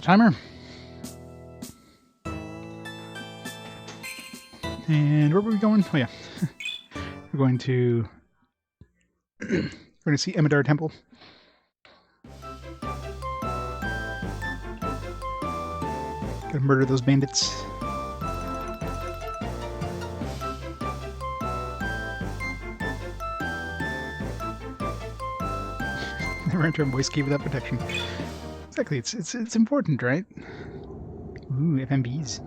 timer. And where were we going? Oh yeah. We're going to see Amadeur Temple. Gotta murder those bandits. Never enter a voice key without protection. Exactly, it's important, right? Ooh, FMBs.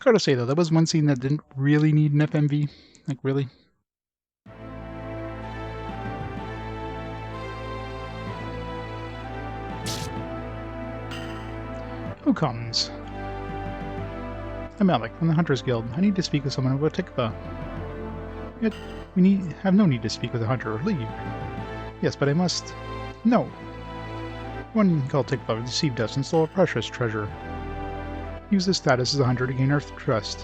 Gotta say though, that was one scene that didn't really need an FMV. Like, really? Who comes? I'm Alec from the Hunters Guild. I need to speak with someone about Tikva. Yet, we have no need to speak with a hunter or leave. Yes, but I must... No. One called Tikva deceived us and stole a precious treasure. Use this status as a hunter to gain our trust.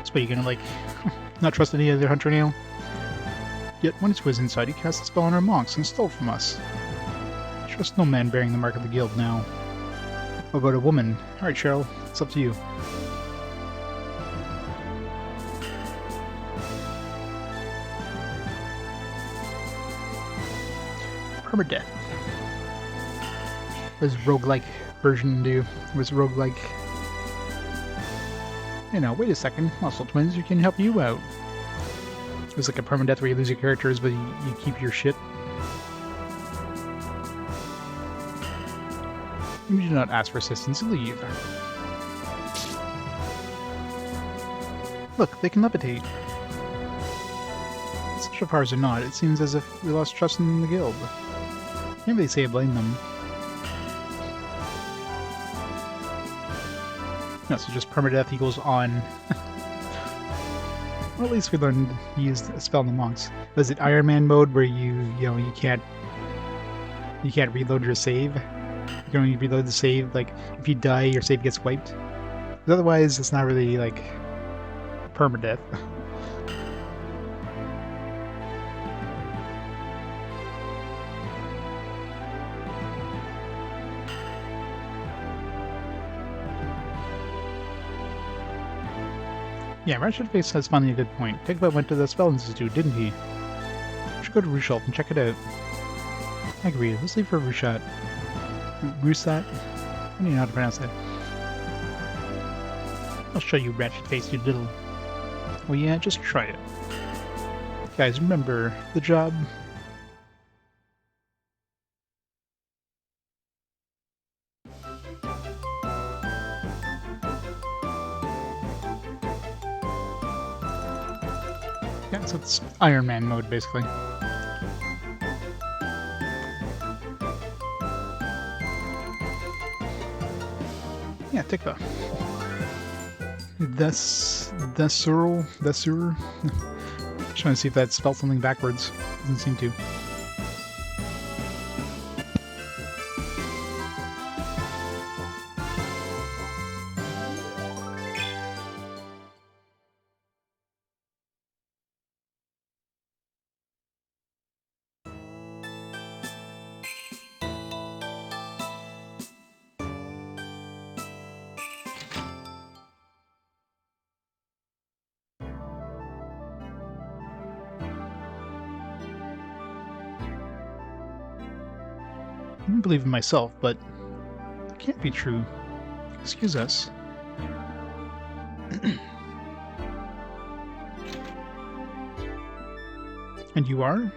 So you gonna, like, not trust any other hunter now? Yet when it was inside, he cast a spell on our monks and stole from us. Trust no man bearing the mark of the guild now. What about a woman? Alright, Cheryl, it's up to you. Permadeath. What does roguelike version do? Was roguelike... You know, wait a second, Muscle Twins, we can help you out. It was like a permadeath where you lose your characters, but you keep your shit. You do not ask for assistance, leave. Look, they can levitate. Such powers or not, it seems as if we lost trust in the guild. Can't really say I blame them. No, so just permadeath equals on. Well, at least we learned to use a spell on the monks. Was it Iron Man mode where you can't reload your save? You can only reload the save, like, if you die, your save gets wiped. But otherwise, it's not really, like, permadeath. Yeah, Ratchetface has finally a good point. Tikva went to the Spell Institute, didn't he? We should go to Rusholf and check it out. I agree, let's leave for Rushat. Rusat? I don't even know how to pronounce that. I'll show you, Ratchetface, you little... Oh yeah, just try it. Guys, remember, the job... Yeah, so it's Iron Man mode, basically. Yeah, Tikva. Desur. Trying to see if that spelled something backwards. Doesn't seem to. I don't believe in myself, but it can't be true. Excuse us. And you are?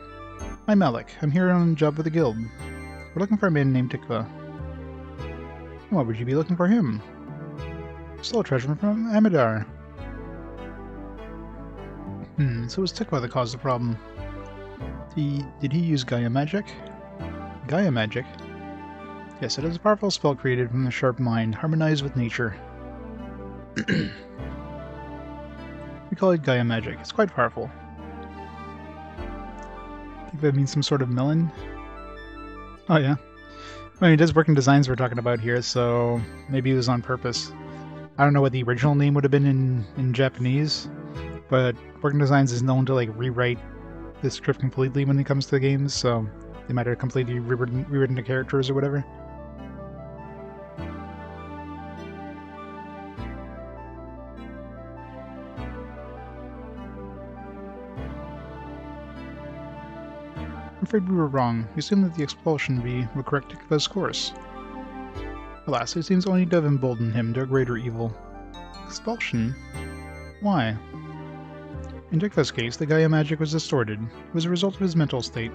I'm Alec. I'm here on a job with the guild. We're looking for a man named Tikva. Why would you be looking for him? Stole a treasure from Amadeur. So it was Tikva that caused the problem. Did he use Gaia magic? Gaia magic? Yes, it is a powerful spell created from the sharp mind, harmonized with nature. We call it Gaia magic. It's quite powerful. I think that means some sort of melon. Oh yeah. I mean, it does work in designs we're talking about here, so maybe it was on purpose. I don't know what the original name would have been in Japanese, but Working Designs is known to like rewrite the script completely when it comes to games, so they might have completely rewritten the characters or whatever. I'm afraid we were wrong. We assumed that the expulsion would correct Tikuva's course. Alas, it seems only to have emboldened him to a greater evil. Expulsion? Why? In Tikuva's case, the Gaia magic was distorted. It was a result of his mental state.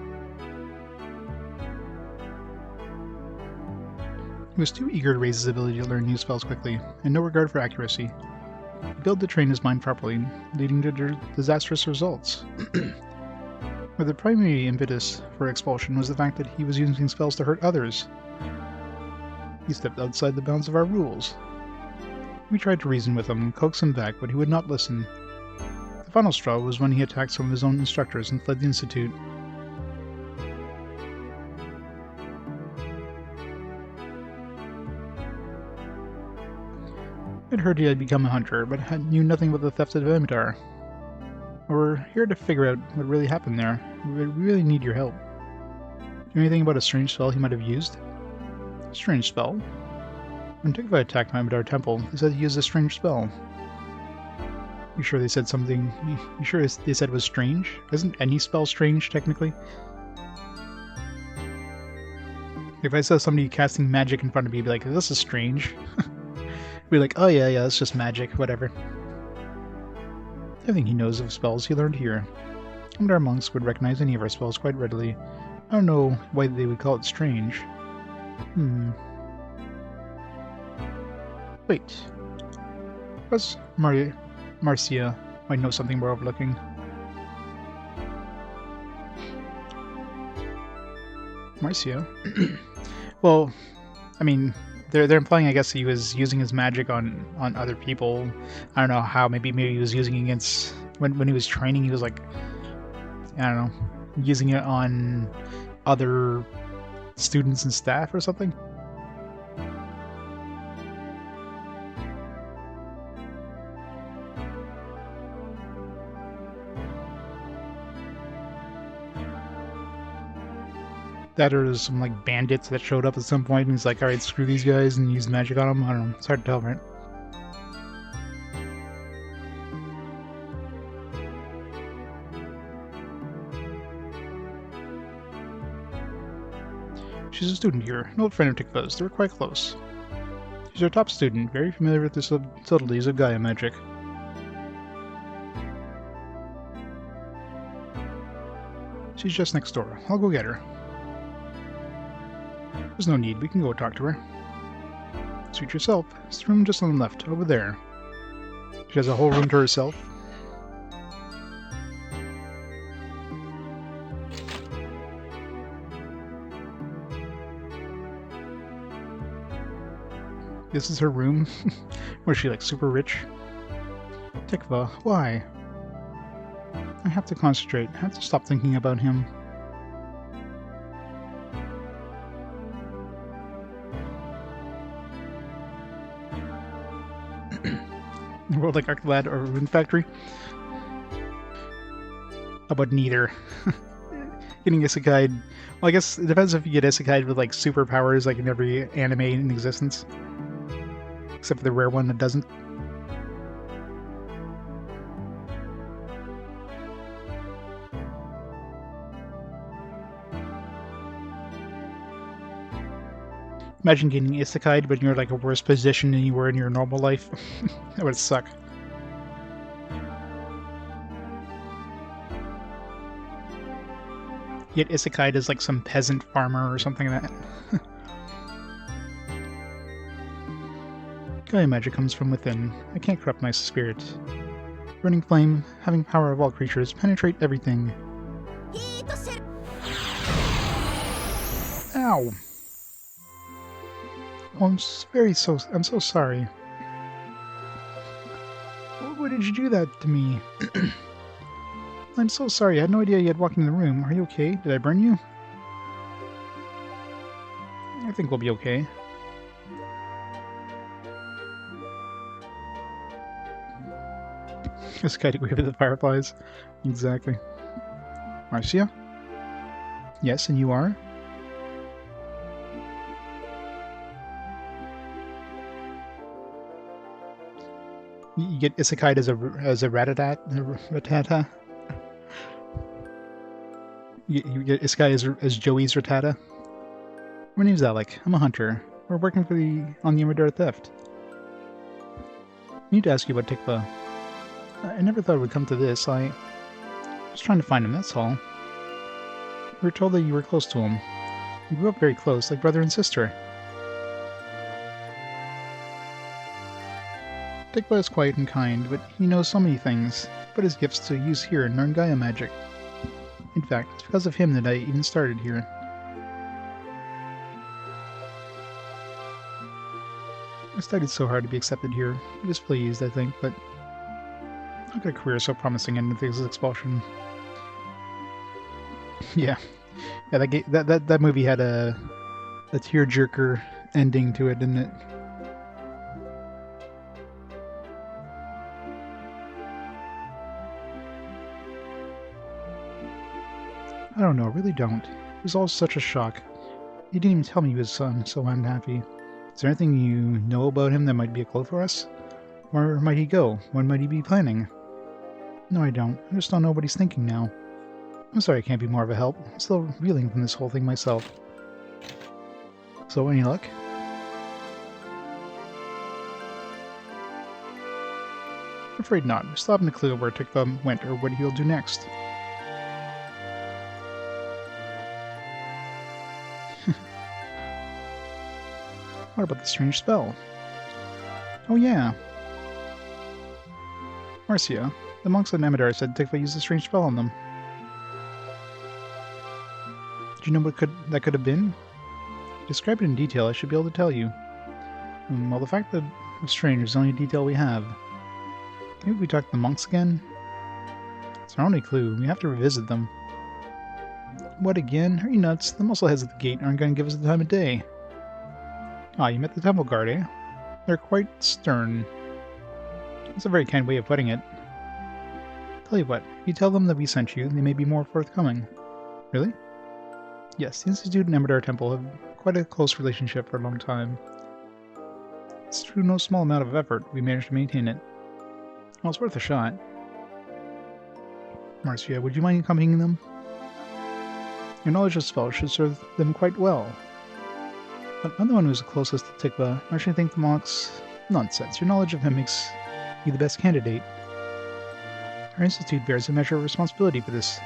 He was too eager to raise his ability to learn new spells quickly, and no regard for accuracy. He failed to train his mind properly, leading to disastrous results. But the primary impetus for expulsion was the fact that he was using spells to hurt others. He stepped outside the bounds of our rules. We tried to reason with him, coax him back, but he would not listen. The final straw was when he attacked some of his own instructors and fled the Institute. I'd heard he had become a hunter, but knew nothing about the theft of Amadeur. We're here to figure out what really happened there. We really need your help. Do you know anything about a strange spell he might have used? A strange spell? When Tikuva attacked Amadeur Temple, they said he used a strange spell. You sure they said something? You sure they said was strange? Isn't any spell strange, technically? If I saw somebody casting magic in front of me, I'd be like, this is strange. Be like, oh yeah, it's just magic, whatever. Everything he knows of spells he learned here. Amadeur monks would recognize any of our spells quite readily. I don't know why they would call it strange. Wait. What's Marcia might know something we're overlooking. Marcia? Well, I mean, they're implying, I guess, he was using his magic on other people. I don't know how. Maybe he was using it against when he was training. He was like, I don't know, using it on other students and staff or something. That or some like bandits that showed up at some point and he's like, alright, screw these guys and use magic on them. I don't know. It's hard to tell, right? She's a student here, an old friend of Tikuva's. They were quite close. She's our top student, very familiar with the subtleties of Gaia magic. She's just next door. I'll go get her. There's no need, we can go talk to her. Suit yourself. It's the room just on the left, over there. She has a whole room to herself. This is her room? Was she like super rich? Tikuva, why? I have to concentrate. I have to stop thinking about him. World like Arclad or Rune Factory? How about neither? Getting isekai'd. Well, I guess it depends if you get isekai'd with like superpowers like in every anime in existence. Except for the rare one that doesn't. Imagine getting isekai'd, but you're like a worse position than you were in your normal life. That would suck. Yet isekai'd is like some peasant farmer or something like that. Gaia magic comes from within. I can't corrupt my spirit. Burning flame, having power of all creatures, penetrate everything. Ow! Oh, I'm so sorry. Why did you do that to me? I'm so sorry. I had no idea you had walked in the room. Are you okay? Did I burn you? I think we'll be okay. This guy took away with the fireflies. Exactly. Marcia? Yes, and you are? You get isekai as a ratata? You get isekai as Joey's ratata? My name's Alec. I'm a hunter. We're working on the Amadeur theft. I need to ask you about Tikva. I never thought it would come to this. I was trying to find him, that's all. We were told that you were close to him. We grew up very close, like brother and sister. Tikva is quiet and kind, but he knows so many things. Put his gifts to use here and learn Gaia magic. In fact, it's because of him that I even started here. I studied so hard to be accepted here. He was pleased, I think, but I got a career so promising and his expulsion. Yeah, that movie had a tearjerker ending to it, didn't it? I don't know, I really don't. It was all such a shock. He didn't even tell me he was so unhappy. Is there anything you know about him that might be a clue for us? Where might he go? What might he be planning? No, I don't. I just don't know what he's thinking now. I'm sorry I can't be more of a help. I'm still reeling from this whole thing myself. So, any luck? I'm afraid not. I still haven't a clue where Tikva went or what he'll do next. What about the strange spell? Oh yeah. Marcia, the monks at Amadeur said Tikva used a strange spell on them. Do you know what that could have been? Describe it in detail, I should be able to tell you. Well, the fact that it's strange is the only detail we have. Maybe we talk to the monks again? It's our only clue. We have to revisit them. What again? Are you nuts? The muscleheads at the gate aren't going to give us the time of day. Ah, you met the temple guard, eh? They're quite stern. That's a very kind way of putting it. Tell you what, if you tell them that we sent you, they may be more forthcoming. Really? Yes, the Institute and Amadeur Temple have quite a close relationship for a long time. It's through no small amount of effort we managed to maintain it. Well, it's worth a shot. Marcia, would you mind accompanying them? Your knowledge of spells should serve them quite well. But I'm the one who's the closest to Tikva. Don't you think the monks... Nonsense. Your knowledge of him makes you the best candidate. Our institute bears a measure of responsibility for this,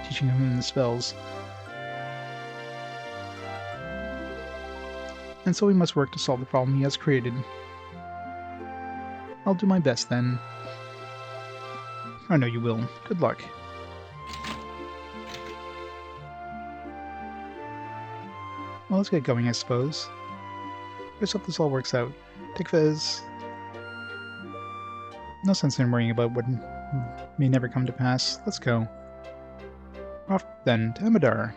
teaching him the spells. And so we must work to solve the problem he has created. I'll do my best, then. I know you will. Good luck. Well, let's get going, I suppose. I just hope this all works out. Tikva is... No sense in worrying about what may never come to pass. Let's go. Off, then, to Amadeur.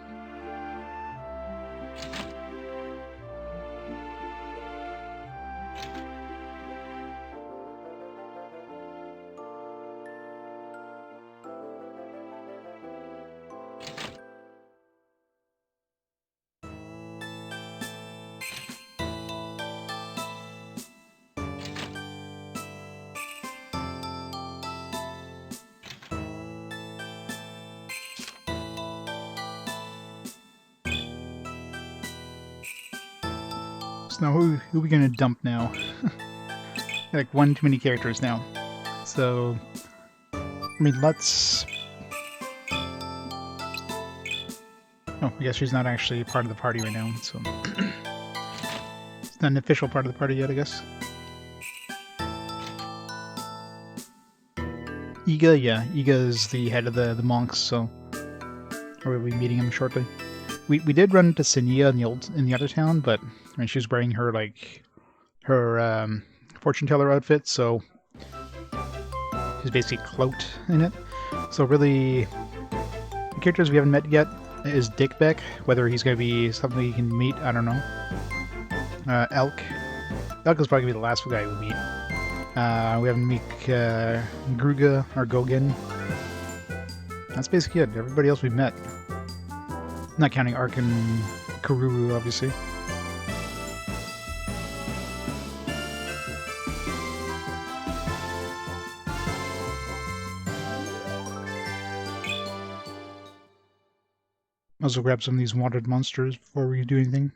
So now who are we gonna dump now? Like one too many characters now. So I mean Lutz. Oh, I guess she's not actually part of the party right now, so it's not an official part of the party yet, I guess. Iga, yeah, Iga is the head of the monks, so we'll be meeting him shortly. We did run into Sinia in the other town, but I mean, she was wearing her her fortune teller outfit, so who's basically cloaked in it. So really, the characters we haven't met yet is Dickbeck. Whether he's going to be something you can meet, I don't know. Alec. Alec is probably going to be the last guy we meet. We haven't met Gruga or Gogin. That's basically it. Everybody else we've met. Not counting Ark and Karuru, obviously. Also grab some of these wanted monsters before we do anything.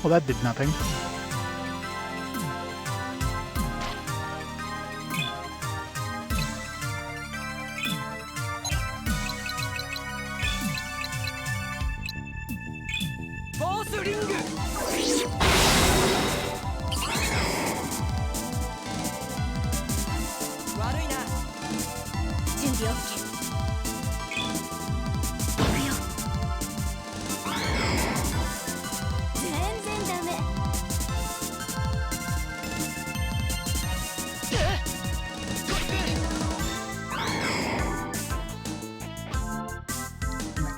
Well, that did nothing.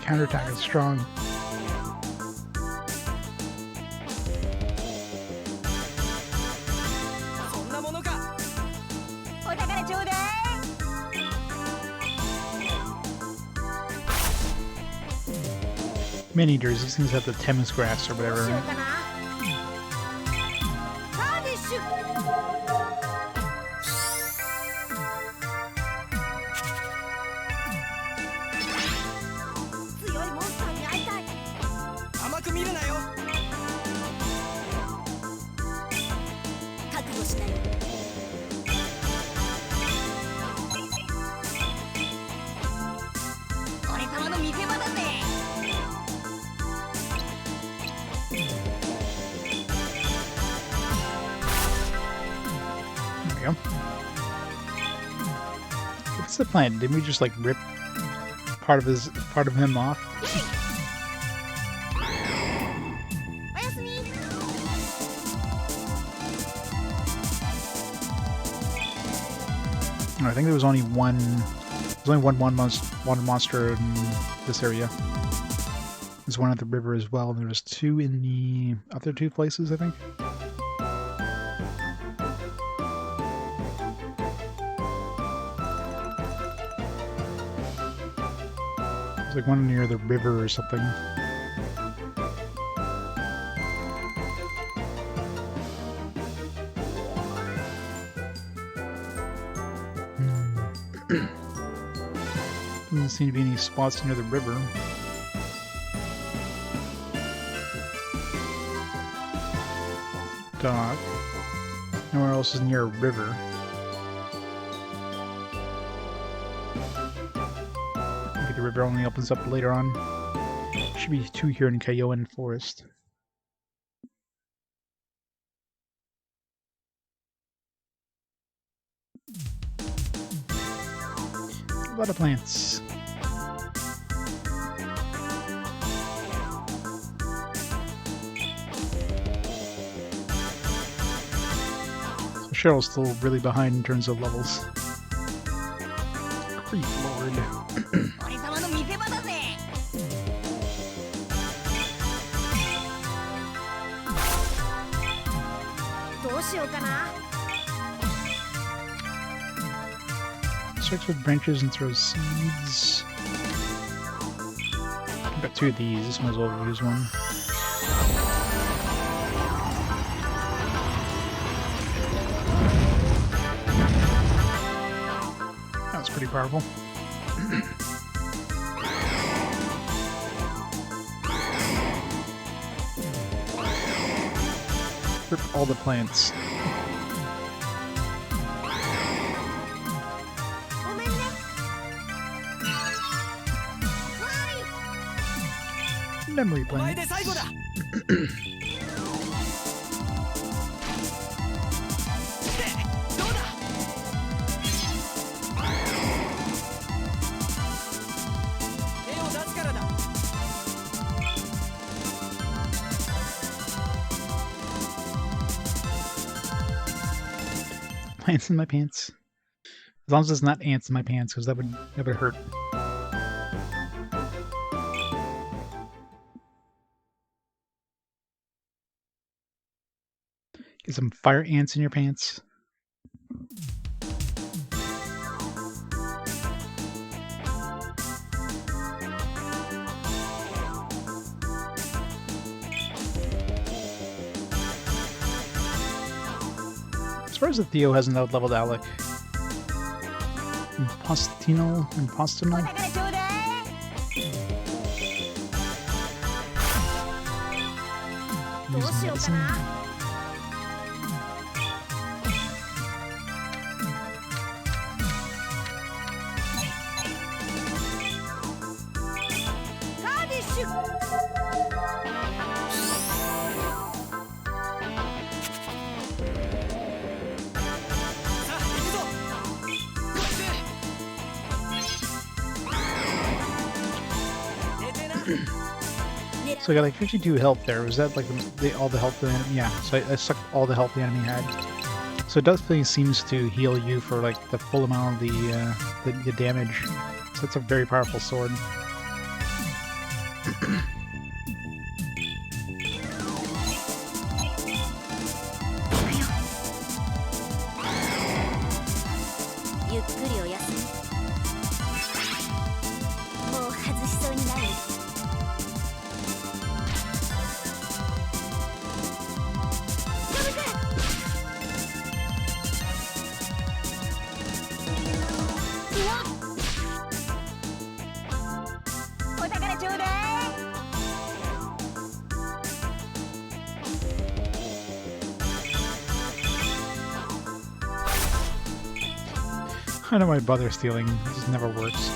Counterattack is strong. Man-eaters, these things have the Temis grass or whatever. What's the plan? Didn't we just like rip part of him off? No, I think there was only one. There's only one monster in this area. There's one at the river as well, and there was two in the other two places, I think. There's like one near the river or something. Doesn't seem to be any spots near the river. Dock. Nowhere else is near a river. Maybe the river only opens up later on. Should be two here in Kayoan Forest. A lot of plants. So Cheryl's still really behind in terms of levels. Creep Lord. strikes with branches and throws seeds. I've got 2 of these, might as well use one. That was pretty powerful. Rip all the plants. Memory plants. Plants in my pants. As long as it's not ants in my pants, because that would hurt. Get some fire ants in your pants. As far as the Theo hasn't out-leveled Alec. Impostinal? Use medicine. So I got like 52 health there. Was that like all the health the enemy? Yeah, so I sucked all the health the enemy had. So it definitely seems to heal you for like the full amount of the damage. So that's a very powerful sword. I don't know why bother stealing. This just never works.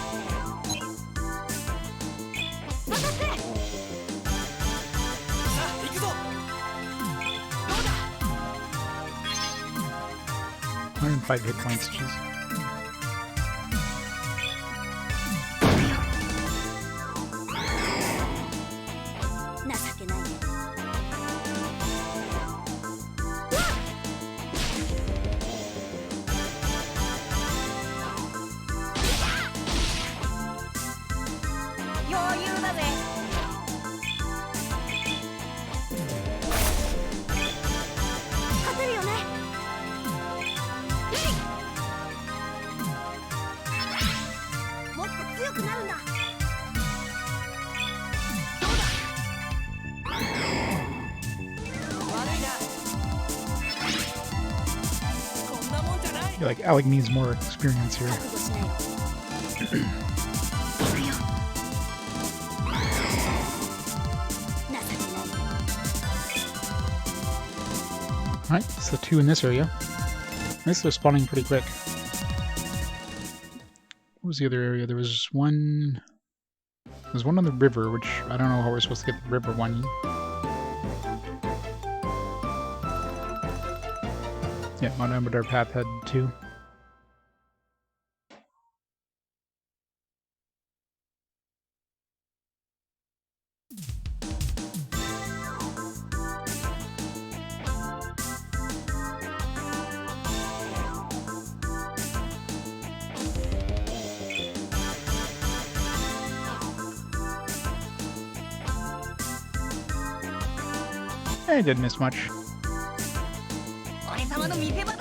$105 hit points, jeez. I feel like Alec needs more experience here. Alright, it's the 2 in this area. At least they're spawning pretty quick. What was the other area? There was one... There's one on the river, which I don't know how we're supposed to get the river one. Yeah, Mount Amadeur Path had 2. I didn't miss much.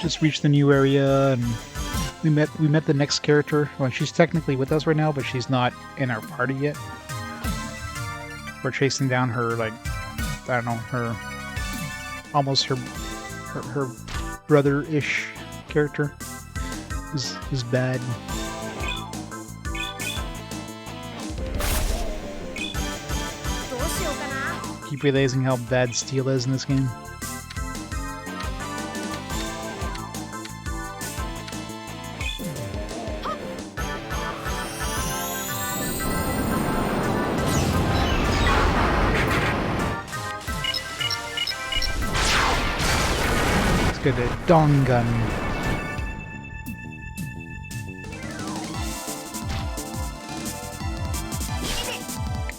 Just reached the new area, and We met the next character. Well, she's technically with us right now, but she's not in our party yet. We're chasing down her, like, I don't know, her almost her brother-ish character who's bad. Keep realizing how bad steel is in this game. Let's get a dong gun.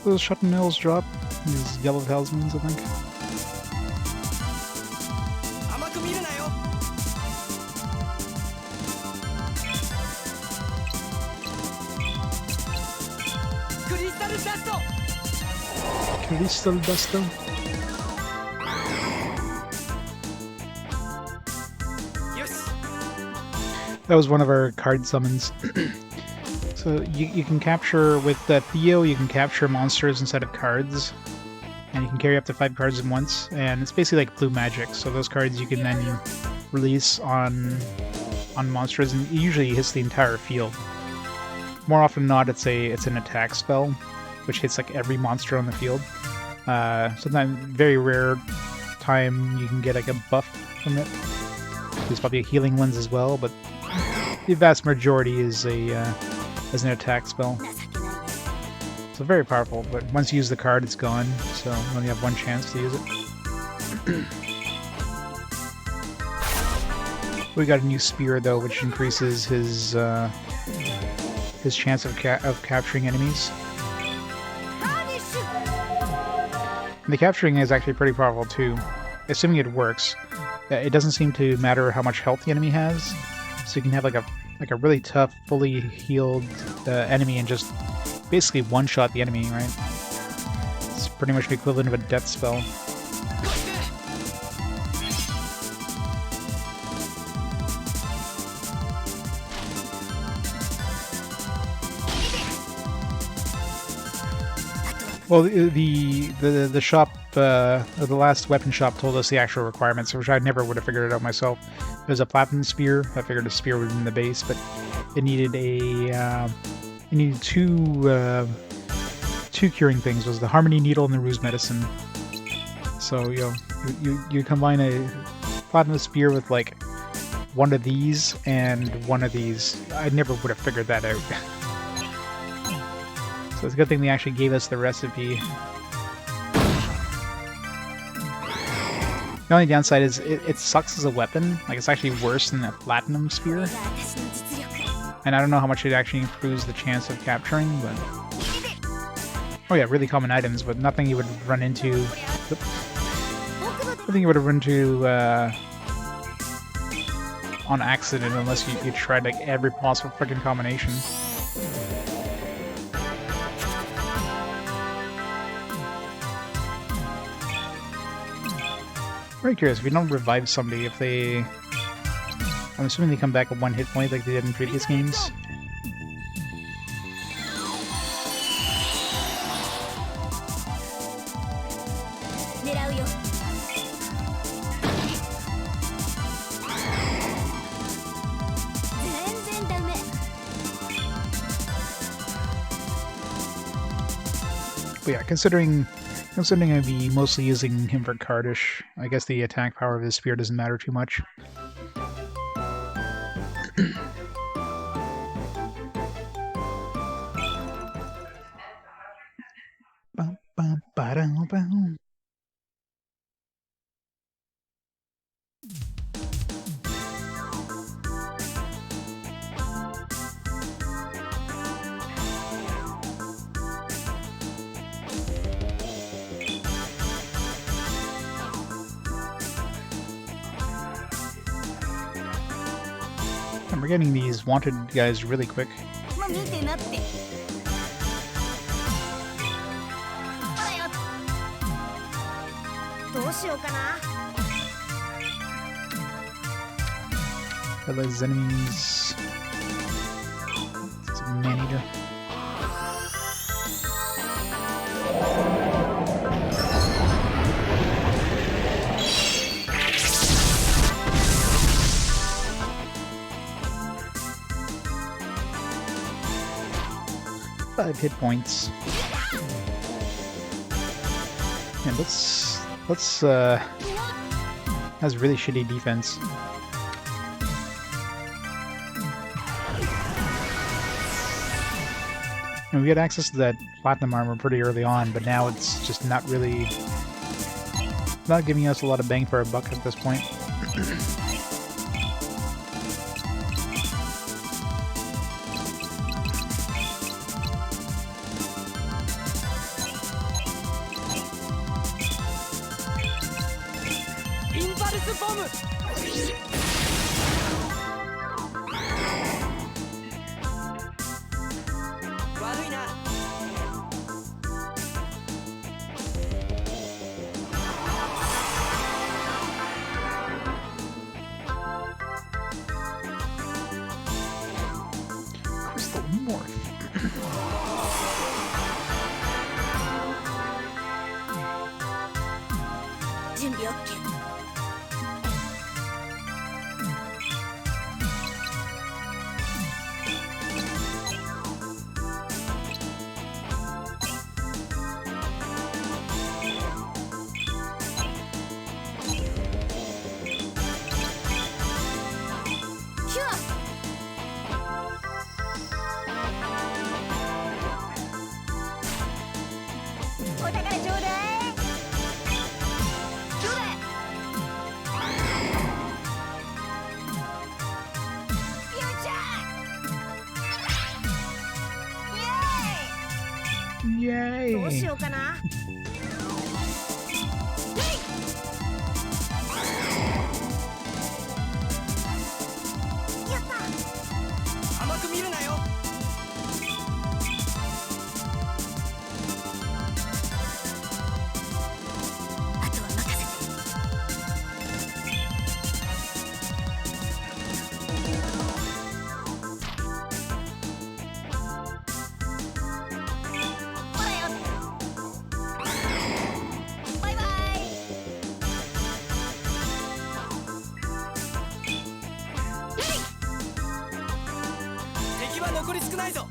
Those shotgun nails drop. These yellow talismans, I think. Crystal Dusto. That was one of our card summons. So you can capture, with Theo, you can capture monsters instead of cards. And you can carry up to 5 cards at once, and it's basically like blue magic. So those cards you can then release on monsters, and it usually hits the entire field. More often than not, it's an attack spell, which hits like every monster on the field. Sometimes, very rare time, you can get like a buff from it. There's probably a healing lens as well, but the vast majority is an attack spell. So very powerful, but once you use the card, it's gone, so you only have one chance to use it. We got a new spear, though, which increases his chance of capturing enemies. And the capturing is actually pretty powerful, too, assuming it works. It doesn't seem to matter how much health the enemy has, so you can have like a really tough, fully healed enemy and just basically one-shot the enemy, right? It's pretty much the equivalent of a death spell. Well, the shop, the last weapon shop told us the actual requirements, which I never would have figured it out myself. There's a platinum spear. I figured a spear would be in the base, but it needed two curing things. Was the Harmony Needle and the Ruse Medicine. So you combine a platinum spear with like one of these and one of these. I never would have figured that out. So it's a good thing they actually gave us the recipe. The only downside is it sucks as a weapon. Like, it's actually worse than a platinum spear. And I don't know how much it actually improves the chance of capturing, but... Oh yeah, really common items, but nothing you would run into... Nothing you would have run into on accident unless you tried like every possible freaking combination. Very curious, if you don't revive somebody, if they... I'm assuming they come back at one hit point like they did in previous games. But yeah, considering I'd be mostly using him for cardish, I guess the attack power of his spear doesn't matter too much. And we're getting these wanted guys really quick. Those enemies. 5 hit points. And has really shitty defense. And we had access to that platinum armor pretty early on, but now it's just not giving us a lot of bang for our buck at this point. Crystal Morph. Yay! どうしようかな。やった。甘く見るなよ。あとは任せて。残り少ないぞ。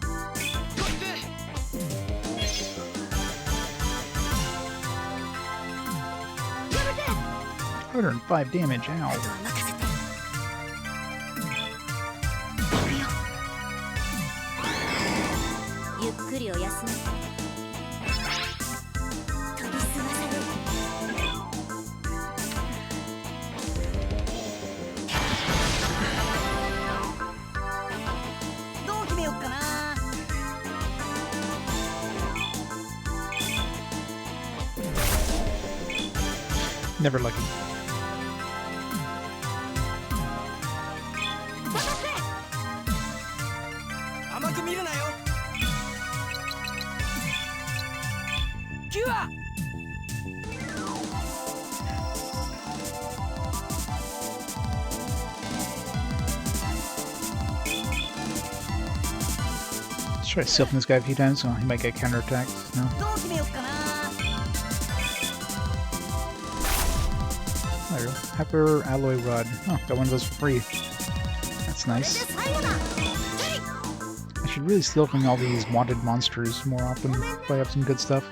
105 damage, ow. ゆっくりお休み。研ぎ澄まされる。どう決めよっかな。 Never lucky. 甘く見るなよ。キュア。 Let's try stealthing this guy a few times. Oh, he might get counterattacked. No. どう決めよっかな。 There we go. Hyper alloy rod. Oh, got one of those for free. That's nice. I should really steal from all these wanted monsters more often. Play up some good stuff.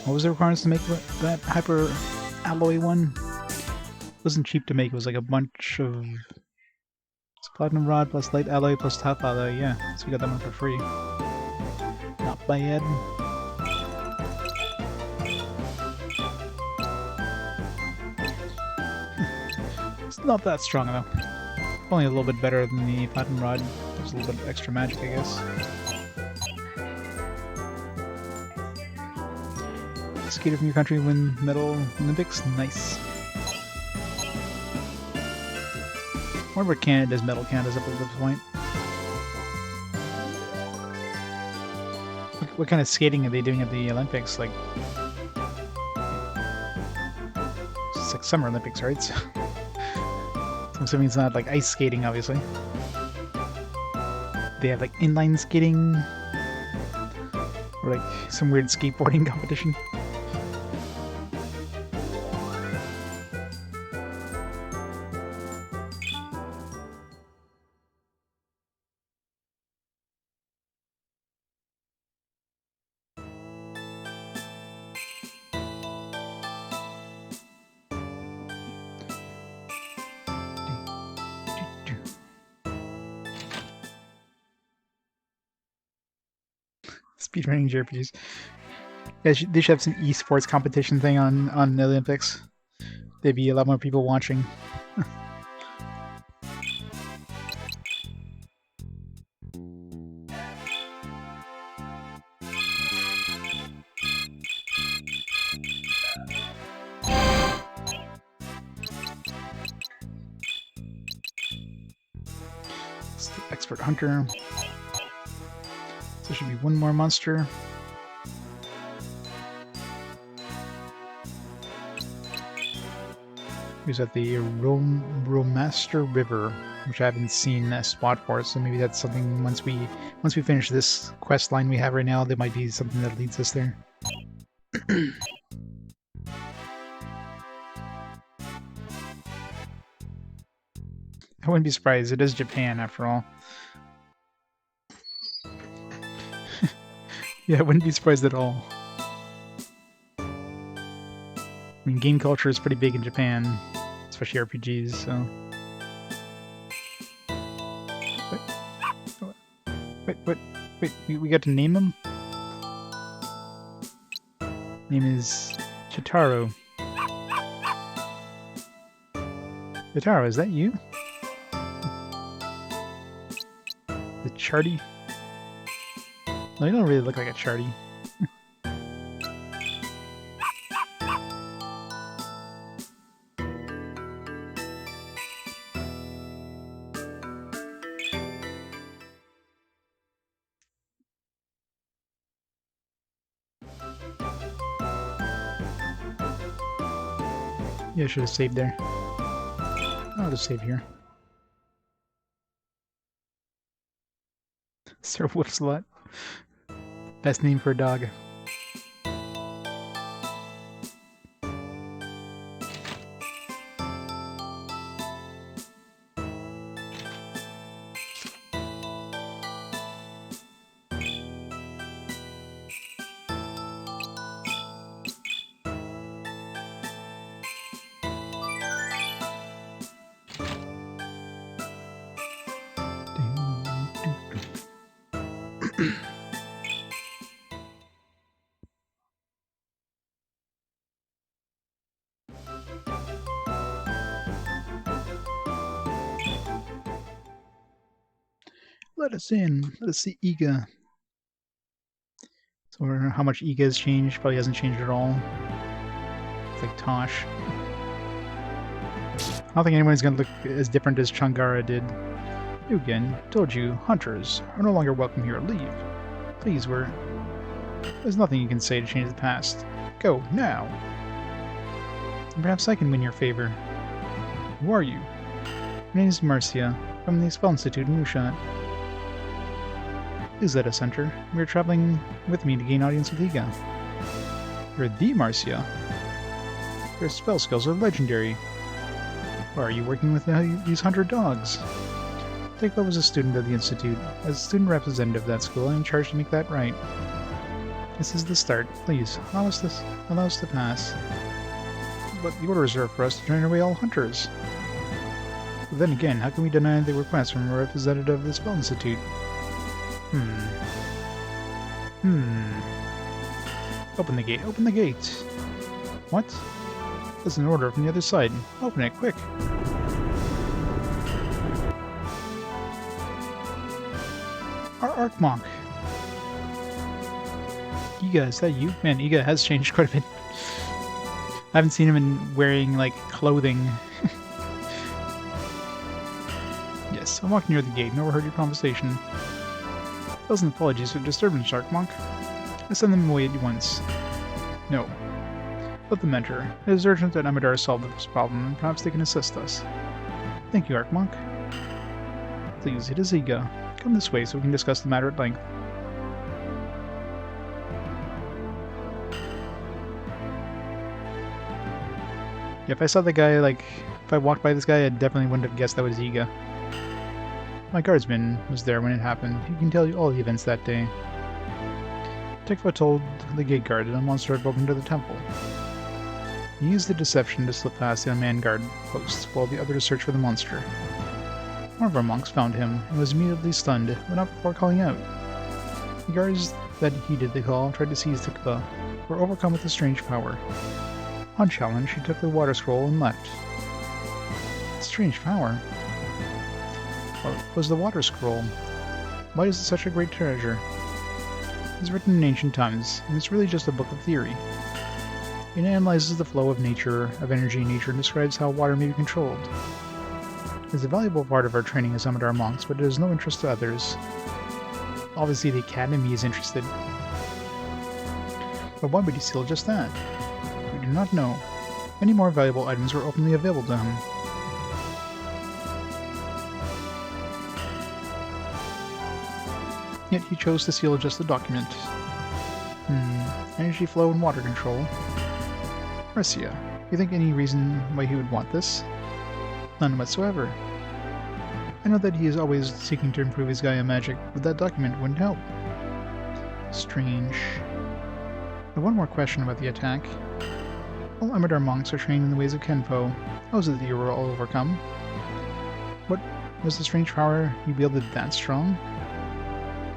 What was the requirements to make that hyper alloy one? It wasn't cheap to make. It was like a bunch of platinum rod plus light alloy plus top alloy. Yeah, so we got that one for free. Not bad. It's not that strong though. Only a little bit better than the platinum rod. There's a little bit of extra magic, I guess. Skater from your country win medal Olympics. Nice. I wonder what Canada's medal count is up at this point. What kind of skating are they doing at the Olympics? Like, it's like Summer Olympics, right? So I'm assuming it's not like ice skating, obviously. They have like inline skating or like some weird skateboarding competition. Speedrunning JRPGs. Yeah, they should have some esports competition thing on the Olympics. There'd be a lot more people watching. It's the expert hunter. So there should be one more monster. Who's at the Romaster River, which I haven't seen a spot for, so maybe that's something once we finish this quest line we have right now, there might be something that leads us there. I wouldn't be surprised. It is Japan, after all. Yeah, I wouldn't be surprised at all. I mean, game culture is pretty big in Japan, especially RPGs, so... Wait, we got to name him? Name is Chitaro. Chitaro, is that you? The Charty? No, you don't really look like a Charty. Yeah, I should have saved there. I'll just save here. Sir Whoopslut. Best name for a dog. Let us in. Let us see Iga. So how much Iga has changed? Probably hasn't changed at all. It's like Tosh. I don't think anyone's going to look as different as Changara did. You again. Told you, hunters are no longer welcome here. Leave. Please, there's nothing you can say to change the past. Go, now. And perhaps I can win your favor. Who are you? My name is Marcia, from the Spell Institute in Mushat. Please let us enter. We are traveling with me to gain audience with Iga. You're the Marcia. Your spell skills are legendary. Why are you working with these hunter dogs? Tekla was a student of the Institute. As a student representative of that school, I am charged to make that right. This is the start. Please, allow us to pass. But the order is reserved for us to turn away all hunters. But then again, how can we deny the request from a representative of the Spell Institute? Open the gate. Open the gate. What? There's an order from the other side. Open it, quick. Our Archmonk. Iga, is that you? Man, Iga has changed quite a bit. I haven't seen him in wearing, like, clothing. Yes, I'm walking near the gate and overheard your conversation. 1,000 apologies for disturbance, Archmonk. I send them away at once. No. Let them enter. It is urgent that Amadeur solve this problem, and perhaps they can assist us. Thank you, Archmonk. Please, it is Iga. Come this way so we can discuss the matter at length. Yeah, if I saw the guy, like, if I walked by this guy, I definitely wouldn't have guessed that was Iga. My guardsman was there when it happened. He can tell you all the events that day. Tekla told the gate guard that a monster had broken into the temple. He used the deception to slip past the unmanned guard posts while the others searched for the monster. One of our monks found him and was immediately stunned, but not before calling out. The That heeded the call, tried to seize Tikva, were overcome with a strange power. Unchallenged, she took the water scroll and left. Strange power? What was the water scroll? Why is it such a great treasure? It's written in ancient times, and it's really just a book of theory. It analyzes the flow of nature, of energy in nature, and describes how water may be controlled. It's a valuable part of our training as Amadeur monks, but it is no interest to others. Obviously, the Academy is interested. But why would he steal just that? We do not know. Many more valuable items were openly available to him. Yet he chose to seal just the document. Energy flow and water control. Marcia, you think any reason why he would want this? None whatsoever. I know that he is always seeking to improve his Gaia magic, but that document wouldn't help. Strange. I have one more question about the attack. All Amadeur monks are trained in the ways of Kenpo. How is it that you were all overcome? What was the strange power you wielded that strong?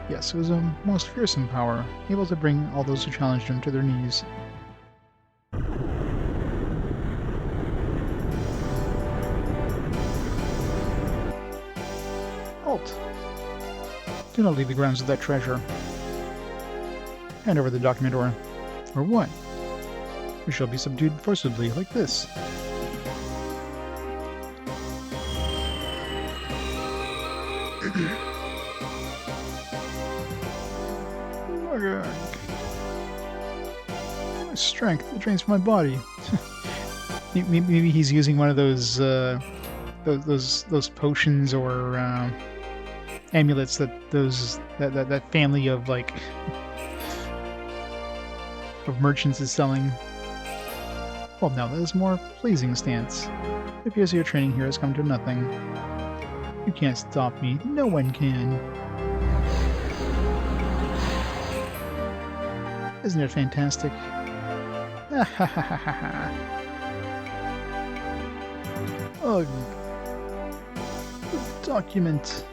Yes, it was a most fearsome power, able to bring all those who challenged him to their knees. Halt! Do not leave the grounds of that treasure. Hand over the document, or what? We shall be subdued forcibly, like this. My strength, it drains from my body. Maybe he's using one of those potions or amulets that family of of merchants is selling. Well, now that is a more pleasing stance. It appears your training here has come to nothing. You can't stop me. No one can. Isn't it fantastic? Ugh. The document.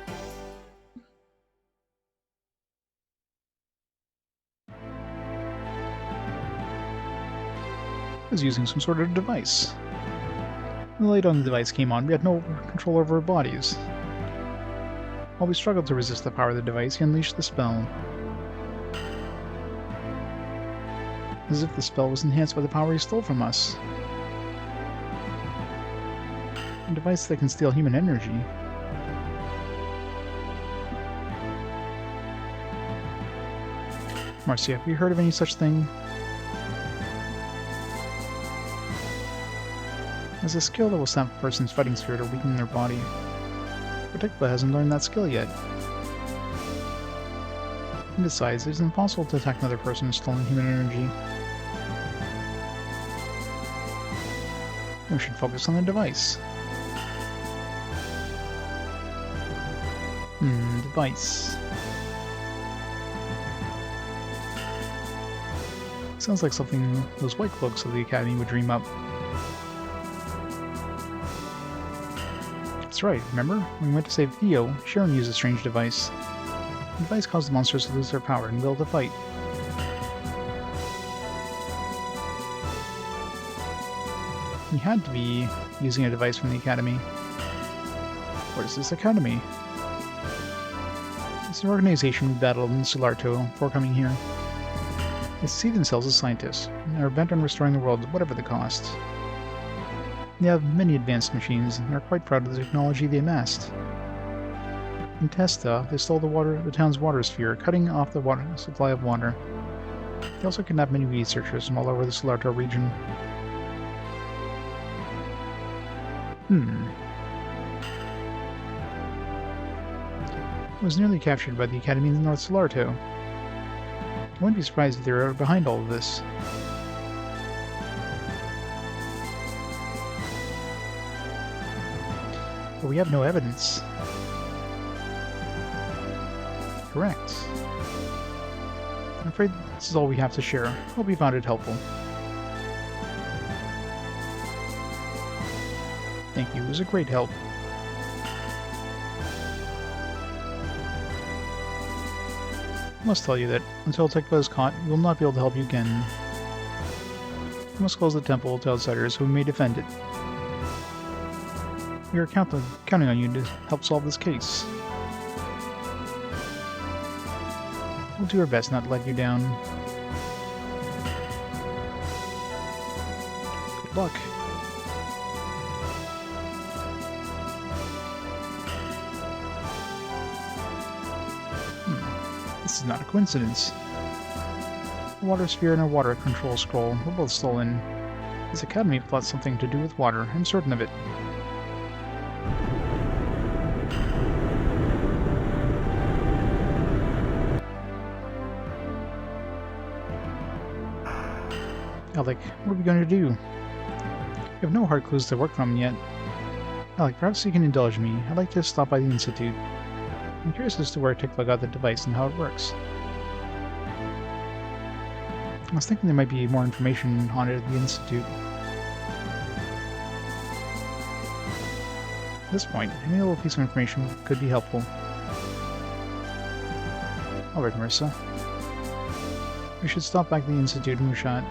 Was using some sort of device. When the light on the device came on, we had no control over our bodies. While we struggled to resist the power of the device, he unleashed the spell. As if the spell was enhanced by the power he stole from us. A device that can steal human energy. Marcia, have you heard of any such thing? As a skill that will sap a person's fighting spirit or weaken their body. Tikva hasn't learned that skill yet. And besides, it is impossible to attack another person with stolen human energy. We should focus on the device. Device. Sounds like something those white cloaks of the Academy would dream up. That's right, remember? When we went to save Theo, Sharon used a strange device. The device caused the monsters to lose their power and will to fight. He had to be using a device from the Academy. What is this Academy? It's an organization we battled in Solarto before coming here. They see themselves as scientists, and are bent on restoring the world at whatever the cost. They have many advanced machines, and are quite proud of the technology they amassed. In Testa, they stole the town's water sphere, cutting off the supply of water. They also kidnapped many researchers from all over the Solarto region. It was nearly captured by the Academy in North Solarto. I wouldn't be surprised if they were behind all of this. But we have no evidence. Correct. I'm afraid this is all we have to share. Hope you found it helpful. Thank you, it was a great help. I must tell you that until Tekba is caught, we will not be able to help you again. We must close the temple to outsiders who may defend it. We are counting on you to help solve this case. We'll do our best not to let you down. Good luck. This is not a coincidence. The water sphere and our water control scroll were both stolen. This academy plots something to do with water, I'm certain of it. Alec, what are we going to do? We have no hard clues to work from yet. Alec, perhaps you can indulge me. I'd like to stop by the Institute. I'm curious as to where Tikva got the device and how it works. I was thinking there might be more information on it at the Institute. At this point, any little piece of information could be helpful. Alright, Marissa. We should stop back at the Institute in Mushat.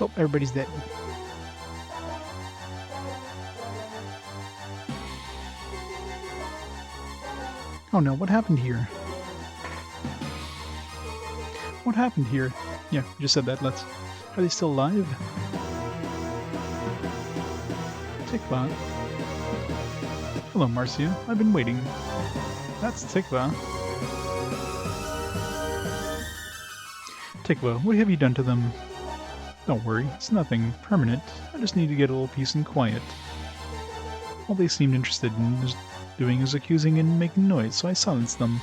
Oh, everybody's dead. Oh no, what happened here? What happened here? Yeah, you just said that, Lutz. Are they still alive? Tikva. Hello, Marcia. I've been waiting. That's Tikva. Tikva, what have you done to them? Don't worry, it's nothing permanent. I just need to get a little peace and quiet. All they seemed interested in doing is accusing and making noise, so I silenced them.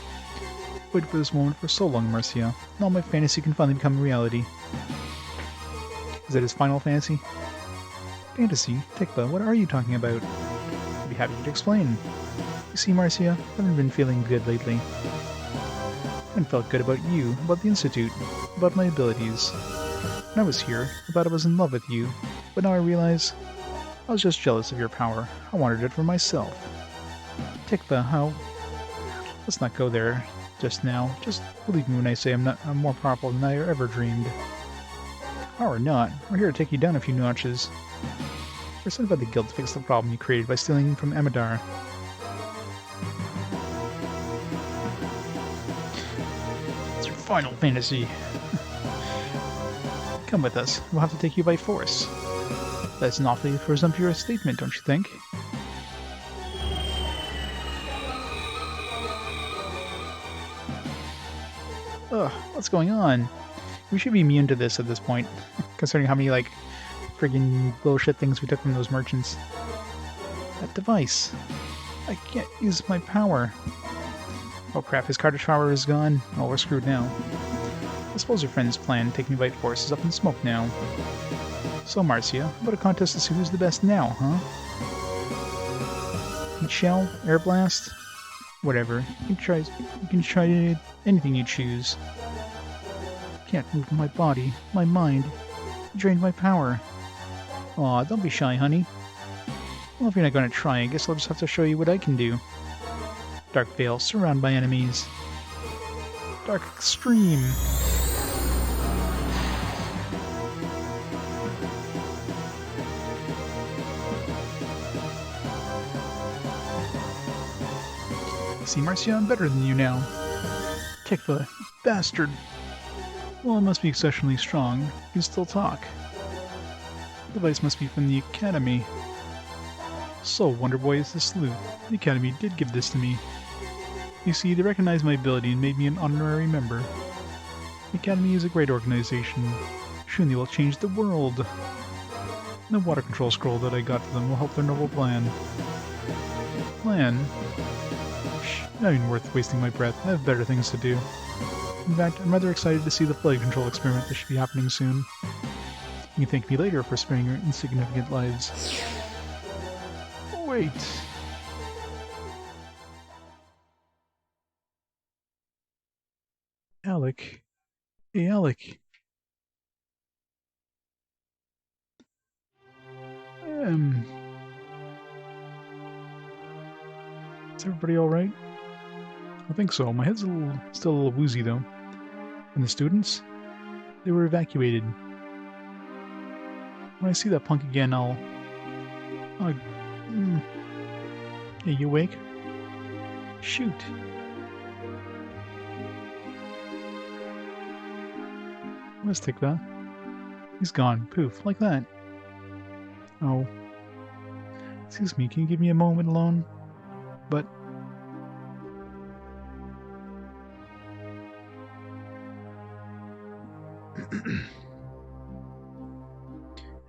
Waited for this moment for so long, Marcia. Now my fantasy can finally become reality. Is that his final fantasy? Fantasy? Tikva, what are you talking about? I'd be happy to explain. You see, Marcia, I haven't been feeling good lately. I haven't felt good about you, about the Institute, about my abilities. When I was here, I thought I was in love with you, but now I realize I was just jealous of your power. I wanted it for myself. Tikva, how... Let's not go there just now. Just believe me when I say I'm more powerful than I ever dreamed. Or not. We're here to take you down a few notches. We're sent by the guild to fix the problem you created by stealing from Amadeur. It's your final fantasy. Come with us. We'll have to take you by force. That's an awfully presumptuous statement, don't you think? Ugh, what's going on? We should be immune to this at this point, considering how many, friggin' bullshit things we took from those merchants. That device. I can't use my power. Oh crap, his cartridge power is gone. Oh, we're screwed now. I suppose your friend's plan, taking me by force, is up in smoke now. So, Marcia, about a contest to see who's the best now, huh? Heat shell? Air blast? Whatever. You can try anything you choose. Can't move my body, my mind. You drained my power. Aw, don't be shy, honey. Well, if you're not going to try, I guess I'll just have to show you what I can do. Dark Veil, surrounded by enemies. Dark Extreme. See, Marcia, I'm better than you now. Tikva, bastard. Well, it must be exceptionally strong. You can still talk. The device must be from the Academy. So, Wonder Boy is the sleuth. The Academy did give this to me. You see, they recognized my ability and made me an honorary member. The Academy is a great organization. Soon they will change the world. The water control scroll that I got to them will help their noble plan. Plan? Shh, not even worth wasting my breath. I have better things to do. In fact, I'm rather excited to see the flight control experiment that should be happening soon. You can thank me later for sparing your insignificant lives. Wait. Alec. Hey, Alec. Is everybody alright? I think so. My head's still a little woozy, though. And the students? They were evacuated. When I see that punk again, I'll... Hey, you awake? Shoot. Let's take that. He's gone. Poof. Like that. Oh. Excuse me, can you give me a moment alone? But...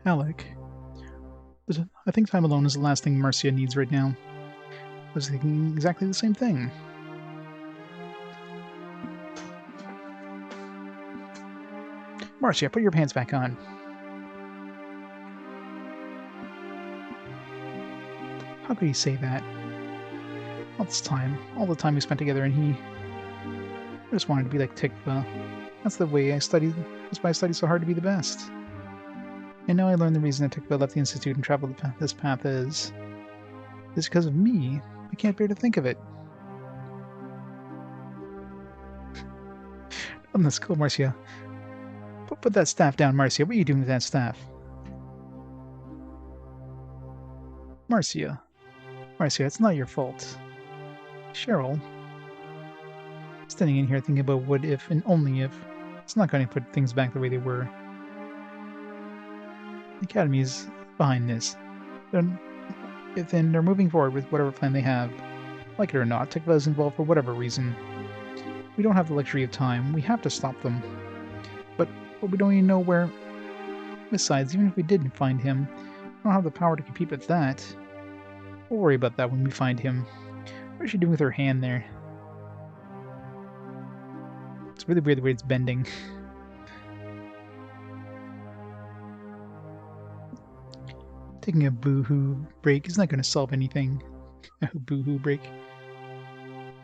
Alec. I think time alone is the last thing Marcia needs right now. I was thinking exactly the same thing. Marcia, put your pants back on. How could he say that? All the time we spent together, and I just wanted to be like Tikva. That's why I studied so hard to be the best. And now I learned the reason that Tikva left the Institute and traveled this path is because of me. I can't bear to think of it. Let's go, Marcia. Put that staff down, Marcia. What are you doing with that staff? Marcia, it's not your fault. Cheryl. Standing in here thinking about what if and only if. It's not going to put things back the way they were. The Academy is behind this. Then they're moving forward with whatever plan they have. Like it or not, Tikva is involved for whatever reason. We don't have the luxury of time. We have to stop them. But we don't even know where... Besides, even if we did find him, we don't have the power to compete with that. We'll worry about that when we find him. What is she doing with her hand there? It's really weird the way it's bending. Taking a boo-hoo break is not going to solve anything. A boo-hoo break.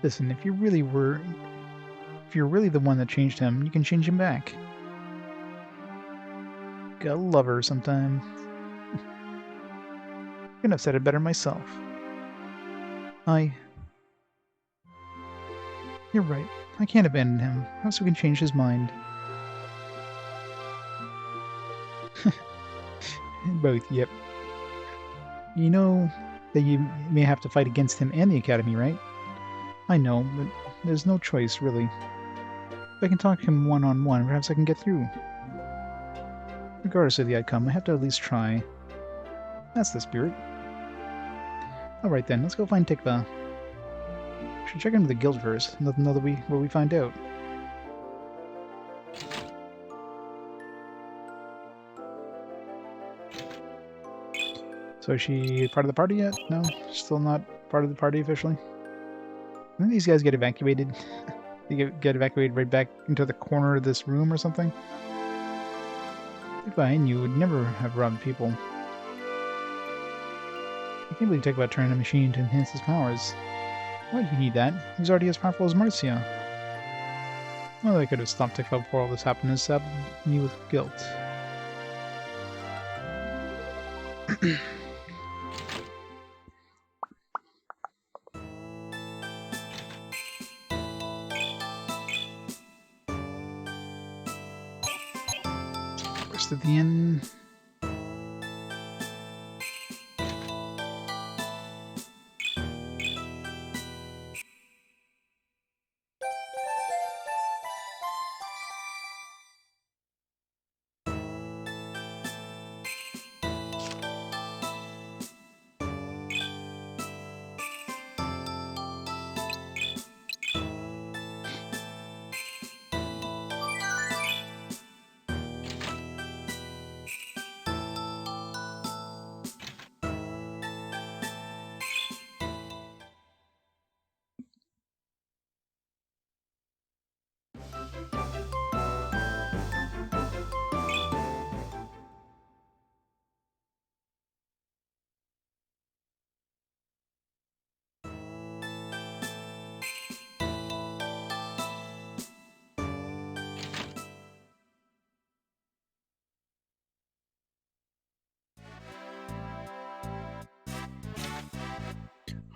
Listen, if you're really the one that changed him, you can change him back. Gotta love her sometimes. Couldn't have said it better myself. You're right. I can't abandon him. Perhaps we can change his mind. Both, yep. You know that you may have to fight against him and the Academy, right? I know, but there's no choice, really. If I can talk to him one-on-one, perhaps I can get through. Regardless of the outcome, I have to at least try. That's the spirit. Alright then, let's go find Tikva. Should check into the guild first, let them know what we find out. So is she part of the party yet? No? Still not part of the party officially? When these guys get evacuated? They get evacuated right back into the corner of this room or something? If I knew, would never have robbed people. I can't believe Tikva turned a machine to enhance his powers. Why do you need that? He's already as powerful as Marcia. Well, I could have stopped Tikva before all this happened and stabbed me with guilt. Rest of the inn.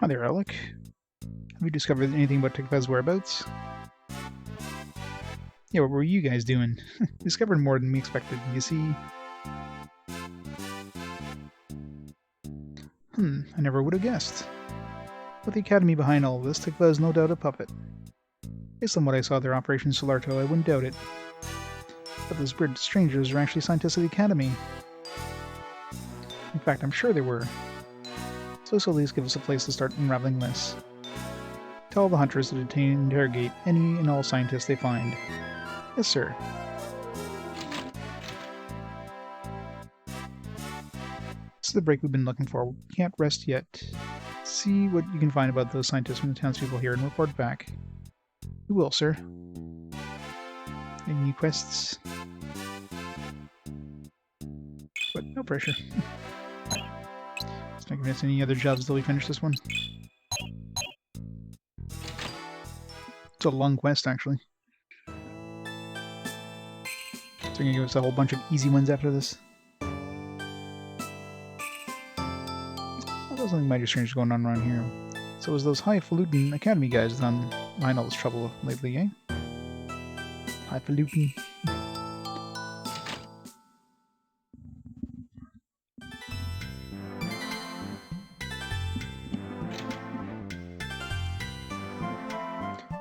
Hi there, Alec. Have you discovered anything about Tikva's whereabouts? Yeah, what were you guys doing? Discovered more than we expected, you see. I never would have guessed. With the Academy behind all of this, Tikva is no doubt a puppet. Based on what I saw of their Operation Solarto, I wouldn't doubt it. But those weird strangers are actually scientists of the Academy. In fact, I'm sure they were. So this will at least give us a place to start unraveling this. Tell the hunters to detain and interrogate any and all scientists they find. Yes, sir. This is the break we've been looking for. We can't rest yet. See what you can find about those scientists from the townspeople here and report back. We will, sir. Any new quests? But no pressure. Let's not gonna miss any other jobs till we finish this one. It's a long quest, actually. So we're gonna give us a whole bunch of easy ones after this. There's something mighty strange going on around here. So is those highfalutin Academy guys done behind all this trouble lately, eh? Highfalutin.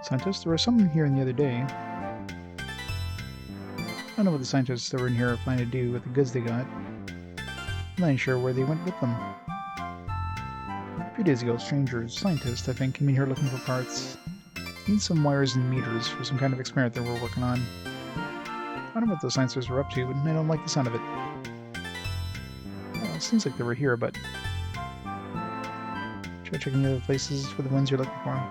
Scientists, there were some here the other day. I don't know what the scientists that were in here are planning to do with the goods they got. I'm not even sure where they went with them. A few days ago, strangers, scientists, I think, came in here looking for parts. Need some wires and meters for some kind of experiment that we're working on. I don't know what those scientists were up to, but I don't like the sound of it. Well, it seems like they were here, but... Try checking the other places for the ones you're looking for.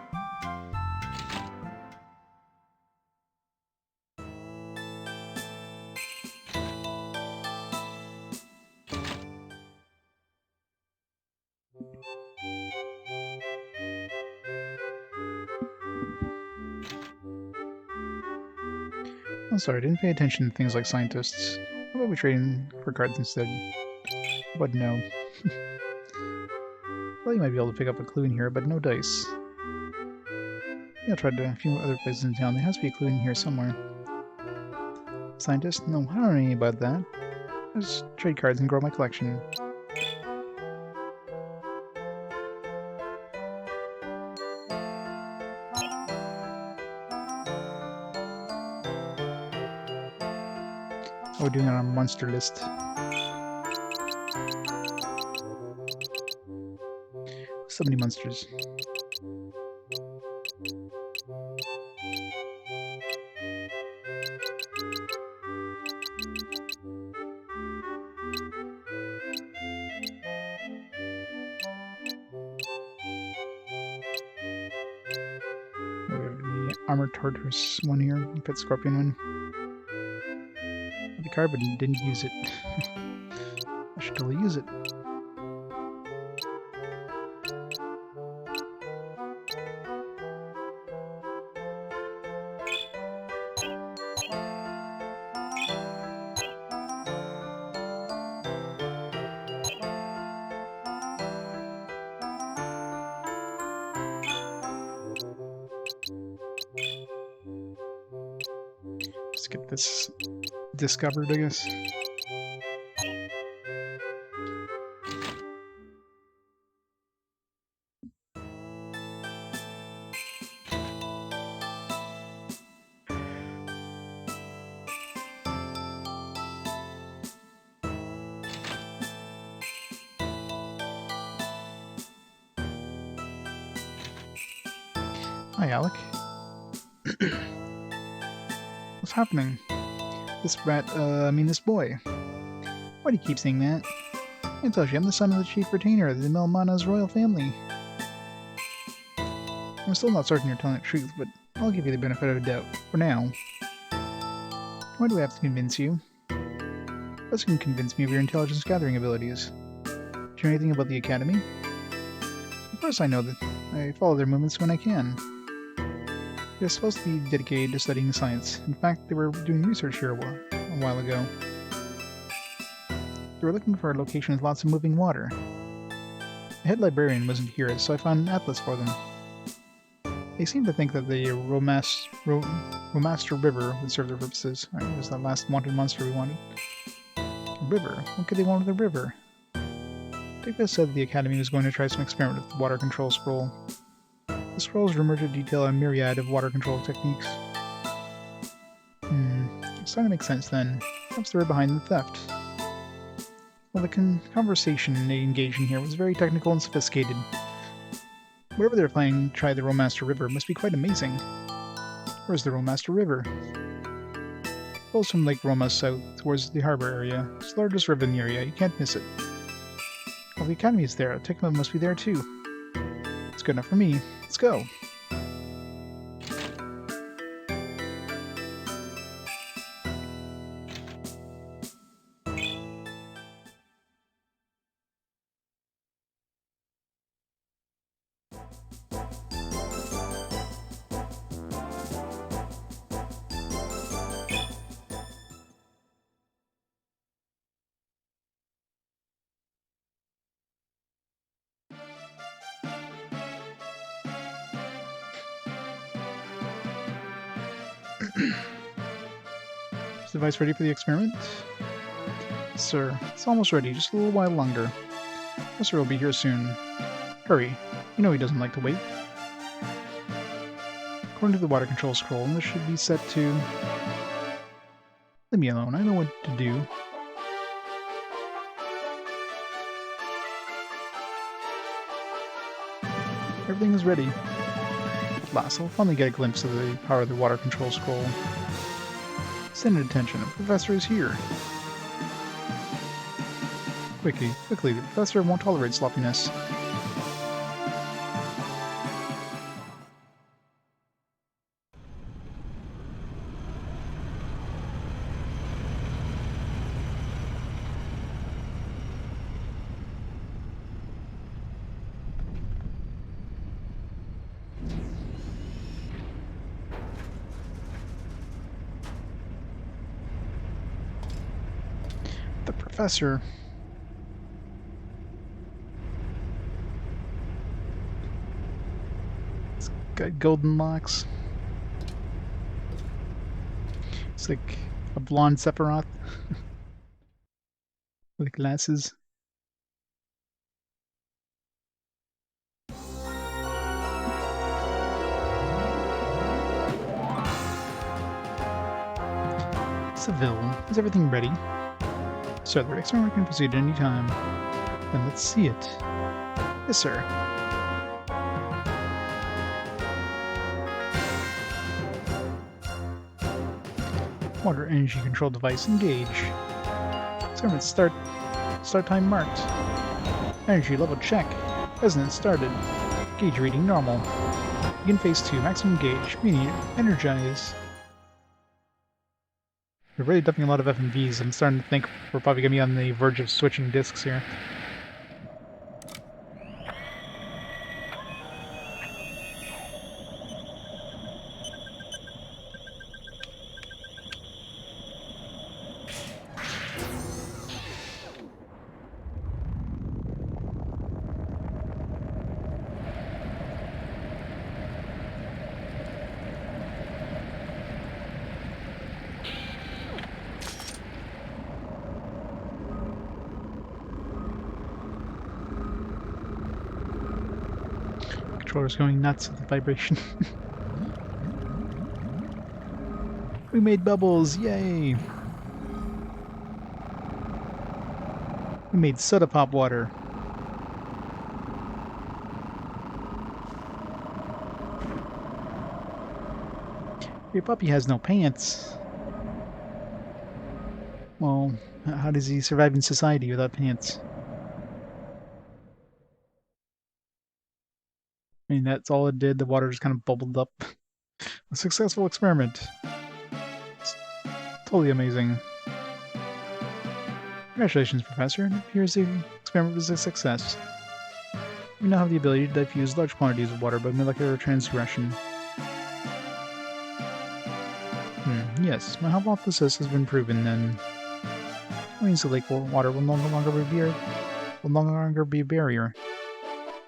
I'm sorry, I didn't pay attention to things like scientists. How about we trade in for cards instead? But no. Well, you might be able to pick up a clue in here, but no dice. Yeah, I tried a few other places in town. There has to be a clue in here somewhere. Scientist? No, I don't know anything about that. I just trade cards and grow my collection. Oh, we're doing it on a monster list. So many monsters. We have the Armored Tortoise one here, the Pet Scorpion one. The card, but didn't use it. I should totally use it. Let's get this discovered, I guess. Hi, Alec. What's happening? This rat, this boy. Why do you keep saying that? I told you, I'm the son of the chief retainer of the Melmana's royal family. I'm still not certain you're telling the truth, but I'll give you the benefit of the doubt, for now. Why do I have to convince you? This can convince me of your intelligence gathering abilities. Do you know anything about the Academy? Of course I know that. I follow their movements when I can. They're supposed to be dedicated to studying science. In fact, they were doing research here a while ago. They were looking for a location with lots of moving water. The head librarian wasn't here, so I found an atlas for them. They seem to think that the Romaster River would serve their purposes. Alright, here's that last wanted monster we wanted. A river? What could they want with a river? Digba said the Academy was going to try some experiment with the water control scroll. The scroll is rumored to detail a myriad of water control techniques. It's starting to make sense then. Perhaps they were behind the theft. Well, the conversation they engaged in here was very technical and sophisticated. Whatever they're planning to try the Romaster River must be quite amazing. Where's the Romaster River? It flows from Lake Roma south towards the harbor area. It's the largest river in the area, you can't miss it. Well, the Academy is there, Tecmo must be there too. It's good enough for me. Let's go! Is the device ready for the experiment? Sir, it's almost ready, just a little while longer. Professor will be here soon. Hurry, you know he doesn't like to wait. According to the water control scroll, this should be set to... Leave me alone, I know what to do. Everything is ready. At last, I'll finally get a glimpse of the power of the water control scroll. Stand at attention, the professor is here. Quickly, the professor won't tolerate sloppiness. The professor. It's got golden locks. It's like a blonde Sephiroth with glasses. Seville, is everything ready? Sir, the experiment can proceed at any time. Then let's see it. Yes, sir. Water energy control device engage. Experiment start time marked. Energy level check. Resonance started. Gauge reading normal. Begin phase 2. Maximum gauge. Meaning energize. We're really dumping a lot of FMVs. I'm starting to think we're probably going to be on the verge of switching discs here. Controller's going nuts with the vibration. We made bubbles, yay! We made soda pop water. Your puppy has no pants. Well, how does he survive in society without pants? I mean, that's all it did. The water just kind of bubbled up. A successful experiment. It's totally amazing. Congratulations, Professor. It appears the experiment was a success. We now have the ability to diffuse large quantities of water by molecular transgression. Yes, my hypothesis has been proven then. That means the lake water will no longer be a barrier.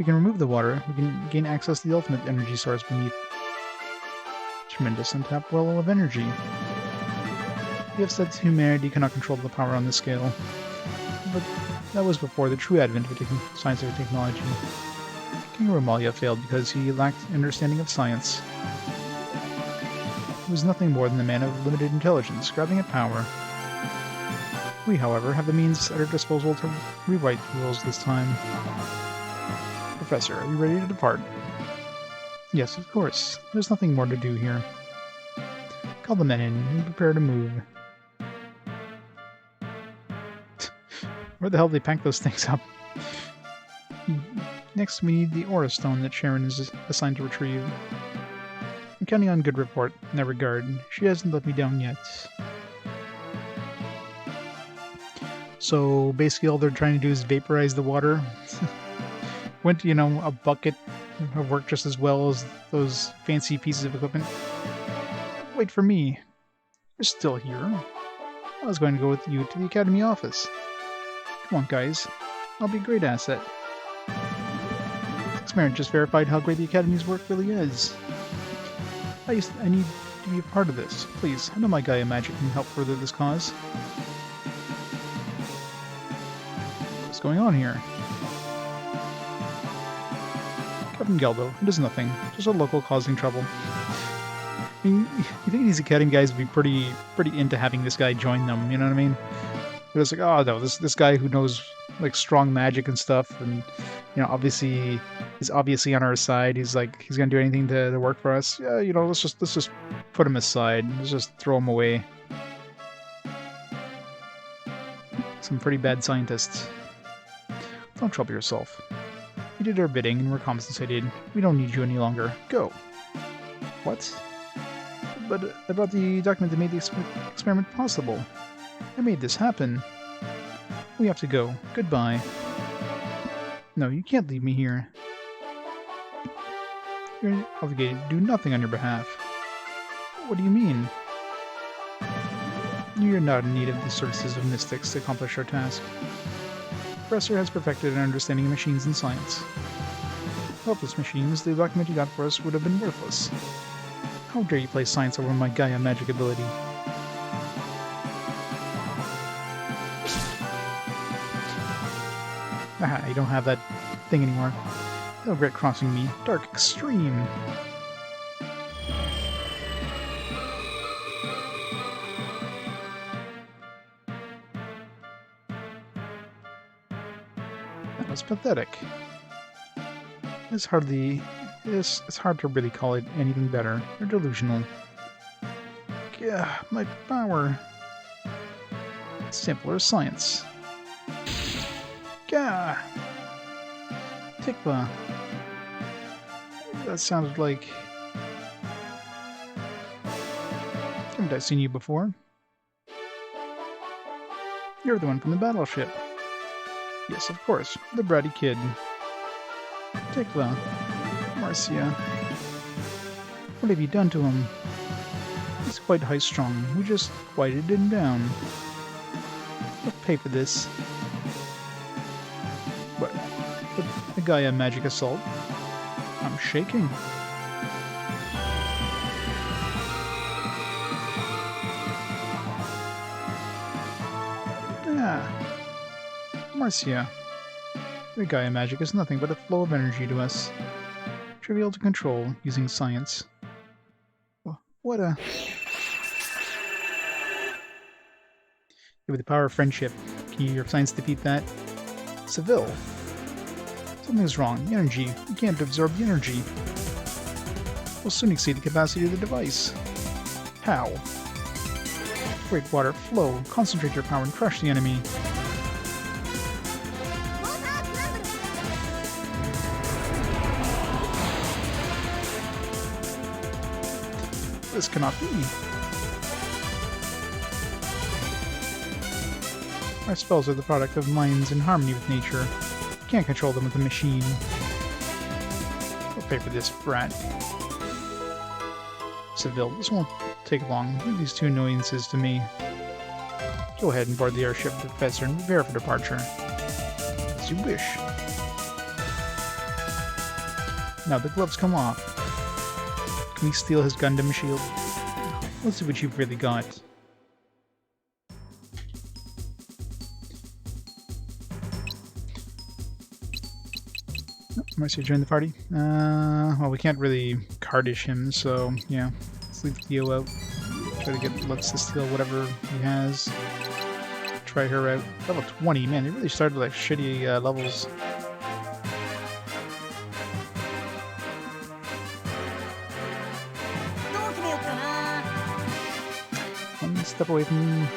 we can remove the water, we can gain access to the ultimate energy source beneath. Tremendous untapped well of energy. We have said humanity cannot control the power on this scale. But that was before the true advent of scientific technology. King Romalia failed because he lacked understanding of science. He was nothing more than a man of limited intelligence, grabbing at power. We, however, have the means at our disposal to rewrite the rules this time. Professor, are you ready to depart? Yes, of course. There's nothing more to do here. Call the men in and prepare to move. Where the hell did they pack those things up? Next, we need the Aura Stone that Sharon is assigned to retrieve. I'm counting on good report in that regard. She hasn't let me down yet. So basically all they're trying to do is vaporize the water. Wouldn't, you know, a bucket have worked just as well as those fancy pieces of equipment? Wait for me. You're still here. I was going to go with you to the Academy office. Come on, guys. I'll be a great asset. This experiment just verified how great the Academy's work really is. I need to be a part of this. Please, I know my Gaia magic can help further this cause. What's going on here? Captain Geldo, it is nothing. Just a local causing trouble. I mean, you think these Academy guys would be pretty into having this guy join them, you know what I mean? They're just like, oh no, this guy who knows like strong magic and stuff, and you know, obviously is obviously on our side. He's like, he's gonna do anything to work for us. Yeah, you know, let's just put him aside. Let's just throw him away. Some pretty bad scientists. Don't trouble yourself. We did our bidding and we're compensated. We don't need you any longer. Go. What? But I brought the document that made the experiment possible. I made this happen. We have to go. Goodbye. No, you can't leave me here. You're obligated to do nothing on your behalf. What do you mean? You're not in need of the services of mystics to accomplish our task. The Professor has perfected an understanding of machines and science. Helpless machines, the document you got for us would have been worthless. How dare you place science over my Gaia magic ability? Aha, you don't have that thing anymore. No regret crossing me. Dark Extreme. That was pathetic. It's hard to really call it anything better. You're delusional. Yeah, my power. Simpler science. Gah! Tikva. That sounded like... Haven't I seen you before? You're the one from the battleship. Yes, of course. The bratty kid. Tikva. Marcia. What have you done to him? He's quite high-strung. We just quieted him down. I'll pay for this. What? The Gaia magic assault? I'm shaking. Ah. Marcia. The Gaia magic is nothing but a flow of energy to us. Trivial to control using science. What a... With the power of friendship, can your science defeat that? Seville. Something's wrong. The energy. You can't absorb the energy. We'll soon exceed the capacity of the device. How? Great water, flow. Concentrate your power and crush the enemy. This cannot be. Our spells are the product of minds in harmony with nature. You can't control them with a machine. We'll pay for this, brat. Seville, this won't take long. Leave these two annoyances to me. Go ahead and board the airship, Professor, and prepare for departure. As you wish. Now the gloves come off. Can we steal his Gundam shield? Let's see what you've really got. Marcia joined the party. Well, we can't really cardish him, so yeah. Let's leave Theo out. Try to get Lutz to steal whatever he has. Try her out. Level 20, man, they really started like shitty levels. One step away from me.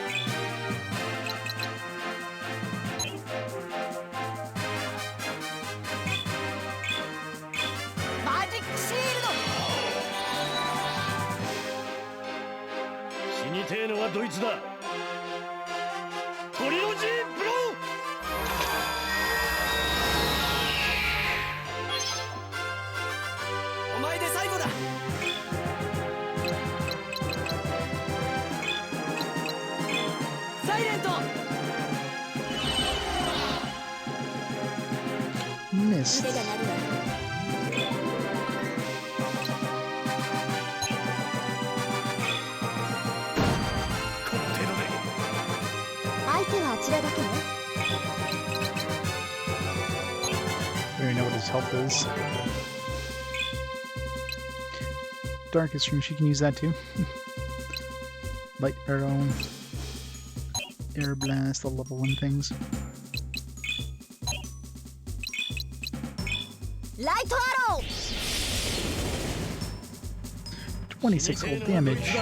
Missed. I don't even know what his health is. Darkest Ring, she can use that too. Light Arrow. Air Blast, the level 1 things. Light Arrow! 26 whole damage.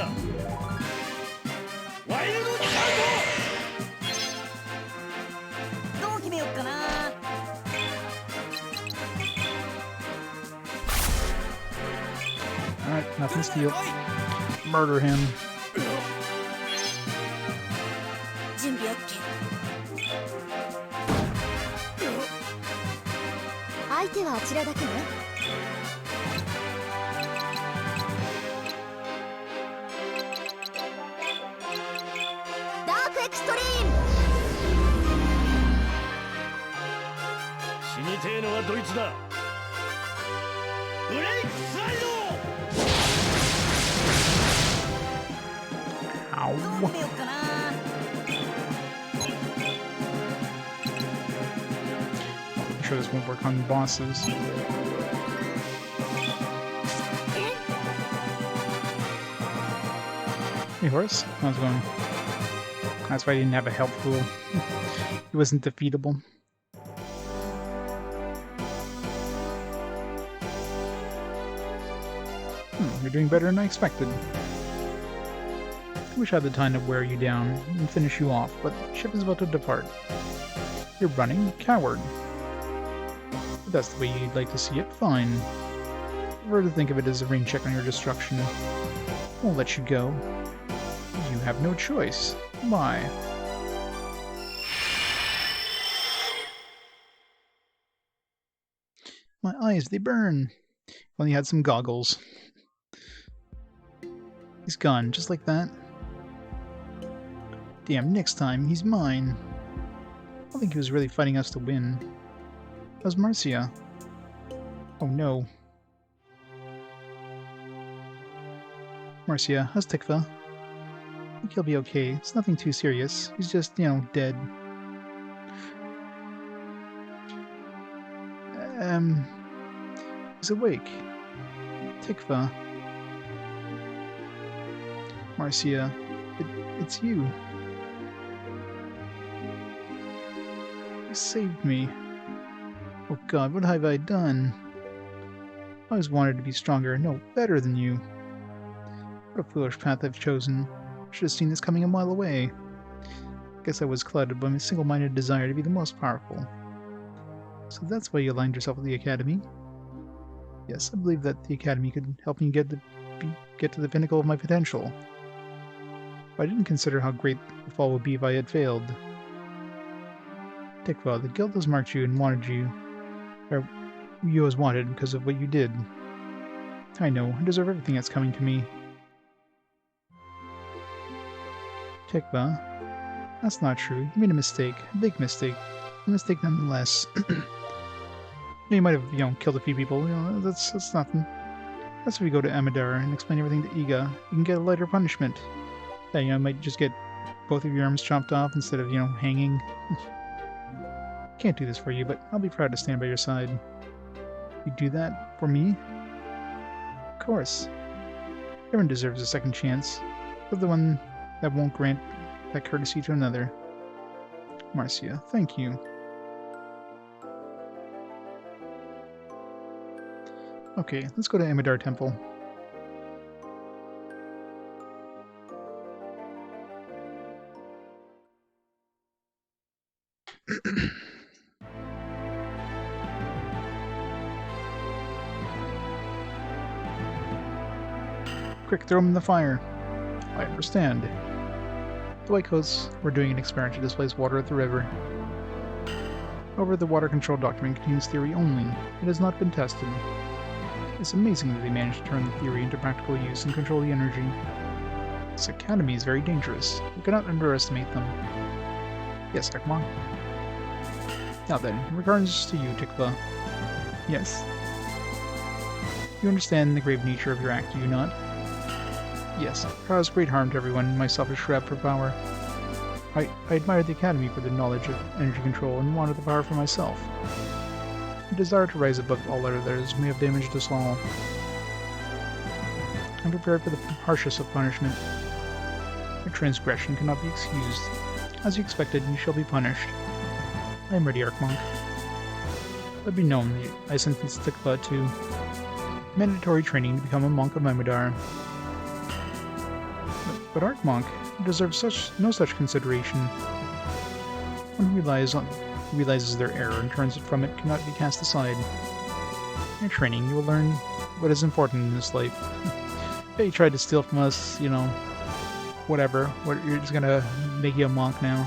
Alright, nothing to steal. Murder him. Ow. I'm sure this won't work on bosses. Hey Horace, how's it going? That's why I didn't have a health pool. He wasn't defeatable. You're doing better than I expected. I wish I had the time to wear you down and finish you off, but the ship is about to depart. You're running, coward. If that's the way you'd like to see it, fine. I prefer to think of it as a rain check on your destruction. Won't let you go. You have no choice. Why? My eyes, they burn. Only had some goggles. He's gone, just like that. Damn, next time, he's mine. I don't think he was really fighting us to win. How's Marcia? Oh no. Marcia, how's Tikva? I think he'll be okay. It's nothing too serious. He's just, you know, dead. He's awake. Tikva. Marcia, it's you. You saved me. Oh god, what have I done? I always wanted to be stronger, no, better than you. What a foolish path I've chosen. I should have seen this coming a mile away. I guess I was clouded by my single-minded desire to be the most powerful. So that's why you aligned yourself with the Academy. Yes, I believe that the Academy could help me get to the pinnacle of my potential. But I didn't consider how great the fall would be if I had failed. Tikva, the guild has marked you and wanted you, or you as wanted because of what you did. I know, I deserve everything that's coming to me. Tikva, that's not true. You made a mistake. A big mistake. A mistake nonetheless. You might have, killed a few people. That's nothing. That's if we go to Amadeur and explain everything to Iga. You can get a lighter punishment. Yeah, might just get both of your arms chopped off instead of, hanging. Can't do this for you, but I'll be proud to stand by your side. You do that for me? Of course. Everyone deserves a second chance, but the one that won't grant that courtesy to another. Marcia, thank you. Okay, let's go to Amadeur Temple. Quick, throw him in the fire. I understand. The Whitecoats were doing an experiment to displace water at the river. However, the water control document contains theory only. It has not been tested. It's amazing that they managed to turn the theory into practical use and control the energy. This academy is very dangerous. You cannot underestimate them. Yes, Ekmon. Now then, in regards to you, Tikva. Yes. You understand the grave nature of your act, do you not? Yes, it caused great harm to everyone, my selfish grab for power. I admire the Academy for their knowledge of energy control and wanted the power for myself. The desire to rise above all others may have damaged us all. I'm prepared for the harshest of punishment. Your transgression cannot be excused. As you expected, you shall be punished. I am ready, Arkmonk. Let it be known that I sentenced Tikva to mandatory training to become a monk of Amadeur. But Arkmonk deserves no such consideration. One who realizes their error and turns it from it cannot be cast aside. In your training, you will learn what is important in this life. Yeah, you tried to steal from us, whatever. You're just gonna make you a monk now.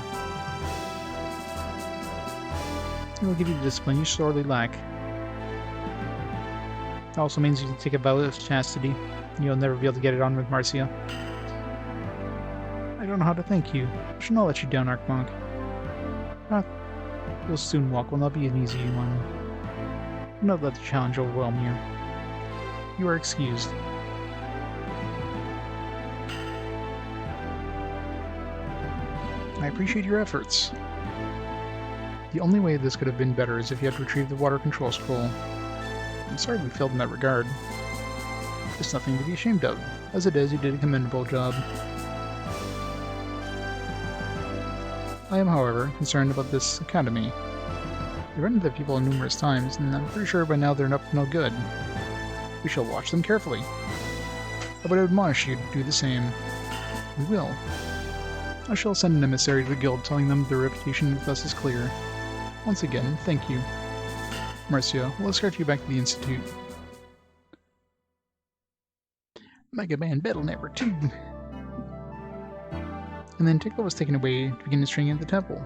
It will give you the discipline you sorely lack. It also means you take a vow of chastity. You'll never be able to get it on with Marcia. I don't know how to thank you. I should not let you down, Arkmonk. You'll soon walk will not be an easy one. Do not let the challenge overwhelm you. You are excused. I appreciate your efforts. The only way this could have been better is if you had retrieved the water control scroll. I'm sorry we failed in that regard. There's nothing to be ashamed of. As it is, you did a commendable job. I am, however, concerned about this academy. We've run into people numerous times, and I'm pretty sure by now they're up to no good. We shall watch them carefully. I would admonish you to do the same. We will. I shall send an emissary to the guild telling them their reputation with us is clear. Once again, thank you. Marcia, we'll escort you back to the Institute. Mega Man Battle Network 2! And then Tikva was taken away to begin his training at the temple.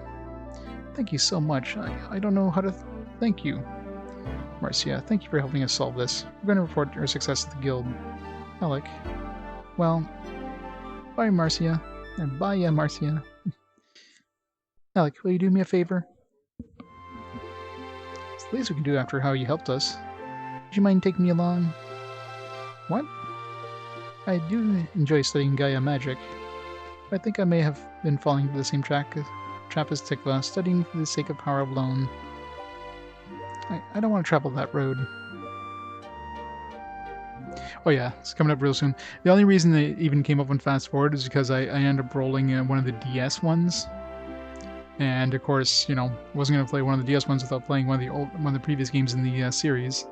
Thank you so much. I don't know how to thank you. Marcia, thank you for helping us solve this. We're going to report our success at the guild. Alec. Well, bye Marcia. And bye, Marcia. Alec, will you do me a favor? It's the least we can do after how you helped us. Would you mind taking me along? What? I do enjoy studying Gaia magic. I think I may have been falling into the same trap as Tikva, studying for the sake of power alone. I don't want to travel that road. Oh yeah, it's coming up real soon. The only reason they even came up on Fast Forward is because I ended up rolling one of the DS ones. And of course, wasn't going to play one of the DS ones without playing one of the previous games in the series.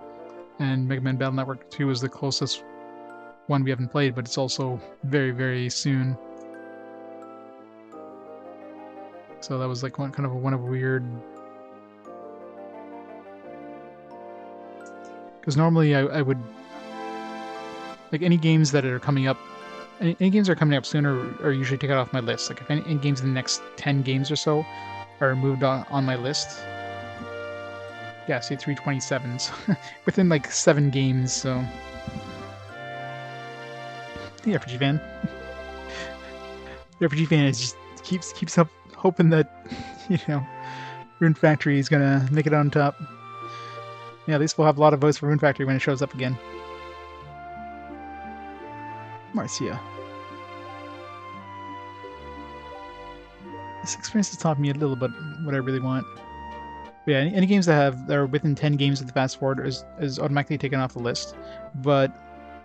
And Mega Man Battle Network 2 is the closest one we haven't played, but it's also very, very soon. So that was like one of a weird. Because normally I would like any games that are coming up. Any games that are coming up sooner are usually taken off my list. Like if any games in the next 10 games or so are moved on my list. Yeah, say 327s within like 7 games. So the RPG fan. The RPG fan is just keeps up hoping that Rune Factory is gonna make it on top. Yeah, at least we'll have a lot of votes for Rune Factory when it shows up again. Marcia. This experience has taught me a little bit what I really want. But yeah, any games that are within 10 games of the fast forward is automatically taken off the list. But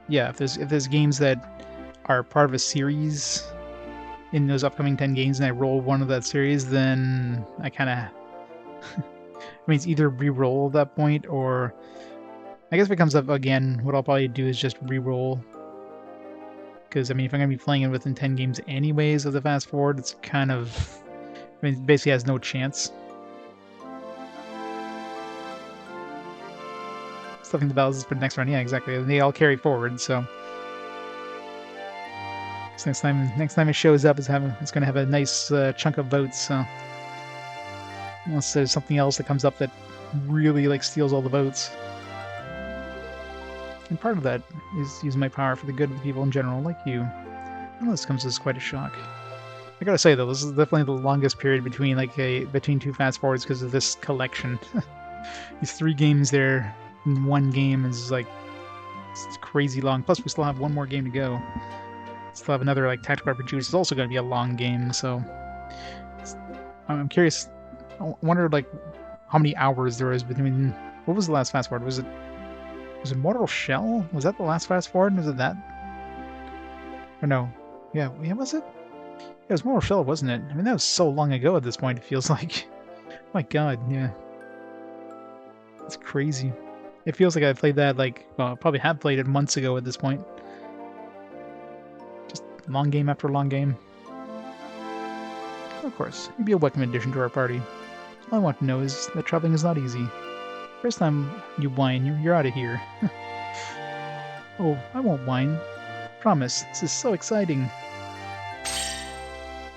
yeah, if there's games that are part of a series in those upcoming 10 games and I roll one of that series, then I kind of... I mean, it's either re-roll at that point, or... I guess if it comes up again, what I'll probably do is just re-roll. Because, I mean, if I'm going to be playing it within 10 games anyways of the fast forward, it's kind of... I mean, it basically has no chance. Stuffing the bells is for the next round. Yeah, exactly. And they all carry forward, so... So next time it shows up, it's going to have a nice chunk of votes, so... Unless there's something else that comes up that really, like, steals all the votes. And part of that is using my power for the good of the people in general, like you. I know this comes as quite a shock. I gotta say though, this is definitely the longest period between between two fast forwards because of this collection. These 3 games there in one game is like it's crazy long. Plus we still have one more game to go. Still have another like Tactical RPG, which is also going to be a long game. So I'm curious. I wonder like how many hours there is between. What was the last fast forward? Was it Mortal Shell? Was that the last fast forward? Was it that? Or no? Yeah, was it? Yeah, it was Mortal Shell, wasn't it? I mean, that was so long ago at this point, it feels like. My god, yeah. It's crazy. It feels like I played that, like, well, I probably have played it months ago at this point. Just long game after long game. Of course, you'd be a welcome addition to our party. All I want to know is that traveling is not easy. First time you whine, you're out of here. Oh, I won't whine. Promise, this is so exciting.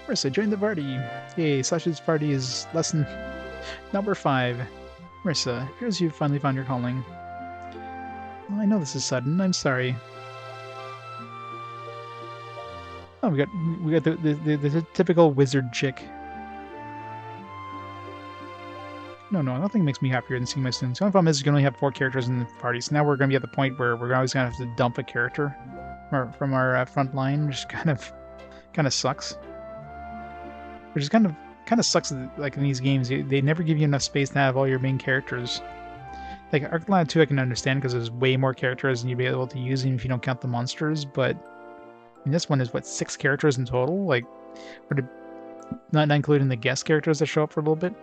Marissa, join the party. Yay, Sasha's party is lesson number 5. Marissa, appears you've finally found your calling. Well, I know this is sudden, I'm sorry. Oh, we got the typical wizard chick. No, nothing makes me happier than seeing my students. The only problem is you can only have 4 characters in the party, so now we're going to be at the point where we're always going to have to dump a character from our front line, which kind of sucks. Which is kind of sucks. Like in these games, they never give you enough space to have all your main characters. Like Arcland 2, I can understand because there's way more characters than you'd be able to use, even if you don't count the monsters. But I mean, this one is what 6 characters in total. Like, would it not including the guest characters that show up for a little bit?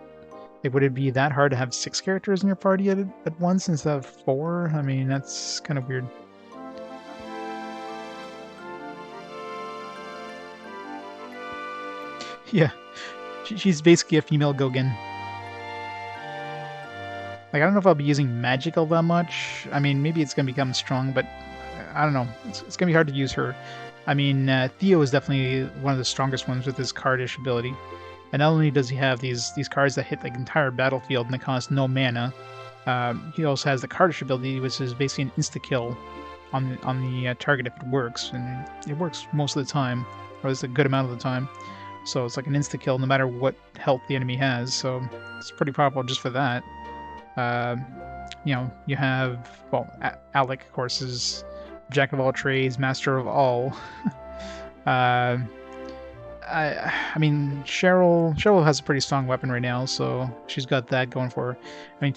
Like, would it be that hard to have 6 characters in your party at once instead of 4? I mean, that's kind of weird. Yeah, she's basically a female Gogan. Like, I don't know if I'll be using magic all that much. I mean, maybe it's going to become strong, but I don't know. It's going to be hard to use her. I mean, Theo is definitely one of the strongest ones with his cardish ability. And not only does he have these cards that hit the entire battlefield and they cost no mana, he also has the cardish ability, which is basically an insta-kill on the target if it works. And it works most of the time, or at least a good amount of the time. So it's like an insta-kill no matter what health the enemy has, so it's pretty powerful just for that. You know, you have, well, Alec, of course, is Jack of all trades, master of all. I mean, Cheryl has a pretty strong weapon right now, so she's got that going for her. I mean,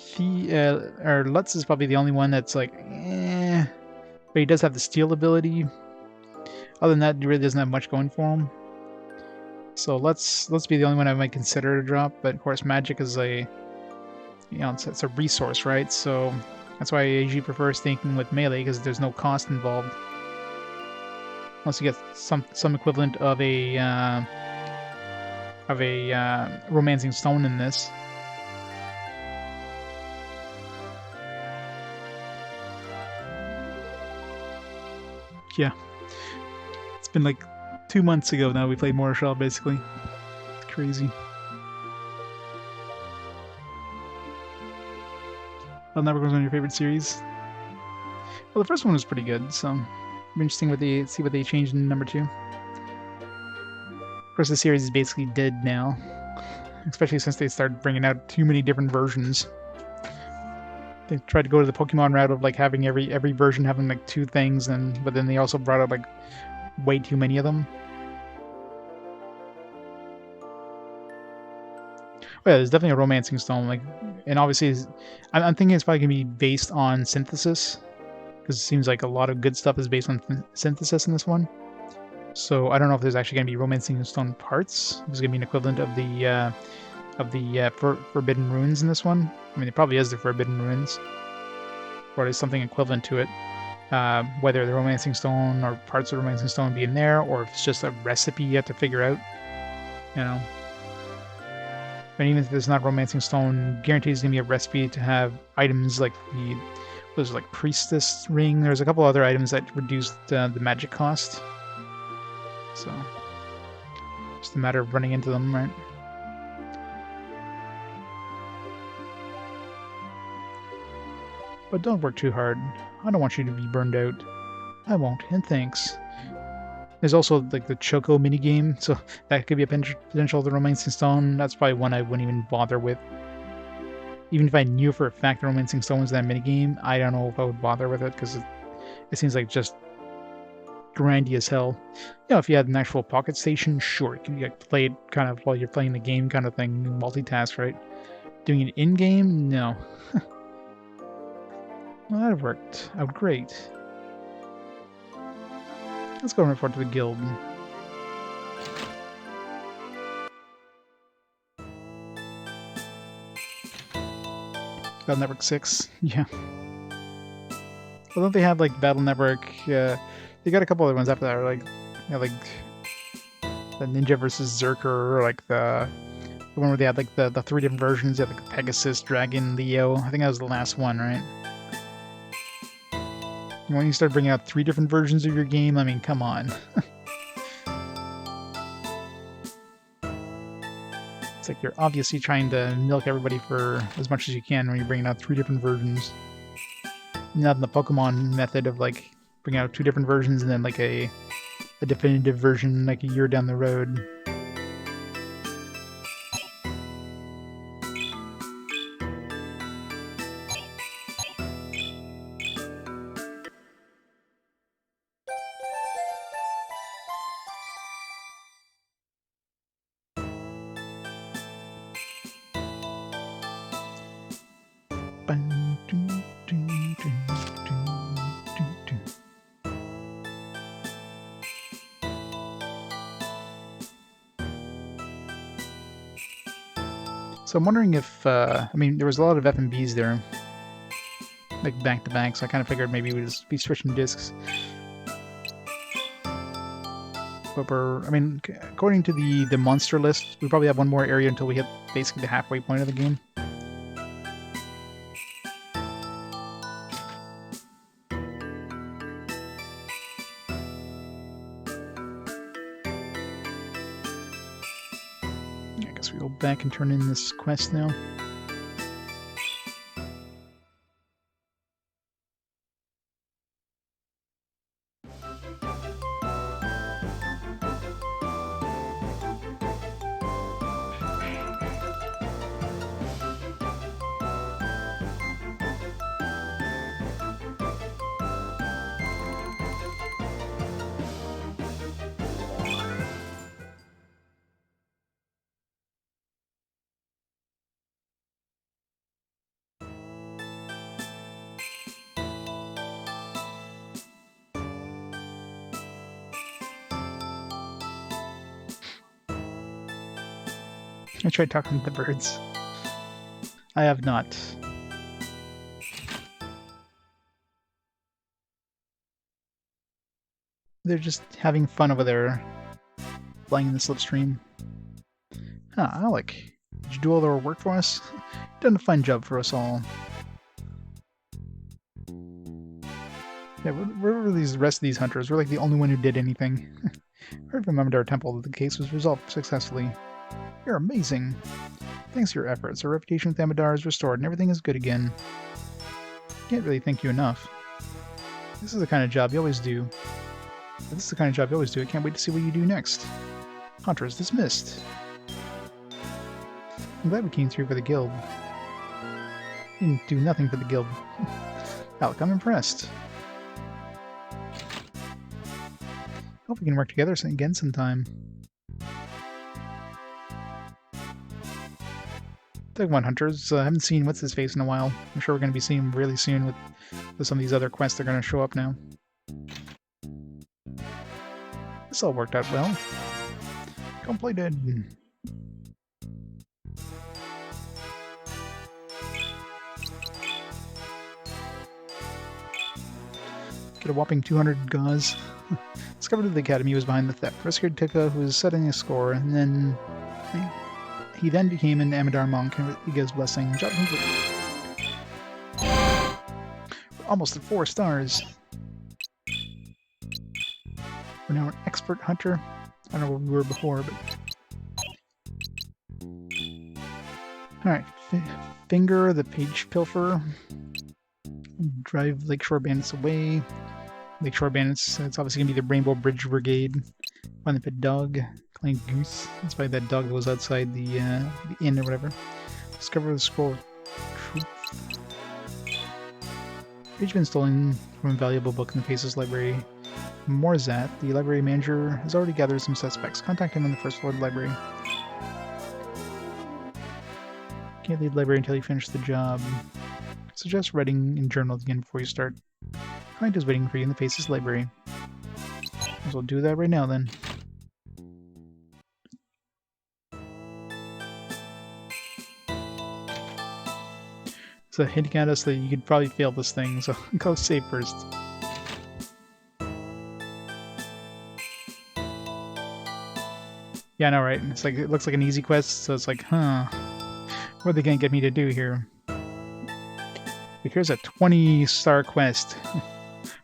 Lutz is probably the only one that's like, eh, but he does have the steal ability. Other than that, he really doesn't have much going for him. So let's be the only one I might consider to drop. But of course, magic is a, you know, it's a resource, right? So that's why I usually prefer sticking with melee because there's no cost involved. Unless you get some equivalent of a romancing stone in this. Yeah, it's been like 2 months ago now we played Mortal Shell, basically. It's crazy. Well, Never Goes on your favorite series. Well, the first one was pretty good, so it'll be interesting see what they changed in number 2. Of course, the series is basically dead now, especially since they started bringing out too many different versions. They tried to go to the Pokemon route of like having every version having like 2 things, but then they also brought up like way too many of them. Oh, yeah, there's definitely a romancing stone, like, and obviously, I'm thinking it's probably gonna be based on synthesis, because it seems like a lot of good stuff is based on synthesis in this one. So I don't know if there's actually gonna be romancing stone parts. There's gonna be an equivalent of the Forbidden Ruins in this one. I mean, it probably is the Forbidden Ruins, or there's something equivalent to it. Whether the romancing stone or parts of the romancing stone be in there, or if it's just a recipe you have to figure out, you know. But even if there's not romancing stone, guarantees gonna be a recipe to have items like like priestess ring. There's a couple other items that reduced the magic cost. So just a matter of running into them, right? But don't work too hard. I don't want you to be burned out. I won't, and thanks. There's also like the Choco minigame, so that could be a potential of the romancing stone. That's probably one I wouldn't even bother with. Even if I knew for a fact the romancing stone was that minigame, I don't know if I would bother with it, because it seems like just grindy as hell. You know, if you had an actual pocket station, sure, you can like, play it kind of while you're playing the game kind of thing, multitask, right? Doing it in-game? No. Well, that worked out great. Let's go and report to the guild. Battle Network 6, yeah. Well, don't they have like Battle Network? They got a couple other ones after that, like, you know, like the Ninja versus Zerker, or like the one where they had like the 3 different versions. They had like Pegasus, Dragon, Leo. I think that was the last one, right? When you start bringing out 3 different versions of your game, I mean, come on. It's like you're obviously trying to milk everybody for as much as you can when you're bringing out 3 different versions. Not in the Pokemon method of like bringing out 2 different versions and then like a definitive version like a year down the road. So I'm wondering if, I mean, there was a lot of FMVs there, like back to back, so I kind of figured maybe we'd just be switching discs. But I mean, according to the monster list, we probably have one more area until we hit basically the halfway point of the game. I guess we go back and turn in this quest now. I tried talking to the birds. I have not. They're just having fun over there, flying in the slipstream. Huh, Alec, did you do all the work for us? You've done a fine job for us all. Yeah, where were the rest of these hunters? We're like the only one who did anything. I heard from Amadeur Temple that the case was resolved successfully. You're amazing. Thanks for your efforts. Our reputation with Amadeur is restored and everything is good again. Can't really thank you enough. This is the kind of job you always do. This is the kind of job you always do. I can't wait to see what you do next. Hunter is dismissed. I'm glad we came through for the guild. Didn't do nothing for the guild. Alec, I'm impressed. Hope we can work together again sometime. Pokemon Hunters, I haven't seen What's-His-Face in a while. I'm sure we're going to be seeing him really soon with some of these other quests that are going to show up now. This all worked out well. Completed. Get a whopping 200 gauze. Discovered that the Academy was behind the theft. Rescued Tika, who was setting a score, and then he then became an Amadeur monk and Iga's blessing. Job complete. We're almost at 4 stars. We're now an expert hunter. I don't know where we were before, but... Alright, Finger the Page Pilfer. Drive Lakeshore Bandits away. Lakeshore Bandits, it's obviously going to be the Rainbow Bridge Brigade. Find the pet dog. Claim Goose. That's probably that dog that was outside the inn or whatever. Discover the scroll of truth. Page been stolen from a valuable book in the Faces Library. Morzat, the library manager, has already gathered some suspects. Contact him on the first floor of the library. Can't leave the library until you finish the job. Suggest writing in journals again before you start. Client is waiting for you in the Faces Library. Might as well do that right now then. So hinting at us that you could probably fail this thing, so go save first. Yeah, I know, right? It's like, it looks like an easy quest, so it's like, huh, what are they gonna get me to do here? Like, here's a 20-star quest.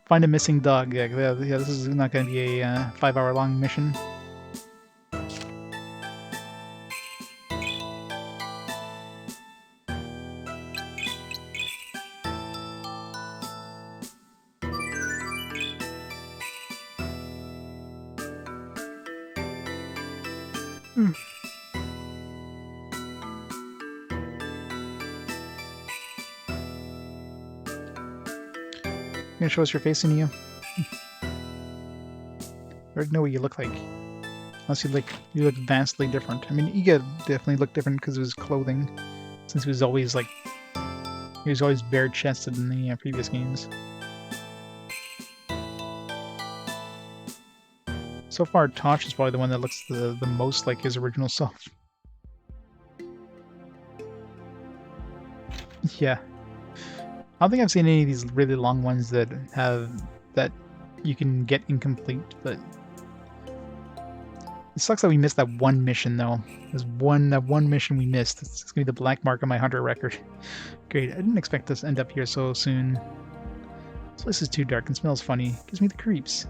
Find a missing dog. Yeah, this is not gonna be a 5-hour-long mission. You gonna show us your face in you? I already know what you look like. Unless you look vastly different. I mean, Iga definitely looked different because of his clothing, since he was always bare-chested in the previous games. So far, Tosh is probably the one that looks the most like his original self. Yeah. I don't think I've seen any of these really long ones that you can get incomplete, but it sucks that we missed that one mission though. That one mission we missed. It's gonna be the black mark on my hunter record. Great, I didn't expect us to end up here so soon. This place is too dark and smells funny. Gives me the creeps.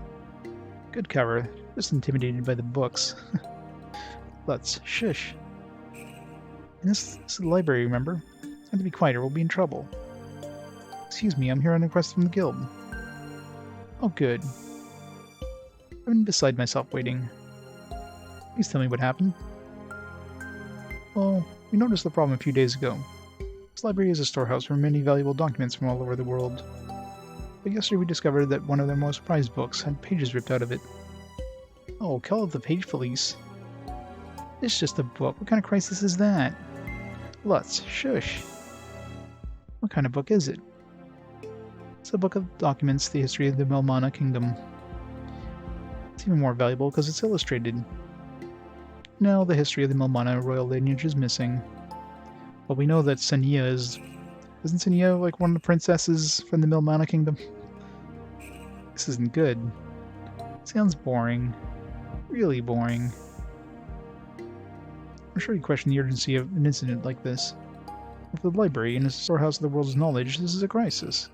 Good cover. Just intimidated by the books. Lutz, shush. And this is the library, remember? It's time to be quiet or we'll be in trouble. Excuse me, I'm here on a request from the guild. Oh, good. I've been beside myself waiting. Please tell me what happened. Well, we noticed the problem a few days ago. This library is a storehouse for many valuable documents from all over the world. But yesterday we discovered that one of their most prized books had pages ripped out of it. Oh, call it the page police. It's just a book. What kind of crisis is that? Lutz, shush. What kind of book is it? It's a book of documents, the history of the Melmana Kingdom. It's even more valuable because it's illustrated. No, the history of the Melmana royal lineage is missing. But we know that Sania is... Isn't Sania like one of the princesses from the Melmana Kingdom? This isn't good. Sounds boring. Really boring. I'm sure you question the urgency of an incident like this. With the library and the storehouse of the world's knowledge, this is a crisis.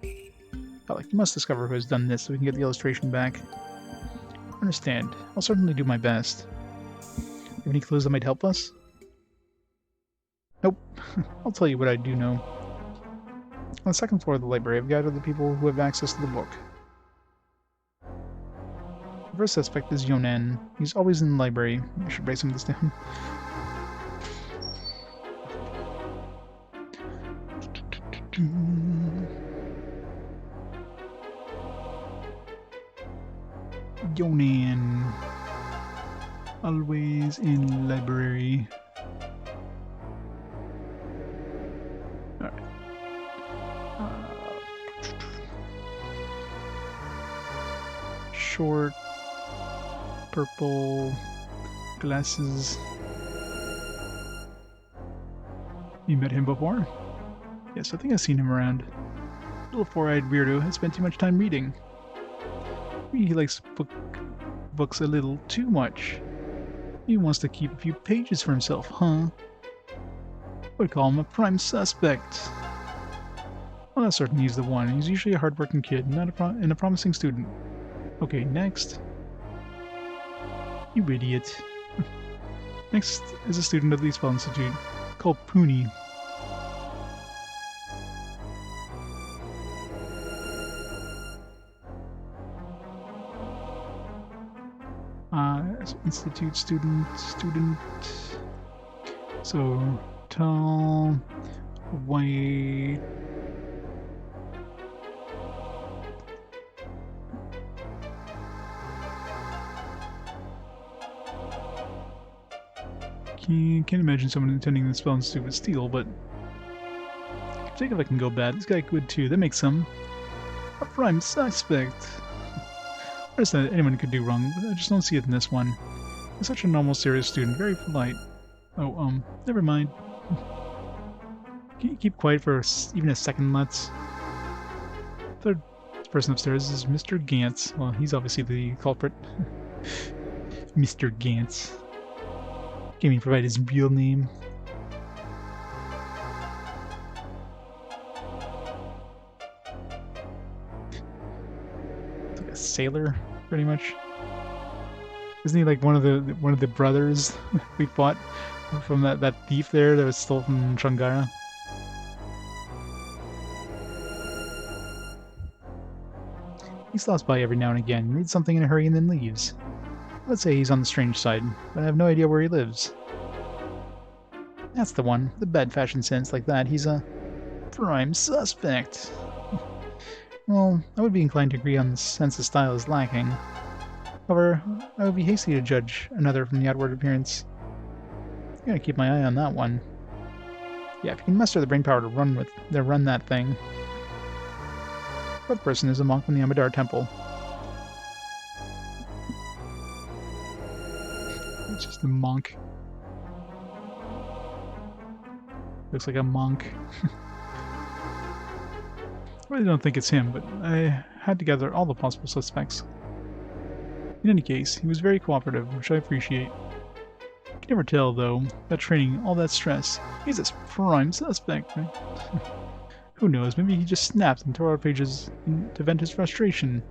Alec, you must discover who has done this so we can get the illustration back. I understand. I'll certainly do my best. Have any clues that might help us? Nope. I'll tell you what I do know. On the second floor of the library, I've gathered the people who have access to the book. The first suspect is Yonan. He's always in the library. I should write some of this down. Yonan. Always in library. Alright. Short. Purple. Glasses. You met him before? Yes, I think I've seen him around. Little four-eyed weirdo has spent too much time reading. He likes books a little too much. He wants to keep a few pages for himself, huh? I would call him a prime suspect. Well, that's certainly he's the one. He's usually a hard-working kid, not a promising student. Okay, next. You idiot. Next is a student of the Spell Institute, called Puni. Institute student. So, tall, white. Can't imagine someone attending the Spell Institute would steal, but take if I can go bad. This guy could too. That makes him a prime suspect. I understand that anyone could do wrong, but I just don't see it in this one. He's such a normal, serious student, very polite. Oh, never mind. Can you keep quiet for even a second, Lutz? Third person upstairs is Mr. Gantz. Well, he's obviously the culprit. Mr. Gantz. Can't even provide his real name. It's like a sailor, pretty much. Isn't he like one of the brothers we fought from that thief there that was stole from Shangara? He stops by every now and again, reads something in a hurry, and then leaves. Let's say he's on the strange side, but I have no idea where he lives. That's the one. The bad fashion sense like that. He's a prime suspect. Well, I would be inclined to agree on the sense of style is lacking. However, I would be hasty to judge another from the outward appearance. I gotta keep my eye on that one. Yeah, if you can muster the brainpower to run that thing. That person is a monk from the Amadeur Temple. It's just a monk. Looks like a monk. I really don't think it's him, but I had to gather all the possible suspects. In any case, he was very cooperative, which I appreciate. You can never tell, though. That training, all that stress. He's a prime suspect, right? Who knows, maybe he just snapped and tore out pages to vent his frustration.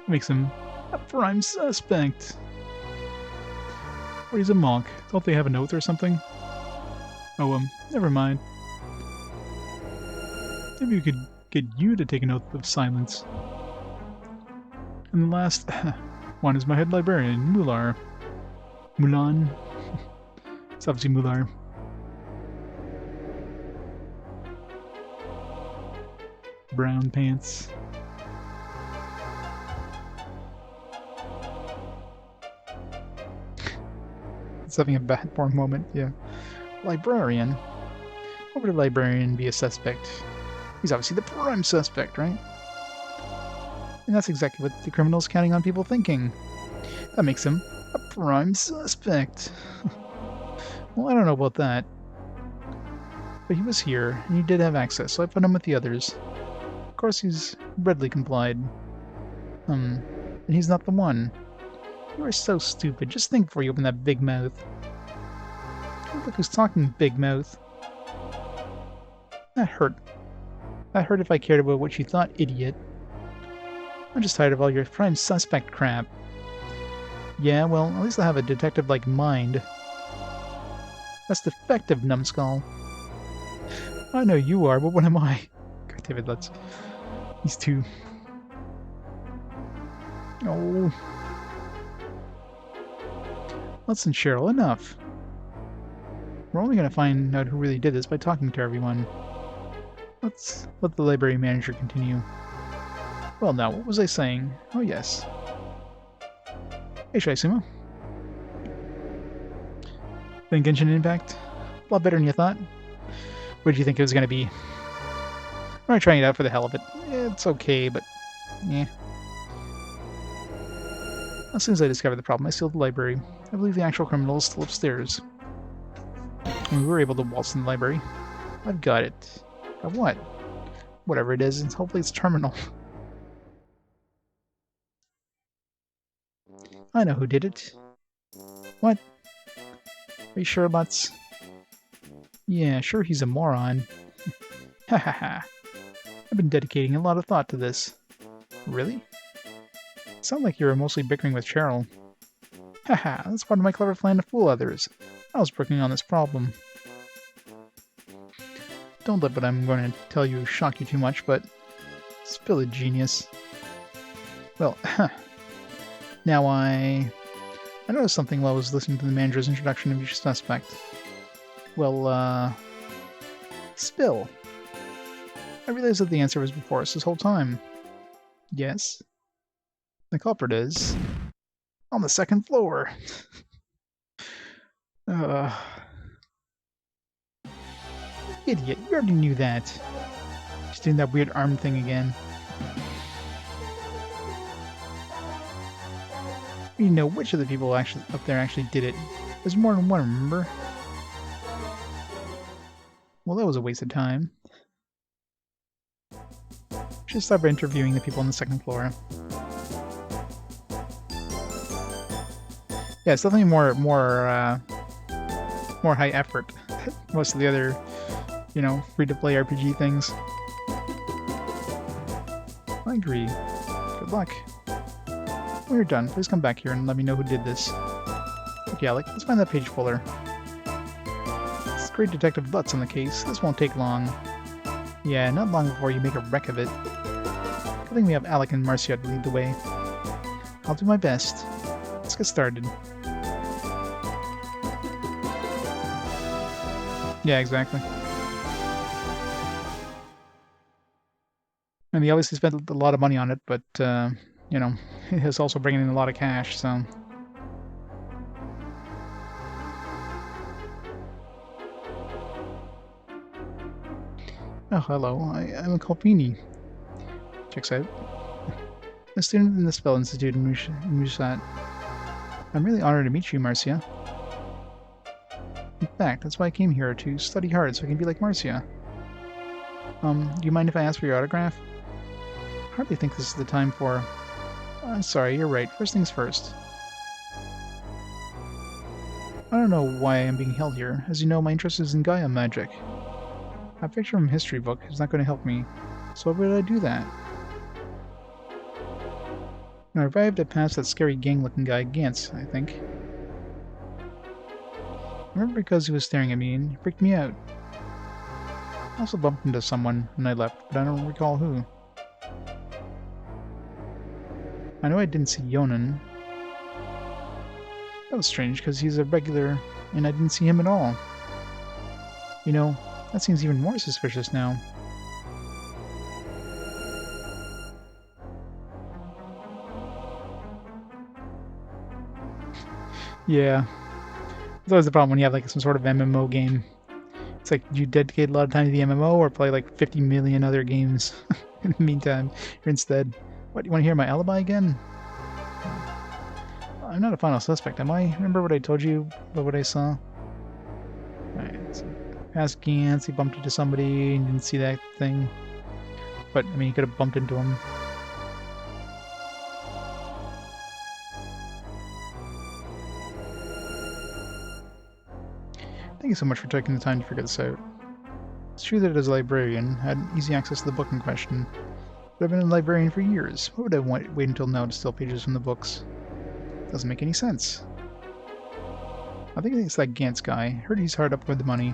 It makes him a prime suspect. Or he's a monk. Don't they have an oath or something? Oh, never mind. Maybe we could get you to take an oath of silence. And the last one is my head librarian, Mulan. It's obviously Mular. Brown pants. It's having a bad form moment, yeah. Librarian? Why would a librarian be a suspect? He's obviously the prime suspect, right? And that's exactly what the criminal's counting on people thinking. That makes him a prime suspect. Well, I don't know about that. But he was here, and he did have access, so I put him with the others. Of course, he's readily complied. And he's not the one. You are so stupid. Just think before you open that big mouth. Look who's talking, big mouth. That hurt. That hurt if I cared about what you thought, idiot. I'm just tired of all your prime suspect crap. Yeah, well, at least I have a detective-like mind. That's defective, numbskull. I know you are, but what am I? God damn it, Lutz. These two. Oh. Lutz and Cheryl, enough. We're only going to find out who really did this by talking to everyone. Let's let the library manager continue. Well now, what was I saying? Oh yes. Hey, Shaisumo. Been Genshin Impact? A lot better than you thought. What did you think it was going to be? I'm trying it out for the hell of it. It's okay, but yeah. As soon as I discovered the problem, I sealed the library. I believe the actual criminal is still upstairs. And we were able to waltz in the library. I've got it. Got what? Whatever it is, and hopefully it's terminal. I know who did it. What? Are you sure, Lutz? Yeah, sure he's a moron. Ha ha ha. I've been dedicating a lot of thought to this. Really? It sounded like you were mostly bickering with Cheryl. Haha, that's part of my clever plan to fool others. I was working on this problem. Don't let what I'm going to tell you shock you too much, but spill it, genius. Well, now I noticed something while I was listening to the manager's introduction of each suspect. Well, spill. I realized that the answer was before us this whole time. Yes? The culprit is on the second floor. Idiot, you already knew that. She's doing that weird arm thing again. You know which of the people actually up there actually did it. There's more than one, remember? Well, that was a waste of time. Should start by interviewing the people on the second floor. Yeah, it's definitely more high effort. Most of the other, free-to-play RPG things. I agree. Good luck. When you're done, please come back here and let me know who did this. Okay, Alec, let's find that page fuller. It's great Detective Lutz on the case. This won't take long. Yeah, not long before you make a wreck of it. I think we have Alec and Marcia to lead the way. I'll do my best. Let's get started. Yeah, exactly. And he obviously spent a lot of money on it, but, it has also bringing in a lot of cash, so... Oh, hello. I'm a Colpini. Checks out. A student in the Spell Institute in Musat. I'm really honored to meet you, Marcia. In fact, that's why I came here, to study hard so I can be like Marcia. Do you mind if I ask for your autograph? I hardly think this is the time for... sorry, you're right. First things first. I don't know why I'm being held here. As you know, my interest is in Gaia magic. A picture from a history book is not going to help me, so why would I do that? When I arrived, I passed that scary gang-looking guy, Gantz, I think. I remember because he was staring at me and he freaked me out. I also bumped into someone when I left, but I don't recall who. I know I didn't see Yonan. That was strange, because he's a regular, and I didn't see him at all. You know, that seems even more suspicious now. Yeah. It's always the problem when you have like some sort of MMO game. It's like you dedicate a lot of time to the MMO or play like 50 million other games in the meantime instead. What, you want to hear my alibi again? I'm not a final suspect, am I? Remember what I told you about what I saw? Alright, so past Gantz, he bumped into somebody and didn't see that thing. But, I mean, he could have bumped into him. Thank you so much for taking the time to figure this out. It's true that as a librarian, I had easy access to the book in question. But I've been a librarian for years. Why would I wait until now to steal pages from the books? Doesn't make any sense. I think it's that Gantz guy. Heard he's hard up with the money.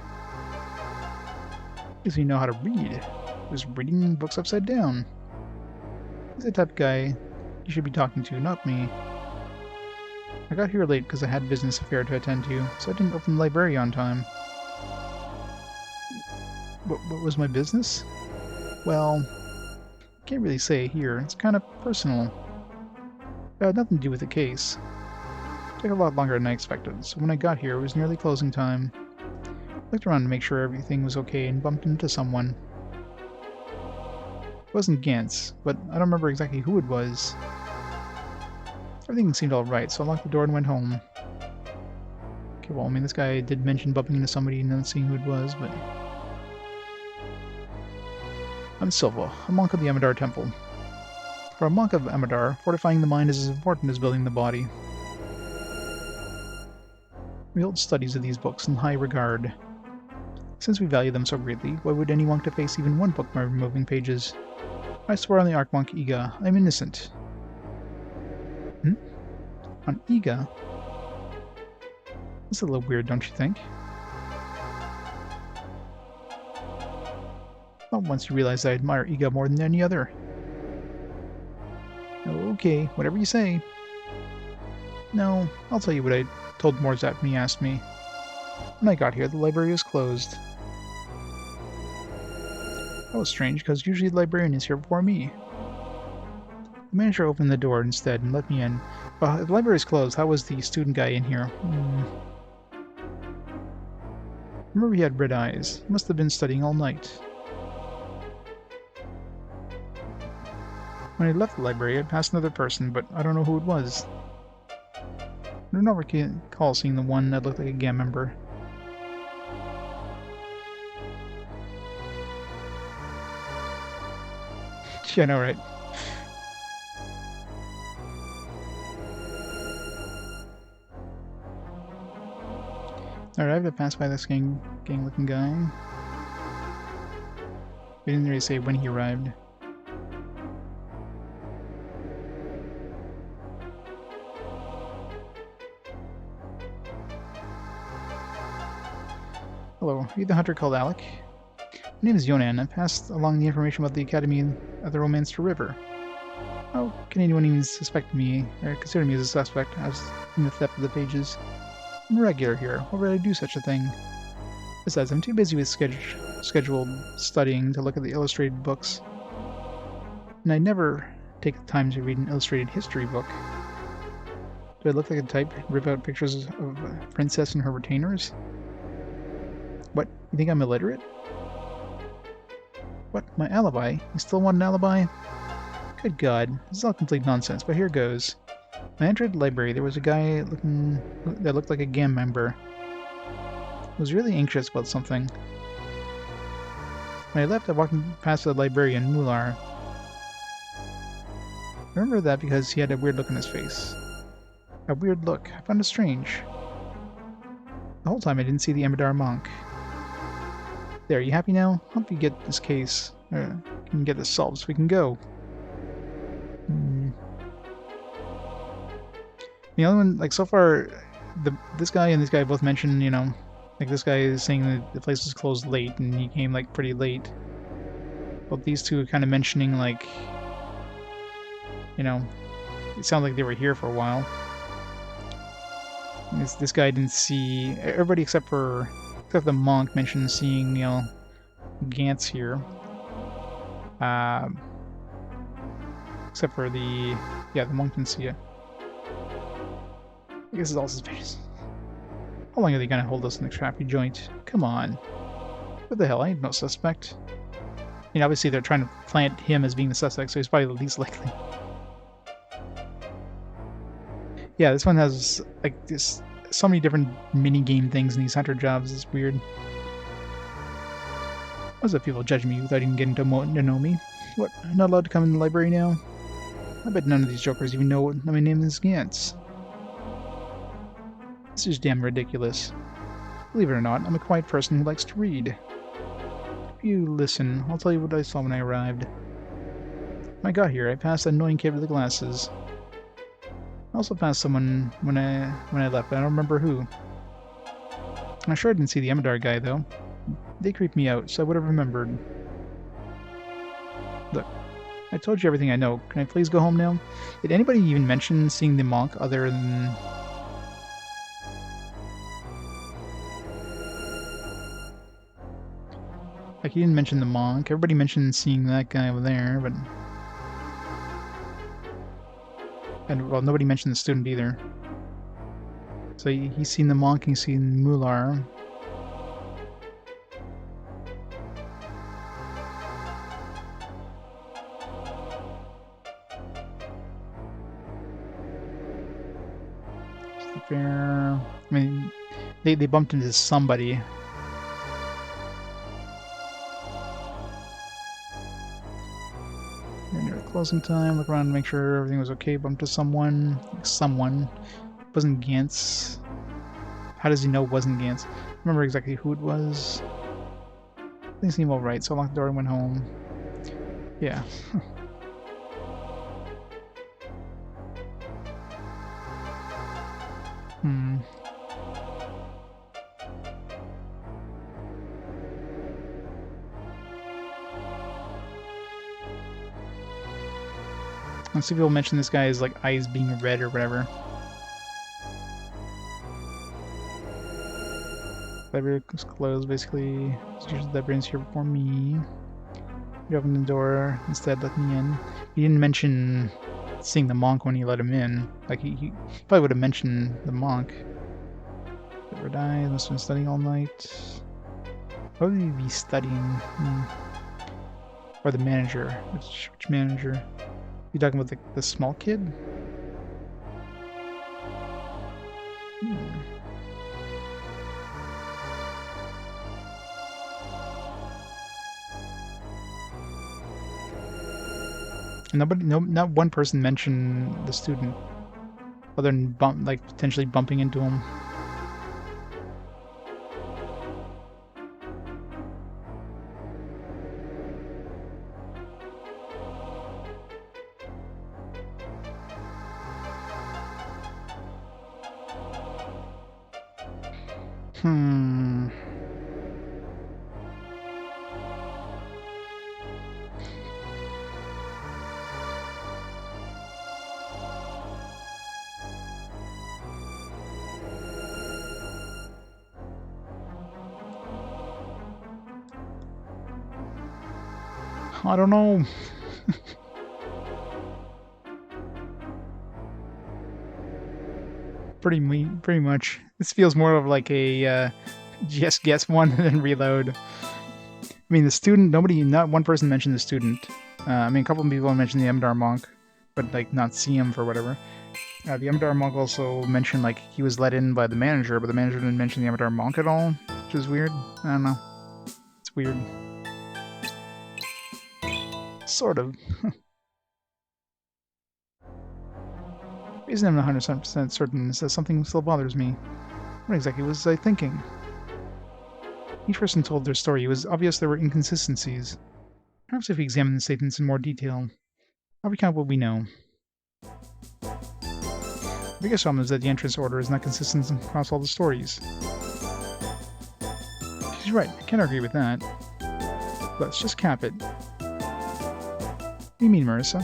Does he know how to read? He was reading books upside down. He's the type of guy you should be talking to, not me. I got here late because I had business affair to attend to, so I didn't open the library on time. What was my business? Well, can't really say here. It's kind of personal. It had nothing to do with the case. Took a lot longer than I expected, so when I got here, it was nearly closing time. I looked around to make sure everything was okay and bumped into someone. It wasn't Gantz, but I don't remember exactly who it was. Everything seemed alright, so I locked the door and went home. Okay, well, I mean, this guy did mention bumping into somebody and not seeing who it was, but... I'm Silva, a monk of the Amadeur Temple. For a monk of Amadeur, fortifying the mind is as important as building the body. We hold studies of these books in high regard. Since we value them so greatly, why would any monk deface even one book by removing pages? I swear on the Archmonk Iga, I'm innocent. On Iga? That's a little weird, don't you think? Not once you realize I admire Iga more than any other. Okay, whatever you say. No, I'll tell you what I told Morzat when he asked me. When I got here, the library was closed. That was strange, because usually the librarian is here before me. The manager opened the door instead and let me in. Well, the library is closed. How was the student guy in here? Remember he had red eyes. He must have been studying all night. When I left the library, I passed another person, but I don't know who it was. I don't recall seeing the one that looked like a gang member. Yeah, I know, right? Alright, I have to pass by this gang-looking guy. We didn't really say when he arrived. Hello, are you the hunter called Alec? My name is Yonan. I passed along the information about the Academy at the Romancer River. How can anyone even suspect me, or consider me as a suspect? I was in the theft of the pages. I'm a regular here. Why would I do such a thing? Besides, I'm too busy with scheduled studying to look at the illustrated books. And I never take the time to read an illustrated history book. Do I look like a type to rip out pictures of a princess and her retainers? What? You think I'm illiterate? What? My alibi? You still want an alibi? Good God, this is all complete nonsense, but here goes. When I entered the library, there was a guy that looked like a gang member. He was really anxious about something. When I left, I walked past the librarian, Mular. I remember that because he had a weird look on his face. A weird look. I found it strange. The whole time I didn't see the Amadeur monk. There, you happy now? Hope you get this case, can get this solved so we can go. The only one, like, so far, this guy and this guy both mentioned, you know, like, this guy is saying that the place was closed late, and he came, like, pretty late. But these two are kind of mentioning, like, you know, it sounded like they were here for a while. This guy didn't see, everybody except the monk mentioned seeing, you know, Gantz here. Except for the monk didn't see it. I guess it's all suspicious. How long are they gonna hold us in the crappy joint? Come on. What the hell? I ain't no suspect. I mean, obviously they're trying to plant him as being the suspect, so he's probably the least likely. Yeah, this one has, like, so many different mini-game things in these hunter jobs. It's weird. What's up, people judging me without even getting to know me? What, I'm not allowed to come in the library now? I bet none of these jokers even know what my name is Gantz. This is damn ridiculous. Believe it or not, I'm a quiet person who likes to read. If you listen, I'll tell you what I saw when I arrived. When I got here, I passed that annoying kid with the glasses. I also passed someone when I left, but I don't remember who. I'm sure I didn't see the Amadeur guy, though. They creeped me out, so I would have remembered. Look, I told you everything I know. Can I please go home now? Did anybody even mention seeing the monk other than... Like, he didn't mention the monk. Everybody mentioned seeing that guy over there, but... And, well, nobody mentioned the student either. So he's seen the monk, he's seen Mular. Fair. I mean, they bumped into somebody. Near closing time, look around, make sure everything was okay. Bumped into someone. Someone. Wasn't Gantz. How does he know it wasn't Gantz? Remember exactly who it was. Things seem alright, so I locked the door and went home. Yeah. Let's see if people mention this guy's like eyes being red or whatever. Library was closed, basically. That brings here before me. You opened the door, instead let me in. He didn't mention seeing the monk when he let him in. Like, he probably would have mentioned the monk. Never died, must have been studying all night. What would he be studying? Or the manager? Which manager? You talking about the small kid? Not one person mentioned the student, other than potentially bumping into him. I don't know. Pretty much. This feels more of like a just guess one than reload. I mean, the student. Not one person mentioned the student. I mean, a couple of people mentioned the Amadeur monk, but like not see him for whatever. The Amadeur monk also mentioned like he was let in by the manager, but the manager didn't mention the Amadeur monk at all, which is weird. I don't know. It's weird. Sort of. Reason I'm not 100% certain is that something still bothers me. What exactly was I thinking? Each person told their story. It was obvious there were inconsistencies. Perhaps if we examine the statements in more detail, I'll recount what we know. The biggest problem is that the entrance order is not consistent across all the stories. She's right, I can't agree with that. Let's just cap it. What do you mean, Marissa?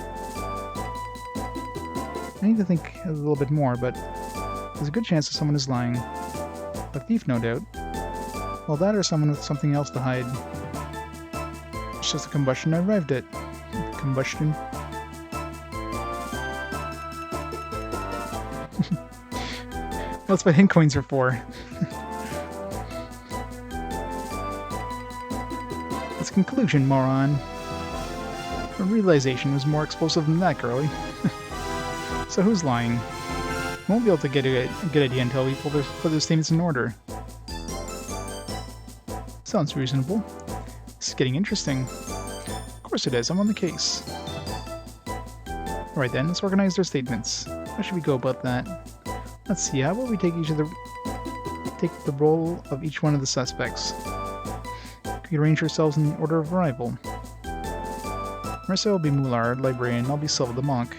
I need to think a little bit more, but there's a good chance that someone is lying. A thief, no doubt. Well, that or someone with something else to hide. It's just a combustion I arrived at. Combustion. That's what hint coins are for. It's a conclusion, moron. The realization was more explosive than that, girlie. So who's lying? We won't be able to get a good idea until we put their statements in order. Sounds reasonable. This is getting interesting. Of course it is, I'm on the case. Alright then, let's organize their statements. How should we go about that? Let's see, how about we take the role of each one of the suspects? Could we arrange ourselves in order of arrival? Marissa will be Mular, librarian, I'll be Silva the monk.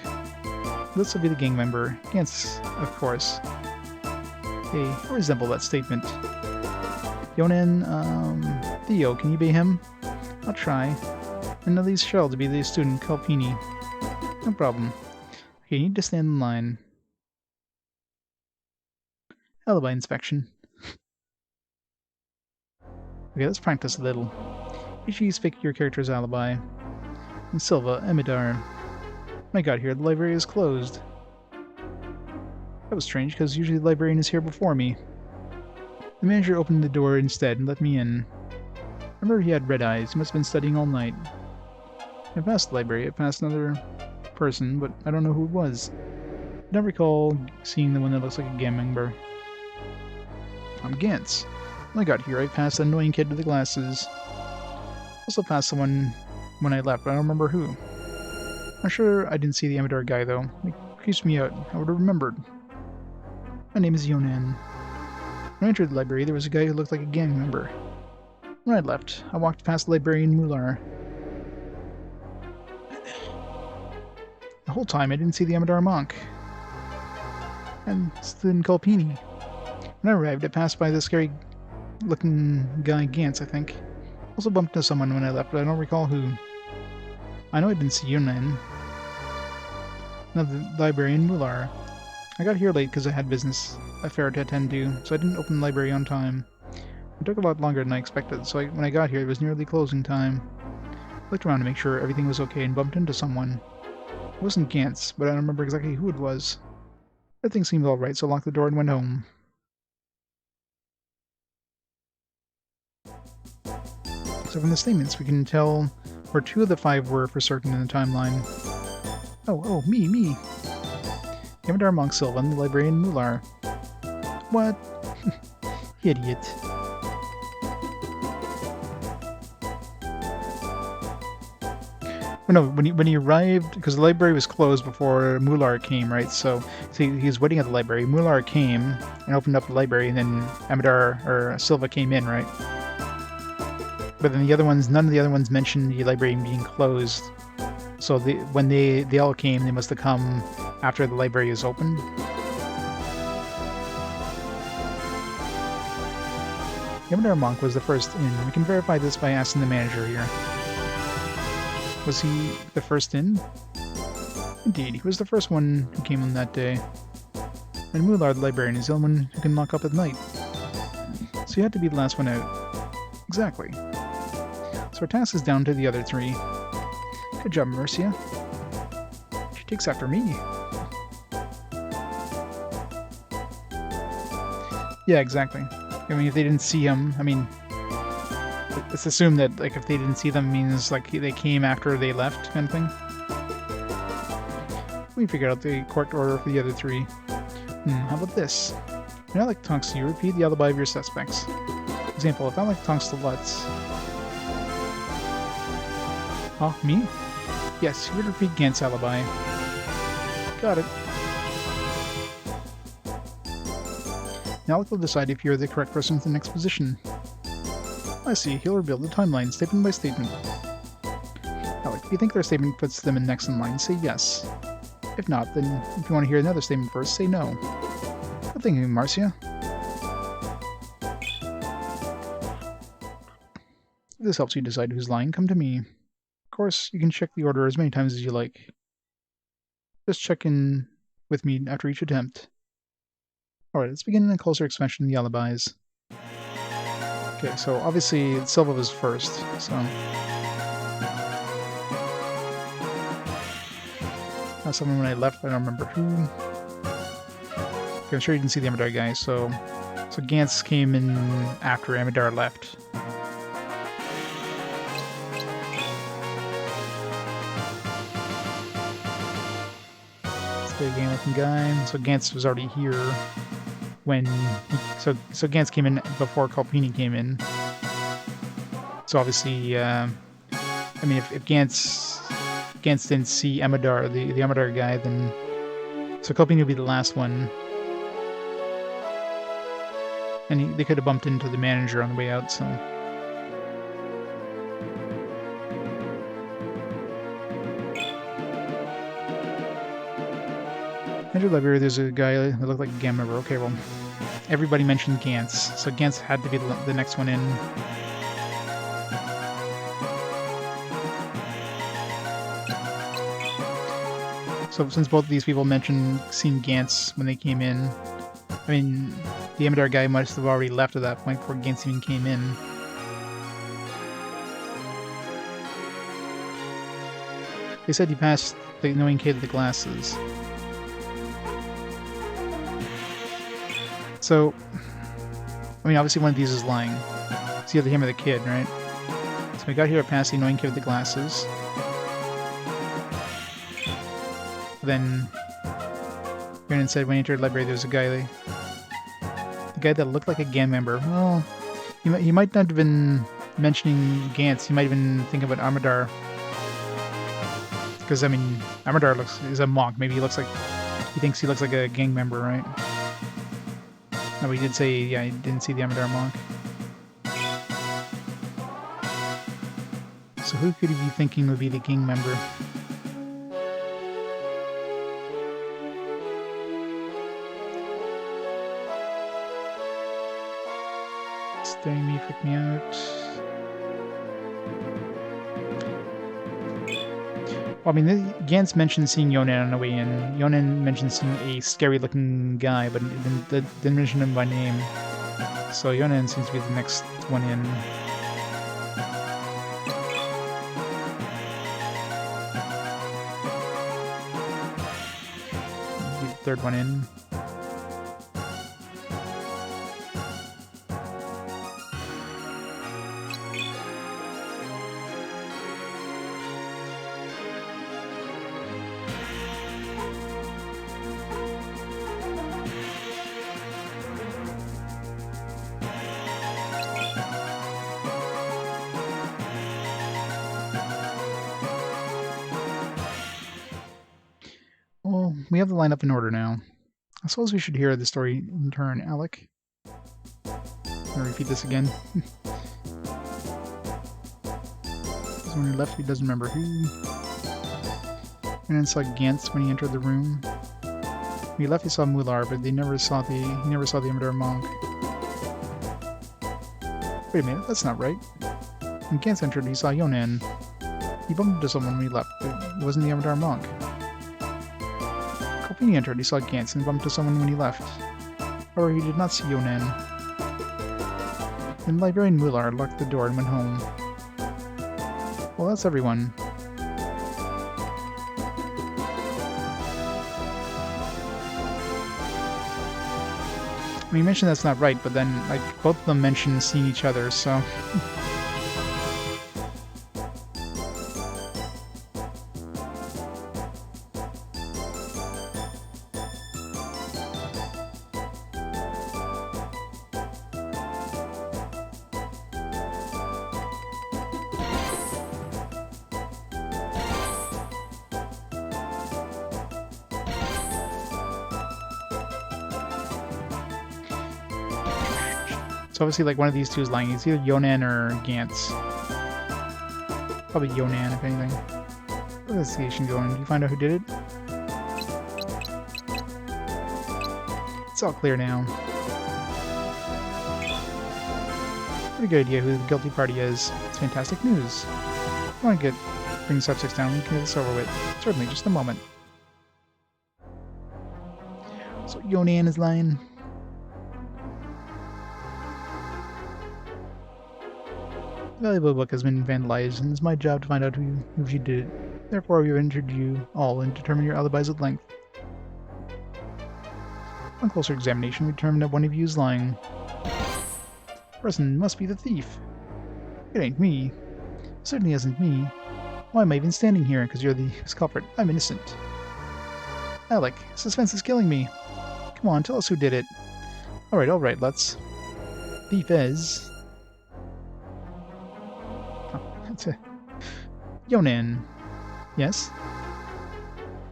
Lutz will be the gang member. Gantz, of course. Hey, I resemble that statement. Yonan, Theo, can you be him? I'll try. And at least Cheryl to be the student, Kalpini. No problem. Okay, you need to stand in line. Alibi inspection. Okay, let's practice a little. Each of you pick your character's alibi. And Silva, Amadeur. When I got here, the library is closed. That was strange, because usually the librarian is here before me. The manager opened the door instead and let me in. I remember he had red eyes. He must have been studying all night. I passed the library. I passed another person, but I don't know who it was. I don't recall seeing the one that looks like a gang member. I'm Gantz. When I got here, I passed an annoying kid with the glasses. Also passed someone when I left, but I don't remember who. I'm sure I didn't see the Amadeur guy, though. It creeps me out. I would have remembered. My name is Yonan. When I entered the library, there was a guy who looked like a gang member. When I left, I walked past the librarian Mular. The whole time, I didn't see the Amadeur monk. And then Kolpini. When I arrived, I passed by the scary-looking guy Gantz, I think. Also bumped into someone when I left, but I don't recall who. I know I didn't see Yunan. Now the librarian Mular. I got here late because I had business affair to attend to, so I didn't open the library on time. It took a lot longer than I expected, so when I got here it was nearly closing time. I looked around to make sure everything was okay and bumped into someone. It wasn't Gantz, but I don't remember exactly who it was. Everything seemed alright, so I locked the door and went home. So from the statements, we can tell where 2 of the 5 were for certain in the timeline. Oh, me! Amadeur Monk Sylvan, the librarian Mular. What? Idiot. Oh, no, when he arrived, because the library was closed before Mular came, right? So he was waiting at the library. Mular came and opened up the library, and then Amadeur or Silva came in, right? But then the other ones, none of the other ones mentioned the library being closed. So when they all came, they must have come after the library is opened. Amadeur Monk was the first in. We can verify this by asking the manager here. Was he the first in? Indeed, he was the first one who came on that day. And Mular, the librarian, is the only one who can lock up at night. So he had to be the last one out. Exactly. So our task is down to the other 3. Good job, Mercia. She takes after me. Yeah, exactly. I mean, if they didn't see him, I mean, let's assume that, like, if they didn't see them means, like, they came after they left, kind of thing. We figured out the correct order for the other 3. How about this? When Alec talks to you, repeat the alibi of your suspects. For example, if Alec talks to Lutz... Huh? Me? Yes, you would repeat Gantz's alibi. Got it. Now Alec will decide if you're the correct person for the next position. I see, he'll reveal the timeline, statement by statement. Alec, if you think their statement puts them next in line, say yes. If not, then if you want to hear another statement first, say no. Good thinking, Marcia. If this helps you decide who's lying, come to me. Of course, you can check the order as many times as you like. Just check in with me after each attempt. Alright, let's begin a closer expansion of the alibis. Okay, so obviously Silva was first, so... someone when I left, I don't remember who. Okay, I'm sure you didn't see the Amadeur guy, so Gantz came in after Amadeur left. Big game-looking guy. So Gantz was already here when so Gantz came in before Kolpini came in. So obviously, I mean, if Gantz didn't see Amadeur, the Amadeur guy, then so Kolpini would be the last one, and they could have bumped into the manager on the way out. So. Enter library, there's a guy that looked like a gang member. Okay, well, everybody mentioned Gantz, so Gantz had to be the next one in. So since both of these people mentioned seeing Gantz when they came in, I mean, the Amadeur guy must have already left at that point before Gantz even came in. They said he passed the annoying kid with the glasses. So, I mean, obviously one of these is lying. It's either him or the kid, right? So we got here past the annoying kid with the glasses. Then, Brandon said when he entered the library there was a guy, the guy that looked like a gang member. Well, he might not have been mentioning Gantz. He might even think about Amadeur. Because, I mean, Amadeur is a monk. Maybe he thinks he looks like a gang member, right? No, he did say, yeah, he didn't see the Amadeur monk. So who could he be thinking would be the gang member? Staring me, freak me out. Well, I mean, Gantz mentioned seeing Yonan on the way in. Yonan mentioned seeing a scary-looking guy, but didn't mention him by name. So Yonan seems to be the next one in. The third one in. Well, we have the lineup in order now. I suppose we should hear the story in turn. Alec? I'll repeat this again. When he left, he doesn't remember who. And then saw Gantz when he entered the room. When he left, he saw Mular, but he never saw the Amadeur monk. Wait a minute, that's not right. When Gantz entered, he saw Yonan. He bumped into someone when he left, but it wasn't the Amadeur monk. When he entered, he saw Gantz and bumped into someone when he left. However, he did not see Yonan. Then librarian Mular locked the door and went home. Well, that's everyone. I mean, you mentioned that's not right, but then, like, both of them mentioned seeing each other, so... So obviously, like, one of these two is lying. It's either Yonan or Gantz. Probably Yonan, if anything. Investigation going. Do you find out who did it? It's all clear now. Pretty good idea who the guilty party is. It's fantastic news. I want to bring subjects down. We can get this over with. Certainly, just a moment. So Yonan is lying. The valuable book has been vandalized, and it's my job to find out who you did it. Therefore, we have entered you all and determine your alibis at length. On closer examination, we determined that one of you is lying. The person must be the thief. It ain't me. It certainly isn't me. Why am I even standing here? Because you're the culprit. I'm innocent. Alec, suspense is killing me. Come on, tell us who did it. Alright, Lutz. Thief is... Yonan. Yes?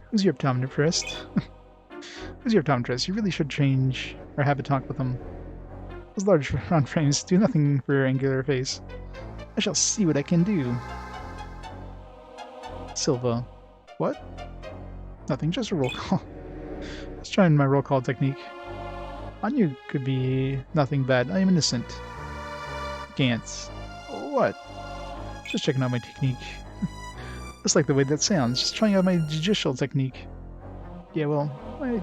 Who's your optometrist? Who's your optometrist? You really should change or have a talk with him. Those large round frames do nothing for your angular face. I shall see what I can do. Silva. What? Nothing, just a roll call. Let's try my roll call technique. On you could be nothing bad. I am innocent. Gantz. What? Just checking out my technique. Just like the way that sounds. Just trying out my judicial technique. Yeah, well, I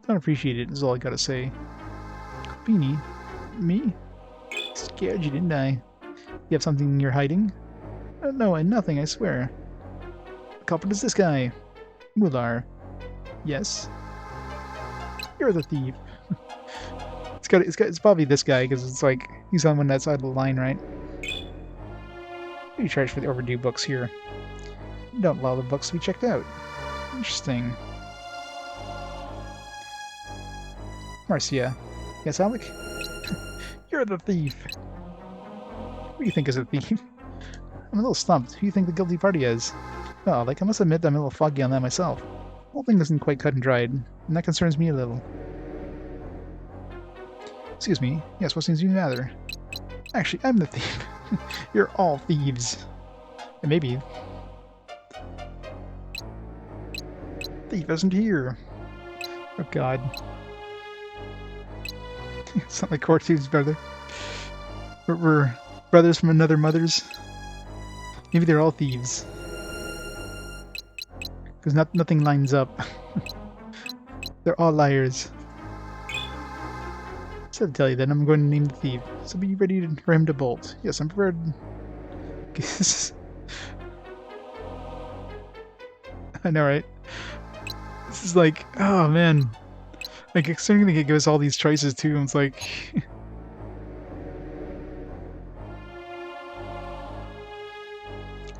don't appreciate it, is all I gotta say. Beanie? Me? Scared you, didn't I? You have something you're hiding? No, nothing, I swear. The culprit is this guy. Mular. Yes? You're the thief. It's probably this guy, because it's like, he's on one that side of the line, right? You charge for the overdue books here. You don't allow the books to be checked out. Interesting. Marcia. Yes, Alec? You're the thief! Who do you think is a thief? I'm a little stumped. Who do you think the guilty party is? Well, like, I must admit I'm a little foggy on that myself. The whole thing isn't quite cut and dried, and that concerns me a little. Excuse me. Yes, what seems to be the matter? Actually, I'm the thief. You're all thieves. And maybe... Thief isn't here. Oh god. It's not like Cortude's brother. We're brothers from another mother's. Maybe they're all thieves. Because nothing lines up. They're all liars. So to tell you then, I'm going to name the thief. So be ready for him to bolt. Yes, I'm prepared. I know, right? This is like, oh man. Like, considering they could give us all these choices too, it's like...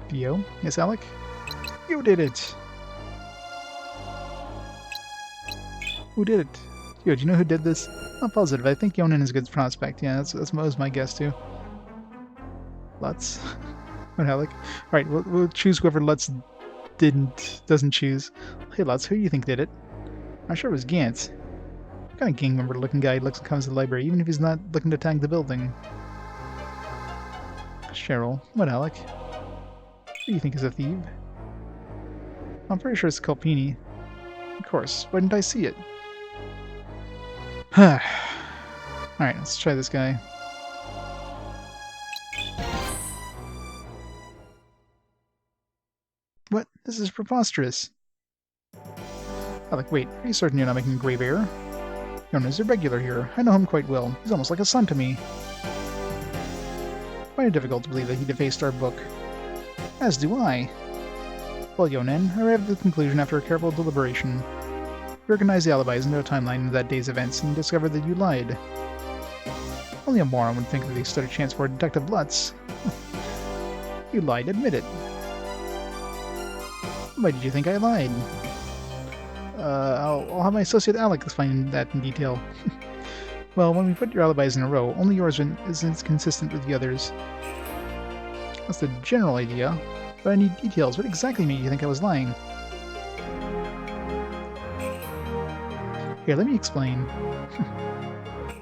Theo? Yes, Alec? You did it! Who did it? Yo, do you know who did this? I'm positive. I think Yonan is a good prospect. Yeah, that was my guess too. Lutz? What, Alec? Alright, we'll choose whoever Lutz doesn't choose. Hey Lutz, who do you think did it? I'm sure it was Gantz. What kind of gang member looking guy comes to the library, even if he's not looking to tag the building? Cheryl. What, Alec? Who do you think is a thief? I'm pretty sure it's Colpini. Of course. Why didn't I see it? Alright, let's try this guy. What? This is preposterous. Alec, wait, are you certain you're not making a grave error? Yona's a regular here. I know him quite well. He's almost like a son to me. I find it difficult to believe that he defaced our book. As do I. Well, Yonan, I arrived at the conclusion after a careful deliberation. We organized the alibis into a timeline of that day's events and discovered that you lied. Only a moron would think that they stood a chance for Detective Lutz. You lied, admit it. Why did you think I lied? I'll have my associate Alec explain that in detail. Well, when we put your alibis in a row, only yours isn't consistent with the others. That's the general idea, but I need details. What exactly made you think I was lying? Here, let me explain.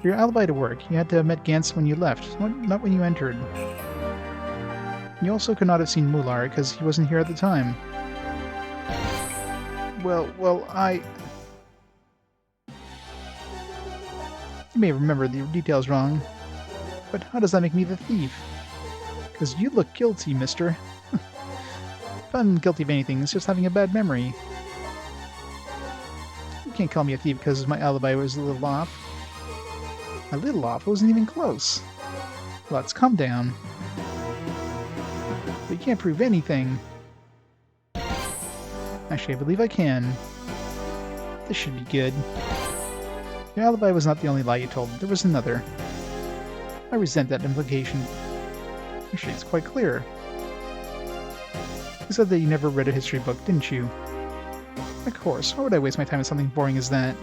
For your alibi to work, you had to have met Gantz when you left, not when you entered. You also could not have seen Mular, because he wasn't here at the time. Well, I... You may remember the details wrong, but how does that make me the thief? Because you look guilty, mister. If I'm guilty of anything, it's just having a bad memory. You can't call me a thief because my alibi was a little off. A little off? It wasn't even close. Let's calm down. But you can't prove anything. Actually, I believe I can. This should be good. Your alibi was not the only lie you told. There was another. I resent that implication. Actually, it's quite clear. You said that you never read a history book, didn't you? Of course. Why would I waste my time on something boring as that?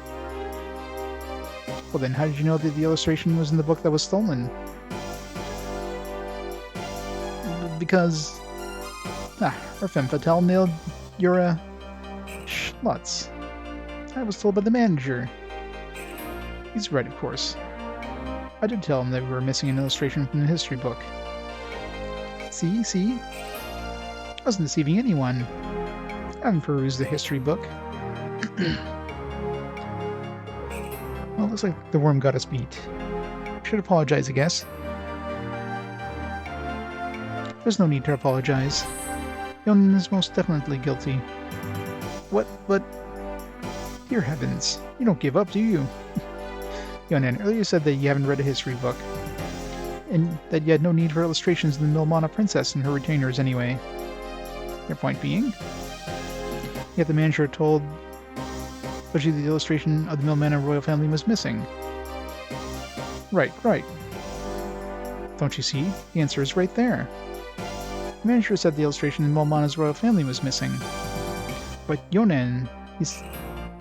Well then, how did you know that the illustration was in the book that was stolen? Because... or femme fatale nailed your, Lutz. I was told by the manager. He's right, of course. I did tell him that we were missing an illustration from the history book. See? I wasn't deceiving anyone. I haven't perused the history book. Well, looks like the worm got us beat. Should apologize, I guess. There's no need to apologize. Yonan is most definitely guilty. What? But... Dear heavens, you don't give up, do you? Yonan, earlier you said that you haven't read a history book, and that you had no need for illustrations of the Milmana princess and her retainers anyway. Your point being? Yet the manager told Butchie the illustration of the Milmana royal family was missing. Right. Don't you see? The answer is right there. The manager said the illustration in Momana's royal family was missing. But Yonan,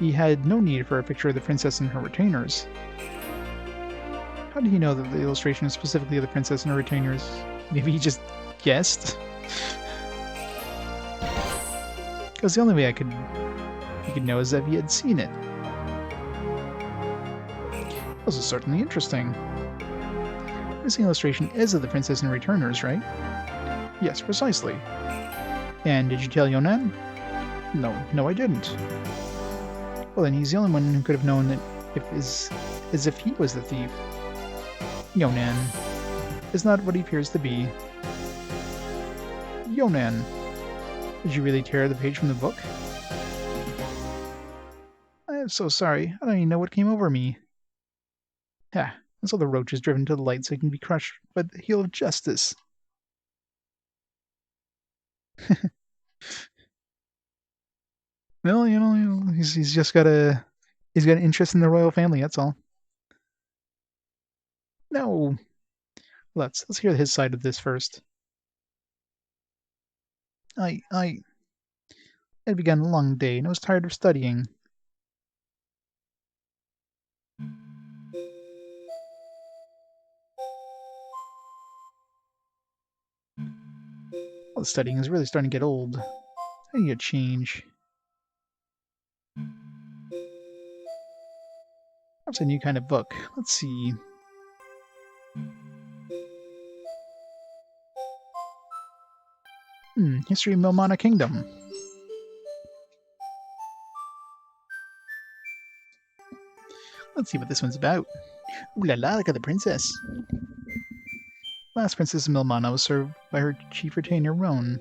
he had no need for a picture of the princess and her retainers. How did he know that the illustration was specifically of the princess and her retainers? Maybe he just guessed? Because the only way he could know is that he had seen it. This is certainly interesting. This illustration is of the princess and her retainers, right? Yes, precisely. And did you tell Yonan? No, I didn't. Well, then he's the only one who could have known that as if he was the thief. Yonan is not what he appears to be. Yonan, did you really tear the page from the book? I am so sorry. I don't even know what came over me. Ha! And so the roach is driven to the light so he can be crushed by the heel of justice. Well, he's just got an interest in the royal family. That's all. No, let's hear his side of this first. I had begun a long day and I was tired of studying. Well, the studying is really starting to get old. I need a change. Perhaps a new kind of book. Let's see. History of Milmana Kingdom. Let's see what this one's about. Ooh la la, look at the princess. Last princess of Milmana was served by her chief retainer, Roan.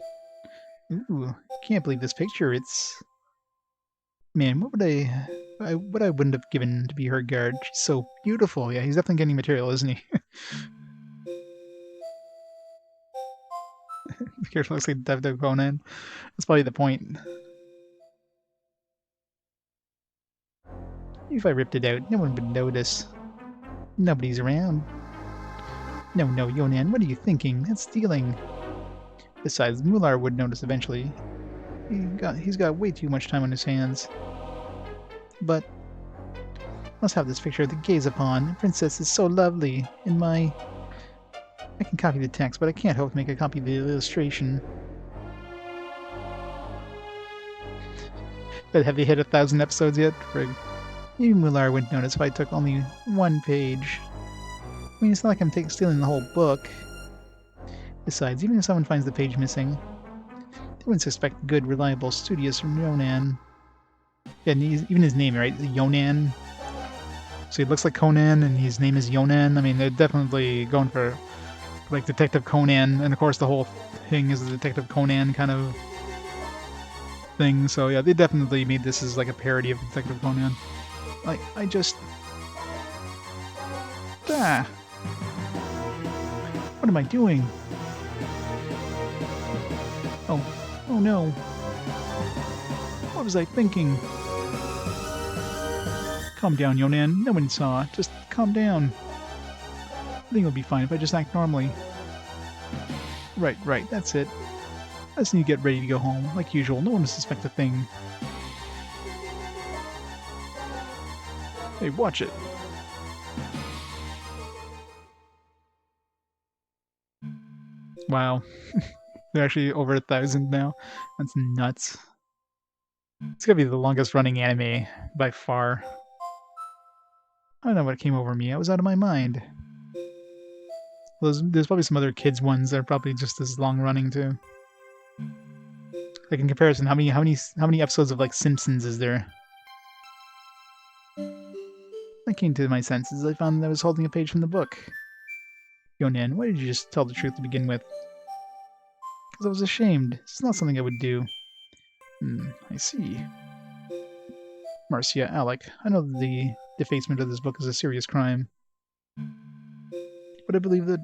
Ooh, can't believe this picture. It's... Man, what I wouldn't have given to be her guard. She's so beautiful. Yeah, he's definitely getting material, isn't he? The character looks like Detective Conan. That's probably the point. If I ripped it out, no one would notice. Nobody's around. No, Yonan, what are you thinking? That's stealing. Besides, Mular would notice eventually. He's got way too much time on his hands. But must have this picture to gaze upon. The princess is so lovely. I can copy the text, but I can't help to make a copy of the illustration. But have they hit 1,000 episodes yet? Frig. Even Mular wouldn't notice if I took only one page. I mean, it's not like I'm stealing the whole book. Besides, even if someone finds the page missing, they wouldn't suspect good, reliable, studious from Yonan. Yeah, and even his name, right? Yonan. So he looks like Conan, and his name is Yonan. I mean, they're definitely going for, like, Detective Conan, and of course the whole thing is a Detective Conan kind of thing. So yeah, they definitely made this as like a parody of Detective Conan. Like, I just... Ah! What am I doing? Oh no. What was I thinking? Calm down, Yonan. No one saw. Just calm down. I think it'll be fine if I just act normally. Right, that's it. I just need to get ready to go home. Like usual, no one will suspect a thing. Hey, watch it. Wow. They're actually over 1,000 now. That's nuts. It's gonna be the longest running anime by far. I don't know what came over me. I was out of my mind. Well, there's probably some other kids ones that are probably just as long running too. Like in comparison, how many episodes of like Simpsons is there? I came to my senses. I found that I was holding a page from the book. Yonan, why did you just tell the truth to begin with? Because I was ashamed. It's not something I would do. I see. Marcia, Alec, I know that the defacement of this book is a serious crime. But I believe that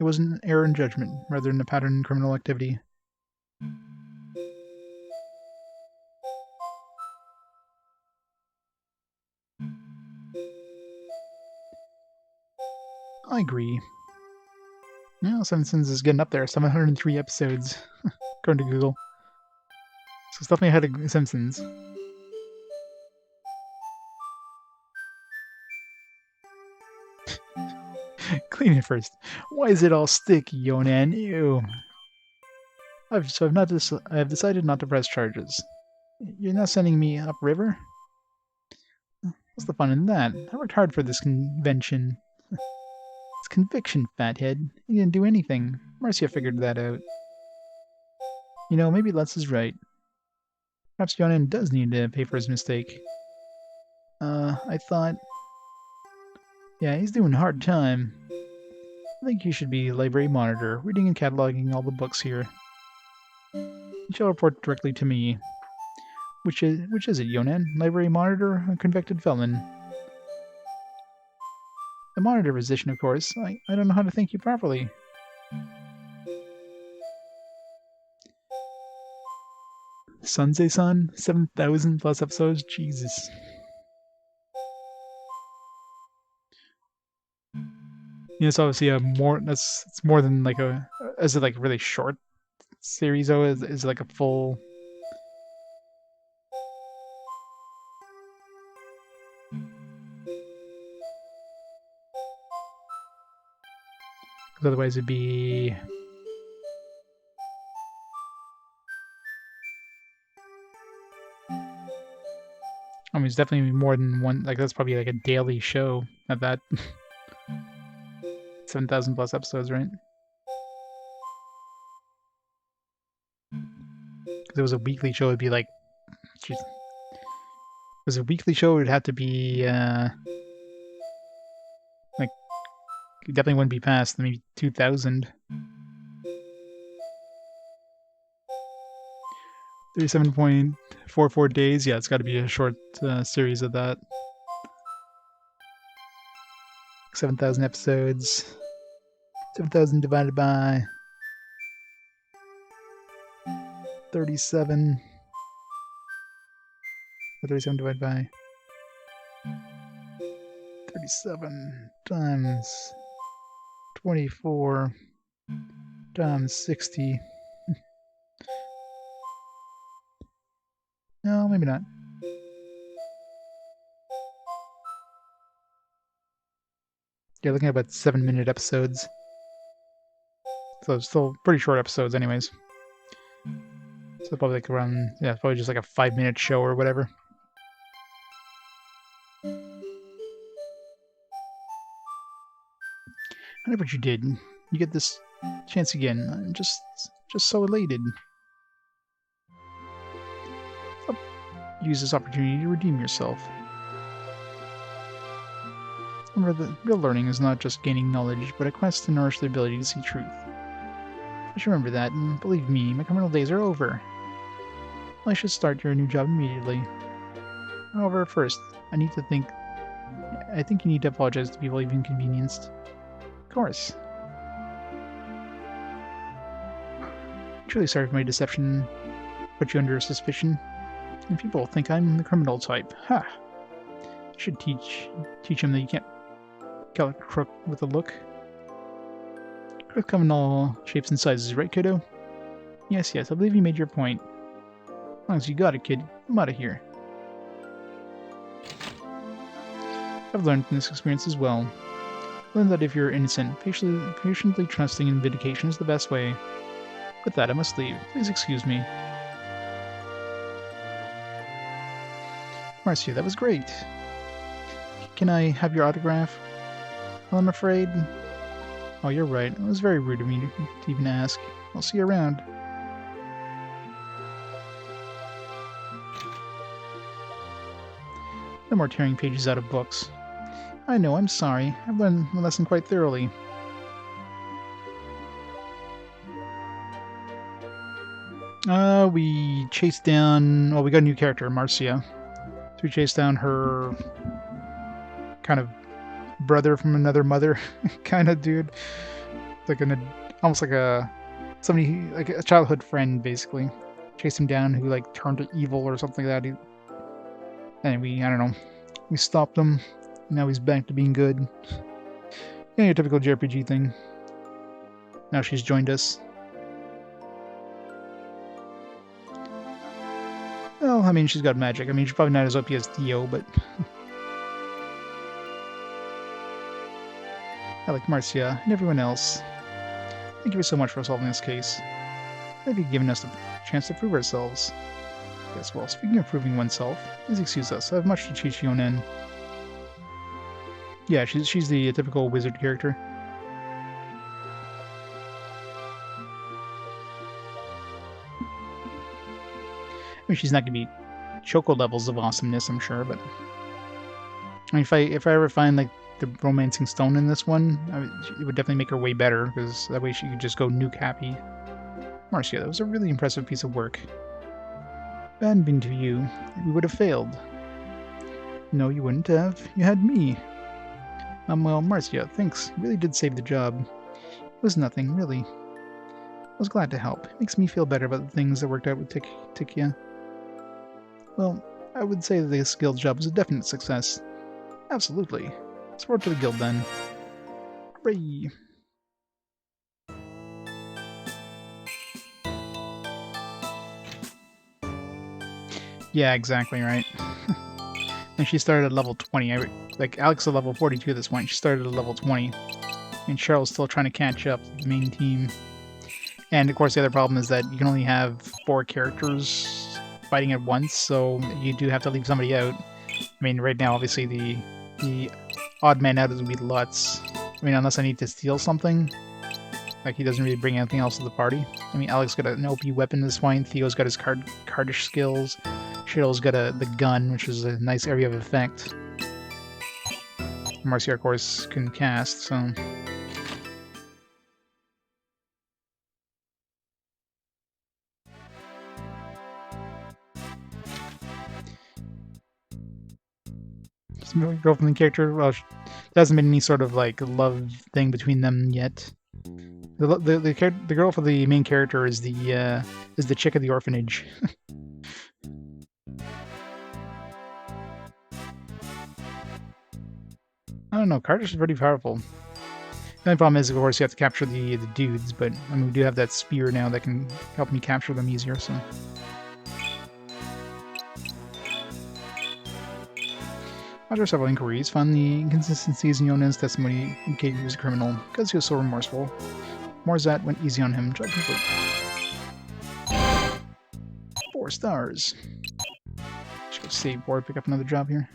it was an error in judgment, rather than a pattern in criminal activity. I agree. Well, Simpsons is getting up there. 703 episodes, according to Google. So it's definitely ahead of Simpsons. Clean it first. Why is it all sticky, Yonan? Ew. I have decided not to press charges. You're not sending me upriver? What's the fun in that? I worked hard for this convention. It's conviction, fathead. You didn't do anything. Marcia figured that out. You know, maybe Lutz is right. Perhaps Yonan does need to pay for his mistake. I thought... Yeah, he's doing a hard time. I think you should be library monitor, reading and cataloging all the books here. You shall report directly to me. Which is it, Yonan? Library monitor or convicted felon? The monitor position, of course. I don't know how to thank you properly. Sunday-san? 7,000 plus episodes? Jesus. Yeah, it's obviously it's more than like a... Is it like really short series though? Is it like a full... Because otherwise it'd be... I mean, it's definitely more than one... Like, that's probably like a daily show at that. 7,000 plus episodes, right? If it was a weekly show, it'd be like... Geez. If it was a weekly show, it would have to be... like, it definitely wouldn't be past maybe 2,000. 37.44 days. Yeah, it's got to be a short series of that. 7,000 episodes. 7,000 divided by 37. 37 divided by 37 times 24 times 60. No, maybe not. Yeah, looking at about 7-minute episodes. So it's still pretty short episodes anyways. So probably like around, yeah, probably just like a 5-minute show or whatever. I know what you did. You get this chance again. I'm just so elated. Use this opportunity to redeem yourself. Remember that real learning is not just gaining knowledge, but a quest to nourish the ability to see truth. I should remember that, and believe me, my criminal days are over. I should start your new job immediately. However, first, I think you need to apologize to people you've inconvenienced. Of course. I'm truly sorry for my deception, put you under suspicion. And people think I'm the criminal type. Ha! I should teach him that you can't kill a crook with a look. Crooks come in all shapes and sizes, right, kiddo? Yes, I believe you made your point. As long as you got it, kid, I'm out of here. I've learned from this experience as well. Learn that if you're innocent, patiently trusting in vindication is the best way. With that, I must leave. Please excuse me. Marcia, that was great. Can I have your autograph? Well, I'm afraid... Oh, you're right. It was very rude of me to even ask. I'll see you around. No more tearing pages out of books. I know, I'm sorry. I've learned the lesson quite thoroughly. We chased down... Well, we got a new character, Marcia. So we chased down her... kind of brother from another mother kind of dude. Like almost like somebody, like a childhood friend, basically. Chased him down who, like, turned evil or something like that. And I don't know. We stopped him. Now he's back to being good. Yeah, your typical JRPG thing. Now she's joined us. Well, I mean, she's got magic. I mean, she's probably not as OP as Theo, but... Alec, Marcia, and everyone else. Thank you so much for solving this case. Thank you for giving us the chance to prove ourselves. Yes, well, speaking of proving oneself, please excuse us. I have much to teach Yonen. Yeah, she's the typical wizard character. I mean, she's not gonna be Choco levels of awesomeness, I'm sure, but I mean, if I ever find like the romancing stone in this one, it would definitely make her way better, because that way she could just go nuke happy. Marcia, that was a really impressive piece of work. If it hadn't been to you, we would have failed. No, you wouldn't have. You had me. Well, Marcia, thanks. You really did save the job. It was nothing, really. I was glad to help. It makes me feel better about the things that worked out with Tikia. Well, I would say that this guild job was a definite success. Absolutely. Let's report to the guild then. Hooray! Yeah, exactly right. And she started at level 20. Like, Alec's at level 42 at this point. She started at level 20. And Cheryl's still trying to catch up to the main team. And, of course, the other problem is that you can only have 4 characters fighting at once, so you do have to leave somebody out. I mean, right now, obviously, the odd man out is going to be Lutz. I mean, unless I need to steal something. Like, he doesn't really bring anything else to the party. I mean, Alec's got an OP weapon this point. Theo's got his cardish skills. Cheryl's got the gun, which is a nice area of effect. Marcia, of course, can cast, so... Girl from the character, well, there hasn't been any sort of like love thing between them yet. The girl for the main character is the chick of the orphanage. I don't know, Carter's pretty powerful. The only problem is, of course, you have to capture the dudes, but I mean, we do have that spear now that can help me capture them easier, so... After several inquiries, found the inconsistencies in Yonen's testimony indicated he was a criminal, because he was so remorseful. Morzat went easy on him. Job complete. 4 stars. Should go save board, pick up another job here.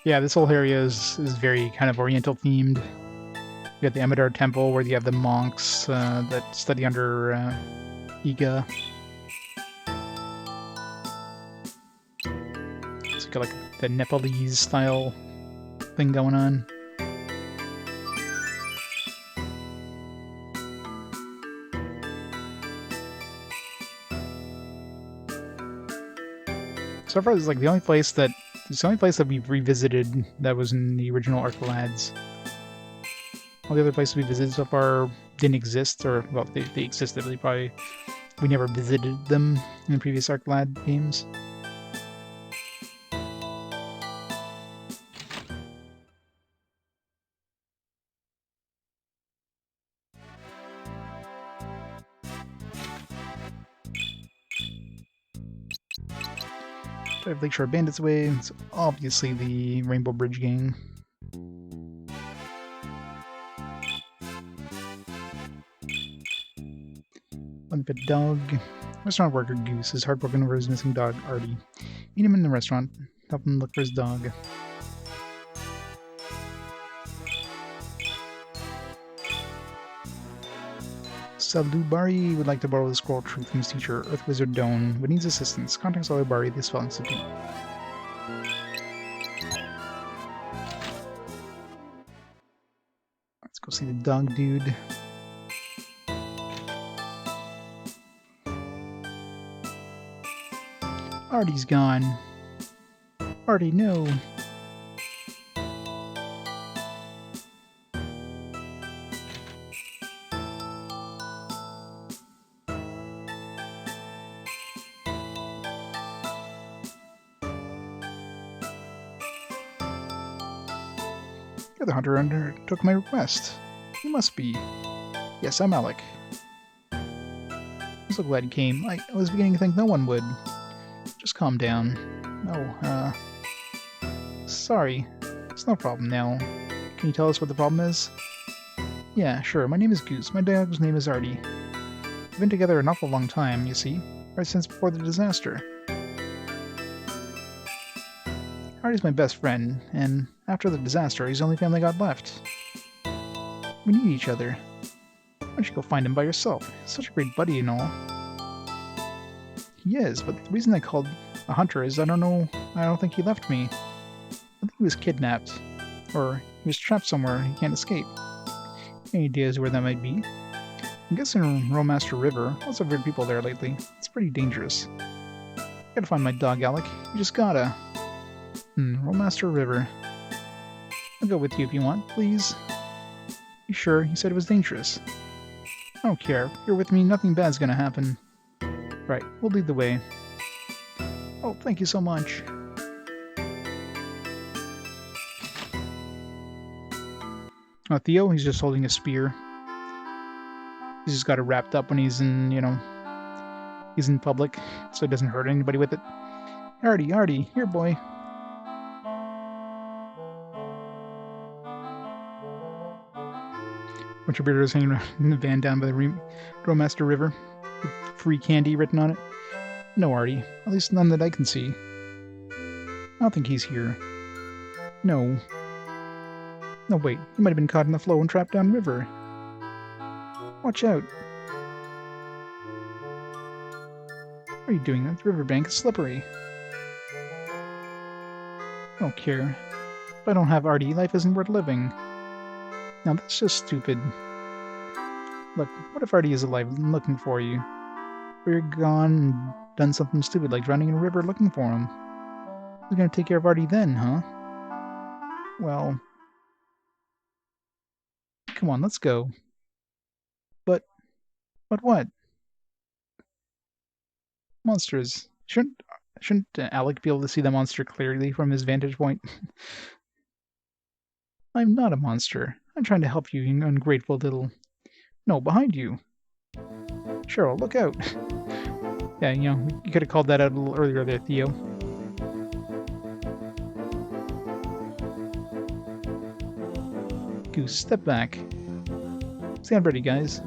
Yeah, this whole area is very kind of Oriental themed. You got the Amadeur Temple, where you have the monks that study under Iga. It's got like the Nepalese style thing going on. So far, it's like the only place that we've revisited that was in the original Arcalads. All the other places we visited so far didn't exist, or, well, they existed, but we never visited them in the previous Arcalad games. Drive Lakeshore Bandits away. It's obviously the Rainbow Bridge gang. Unfit dog. Restaurant worker Goose is heartbroken over his missing dog, Artie. Meet him in the restaurant. Help him look for his dog. Salubari would like to borrow the scroll truth from his teacher, Earth Wizard Doan, but needs assistance. Contact Salubari this fall institute. Let's go see the dog dude. Artie's gone. Artie, no. You're the hunter undertook my request. You must be. Yes, I'm Alec. I'm so glad you came. I was beginning to think no one would. Just calm down. Oh, sorry. It's no problem now. Can you tell us what the problem is? Yeah, sure. My name is Goose. My dog's name is Artie. We've been together an awful long time, you see. Right since before the disaster. Artie's my best friend, and after the disaster, he's the only family got left. We need each other. Why don't you go find him by yourself? He's such a great buddy and all. He is, but the reason I called a hunter is I don't think he left me. I think he was kidnapped. Or he was trapped somewhere and he can't escape. Any ideas where that might be? I'm guessing Rollmaster River. Lots of weird people there lately. It's pretty dangerous. Gotta find my dog, Alec. You just gotta. Rollmaster River. I'll go with you if you want, please. You sure? He said it was dangerous. I don't care. If you're with me, nothing bad's gonna happen. Right, we'll lead the way. Oh, thank you so much. Theo, he's just holding a spear. He's just got it wrapped up when he's in, he's in public, so he doesn't hurt anybody with it. Artie, here, boy. Bunch of bearders hanging around in the van down by the Rollmaster River, with free candy written on it. No, Artie. At least none that I can see. I don't think he's here. No. No, wait. He might have been caught in the flow and trapped downriver. Watch out. What are you doing? That riverbank is slippery. I don't care. If I don't have Artie, life isn't worth living. Now that's just stupid. Look, what if Artie is alive and looking for you? Or you're gone and done something stupid like drowning in a river looking for him? Who's gonna take care of Artie then, huh? Well... Come on, let's go. But what? Monsters. Shouldn't Alec be able to see the monster clearly from his vantage point? I'm not a monster. I'm trying to help you, you ungrateful little... No, behind you. Cheryl, look out. Yeah, you could have called that out a little earlier there, Theo. Goose, step back. Stand ready, guys.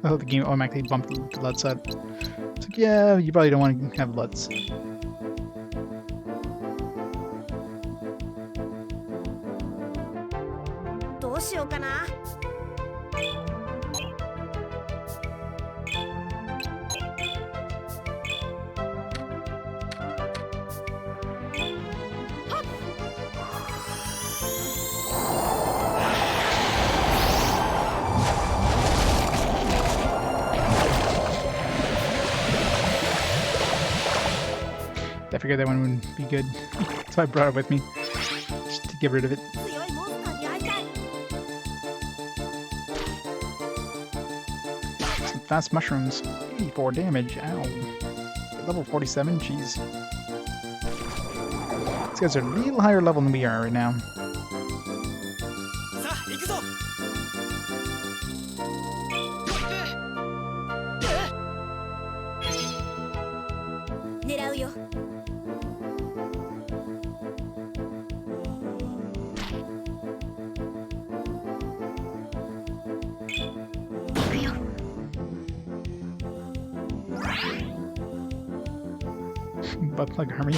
Oh, the game automatically bumped Lutz up. It's like, yeah, you probably don't want to have Lutz. I figured that one would be good, so I brought it with me, just to get rid of it. Some fast mushrooms, 84 damage, ow. Level 47, jeez. These guys are a little higher level than we are right now. Butt plug army.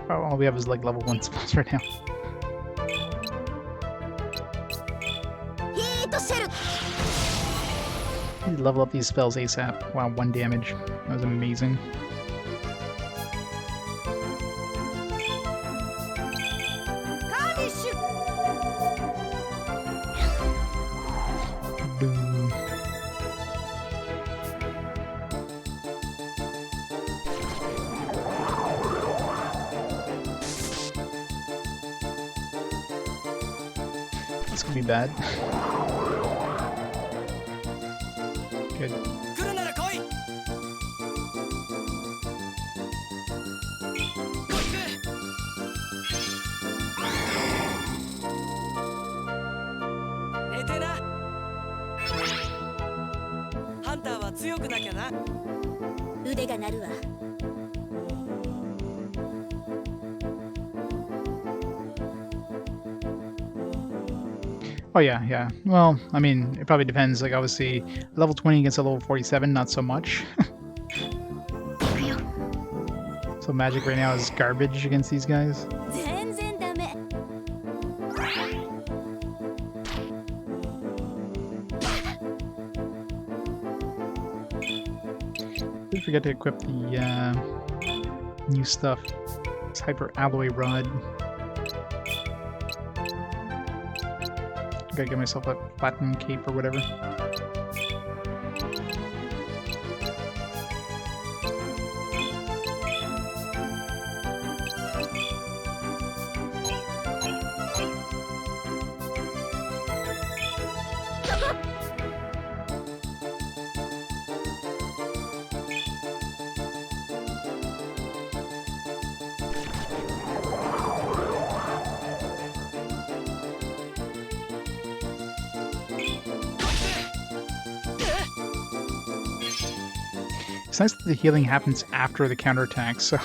Oh, all we have is like level 1 spells right now. need to level up these spells ASAP. Wow, 1 damage. That was amazing. Boo. This could be bad. Good. 来るなら来い。寝てな。ハンターは強くなきゃな。腕が鳴るわ。 Oh yeah, yeah. Well, I mean, it probably depends. Like, obviously, level 20 against a level 47, not so much. So magic right now is garbage against these guys. 全然ダメ。 Did forget to equip the new stuff. This hyper alloy rod. Gotta get myself a platinum cape or whatever. It's nice that the healing happens after the counterattack, so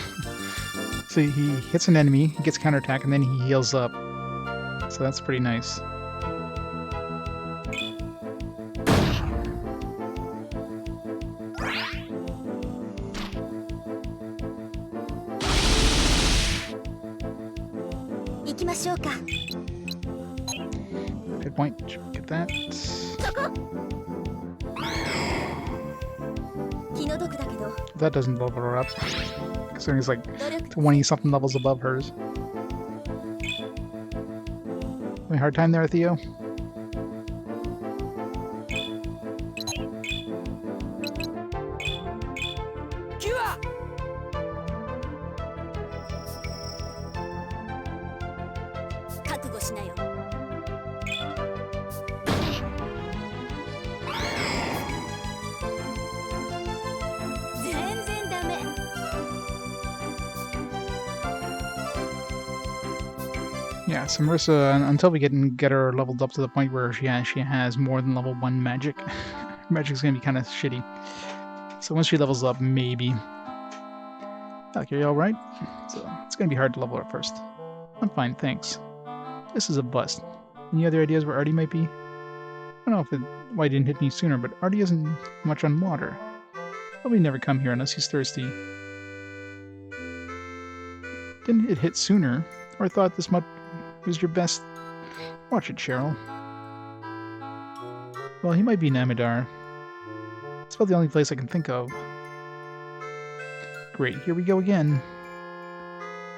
he hits an enemy, he gets counterattack, and then he heals up. So that's pretty nice. Good point. Get that. That doesn't level her up, considering he's like 20-something levels above hers. Any hard time there, Theo? Yeah, so Marissa, until we get her leveled up to the point where she has more than level 1 magic, magic's gonna be kind of shitty. So once she levels up, maybe. Alec, are you alright? So it's gonna be hard to level her first. I'm fine, thanks. This is a bust. Any other ideas where Artie might be? I don't know why he didn't hit me sooner, but Artie isn't much on water. Probably never come here unless he's thirsty. Didn't it hit sooner? Or I thought this much was your best. Watch it, Cheryl. Well, he might be in Amadeur. It's about the only place I can think of. Great, here we go again.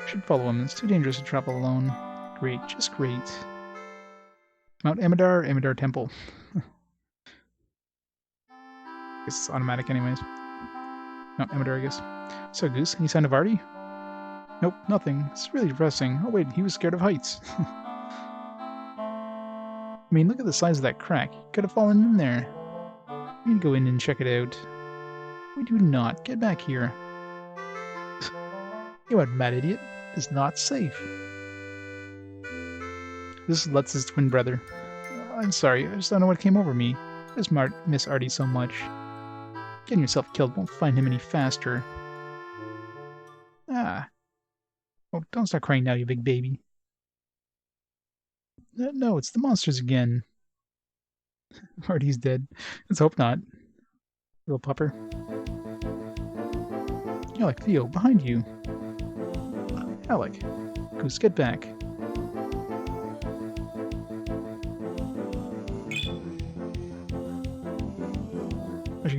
Should follow him. It's too dangerous to travel alone. Great, just great. Mount Amadeur, Amadeur Temple. Guess it's automatic anyways. Mount Amadeur, I guess. So, Goose, any sign of Artie? Nope, nothing. It's really depressing. Oh wait, he was scared of heights. I mean, look at the size of that crack. He could have fallen in there. We need to go in and check it out. We do not. Get back here. You are mad idiot. It's not safe. This is Lutz's twin brother. I'm sorry, I just don't know what came over me. I just miss Artie so much. Getting yourself killed won't find him any faster. Ah. Oh, don't start crying now, you big baby. No, it's the monsters again. Artie's dead. Let's hope not. Little pupper. Alec, Theo, behind you. Alec. Goose, get back.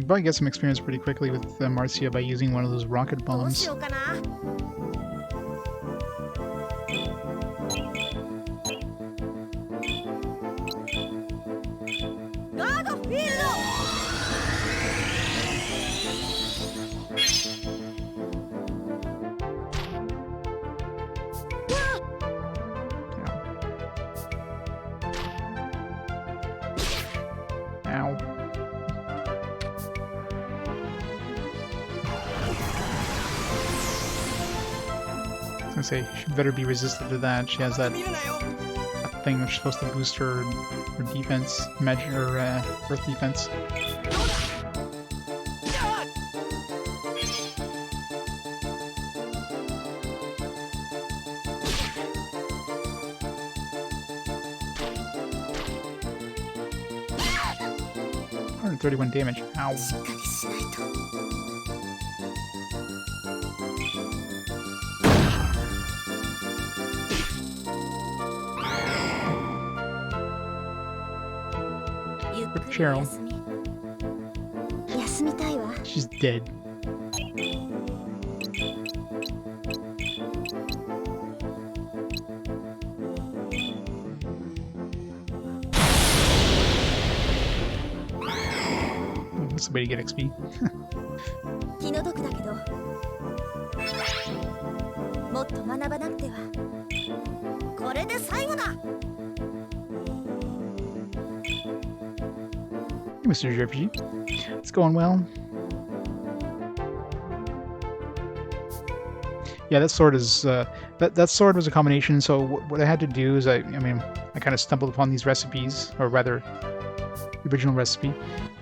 can probably get some experience pretty quickly with Marcia by using one of those rocket どう bombs. しようかな。ガードフィールド。 Ow. I was gonna say, she better be resistant to that. She has that 見るなよ。 thing that's supposed to boost her defense, magic or earth defense. どうだ。やあ。 131 damage. Ow. しっかりしないと。ゆっくり Cheryl. 休み。休みたいわ。 She's dead. Oh, that's the way to get XP. 気の毒だけど。もっと学ばなくては。これで最後だ。 Hey, Mr. JRPG. It's going well. Yeah, that sword is that sword was a combination. So what I had to do is I kind of stumbled upon these recipes, or rather, the original recipe.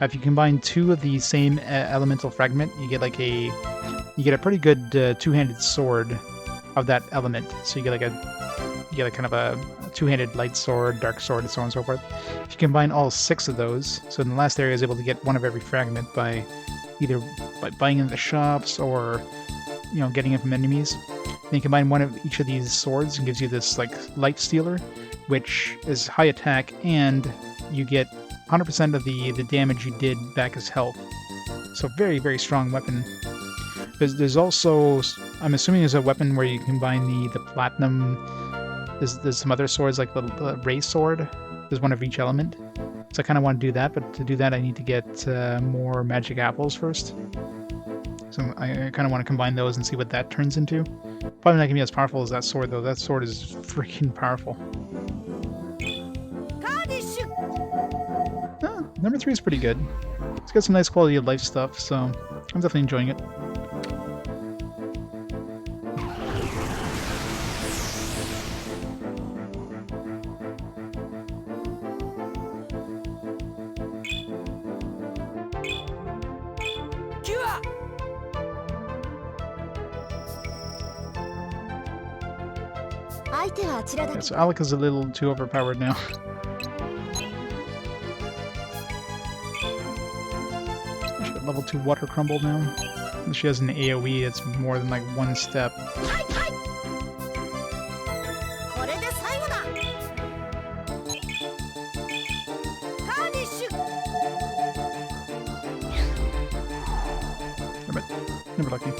If you combine two of the same elemental fragment, you get a pretty good two-handed sword of that element. So you get kind of a two-handed light sword, dark sword, and so on and so forth. If you combine all 6 of those, so in the last area is able to get one of every fragment by either buying in the shops or getting it from enemies. Then you combine one of each of these swords and gives you this like light stealer, which is high attack, and you get 100% of the damage you did back as health. So very, very strong weapon. There's also, I'm assuming there's a weapon where you combine the platinum. There's some other swords like the ray sword. There's one of each element. So I kind of want to do that, but to do that I need to get more magic apples first. So I kind of want to combine those and see what that turns into. Probably not going to be as powerful as that sword though. That sword is freaking powerful. Number 3 is pretty good. It's got some nice quality of life stuff, so I'm definitely enjoying it. Yeah, so Alec is a little too overpowered now. She's got level 2 water crumble now. She has an AoE, it's more than like 1 step. Never lucky.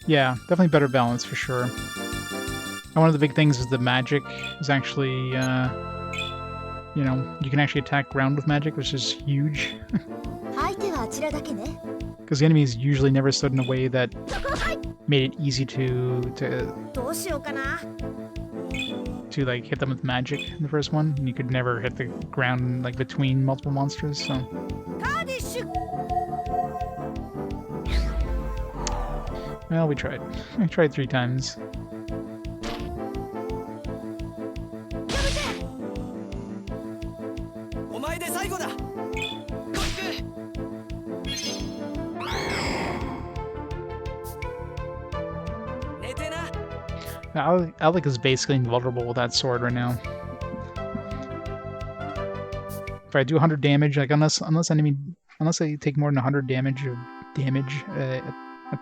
Yeah, definitely better balance for sure. And one of the big things is the magic is actually, you can actually attack ground with magic, which is huge. Because the enemies usually never stood in a way that made it easy to like hit them with magic in the first one. And you could never hit the ground like between multiple monsters, so. Well, we tried. We tried 3 times. Now, Alec is basically invulnerable with that sword right now. If I do 100 damage, like unless I take more than 100 damage a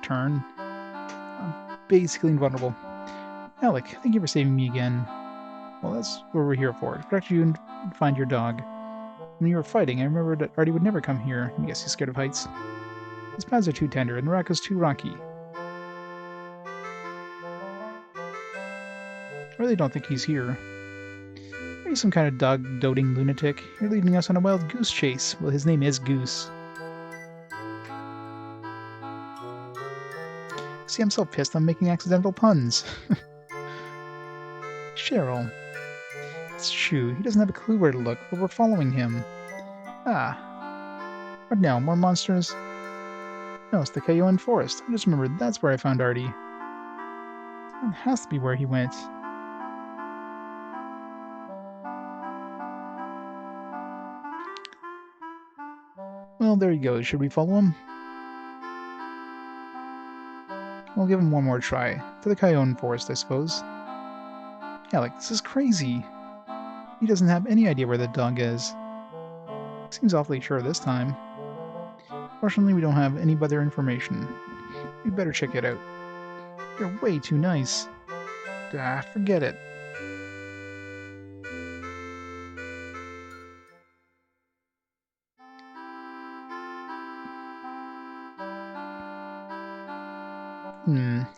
turn, basically invulnerable. Alec, thank you for saving me again. Well, that's what we're here for. To protect you and find your dog. When you were fighting, I remembered that Artie would never come here. I guess he's scared of heights. His paths are too tender, and the rock is too rocky. I really don't think he's here. Are you some kind of dog-doting lunatic? You're leading us on a wild goose chase. Well, his name is Goose. See, I'm so pissed I'm making accidental puns. Cheryl. It's true, he doesn't have a clue where to look, but we're following him. Ah. What now, more monsters? No, it's the Kayoan Forest. I just remembered that's where I found Artie. That has to be where he went. Well, there he goes. Should we follow him? We'll give him one more try. For the Kayoan Forest, I suppose. Alec, this is crazy. He doesn't have any idea where the dog is. Seems awfully sure this time. Fortunately, we don't have any other information. We'd better check it out. You're way too nice. Ah, forget it.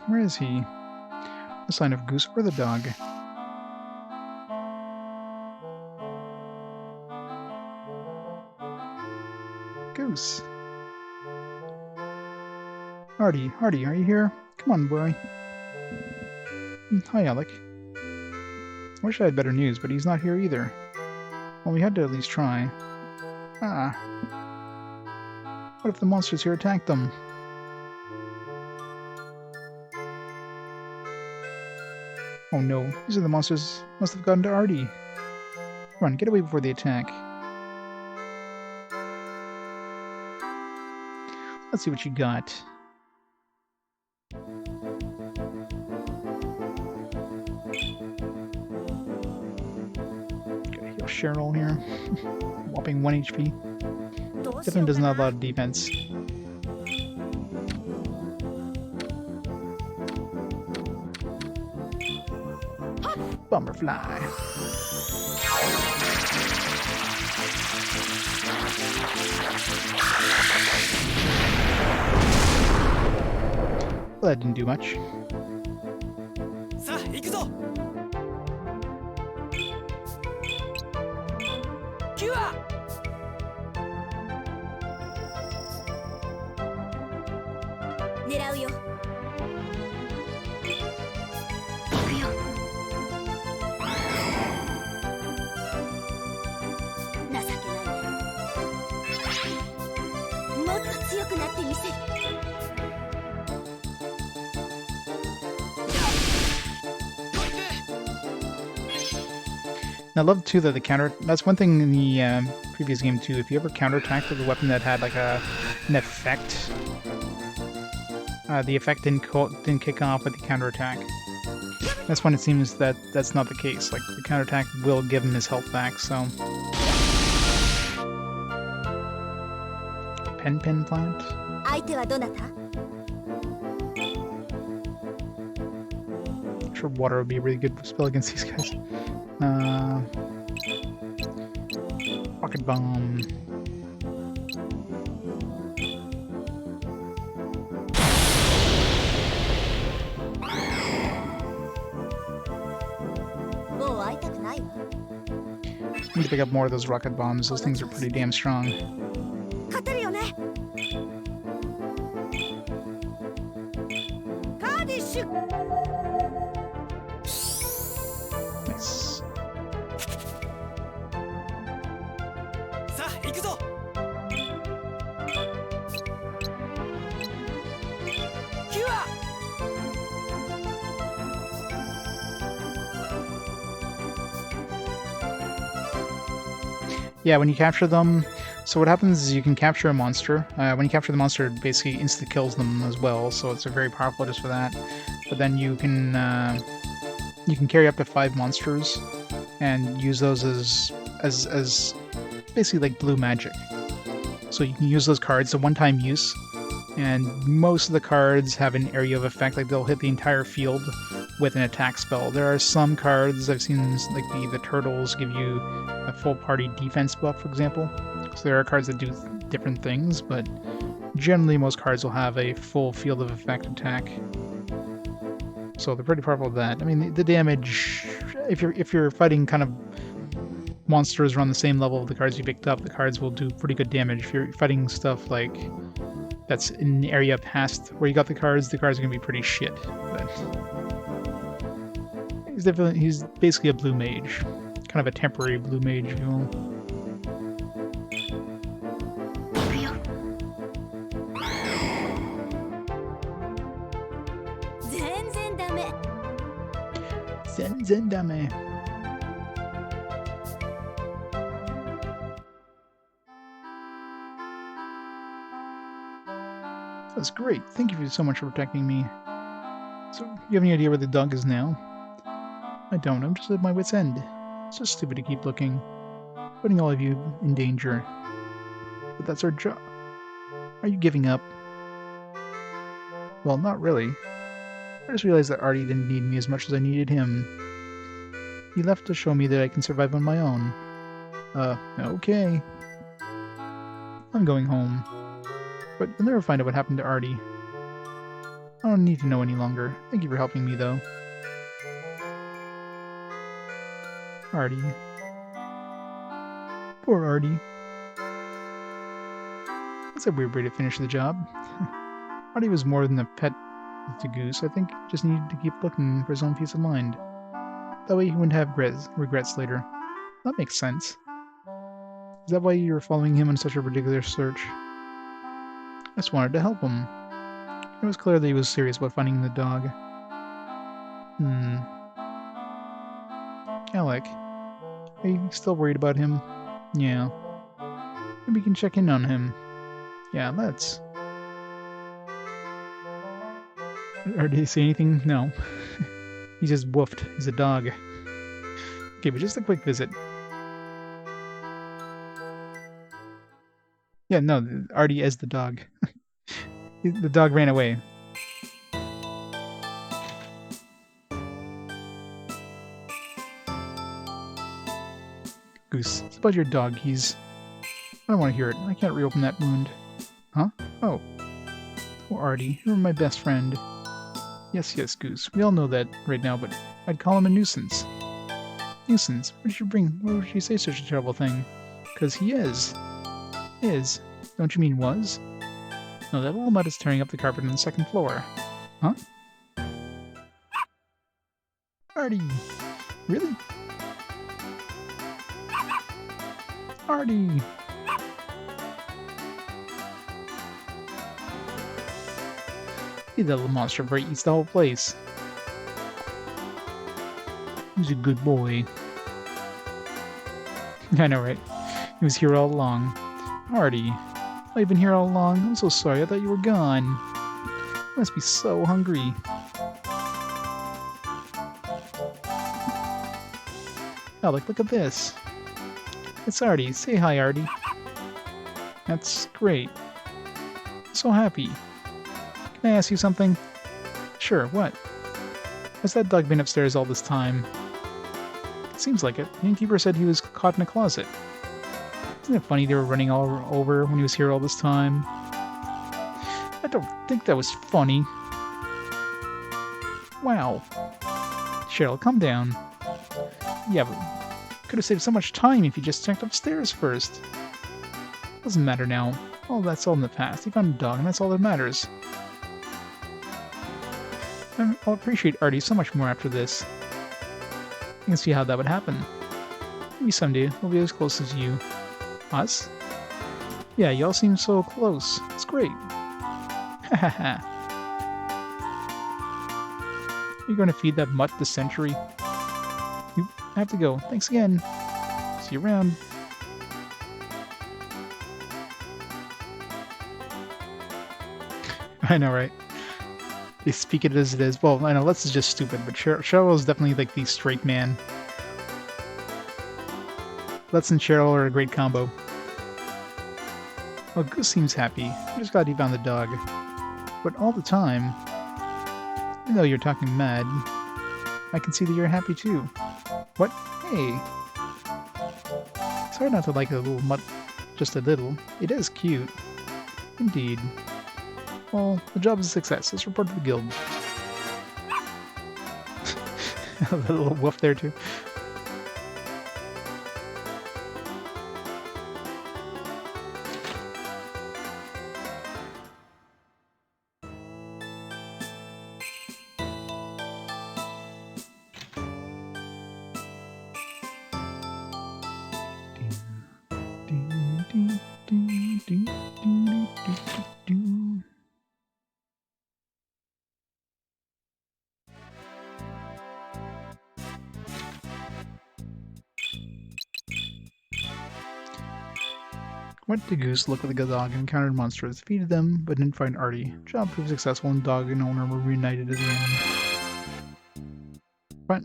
Where is he? No sign of Goose or the dog. Goose. Artie, are you here? Come on, boy. Hi, Alec. I wish I had better news, but he's not here either. Well, we had to at least try. Ah. What if the monsters here attacked them? Oh no, these are the monsters. Must have gotten to Artie. Run, get away before they attack. Let's see what you got. Gotta heal Cheryl here. Whopping 1 HP. Definitely doesn't have a lot of defense. Bummerfly. Well, that didn't do much. I love too that the counter. That's one thing in the previous game too. If you ever counterattacked with a weapon that had like an effect, the effect didn't kick off with the counterattack. That's when it seems that that's not the case. Like the counterattack will give him his health back. So, pen plant. I'm sure water would be a really good spell against these guys. Rocket bomb. I need to pick up more of those rocket bombs. Those things are pretty damn strong. Nice. Yeah, when you capture them, so what happens is you can capture a monster. When you capture the monster, it basically insta-kills them as well, so it's very powerful just for that. But then you can carry up to 5 monsters and use those as basically like blue magic. So you can use those cards, a one-time use, And most of the cards have an area of effect, like they'll hit the entire field with an attack spell. There are some cards I've seen, like the turtles, give you a full party defense buff, for example. So there are cards that do different things, but generally most cards will have a full field of effect attack. So they're pretty powerful with that. I mean, the damage, if you're fighting kind of monsters around the same level of the cards you picked up, the cards will do pretty good damage. If you're fighting stuff like that's in the area past where you got the cards are gonna be pretty shit. But he's basically a blue mage, kind of a temporary blue mage, if you will. 行くよ全然ダメ Zenzendame. That's great. Thank you so much for protecting me. So, you have any idea where the dog is now? I don't. I'm just at my wit's end. It's just stupid to keep looking, putting all of you in danger. But that's our job. Are you giving up? Well, not really. I just realized that Artie didn't need me as much as I needed him. He left to show me that I can survive on my own. Okay. I'm going home. But you'll never find out what happened to Artie. I don't need to know any longer. Thank you for helping me, though. Artie. Poor Artie. That's a weird way to finish the job. Artie was more than a pet to Goose. I think he just needed to keep looking for his own peace of mind. That way he wouldn't have regrets later. That makes sense. Is that why you were following him on such a ridiculous search? I just wanted to help him. It was clear that he was serious about finding the dog. Alec, are you still worried about him? Yeah. Maybe we can check in on him. Yeah, let's. Or did he say anything? No. He just woofed. He's a dog. Okay, but just a quick visit. Yeah, no, Artie as the dog. The dog ran away. Goose, it's about your dog. I don't want to hear it. I can't reopen that wound. Huh? Oh. Oh, Artie, you're my best friend. Yes, Goose. We all know that right now, but I'd call him a nuisance. Nuisance? What did you bring? Why would you say such a terrible thing? Because he is. Is? Don't you mean was? No, that little mud is tearing up the carpet on the second floor. Huh? Artie! Really? Artie! That little monster before he eats the whole place. He's a good boy. I know, right? He was here all along. Artie, I've been here all along. I'm so sorry. I thought you were gone. You must be so hungry. Alec, look at this. It's Artie. Say hi, Artie. That's great. I'm so happy. Can I ask you something? Sure, what? Has that dog been upstairs all this time? It seems like it. The innkeeper said he was caught in a closet. Isn't it funny they were running all over when he was here all this time? I don't think that was funny. Wow. Cheryl, calm down. Yeah, but could have saved so much time if you just checked upstairs first. Doesn't matter now. Oh, that's all in the past. You found a dog, and that's all that matters. I'll appreciate Artie so much more after this. I can see how that would happen. Maybe someday we'll be as close as you. Us? Yeah, y'all seem so close. It's great. Ha ha ha. You're going to feed that mutt this century? You have to go. Thanks again. See you around. I know, right? They speak it as it is. Well, I know Lutz is just stupid, but Cheryl is definitely like the straight man. Lutz and Cheryl are a great combo. Well, Goose seems happy. I'm just glad he found the dog. But all the time, even though you're talking mad, I can see that you're happy too. What? Hey! It's hard not to like a little mutt, just a little. It is cute. Indeed. Well, the job is a success. Let's report to the guild. A little woof there too. Went to Goose to look at the dog and encountered monsters. Defeated them, but didn't find Artie. Job proved successful and dog and owner were reunited at the end. But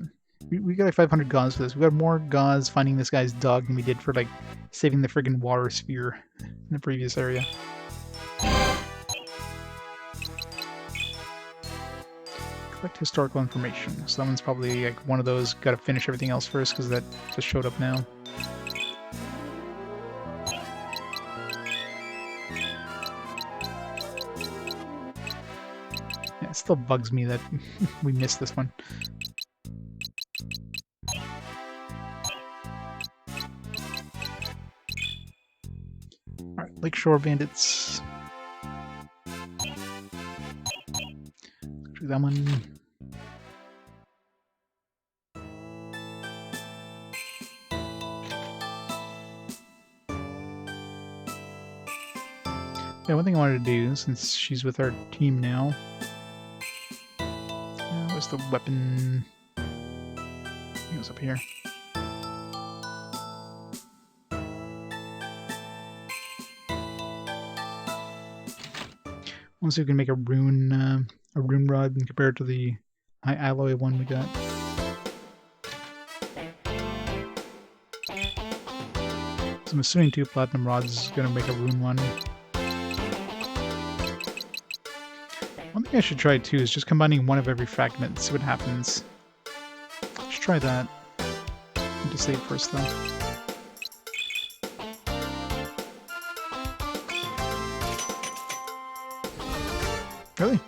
we got like 500 gauze for this. We got more gauze finding this guy's dog than we did for like saving the friggin' water sphere in the previous area. Collect historical information. So that one's probably like one of those. Gotta finish everything else first because that just showed up now. It still bugs me that we missed this one. Alright, Lakeshore Bandits. Do that one. Yeah, one thing I wanted to do, since she's with our team now, where's the weapon? It goes up here. Let's see if we can make a rune rod and compare it to the high alloy one we got. So I'm assuming 2 platinum rods is gonna make a rune one. One thing I should try too is just combining one of every fragment, see what happens. Let's try that. Need to save first though. Really?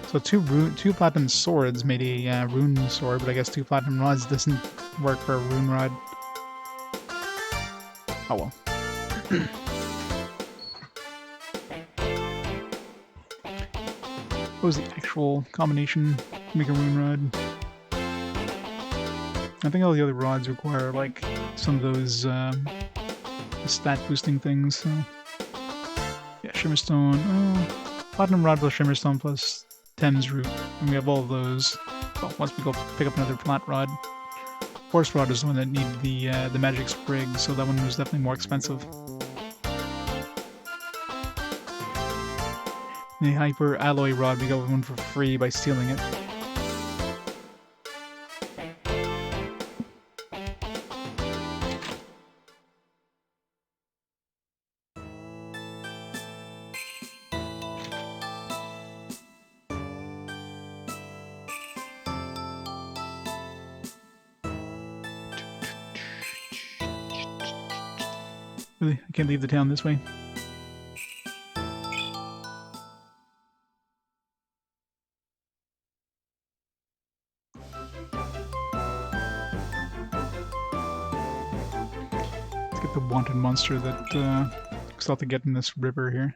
So two platinum swords made a rune sword, but I guess 2 platinum rods doesn't work for a rune rod. Oh well. What was the actual combination to make a rune rod? I think all the other rods require like some of those stat boosting things. So yeah, Shimmerstone. Oh. Platinum Rod plus Shimmerstone plus Thames Root. And we have all of those. Well, once we go pick up another Plant Rod. Force Rod is the one that needed the Magic Sprig, so that one was definitely more expensive. The Hyper Alloy Rod, we got one for free by stealing it. Really? I can't leave the town this way. Let's get the wanted monster that looks out to get in this river here.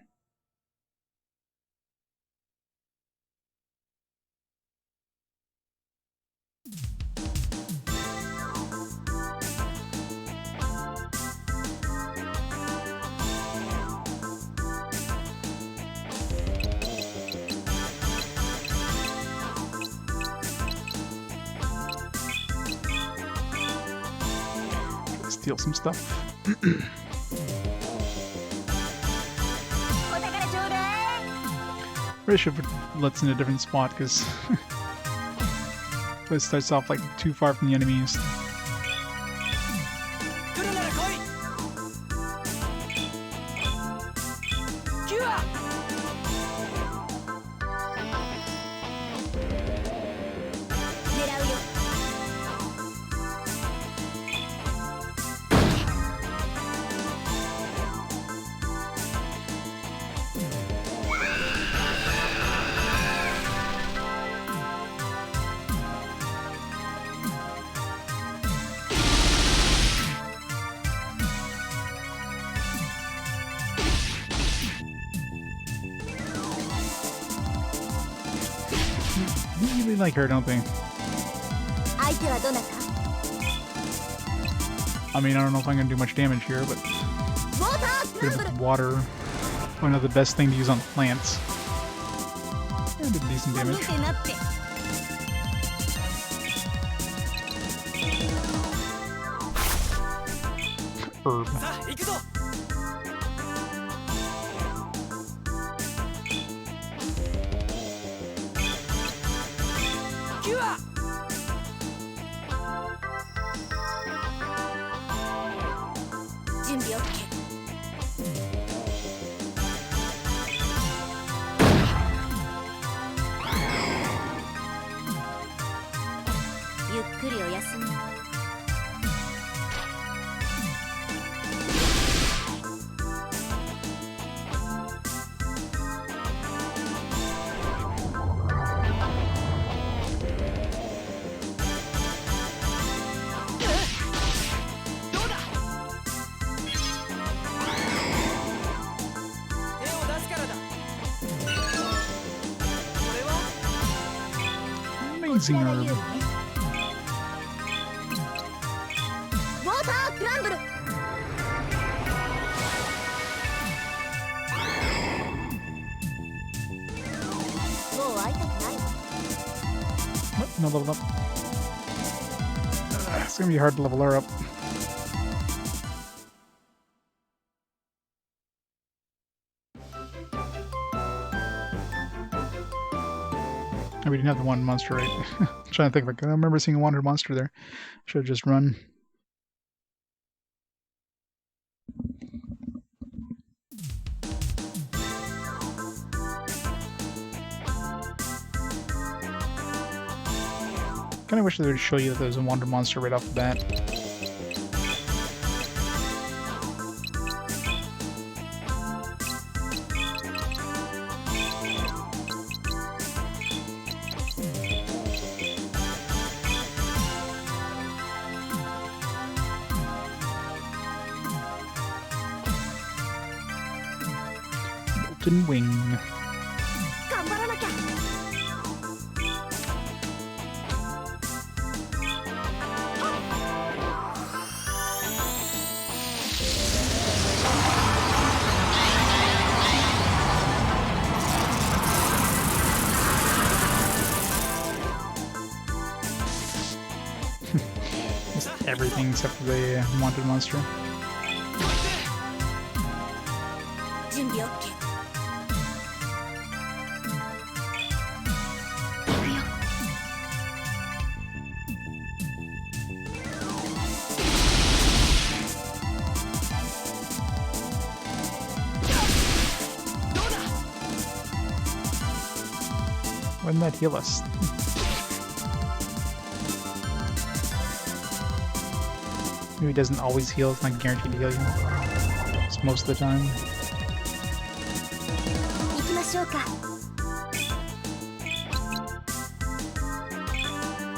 Steal some stuff. Really should put Lutz in a different spot because it starts off like too far from the enemies. really like her, don't they? 相手はどなた？ I mean, I don't know if I'm gonna do much damage here, but ウォーター bit スクランブル of water. One of the best thing to use on plants. And did decent 見 damage. てなって。 Herb. さあ行くぞ。キュア。準備 OK。 ゆっくりお休み。どうだ。手を出すからだ。これは Amazing 有利 herb. ね。ウォータークランブル。もう会いたくないわ。 What? No level up. It's gonna be hard to level her up. We didn't have the one monster, right? I'm trying to think, like, I don't remember seeing a wanted monster there. Should have just run. Kinda wish they would show you that there's a wanted monster right off the bat. Molten Wing. 頑張らなきゃ。 Just everything except for the wanted monster. 準備 OK。 Why didn't that heal us? Maybe it doesn't always heal, it's not guaranteed to heal you. It's most of the time. 行きましょうか。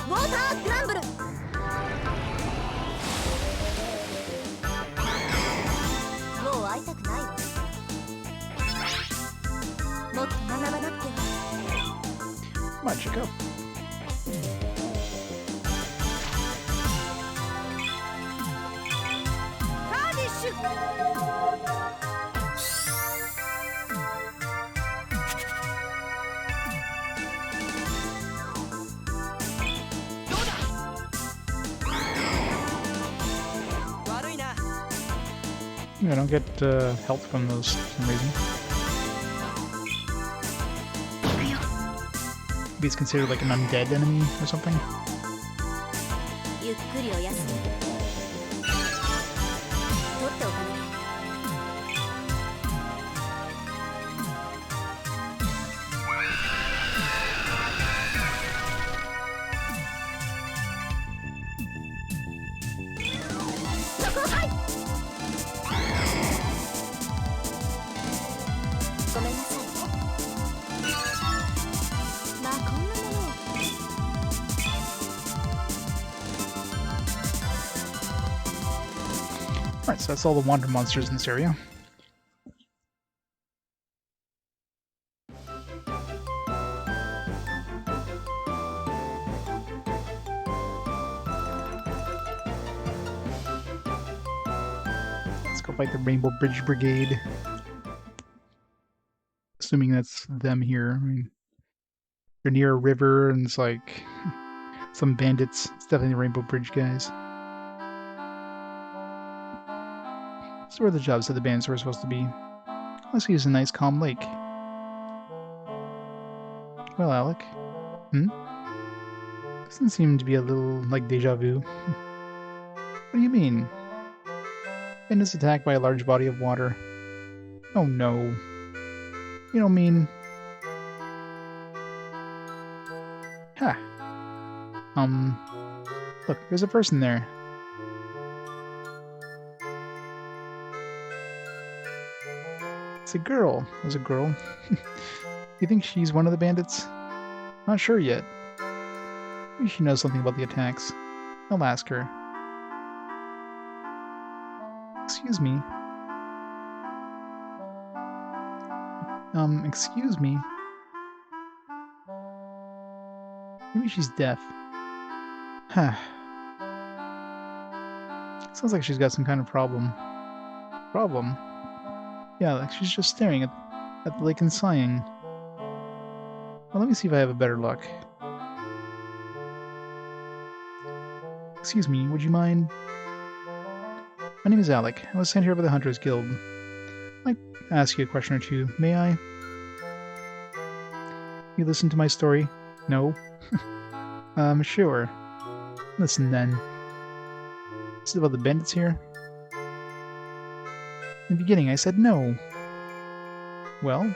ウォータークランブル。もう会いたくないわ。もっと学ばなくては。 Come on, check out. カーディッシュ。 どうだ。悪いな。 Yeah, I don't get health from those for some reason. Maybe it's considered like an undead enemy or something. ゆっくりお休み。取っておかなきゃ。 そこはい。ごめんなさいね。まあこんなものを。 Alright, so that's all the wanted monsters in this area. fight the Rainbow Bridge Brigade. Assuming that's them here. I mean, they're near a river and it's like some bandits. It's definitely the Rainbow Bridge guys. So where the jobs that the bandits were supposed to be. Let's use a nice calm lake. Well, Alec. Doesn't seem to be a little like deja vu. What do you mean? Bandits attacked by a large body of water. Oh no. You don't mean... Ha! Look, there's a person there. It's a girl. There's a girl. You think she's one of the bandits? Not sure yet. Maybe she knows something about the attacks. I'll ask her. Excuse me. Excuse me. Maybe she's deaf. Huh. Sounds like she's got some kind of problem. Problem? Yeah, like she's just staring at the lake and sighing. Well, let me see if I have a better luck. Excuse me, would you mind? My name is Alec. I was sent here by the Hunters Guild. I'd like to ask you a question or two. May I? You listen to my story? No? Sure. Listen then. This is about the bandits here? In the beginning I said no. Well?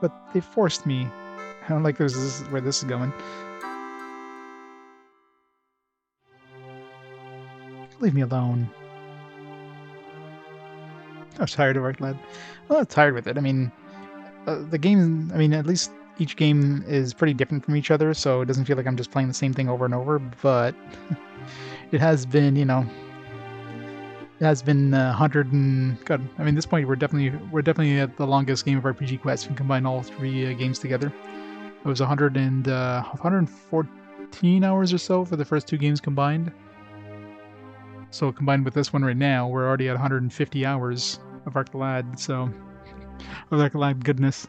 But they forced me. I don't like this is where this is going. Leave me alone. I'm tired of Art Lad. Well, I'm tired with it. I mean, the game, at least each game is pretty different from each other, so it doesn't feel like I'm just playing the same thing over and over, but it has been, it has been 100 and... God, at this point we're definitely at the longest game of RPG Quest if we combine all three games together. It was 114 hours or so for the first two games combined. So combined with this one right now, we're already at 150 hours of Arclad, so... of Arclad goodness.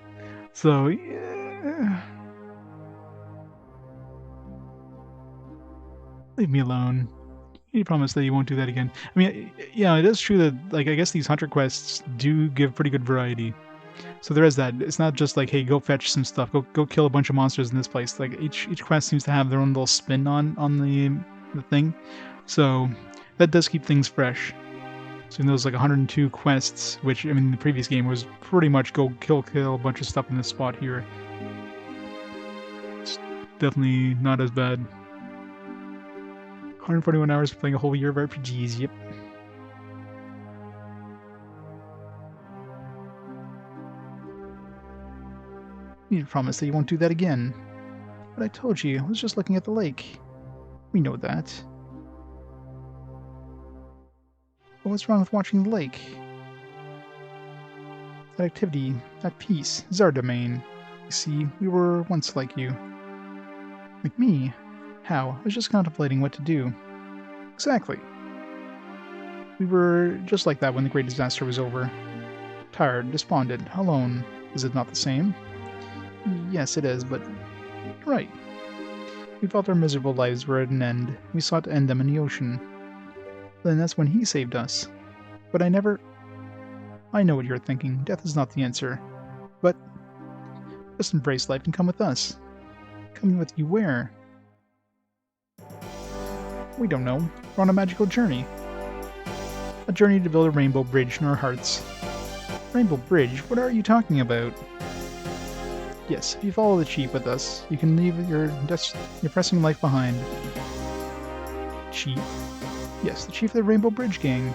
So, yeah... Leave me alone. You promise that you won't do that again. Yeah, it is true that, like, I guess these hunter quests do give pretty good variety. So there is that. It's not just like, hey, go fetch some stuff, go kill a bunch of monsters in this place. Like, each quest seems to have their own little spin on the thing. So... that does keep things fresh. So in those like 102 quests, which in the previous game was pretty much go kill a bunch of stuff in this spot here. It's definitely not as bad. 141 hours for playing a whole year of RPGs, yep. You need to promise that you won't do that again. But I told you, I was just looking at the lake. We know that. But what's wrong with watching the lake? That activity, that peace, is our domain. You see, we were once like you. Like me? How? I was just contemplating what to do. Exactly. We were just like that when the great disaster was over. Tired, despondent, alone. Is it not the same? Yes, it is, but... right. We felt our miserable lives were at an end. We sought to end them in the ocean. Then that's when he saved us. But I never... I know what you're thinking. Death is not the answer. But... just embrace life and come with us. Coming with you where? We don't know. We're on a magical journey. A journey to build a rainbow bridge in our hearts. Rainbow bridge? What are you talking about? Yes, if you follow the chief with us, you can leave your depressing life behind. Chief? Yes, the chief of the Rainbow Bridge Gang.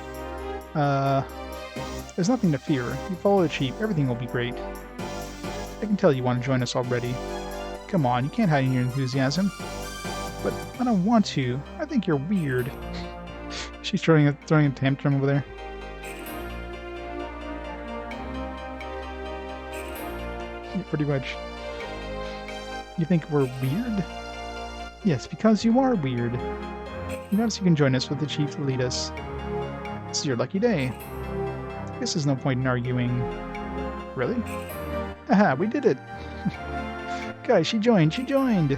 There's nothing to fear. You follow the chief, everything will be great. I can tell you want to join us already. Come on, you can't hide in your enthusiasm. But I don't want to. I think you're weird. She's throwing a tantrum over there. Yeah, pretty much. You think we're weird? Yes, because you are weird. Perhaps you can join us with the chief to lead us. This is your lucky day. I guess there's no point in arguing. Really? Aha, we did it! Guys, she joined! She joined!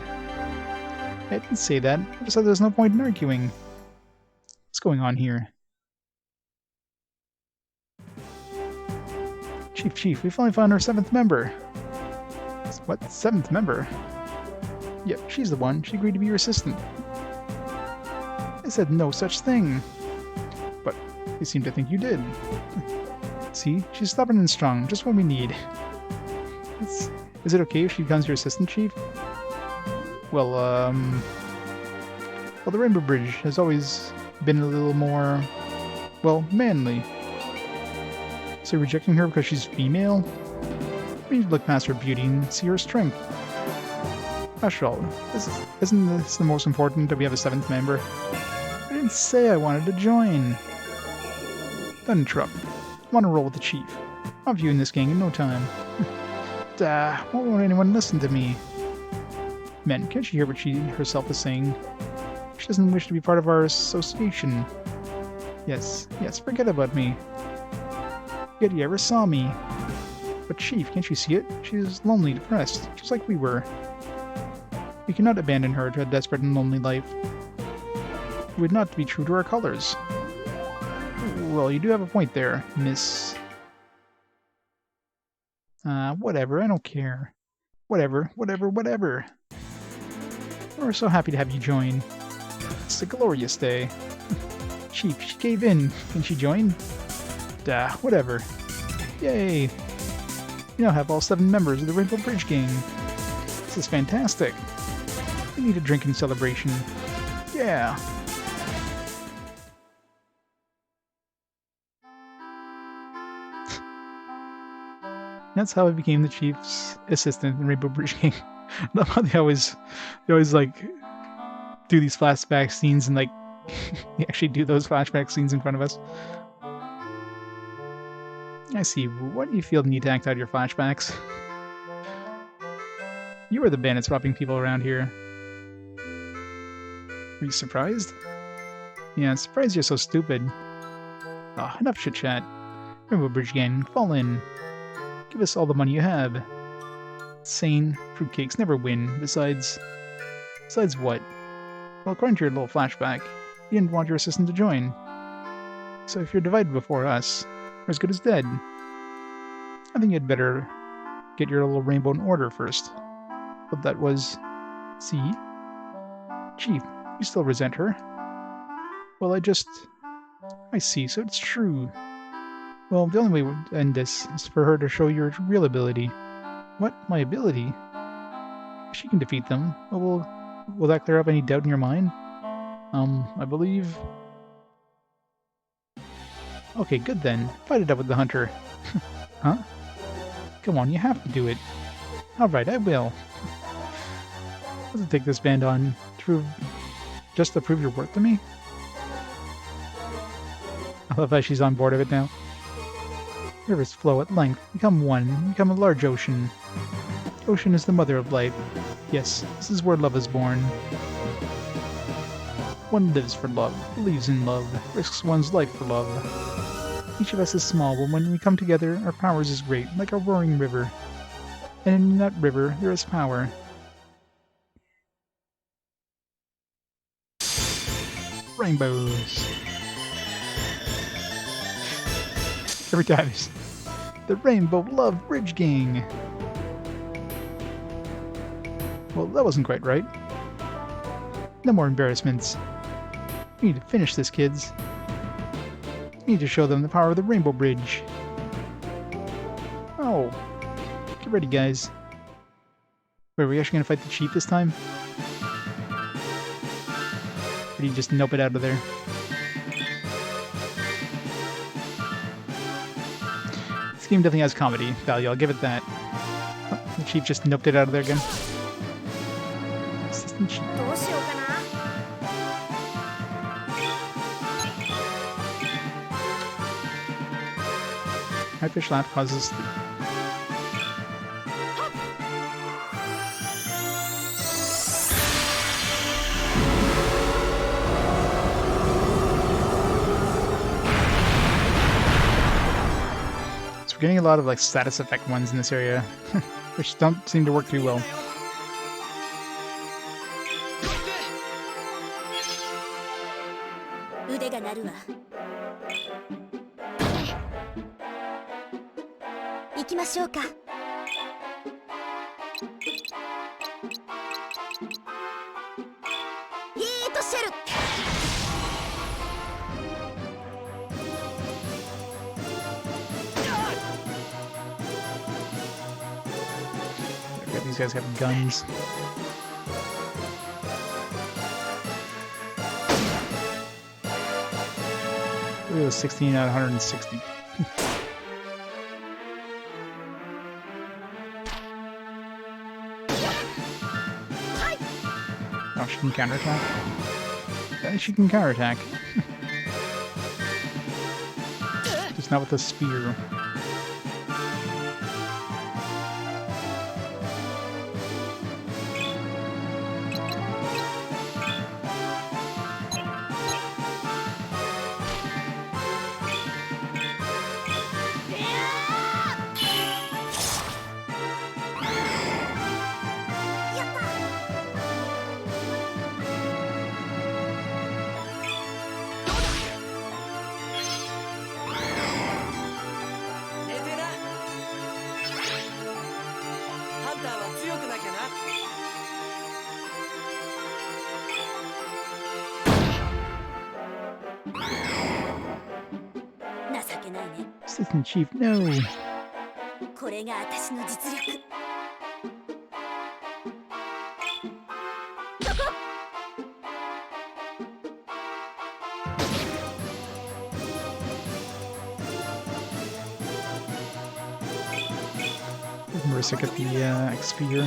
I didn't say that. I just said there's no point in arguing. What's going on here? Chief, we finally found our 7th member. What? 7th member? Yep, she's the one. She agreed to be your assistant. I said no such thing. But you seem to think you did. See? She's stubborn and strong. Just what we need. Is it okay if she becomes your assistant, Chief? Well, the Rainbow Bridge has always been a little more, well, manly. So you're rejecting her because she's female? We need to look past her beauty and see her strength. After all, isn't this the most important that we have a 7th member? I didn't say I wanted to join. Don't interrupt. I want to roll with the Chief. I'll have you in this gang in no time. Why won't anyone listen to me? Men, can't you hear what she herself is saying? She doesn't wish to be part of our association. Yes, forget about me. Yet you ever saw me. But Chief, can't you see it? She's lonely, depressed, just like we were. We cannot abandon her to a desperate and lonely life. It would not be true to our colors. Well, you do have a point there, Miss... whatever, I don't care. Whatever. We're so happy to have you join. It's a glorious day. Chief, she gave in. Can she join? Whatever. Yay! We now have all 7 members of the Rainbow Bridge gang. This is fantastic. We need a drink in celebration. Yeah! That's how I became the Chief's assistant in Rainbow Bridge gang. I love how they always like do these flashback scenes and like they actually do those flashback scenes in front of us. I see. What do you feel the need to act out your flashbacks? You are the bandits robbing people around here. Are you surprised? Yeah, I'm surprised you're so stupid. Oh, enough chit chat. Rainbow Bridge gang, fall in. Give us all the money you have. Sane, fruitcakes never win. Besides what? Well, according to your little flashback, you didn't want your assistant to join. So if you're divided before us, you're as good as dead. I think you'd better get your little rainbow in order first. But that was... See? Chief, you still resent her? Well, I see, so it's true. Well, the only way to end this is for her to show your real ability. What? My ability? She can defeat them. Well, will that clear up any doubt in your mind? I believe... Okay, good then. Fight it out with the hunter. Huh? Come on, you have to do it. Alright, I will. Let's take this band on just to prove your worth to me. I love how she's on board of it now. Rivers flow at length, become one, become a large ocean. Ocean is the mother of life. Yes, this is where love is born. One lives for love, believes in love, risks one's life for love. Each of us is small, but when we come together, our powers is great, like a roaring river. And in that river, there is power. Rainbows. Every time it's the Rainbow Love Bridge Gang. Well, that wasn't quite right. No more embarrassments. We need to finish this, kids. We need to show them the power of the Rainbow Bridge. Oh. Get ready, guys. Wait, are we actually gonna fight the Chief this time? Or do you just nope it out of there? This game definitely has comedy value, I'll give it that. Oh, the Chief just noped it out of there again. Assistant Chief. どうしようかな。 High-pitched laugh causes... getting a lot of like status effect ones in this area, which don't seem to work too well. 腕が鳴るわ。行きましょうか。ヒートシェル。 Okay, these guys have guns. It was 16 out of 160. Oh, she can counterattack? She can counterattack. Just not with a spear. Assistant Chief, no! これが私の実力。そこ。 Marissa get the XP here.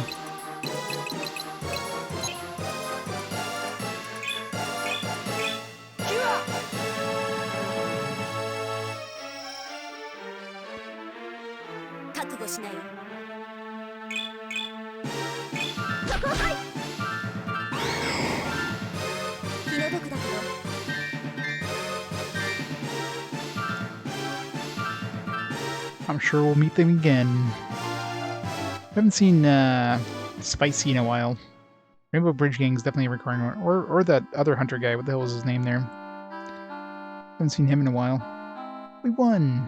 I'm sure we'll meet them again. I haven't seen Spicy in a while. Rainbow Bridge Gang's definitely a recurring one. Or that other hunter guy. What the hell was his name there? Haven't seen him in a while. We won!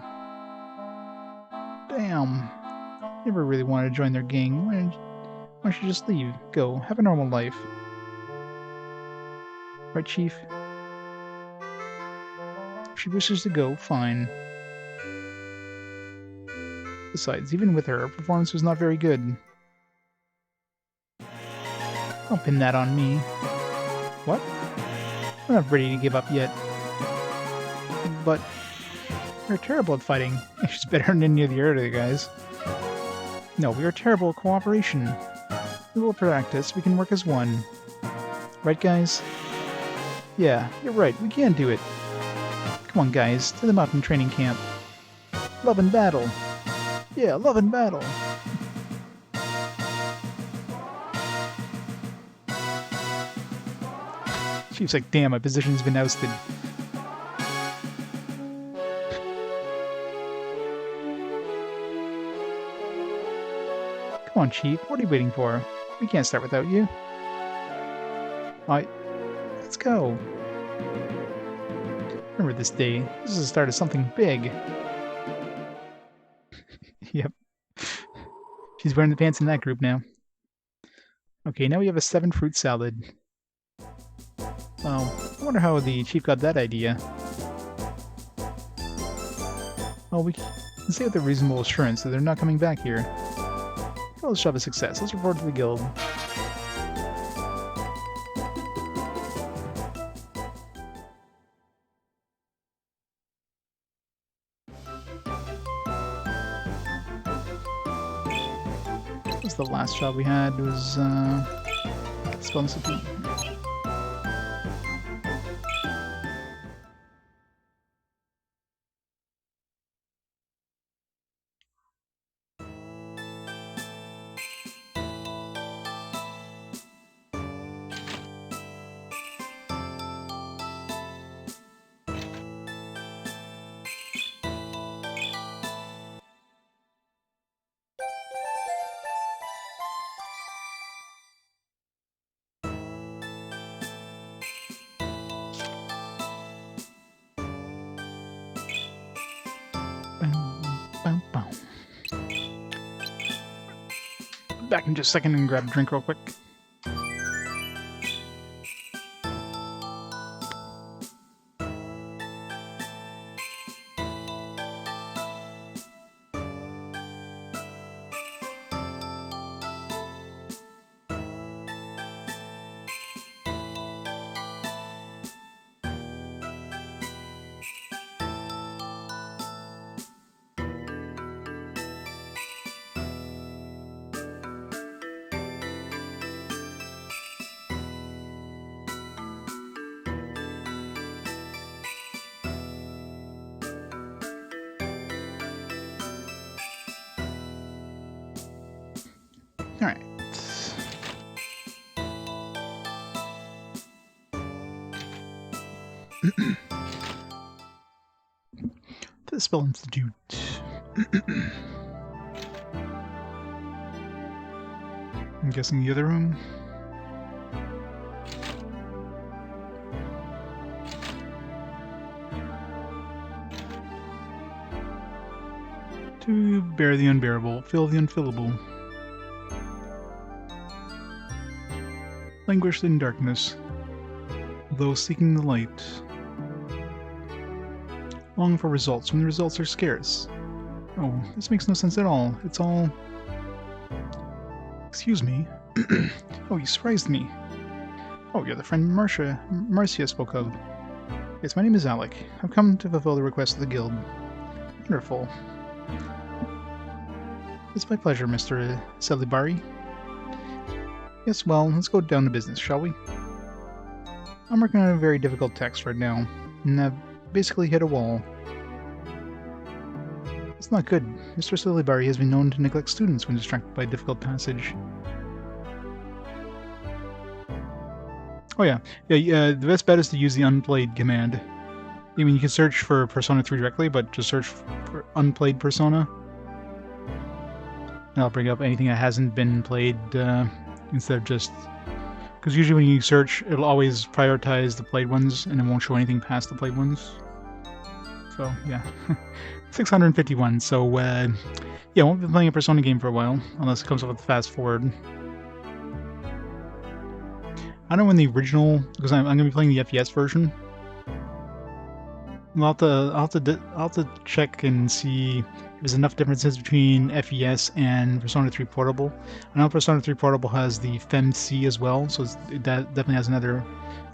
Damn. Never really wanted to join their gang. Why don't you just leave? Go. Have a normal life. Right, Chief? If she wishes to go, fine. Besides, even with her performance was not very good. Don't pin that on me. What? We're not ready to give up yet. But we're terrible at fighting. She's better than any of the other guys. No, we are terrible at cooperation. We will practice. We can work as one. Right, guys? Yeah, you're right. We can do it. Come on, guys. To the mountain training camp. Love and battle. Yeah, love and battle. Chief's like, damn, my position's been ousted. Come on, Chief. What are you waiting for? We can't start without you. Let's go. Remember this day. This is the start of something big. Yep. She's wearing the pants in that group now. Okay, now we have a 7-fruit salad. Oh, I wonder how the chief got that idea. Well, we can say with a reasonable assurance that they're not coming back here. Well, let's shove a success. Let's report to the guild. The last job we had was spelling something. back in just a second and grab a drink real quick. Alright. The Spell Institute. I'm guessing the other room. To bear the unbearable, fill the unfillable. Languished in darkness, though seeking the light. Long for results when the results are scarce. Oh, this makes no sense at all. It's all... Excuse me. Oh, you surprised me. Oh, you're the friend Marcia spoke of. Yes, my name is Alec. I've come to fulfill the request of the guild. Wonderful. It's my pleasure, Mr. Celibari. Yes, well, let's go down to business, shall we? I'm working on a very difficult text right now, and I've basically hit a wall. It's not good. Mr. Celibari has been known to neglect students when distracted by a difficult passage. Oh yeah. The best bet is to use the unplayed command. I mean, you can search for Persona 3 directly, but just search for unplayed Persona. And I'll bring up anything that hasn't been played, instead of just... Because usually when you search, it'll always prioritize the played ones, and it won't show anything past the played ones. So, yeah. 651, so, yeah, I won't be playing a Persona game for a while, unless it comes up with fast forward. I don't know when the original... Because I'm going to be playing the FES version. I'll have to check and see if there's enough differences between FES and Persona 3 Portable. I know Persona 3 Portable has the FemC as well, so it definitely has another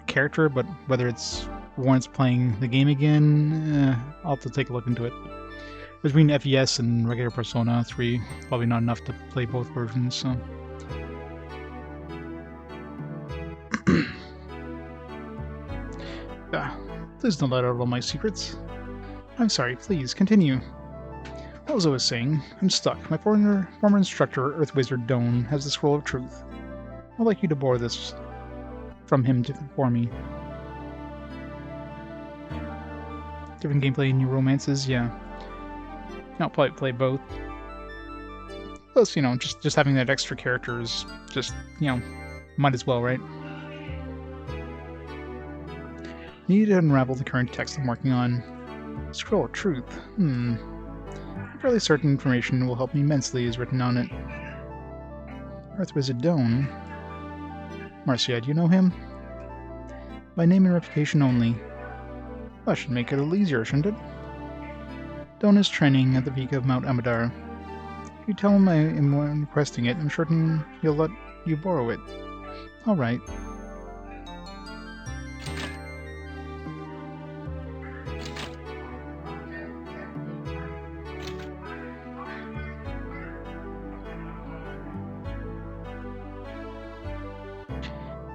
character, but whether it's warrants playing the game again, I'll have to take a look into it. Between FES and regular Persona 3, probably not enough to play both versions, so... Please don't let out all my secrets. I'm sorry, please, continue. As I was saying, I'm stuck. My former instructor, Earth Wizard Doan, has the Scroll of Truth. I'd like you to borrow this from him for me. Different gameplay and new romances, yeah. I'll probably play both. Plus, you know, just having that extra character is just, you know, might as well, right? Need to unravel the current text I'm working on. Scroll of Truth. I'm fairly certain information will help me immensely is written on it. Earth Wizard Doan. Marcia, do you know him? By name and reputation only. That should make it a little easier, shouldn't it? Doan is training at the peak of Mount Amadeur. If you tell him I am requesting it, I'm certain he'll let you borrow it. Alright.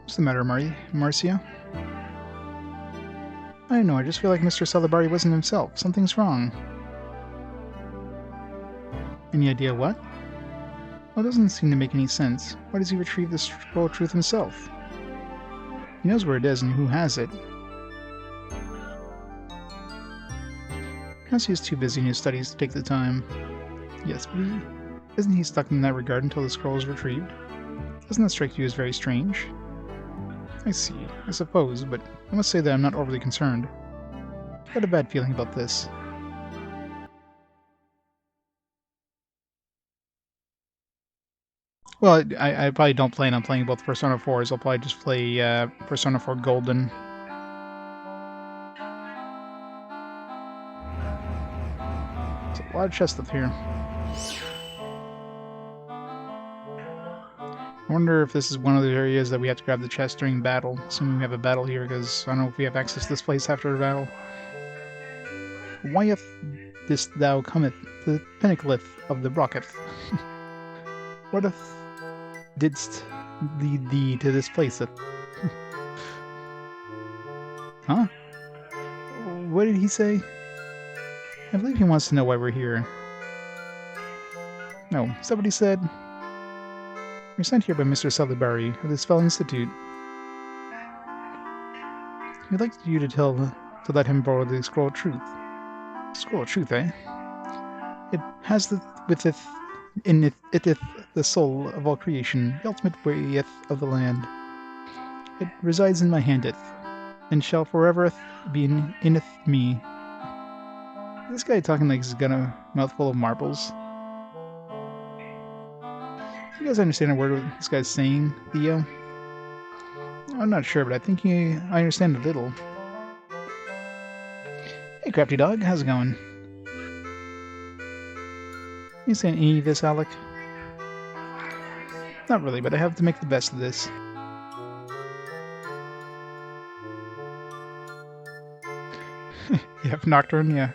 What's the matter, Marcia? I don't know, I just feel like Mr. Celibari wasn't himself. Something's wrong. Any idea what? Well, it doesn't seem to make any sense. Why does he retrieve the Scroll of Truth himself? He knows where it is and who has it. Perhaps he is too busy in his studies to take the time. Yes, but isn't he stuck in that regard until the scroll is retrieved? Doesn't that strike you as very strange? I see, I suppose, but I must say that I'm not overly concerned. I've got a bad feeling about this. Well, I probably don't plan on playing both Persona 4s. I'll probably just play Persona 4 Golden. There's a lot of chest up here. I wonder if this is one of the areas that we have to grab the chest during battle. Assuming we have a battle here, because I don't know if we have access to this place after a battle. Why if this thou cometh, the pinnacleth of the rocketh? What if didst lead thee to this place? Huh? What did he say? I believe he wants to know why we're here. No, is that what he said? We're sent here by Mr. Salibari of the Spell Institute. We'd like you to let him borrow the Scroll of Truth. Scroll of Truth, eh? It has in it the soul of all creation, the ultimate weigheth of the land. It resides in my handeth, and shall forever be ineth me. This guy talking like he's got a mouthful of marbles. Do you guys understand a word what this guy's saying, Theo? I'm not sure, but I think I understand a little. Hey, Crafty Dog, how's it going? You saying any of this, Alec? Not really, but I have to make the best of this. You have Nocturne, yeah.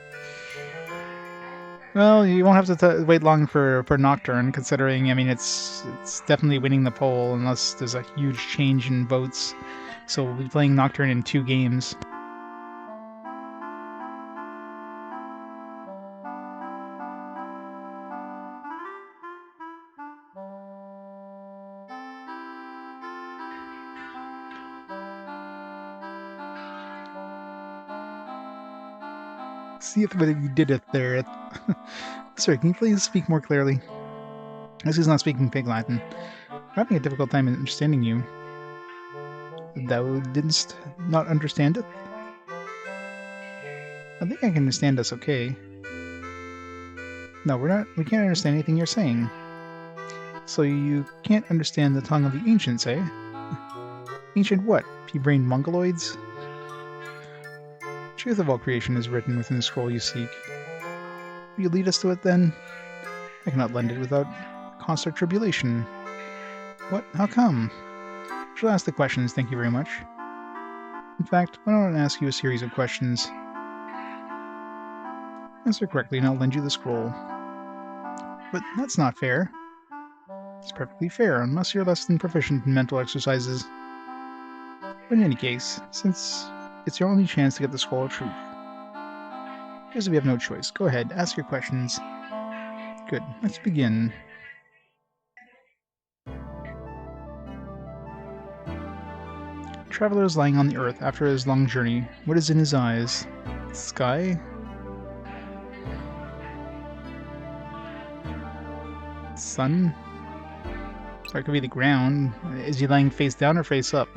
Well, you won't have to wait long for Nocturne, considering, I mean, it's definitely winning the poll unless there's a huge change in votes. So we'll be playing Nocturne in 2 games. See if you did it there. Sorry, can you please speak more clearly? This is not speaking Pig Latin. I'm having a difficult time understanding you. Thou didst not understand it? I think I can understand us okay. No, we can't understand anything you're saying. So you can't understand the tongue of the ancients, eh? Ancient what? Pea-brained mongoloids? Truth of all creation is written within the scroll you seek. Will you lead us to it, then? I cannot lend it without constant tribulation. What? How come? I shall ask the questions, thank you very much. In fact, why don't I ask you a series of questions? Answer correctly and I'll lend you the scroll. But that's not fair. It's perfectly fair, unless you're less than proficient in mental exercises. But in any case, since it's your only chance to get the Scroll of Truth, here's if we have no choice. Go ahead, ask your questions. Good, let's begin. Traveler is lying on the earth after his long journey. What is in his eyes? Sky? Sun? Or it could be the ground. Is he lying face down or face up?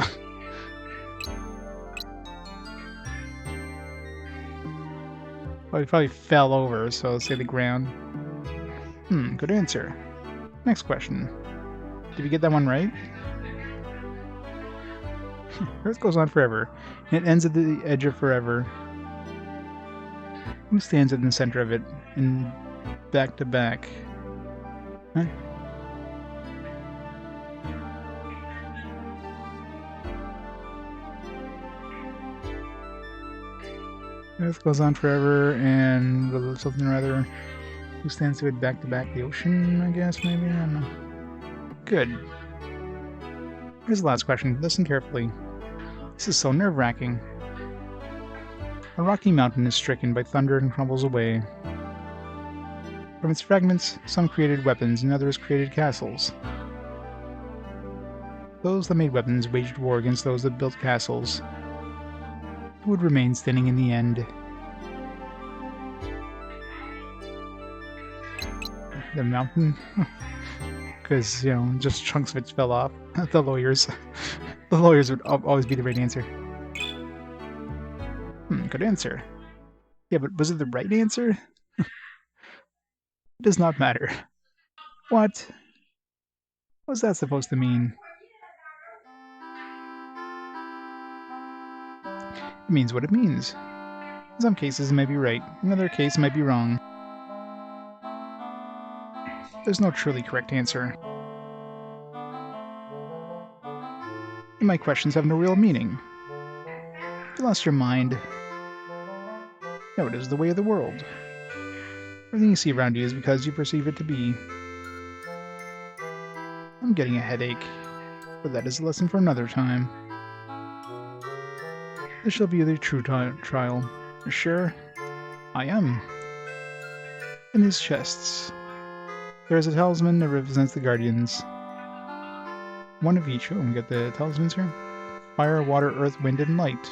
Well, he probably fell over, so let's say the ground. Good answer. Next question. Did we get that one right? Earth goes on forever, and it ends at the edge of forever. Who stands in the center of it, in back to back? Huh? Earth goes on forever, and something or other. Who stands to it back to back? The ocean, I guess, maybe? I don't know. Good. Here's the last question. Listen carefully. This is so nerve-wracking. A rocky mountain is stricken by thunder and crumbles away. From its fragments, some created weapons and others created castles. Those that made weapons waged war against those that built castles. Who would remain standing in the end? The mountain? Because, you know, just chunks of it fell off. The lawyers. The lawyers would always be the right answer. Good answer. Yeah, but was it the right answer? It does not matter. What? What's that supposed to mean? It means what it means. In some cases it may be right, in other cases it might be wrong. There's no truly correct answer. And my questions have no real meaning. You lost your mind. No, it is the way of the world. Everything you see around you is because you perceive it to be. I'm getting a headache, but that is a lesson for another time. This shall be the true trial. You're sure? I am. In these chests, there is a talisman that represents the Guardians. One of each. Oh, we got the talismans here. Fire, water, earth, wind, and light.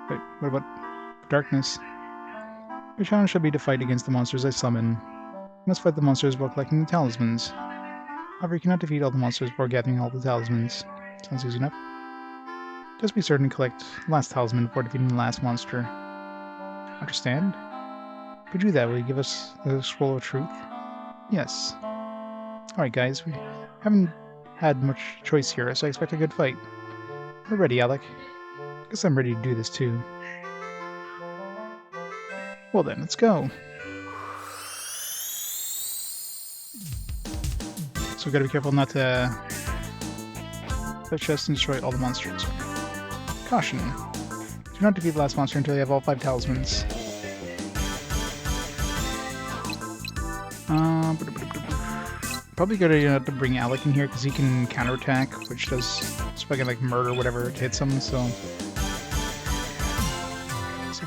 Wait, what about darkness? Your challenge shall be to fight against the monsters I summon. You must fight the monsters while collecting the talismans. However, you cannot defeat all the monsters before gathering all the talismans. Sounds easy enough. Just be certain to collect the last talisman before defeating the last monster. Understand? If we do that, will you give us the scroll of truth? Yes. Alright guys, we haven't had much choice here, so I expect a good fight. We're ready, Alec. Guess I'm ready to do this too. Well then, let's go. So we gotta be careful not to the chest and destroy all the monsters. Caution. Do not defeat the last monster until you have all 5 talismans. Probably good idea to bring Alec in here because he can counterattack, which does fucking like murder whatever hits him, so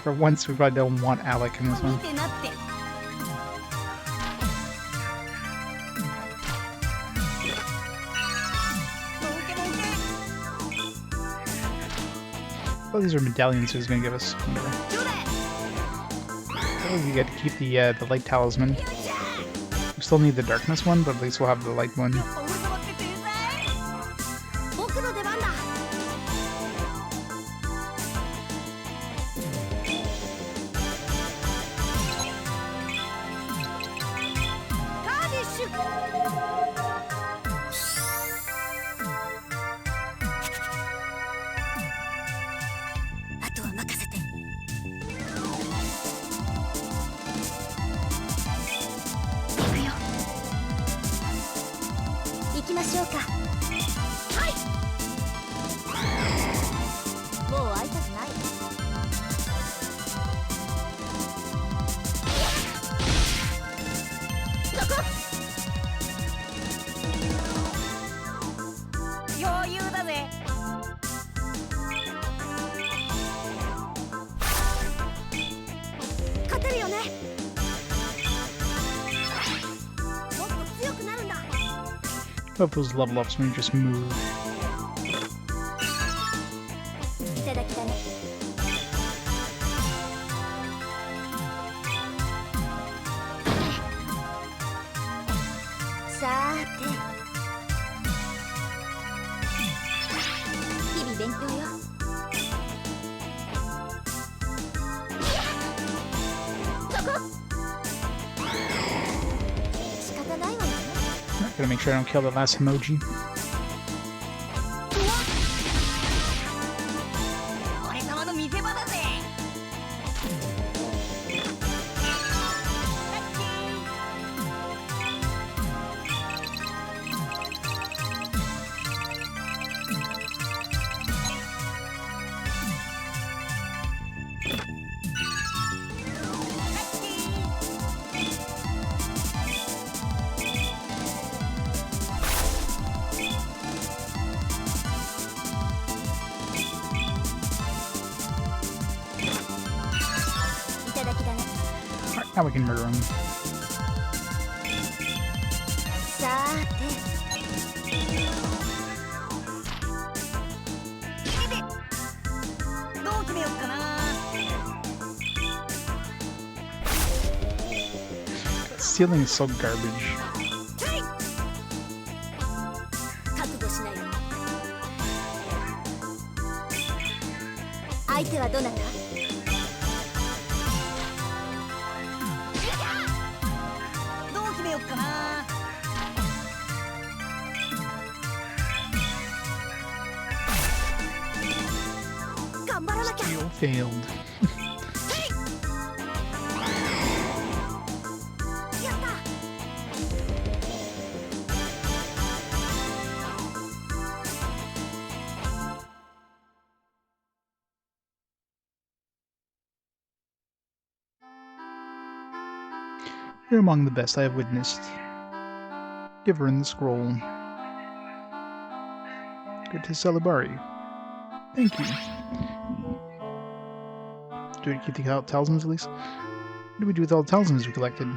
for once we probably don't want Alec in this one. Oh, these are medallions, so he's gonna give us whatever. Oh, we get to keep the light talisman. We still need the darkness one, but at least we'll have the light one. Love those level ups when you just move. Gotta make sure I don't kill the last emoji. Now we can murder him. That ceiling is so garbage. Failed. You're among the best I have witnessed. Give her in the scroll. Good to Celibari. Thank you. Do we keep the talismans at least? What do we do with all the talismans we collected?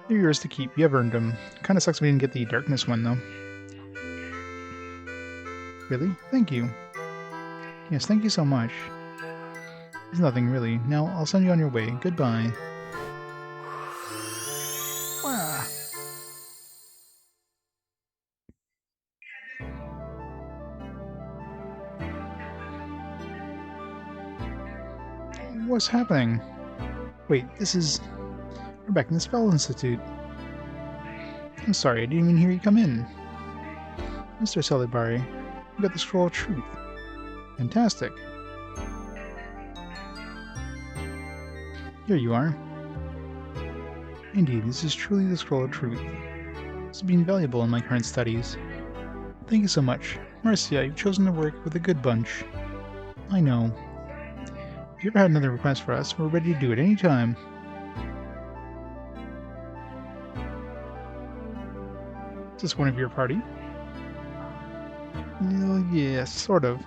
They're yours to keep. You have earned them. Kinda sucks we didn't get the darkness one, though. Really? Thank you. Yes, thank you so much. There's nothing, really. Now, I'll send you on your way. Goodbye. Wah. What's happening? Wait, this is... We're back in the Spell Institute. I'm sorry, I didn't even hear you come in. Mr. Celibari, you got the Scroll of Truth. Fantastic. Here you are. Indeed, this is truly the Scroll of Truth. This has been valuable in my current studies. Thank you so much. Marcia, you've chosen to work with a good bunch. I know. If you ever had another request for us, we're ready to do it any time. Is this one of your party? Well, yes, sort of.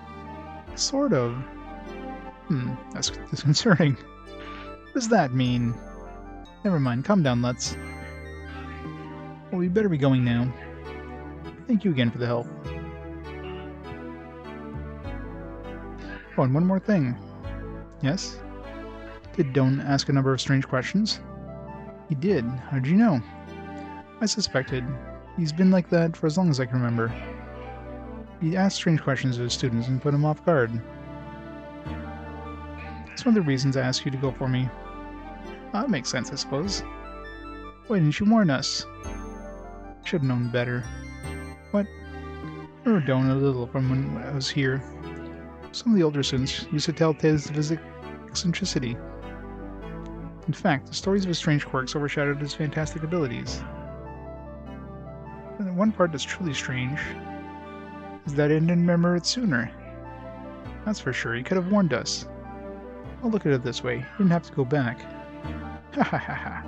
Sort of. That's disconcerting. What does that mean? Never mind, calm down, Lutz. Well, we better be going now. Thank you again for the help. Oh, and one more thing. Yes? Did Doan ask a number of strange questions? He did. How did you know? I suspected. He's been like that for as long as I can remember. He asked strange questions of his students and put them off guard. That's one of the reasons I asked you to go for me. That makes sense, I suppose. Why didn't you warn us? Should have known better. What? I remember Doan a little from when I was here. Some of the older students used to tell tales of his eccentricity. In fact, the stories of his strange quirks overshadowed his fantastic abilities. And the one part that's truly strange is that I didn't remember it sooner. That's for sure, he could have warned us. I'll look at it this way, he didn't have to go back. Ha ha ha ha.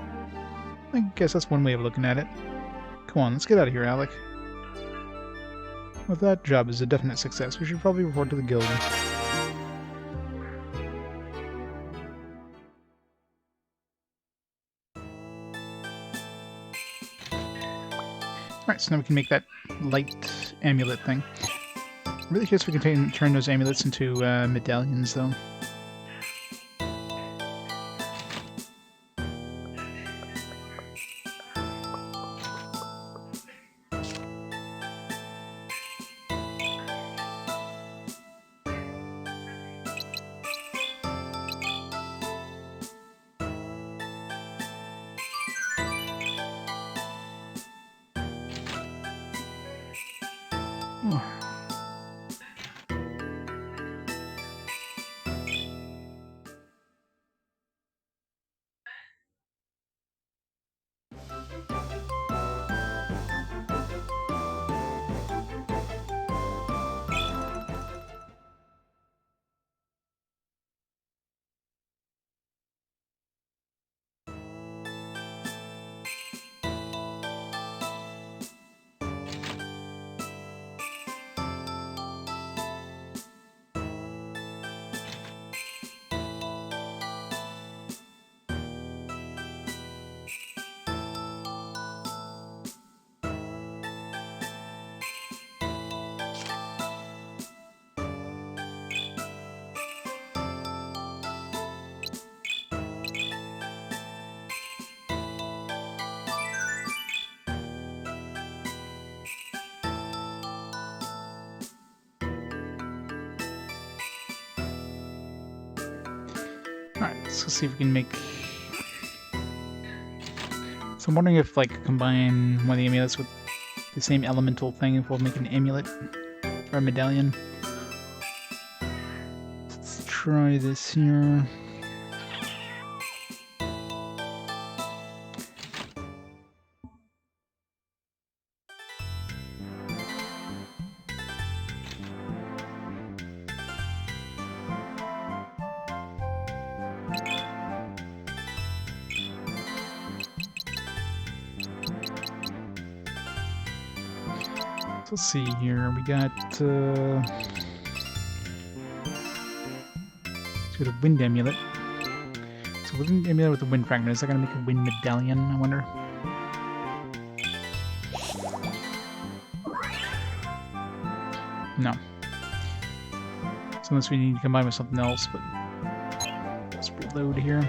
I guess that's one way of looking at it. Come on, let's get out of here, Alec. Well, if that job is a definite success, we should probably report to the guild. Alright, so now we can make that light amulet thing. I'm really curious if we can turn those amulets into medallions, though. Alright, let's see if we can make... So I'm wondering if, like, combine one of the amulets with the same elemental thing, if we'll make an amulet or a medallion. try this here. Let's see here. We got let's go to Wind Amulet. So Wind Amulet with the Wind Fragment. Is that gonna make a Wind Medallion? I wonder. No. So unless we need to combine with something else, but let's reload here.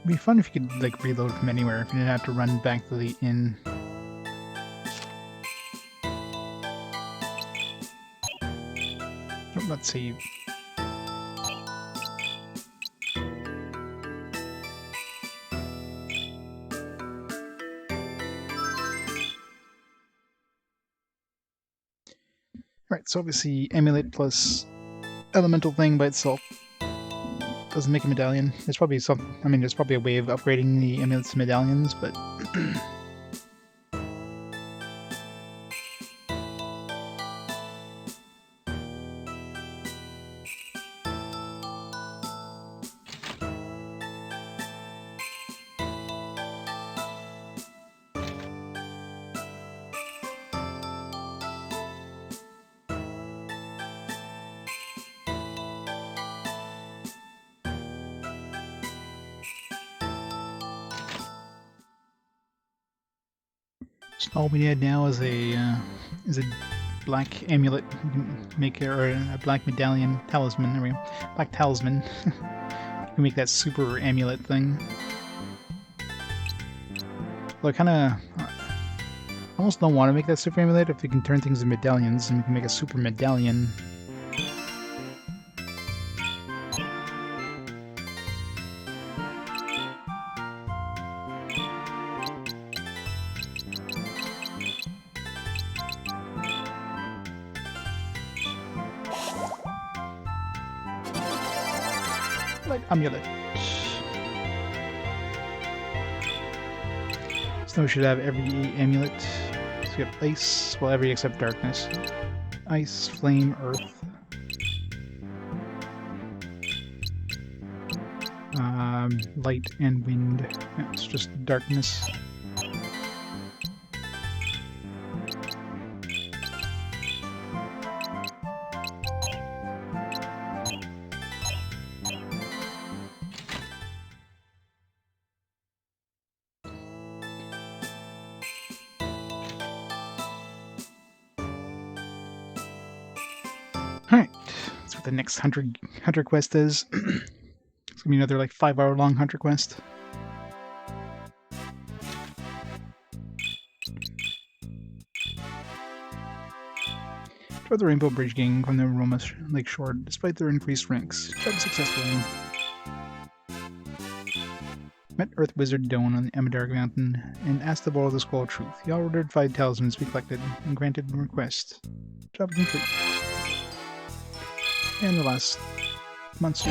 It'd be fun if you could like reload from anywhere, if you didn't have to run back to the inn. Oh, let's save. Right, so obviously Amulet plus Elemental thing by itself doesn't make a medallion. There's probably some. I mean, there's probably a way of upgrading the amulets to medallions, but all we need now is a black amulet maker, or a black medallion talisman. There we go. Black talisman. You can make that super amulet thing. Well, I kind of almost don't want to make that super amulet if we can turn things into medallions, and we can make a super medallion. Amulet. Snow should have every amulet. So you have ice, well, every except darkness. Ice, flame, earth. Light and wind. Yeah, it's just darkness. Alright, that's what the next hunter quest is. It's gonna be another like 5-hour long hunter quest. Toward the Rainbow Bridge gang from the Roma Lake Shore, despite their increased ranks. Job successfully. Met Earth Wizard Doan on the Amadeur Mountain and asked to borrow the Scroll of Truth. He ordered 5 talismans to be collected and granted the request. Job complete. And the last monster.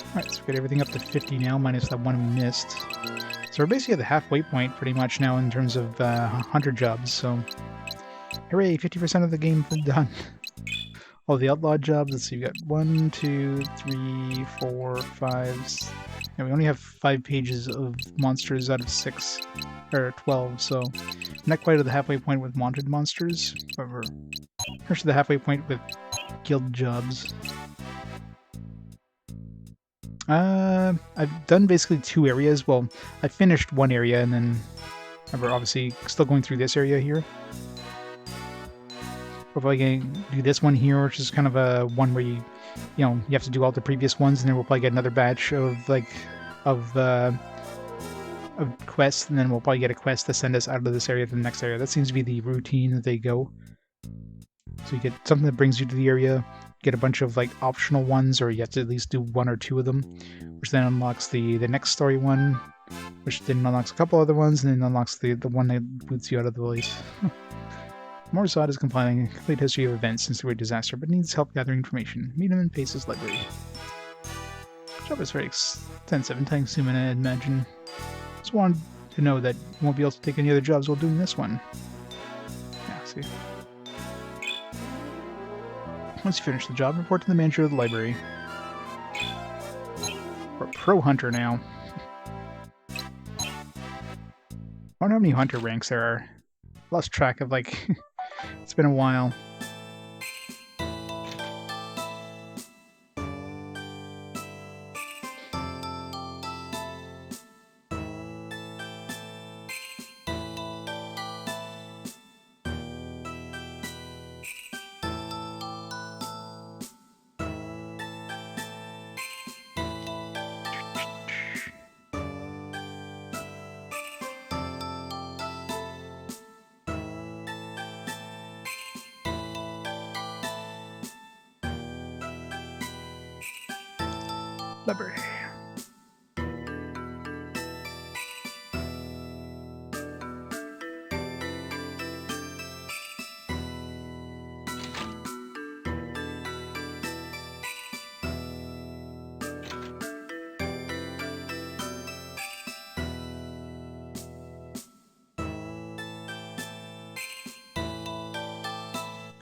Alright, so we got everything up to 50 now, minus that one we missed. So we're basically at the halfway point pretty much now in terms of hunter jobs, so hooray, 50% of the game done. All the outlawed jobs, let's see, we got 1, 2, 3, 4, 5... Yeah, we only have 5 pages of monsters out of 6, or 12, so not quite at the halfway point with wanted monsters, but we're to the halfway point with guild jobs. I've done basically 2 areas. Well, I finished one area, and then we're obviously still going through this area here. Or if I can do this one here, which is kind of a one where you have to do all the previous ones, and then we'll probably get another batch of of quests, and then we'll probably get a quest to send us out of this area to the next area. That seems to be the routine that they go. So you get something that brings you to the area, get a bunch of like optional ones, or you have to at least do one or two of them, which then unlocks the next story one, which then unlocks a couple other ones, and then unlocks the one that boots you out of the place. Morzad is compiling a complete history of events since the Great Disaster, but needs help gathering information. Meet him in Pace's library. The job is very extensive and time-consuming, I imagine. Just wanted to know that you won't be able to take any other jobs while doing this one. Yeah, see. Once you finish the job, report to the manager of the library. We're a pro hunter now. I wonder how many hunter ranks there are. Lost track of, like... It's been a while. Library.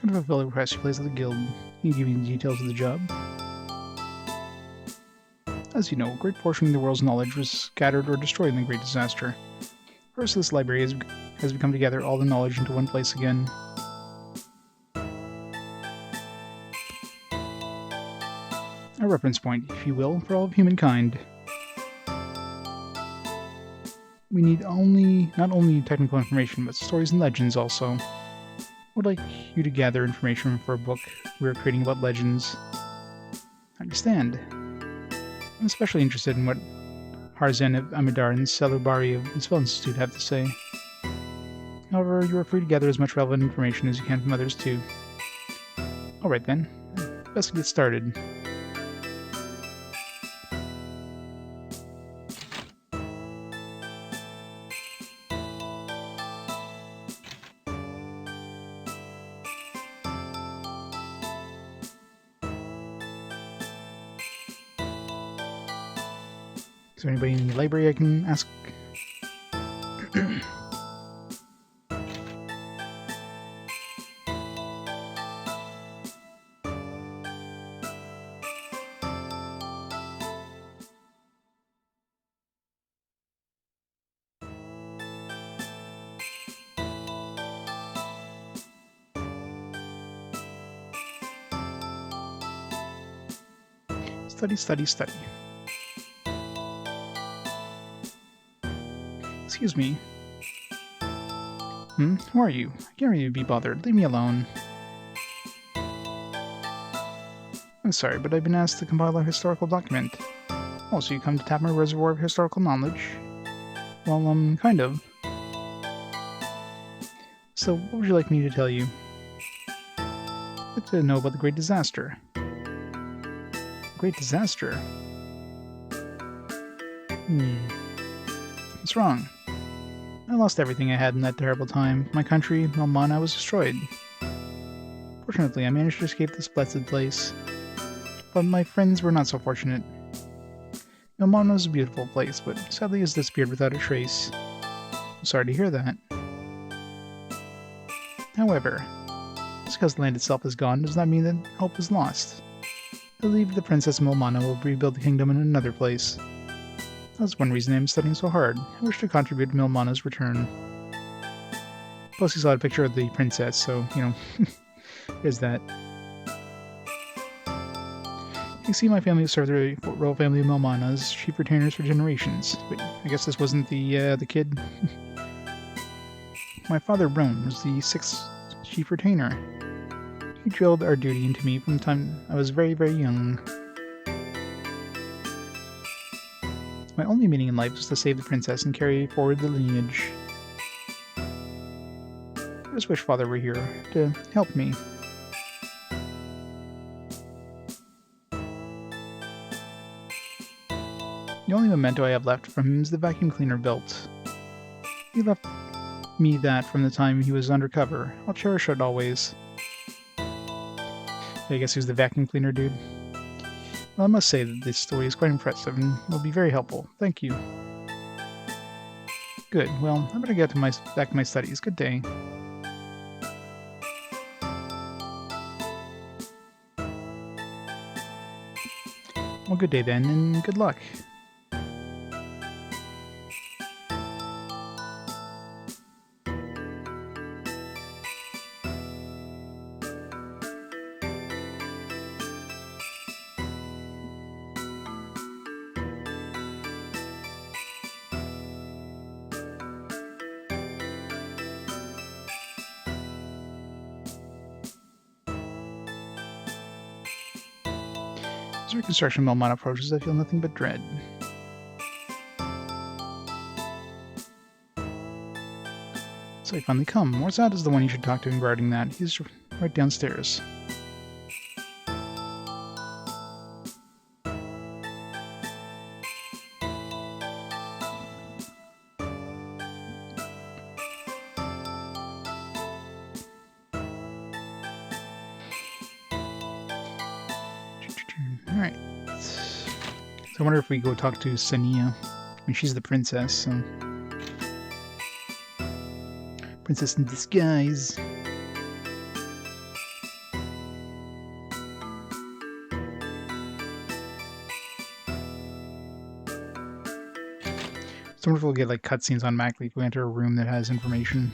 Kind of a fulfill request you place at the guild. Can you give me the details of the job? As you know, a great portion of the world's knowledge was scattered or destroyed in the Great Disaster. First, this library has become together all the knowledge into one place again. A reference point, if you will, for all of humankind. We need not only technical information, but stories and legends also. I would like you to gather information for a book we are creating about legends. I understand. I'm especially interested in what Harzan of Amadar and Salubari of the Spell Institute have to say. However, you are free to gather as much relevant information as you can from others too. Alright then, best get started. Is there anybody in the library I can ask? Study, study, study. Excuse me. Who are you? I can't really be bothered. Leave me alone. I'm sorry, but I've been asked to compile a historical document. Oh, so you come to tap my reservoir of historical knowledge? Well, kind of. So, what would you like me to tell you? I'd like to know about the Great Disaster. Great Disaster? What's wrong? I lost everything I had in that terrible time. My country, Melmana, was destroyed. Fortunately, I managed to escape this blessed place. But my friends were not so fortunate. Melmana was a beautiful place, but sadly has disappeared without a trace. I'm sorry to hear that. However, just because the land itself is gone does not mean that hope is lost. I believe the Princess Melmana will rebuild the kingdom in another place. That's one reason I'm studying so hard. I wish to contribute to Melmana's return. Plus, he saw a picture of the princess, so, there's that. You see, my family has served the royal family of Melmana as chief retainers for generations. But I guess this wasn't the kid. My father, Roan, was the 6th chief retainer. You drilled our duty into me from the time I was very, very young. My only meaning in life was to save the princess and carry forward the lineage. I just wish Father were here to help me. The only memento I have left from him is the vacuum cleaner belt. He left me that from the time he was undercover. I'll cherish it always. I guess he was the vacuum cleaner dude. Well, I must say that this story is quite impressive and will be very helpful. Thank you. Good. Well, I better get back to my studies. Good day. Well, good day then, and good luck. As reconstruction Melmont approaches, I feel nothing but dread. So I finally come. Morzad is the one you should talk to regarding that. He's right downstairs. Alright. So I wonder if we go talk to Sania. I mean, she's the princess, so... Princess in disguise. So I wonder if we'll get like cutscenes on Mackley if we enter a room that has information.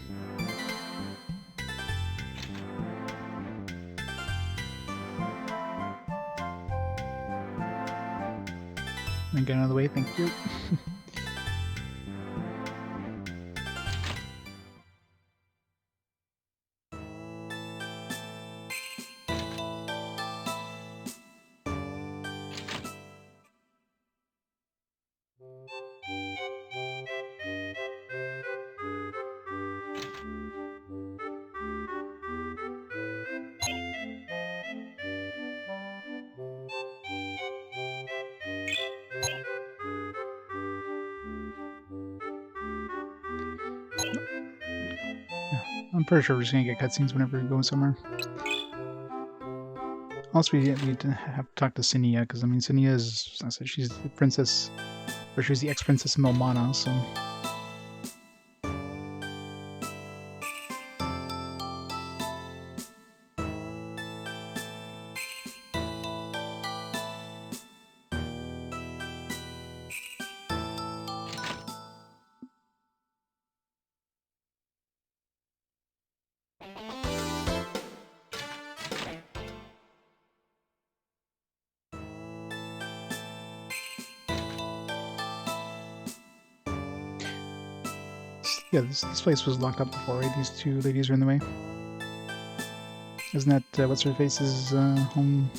And get out of the way, thank you. I'm pretty sure we're just gonna get cutscenes whenever we go somewhere. Also, we have to talk to Sinia, because I mean, Sinia is, I said, she's the princess, or she's the ex-princess Melmana, so... Yeah, this place was locked up before, right? These two ladies are in the way. Isn't that what's-her-face's home?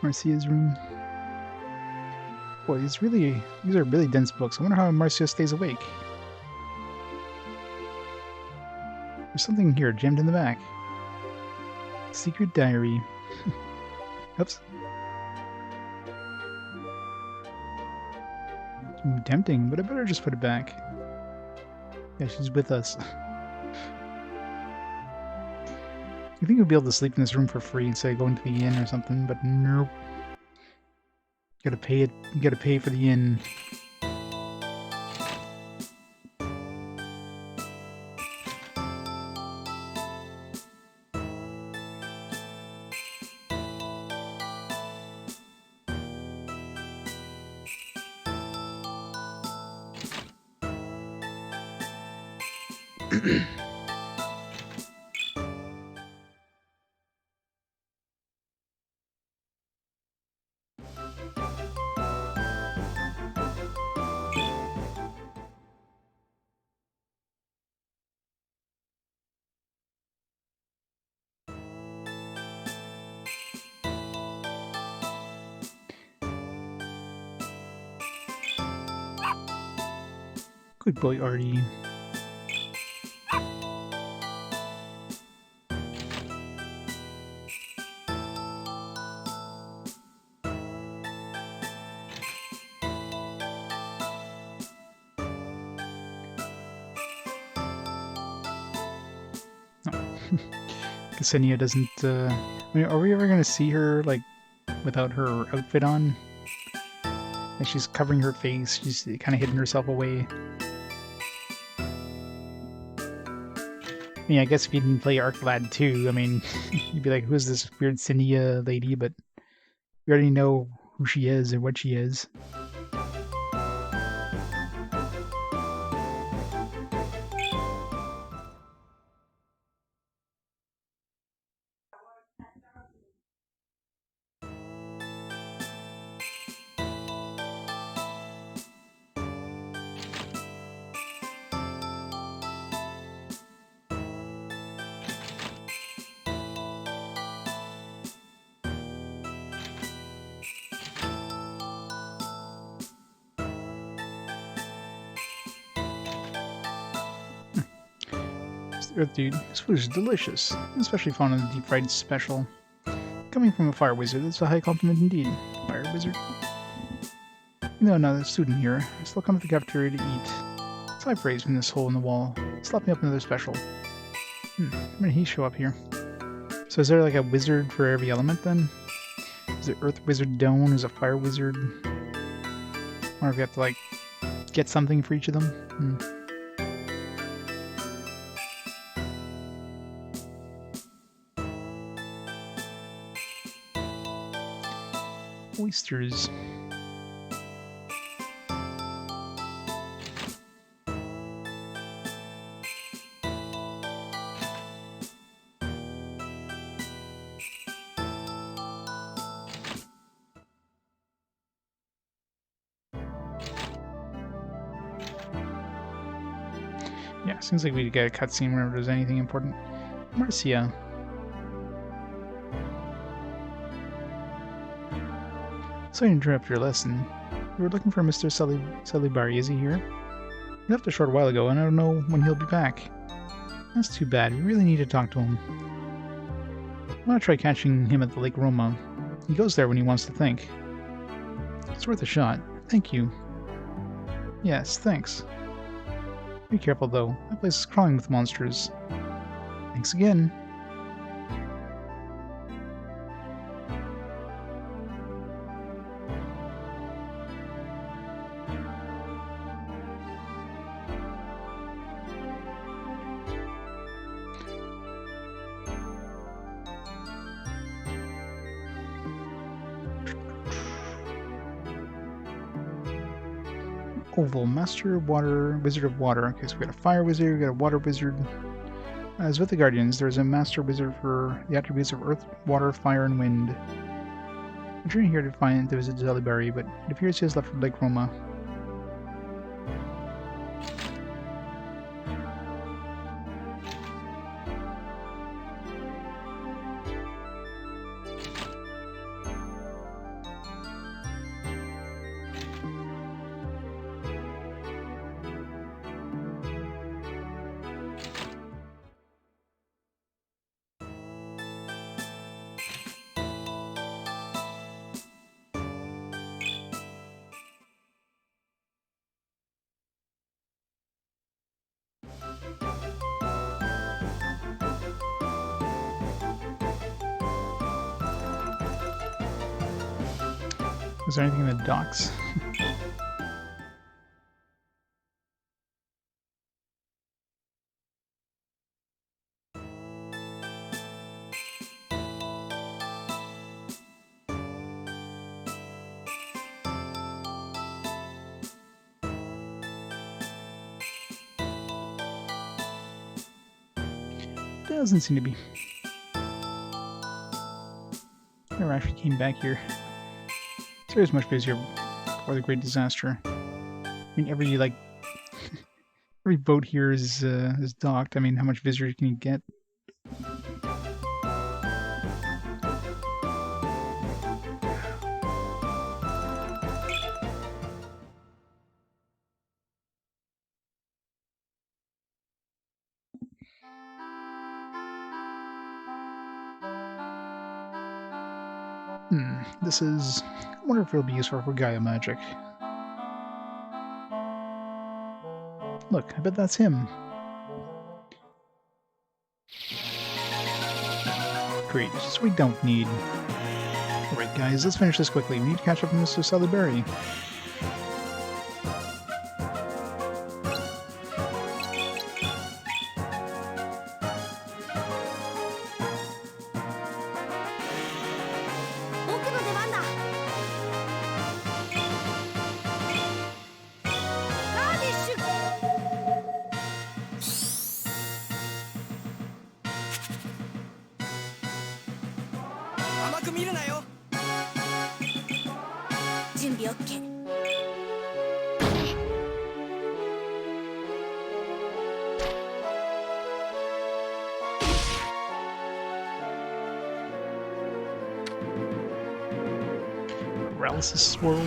Marcia's room. Boy, these are really dense books. I wonder how Marcia stays awake. There's something here jammed in the back. Secret diary. Oops. Tempting, but I better just put it back. Yeah, she's with us. You think we'd be able to sleep in this room for free instead of going to the inn or something, but nope. You gotta pay for the inn. Good boy, Artie. Ksenia doesn't, I mean, are we ever gonna see her, like, without her outfit on? Like, she's covering her face, she's kind of hidden herself away. I mean, I guess if you didn't play Arclad 2, I mean, you'd be like, who's this weird Ksenia lady? But we already know who she is and what she is. Earth dude, this food is delicious. I'm especially fond of the deep fried special. Coming from a fire wizard, that's a high compliment indeed. Fire wizard? No, another student here. I still come to the cafeteria to eat. It's high praise from this hole in the wall. Slap me up another special. When did he show up here? So is there like a wizard for every element then? Is it Earth Wizard Dawn? Is a Fire Wizard? Or if you have to like get something for each of them? Oysters. Yeah, seems like we get a cutscene whenever there's anything important. Marcia. So I interrupt your lesson. We were looking for Mr. Salibari. Is he here? He left a short while ago, and I don't know when he'll be back. That's too bad. We really need to talk to him. I want to try catching him at the Lake Roma. He goes there when he wants to think. It's worth a shot. Thank you. Yes, thanks. Be careful, though. That place is crawling with monsters. Thanks again. Oval, Master Water, Wizard of Water. Okay, so we got a Fire Wizard, we got a Water Wizard. As with the Guardians, there's a Master Wizard for the attributes of Earth, Water, Fire, and Wind. I'm journeying here to find to visit Zelliberry, but it appears he has left for Lake Roma. Is there anything in the docks? Doesn't seem to be. Never actually came back here. It's always much busier before the Great Disaster. I mean, every boat here is docked. I mean, how much visitors can you get? This is... I wonder if it'll be useful for Gaia magic. Look, I bet that's him. Great, so we don't need... Alright guys, let's finish this quickly. We need to catch up with Mr. Salisbury. Paralysis swirl.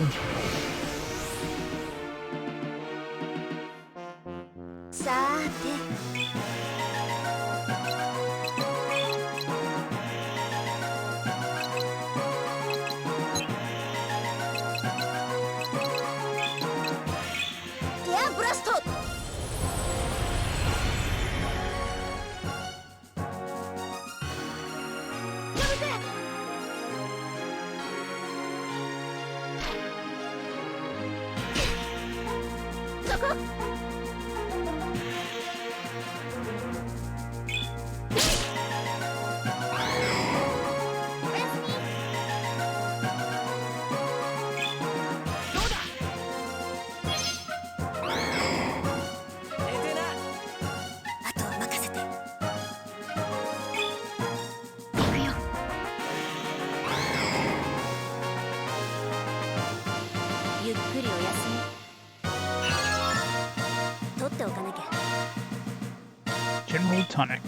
General Tonic.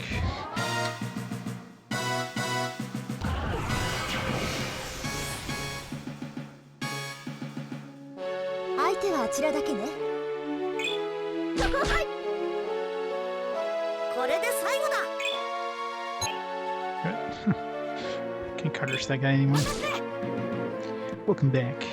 Can't cutters that guy anymore. Welcome back.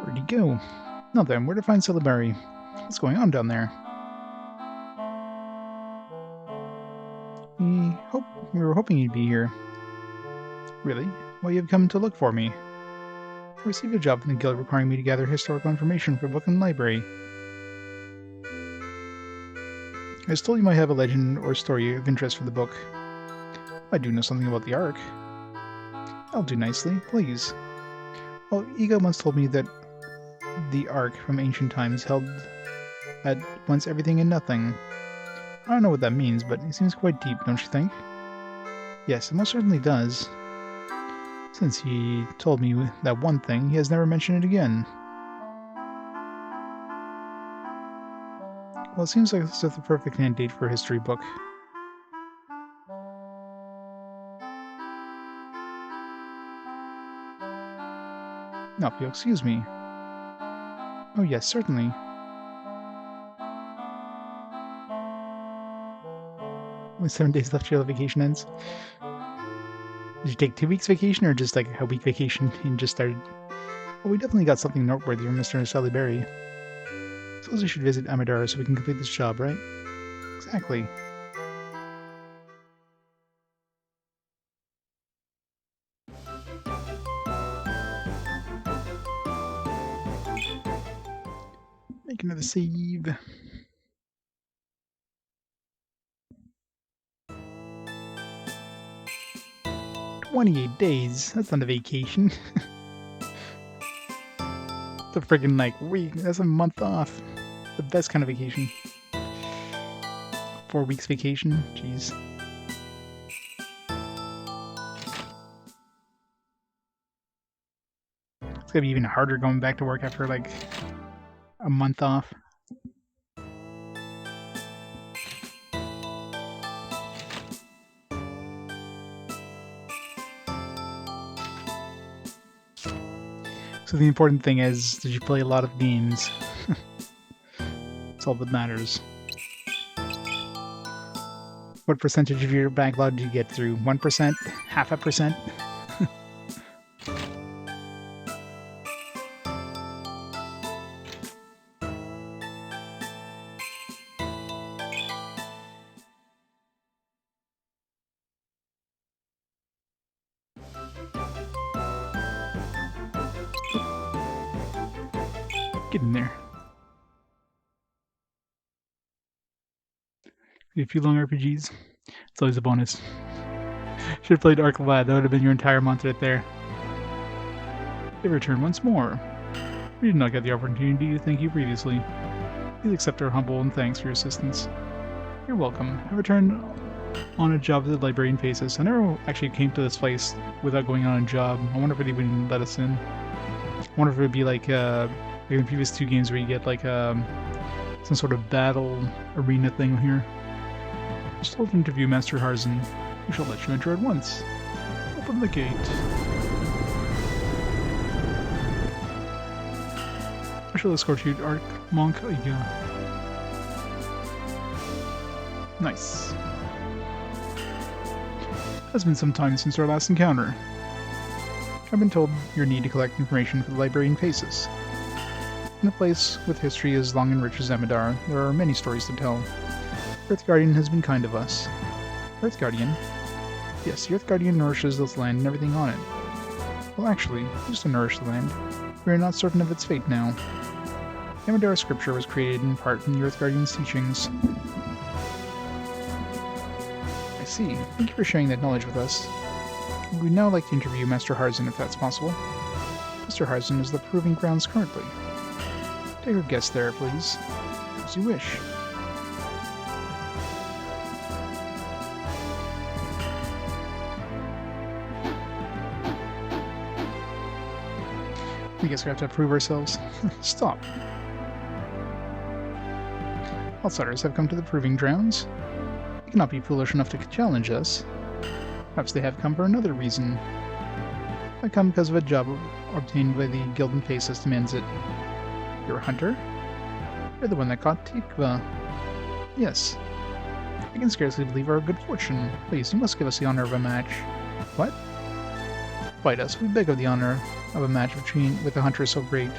Where'd he go? Now then, where to find Salisbury? What's going on down there? We were hoping you'd be here. Really? Well, you've come to look for me. I received a job from the guild requiring me to gather historical information for a book in the library. I was told you might have a legend or story of interest for the book. I do know something about the Ark. I'll do nicely, please. Well, Ego once told me that the Ark from ancient times held at once everything and nothing. I don't know what that means, but it seems quite deep, don't you think? Yes, it most certainly does. Since he told me that one thing, he has never mentioned it again. Well, it seems like this is the perfect candidate for a history book. Now, if you'll excuse me. Oh yes, certainly. Only 7 days left till the vacation ends. Did you take 2 weeks vacation or just like a week vacation and just started? Well, we definitely got something noteworthy from Mr. Salisbury. Suppose we should visit Amadeur so we can complete this job, right? Exactly. Make another save. 28 days. That's not a vacation. The friggin' like week. That's a month off. The best kind of vacation. 4 weeks vacation. Jeez. It's gonna be even harder going back to work after like a month off. So the important thing is, did you play a lot of games? That's all that matters. What percentage of your backlog did you get through? 1%? Half a percent? Get in there. A few long RPGs. It's always a bonus. Should have played Arc Lad. That would have been your entire month right there. They return once more. We did not get the opportunity to thank you previously. Please accept our humble and thanks for your assistance. You're welcome. I returned on a job at the library in Faces. I never actually came to this place without going on a job. I wonder if it even let us in. I wonder if it would be like in the previous 2 games where you get like some sort of battle arena thing here. Just hold interview Master Harzen. We shall let you enter at once. Open the gate. I shall escort you to Arc Monk. Nice. It's been some time since our last encounter. I've been told your need to collect information for the library in Faces. In a place with history as long and rich as Amadeur, there are many stories to tell. Earth Guardian has been kind of us. Earth Guardian? Yes, the Earth Guardian nourishes this land and everything on it. Well, actually, just to nourish the land. We are not certain of its fate now. Amadeur scripture was created in part from the Earth Guardian's teachings. I see. Thank you for sharing that knowledge with us. We'd now like to interview Master Harzen if that's possible. Master Harzen is the Proving Grounds currently. Take your guest there, please. As you wish. I guess we have to prove ourselves. Stop. Outsiders have come to the Proving Grounds. They cannot be foolish enough to challenge us. Perhaps they have come for another reason. I come because of a job obtained by the Guild in Faces demands it. You're a hunter? You're the one that caught Tikva. Yes. I can scarcely believe our good fortune. Please, you must give us the honor of a match. What? Fight us. We beg of the honor of a match with a hunter so great.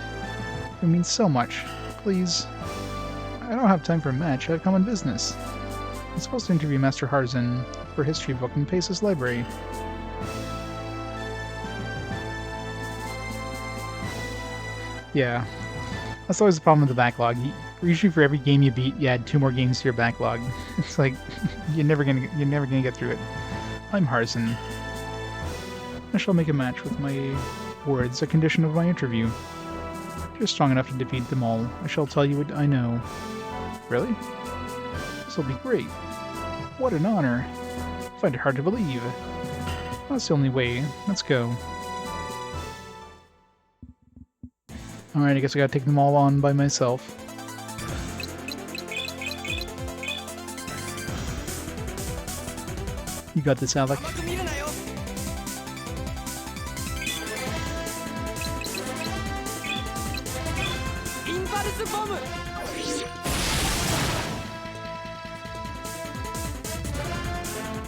It means so much. Please. I don't have time for a match. I have come on business. I'm supposed to interview Master Harzen for a history book in Pace's library. Yeah. That's always the problem with the backlog. Usually for every game you beat, you add 2 more games to your backlog. It's like you're never gonna get through it. I'm Harzen. I shall make a match with my words, a condition of my interview. If you're strong enough to defeat them all, I shall tell you what I know. Really? This will be great. What an honor. I find it hard to believe. That's the only way. Let's go. Alright, I guess I gotta take them all on by myself. You got this, Alec.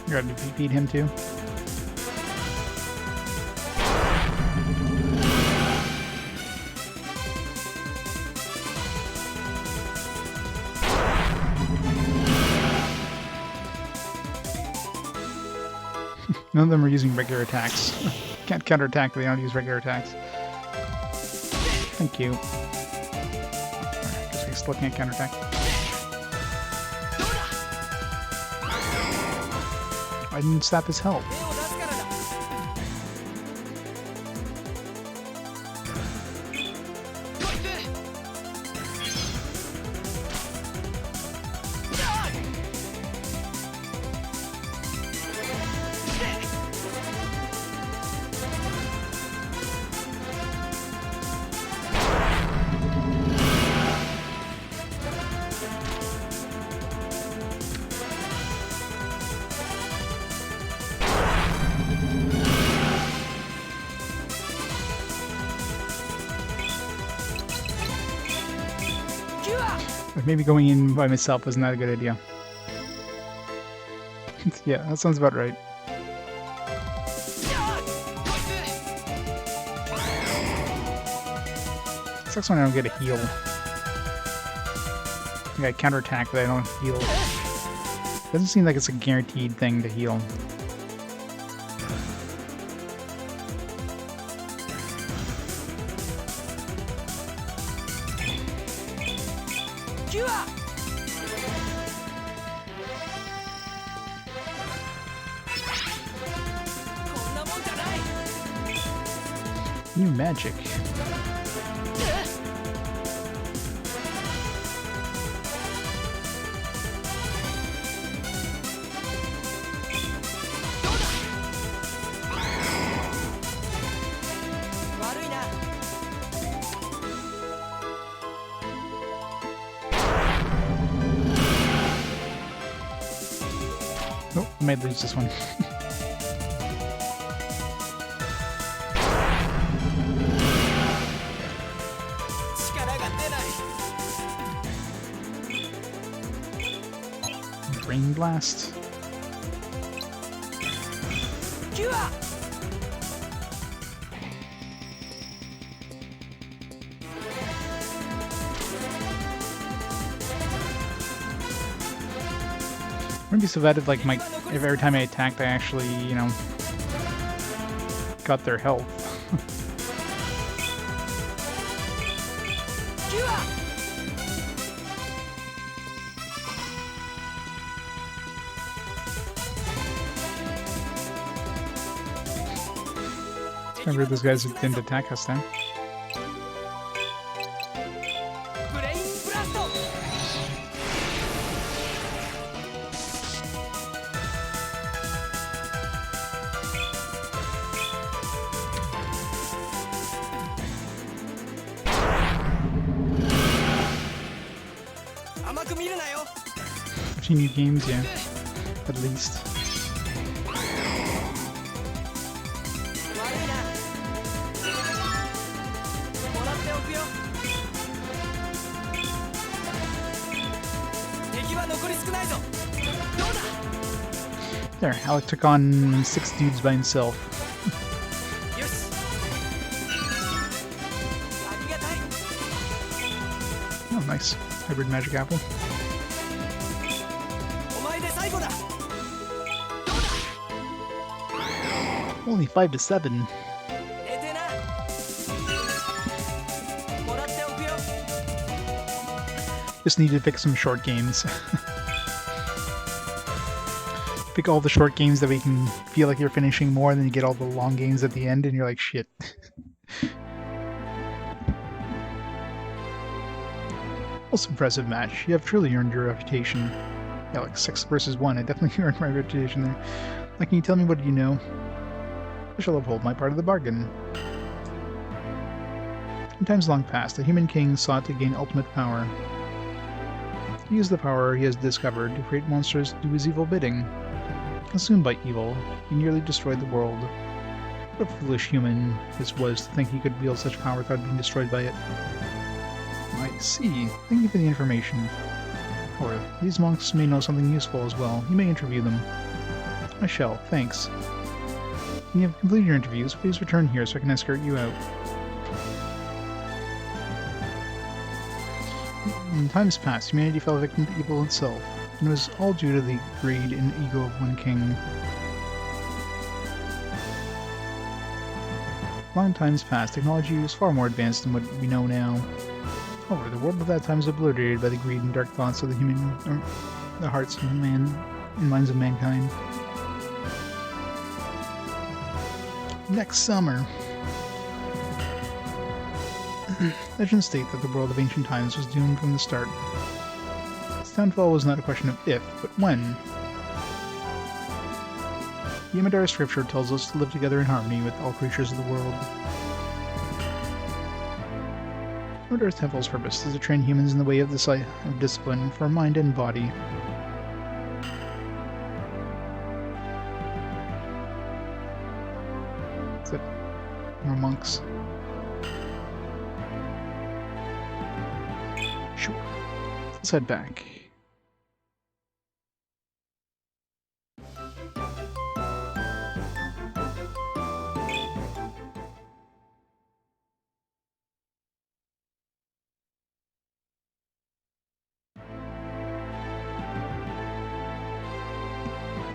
You're gonna beat him too? None of them are using regular attacks. Can't counterattack, they don't use regular attacks. Thank you. Alright, guess we still can't counterattack. I didn't sap his health. But maybe going in by myself was not a good idea. Yeah, that sounds about right. Sucks when I don't get a heal. I got counterattack, but I don't heal. Doesn't seem like it's a guaranteed thing to heal. New magic. Oh, I might lose this one. Brain blast. Wouldn't be so bad if, like, if every time I attacked, I actually, you know, got their health. Remember, those guys didn't attack us then. A few new games, yeah, at least. There, Alec took on 6 dudes by himself. Oh, nice. Hybrid magic apple. Only 5 to 7. Just need to pick some short games. Pick all the short games that we can feel like you're finishing more, and then you get all the long games at the end, and you're like, shit. Most impressive match. You have truly earned your reputation. Yeah, like 6 versus 1. I definitely earned my reputation there. Like, can you tell me what you know? I shall uphold my part of the bargain. In times long past, a human king sought to gain ultimate power. To use the power he has discovered to create monsters to do his evil bidding. Consumed by evil, he nearly destroyed the world. What a foolish human this was to think he could wield such power without being destroyed by it. I see. Thank you for the information. Or, these monks may know something useful as well. You may interview them. I shall, thanks. When you have completed your interviews, please return here so I can escort you out. In times past, humanity fell victim to evil itself, and it was all due to the greed and ego of one king. Long times past, technology was far more advanced than what we know now. However, the world of that time was obliterated by the greed and dark thoughts of the hearts of man and minds of mankind. Next summer. Legends state that the world of ancient times was doomed from the start. Its downfall was not a question of if, but when. The Amadeur scripture tells us to live together in harmony with all creatures of the world. Amadeur Temple's purpose is to train humans in the way of discipline for mind and body. That's it. More monks. Sure. Let's head back.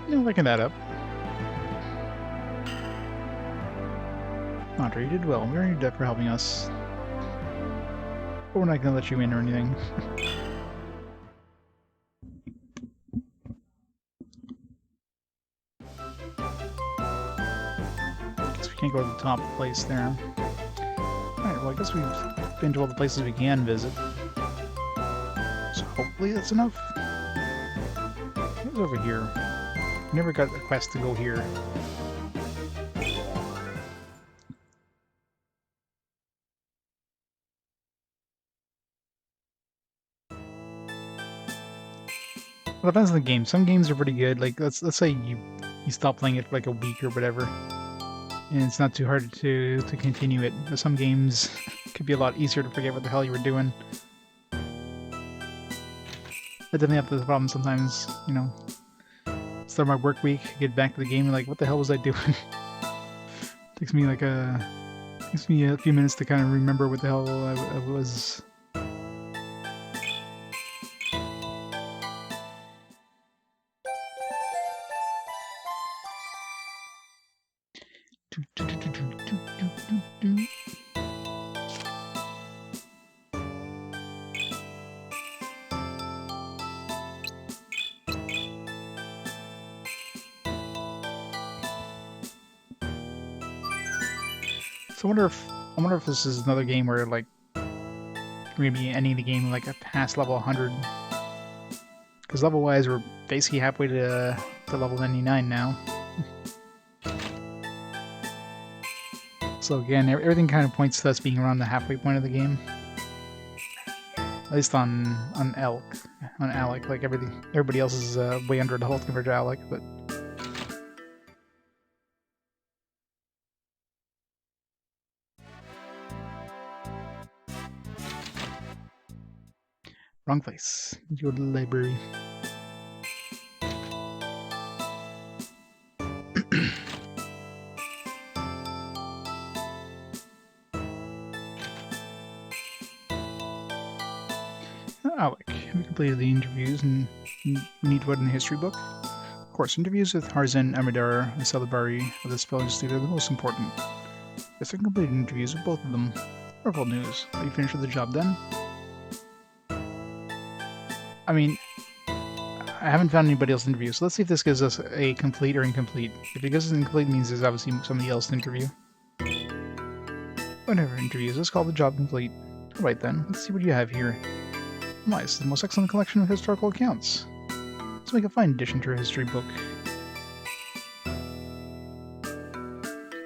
Looking that up. Andre, you did well. Very adept for helping us. But we're not going to let you in or anything. Guess we can't go to the top place there. Alright, well I guess we've been to all the places we can visit. So hopefully that's enough. What was over here? We never got a quest to go here. Well, it depends on the game. Some games are pretty good. Like let's say you stop playing it for like a week or whatever, and it's not too hard to continue it. But some games could be a lot easier to forget what the hell you were doing. I definitely have this problem sometimes. You know, start my work week, get back to the game, and like, what the hell was I doing? Takes me like takes me a few minutes to kind of remember what the hell I was. So I wonder if this is another game where like maybe ending the game like past level 100, because level wise we're basically halfway to level 99 now. So again, everything kind of points to us being around the halfway point of the game. At least on Alec, like everybody else is way under the health compared to Alec, but. Wrong place. Go to the library. Alec, we completed the interviews and we need to write in the history book. Of course, interviews with Harzan, Amadeur, and Celebari of the Spelling Institute are the most important. Yes, I completed interviews with both of them. Wonderful news. Are you finished with the job then? I mean, I haven't found anybody else to interview, so let's see if this gives us a complete or incomplete. If it gives us incomplete, it means there's obviously somebody else to interview. Whatever interviews, let's call the job complete. Alright then, let's see what you have here. Nice, the most excellent collection of historical accounts. Let's make a fine addition to your history book.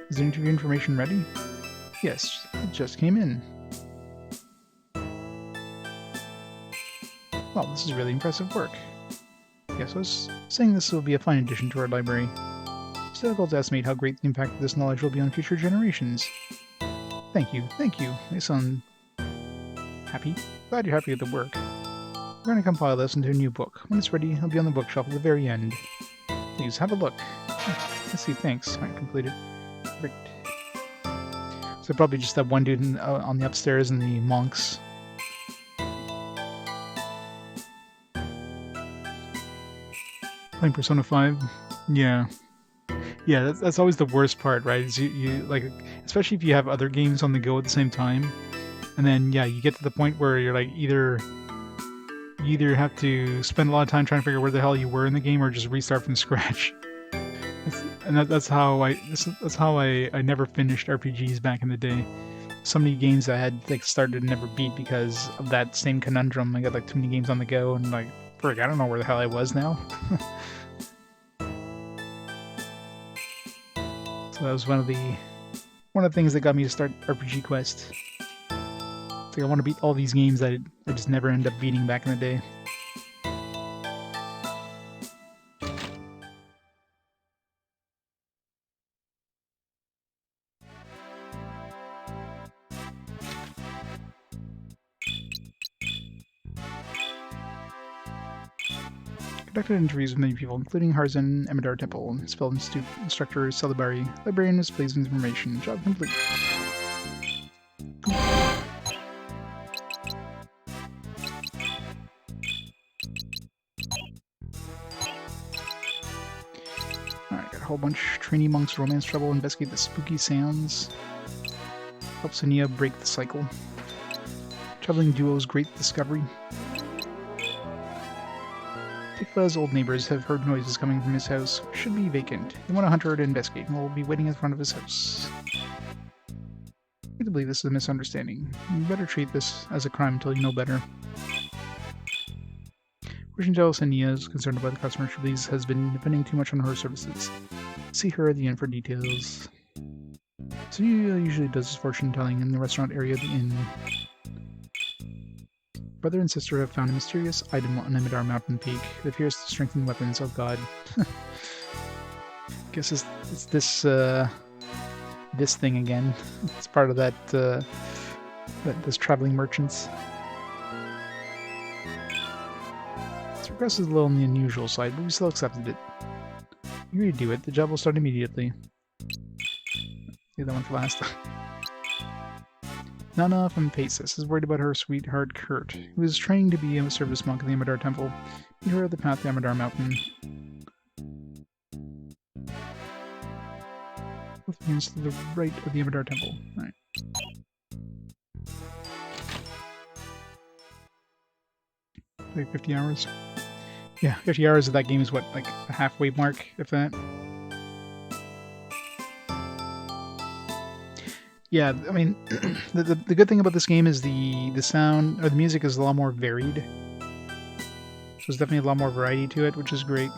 Is the interview information ready? Yes, it just came in. Well, this is really impressive work. Yes, I was saying this will be a fine addition to our library. It's difficult to estimate how great the impact of this knowledge will be on future generations. Thank you, thank you. I sound happy. Glad you're happy with the work. We're going to compile this into a new book. When it's ready, it'll be on the bookshelf at the very end. Please, have a look. Let's see, thanks. Alright, completed. Great. So probably just that one dude on the upstairs and the monks. Playing Persona 5? Yeah. Yeah, that's always the worst part, right? Is you like, especially if you have other games on the go at the same time. And then, yeah, you get to the point where you're like, you either have to spend a lot of time trying to figure out where the hell you were in the game or just restart from scratch. That's how I never finished RPGs back in the day. So many games I had like started and never beat because of that same conundrum. I got like too many games on the go and like, frick, I don't know where the hell I was now. So that was one of the things that got me to start RPG Quest. It's like I want to beat all these games that I just never end up beating back in the day. Conducted interviews with many people, including Harzan, Amadeur Temple, Spell Instructor, Celibari, Librarian displays information. Job complete. Alright, got a whole bunch. Trainee monks, romance trouble, investigate the spooky sounds. Help Sania break the cycle. Traveling duo's great discovery. Tikva's old neighbors have heard noises coming from his house. Should be vacant. They want a hunter to investigate, and will be waiting in front of his house. I believe this is a misunderstanding. You better treat this as a crime until you know better. Fortune Sania is concerned about the customer she believes has been depending too much on her services. See her at the inn for details. So he usually does his fortune telling in the restaurant area of the inn. Brother and sister have found a mysterious item on Amadeur Mountain Peak. It appears to strengthen weapons. Oh god. Guess it's this this thing again. It's part of that those traveling merchants. This request is a little on the unusual side, but we still accepted it. You agree to do it. The job will start immediately. Leave that one for last. Nana from Paces is worried about her sweetheart Kurt, who is training to be a service monk in the Amadeur Temple. Meet her at the path to Amadeur Mountain. Both means to the right of the Amadeur Temple. Right. Like 50 hours? Yeah, 50 hours of that game is what, like the halfway mark, if that? Yeah, I mean, the good thing about this game is the sound, or the music is a lot more varied. There's definitely a lot more variety to it, which is great.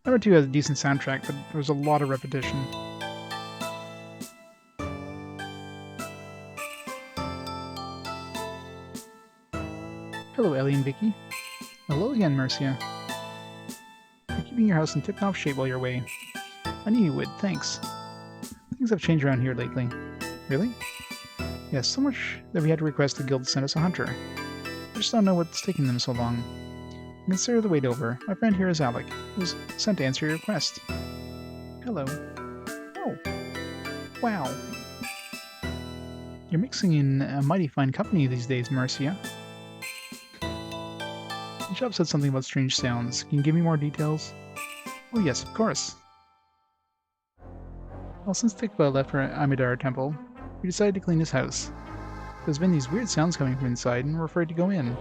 Number 2 has a decent soundtrack, but there's a lot of repetition. Hello, Ellie and Vicky. Hello again, Mercia. You're keeping your house in tip-top shape while you're away. I knew you would, thanks. Things have changed around here lately. Really? Yes, so much that we had to request the guild to send us a hunter. I just don't know what's taking them so long. Consider the wait over. My friend here is Alec, who was sent to answer your request. Hello. Oh. Wow. You're mixing in a mighty fine company these days, Mercia. The shop said something about strange sounds. Can you give me more details? Oh yes, of course. Well, since Tikva left for Amadeur Temple, we decided to clean his house. There's been these weird sounds coming from inside, and we're afraid to go in.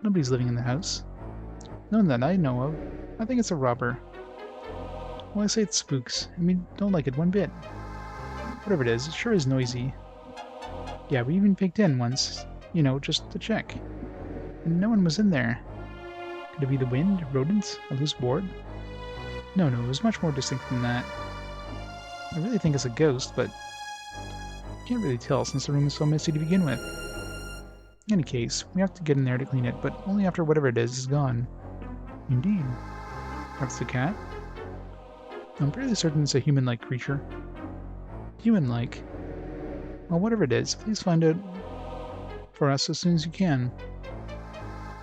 Nobody's living in the house. None that I know of. I think it's a robber. Well, I say it spooks, and we don't like it one bit. Whatever it is, it sure is noisy. Yeah, we even peeked in once, you know, just to check. And no one was in there. Could it be the wind, rodents, a loose board? No, it was much more distinct than that. I really think it's a ghost, but can't really tell since the room is so misty to begin with. In any case, we have to get in there to clean it, but only after whatever it is gone. Indeed. Perhaps the cat? I'm pretty certain it's a human-like creature. Human-like? Well, whatever it is, please find it for us as soon as you can.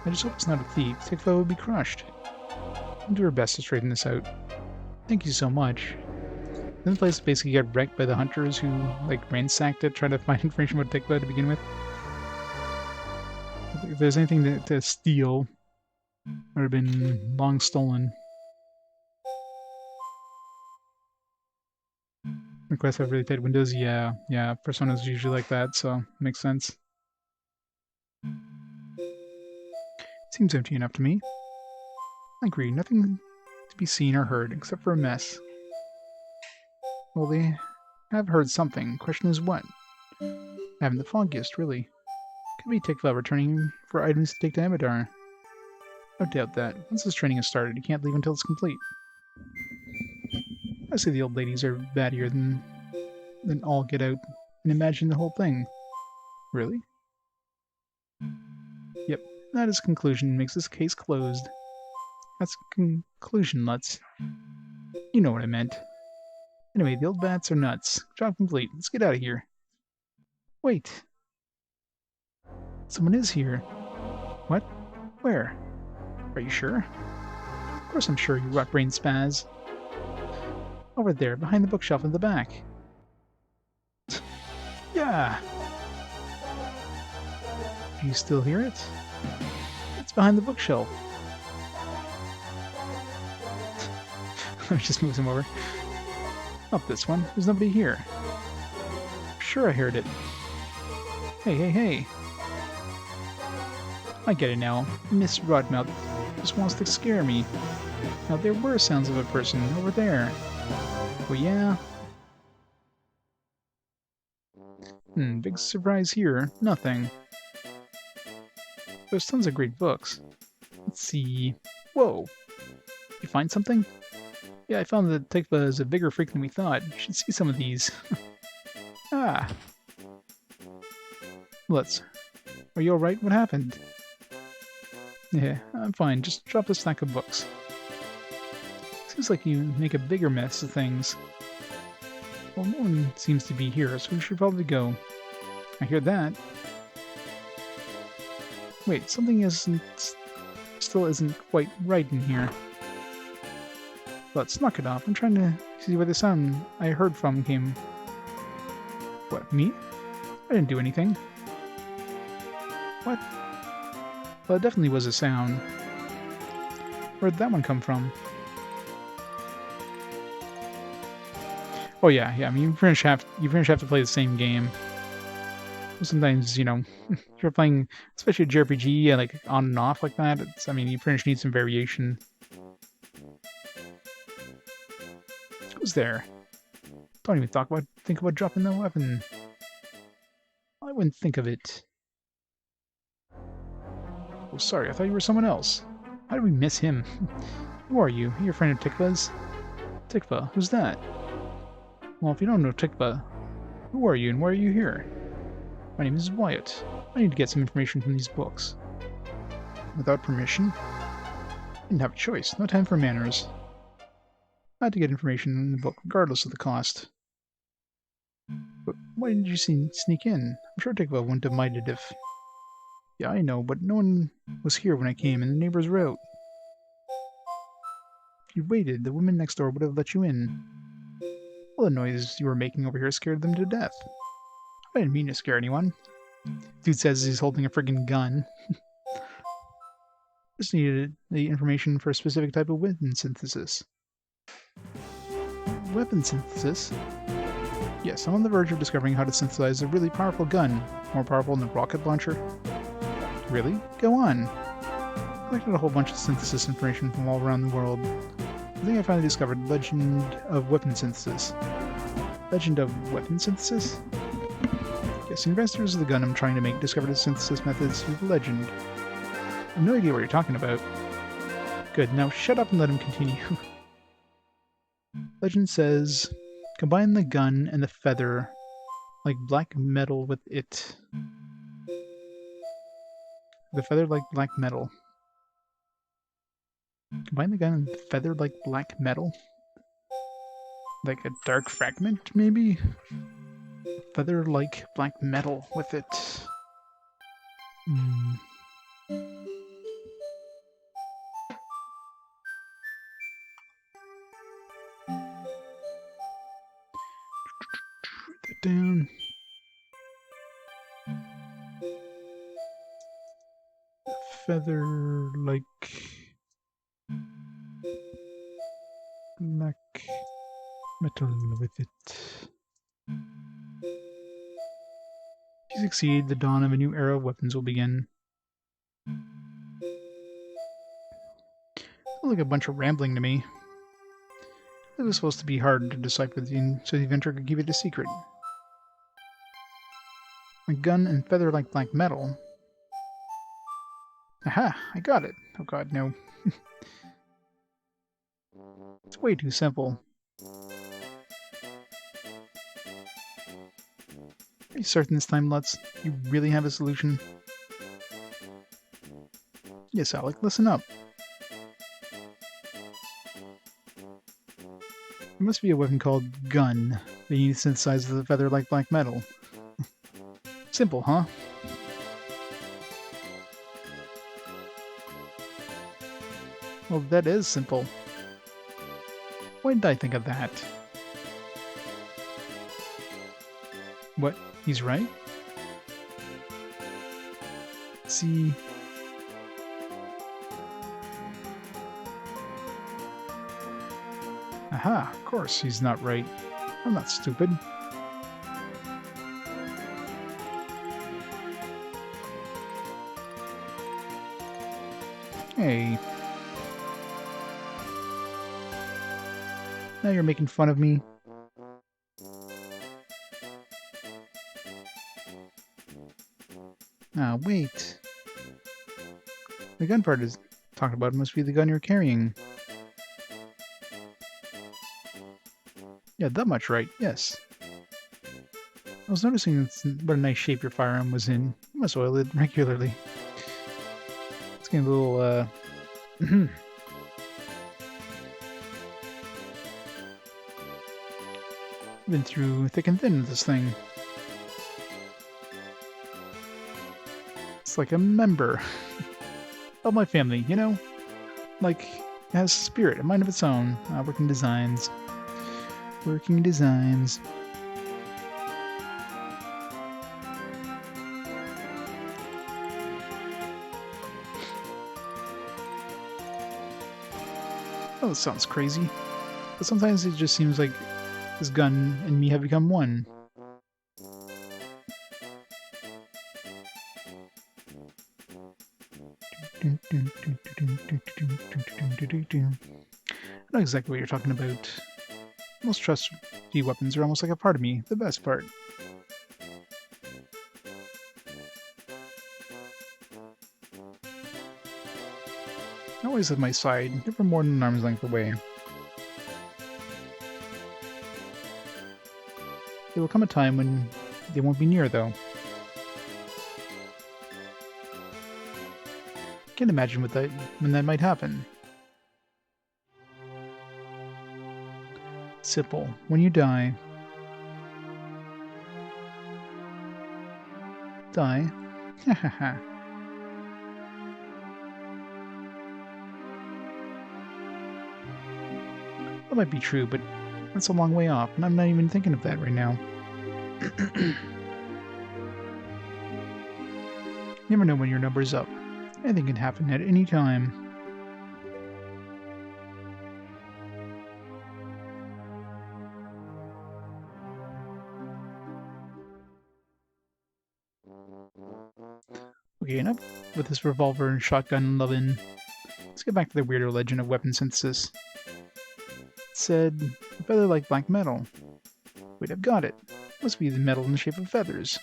I just hope it's not a thief. Tikva would be crushed. I'll do her best to straighten this out. Thank you so much. Then the place basically got wrecked by the hunters who, like, ransacked it, trying to find information about Tikva to begin with. If there's anything to steal, it would have been long stolen. Requests have really tight windows? Yeah, Persona's usually like that, so makes sense. Seems empty enough to me. I agree, nothing to be seen or heard, except for a mess. Well, they have heard something. Question is what? I haven't the foggiest, really. Could be Tikva returning for items to take to Amadeur. I doubt that. Once this training is started, you can't leave until it's complete. I say the old ladies are battier than all get out, and imagine the whole thing. Really? Yep, that is conclusion. Makes this case closed. That's conclusion, Lutz. You know what I meant. Anyway, the old bats are nuts. Job complete. Let's get out of here. Wait. Someone is here. What? Where? Are you sure? course I'm sure, you rot-brain spaz. Over there, behind the bookshelf in the back. Yeah! Do you still hear it? It's behind the bookshelf. Let me just move him over. Not this one. There's nobody here. Sure I heard it. Hey, hey, hey. I get it now. Miss Rodmouth just wants to scare me. Now there were sounds of a person over there. Oh yeah? Big surprise here. Nothing. There's tons of great books. Let's see. Whoa! You find something? Yeah, I found that Tikva is a bigger freak than we thought. You should see some of these. Ah! Lutz, are you alright? What happened? Yeah, I'm fine. Just drop the stack of books. Seems like you make a bigger mess of things. Well, no one seems to be here, so we should probably go. I hear that. Wait, something still isn't quite right in here. Let's knock it off. I'm trying to see where the sound I heard from came. What, me? I didn't do anything. What? Well, it definitely was a sound. Where'd that one come from? Oh yeah. I mean, you pretty much have to play the same game. Sometimes, you know, if you're playing, especially a JRPG, like on and off like that, I mean, you pretty much need some variation. Who's there? Don't even think about dropping the weapon. I wouldn't think of it. Oh, sorry, I thought you were someone else. How did we miss him? Who are you? You're a friend of Tikva's? Tikva, who's that? Well, if you don't know Tikva, who are you and why are you here? My name is Wyatt. I need to get some information from these books. Without permission? I didn't have a choice. No time for manners. I had to get information in the book, regardless of the cost. But why didn't you sneak in? I'm sure Tikva wouldn't have minded if... Yeah, I know, but no one was here when I came, and the neighbors were out. If you waited, the women next door would have let you in. All the noise you were making over here scared them to death. I didn't mean to scare anyone. Dude says he's holding a friggin' gun. Just needed the information for a specific type of weapon synthesis. Weapon synthesis? Yes, I'm on the verge of discovering how to synthesize a really powerful gun. More powerful than a rocket launcher. Really? Go on. I collected a whole bunch of synthesis information from all around the world. I think I finally discovered Legend of Weapon Synthesis. Legend of Weapon Synthesis? Yes, investors of the gun I'm trying to make discovered the synthesis methods through the legend. I have no idea what you're talking about. Good, now shut up and let him continue. Legend says, combine the gun and the feather like black metal with it. The feather like black metal. Combine the gun and the feather like black metal? Like a dark fragment, maybe? Feather like black metal with it. Write that down. Feather like black metal with it. If you succeed, the dawn of a new era of weapons will begin. Sounds like a bunch of rambling to me. It was supposed to be hard to decipher, so the inventor could keep it a secret. A gun and feather like black metal. Aha! I got it! Oh god, no. It's way too simple. Are you certain this time, Lutz? You really have a solution? Yes, Alec, listen up. There must be a weapon called gun that you need to synthesize the feather like black metal. Simple, huh? Well, that is simple. Why did I think of that? What? He's right? See... Aha, of course he's not right. I'm not stupid. Hey. Now you're making fun of me. Ah, wait. The gun part is talking about must be the gun you're carrying. Yeah, that much right, yes. I was noticing what a nice shape your firearm was in. You must oil it regularly. It's getting a little, been through thick and thin with this thing. It's like a member of my family, you know? Like, it has spirit, a mind of its own. Working designs. Working designs. Oh, this sounds crazy. But sometimes it just seems like this gun and me have become one. I know exactly what you're talking about. Most trusty weapons are almost like a part of me, the best part. Always at my side, never more than an arm's length away. There will come a time when they won't be near, though. Can't imagine when that might happen. Simple. When you die... Die? Hahaha. That might be true, but that's a long way off, and I'm not even thinking of that right now. You never know when your number's up. Anything can happen at any time. Okay, enough with this revolver and shotgun lovin'. Let's get back to the weirder legend of weapon synthesis. It said, a feather like black metal. Wait, I've got it. Must be the metal in the shape of feathers.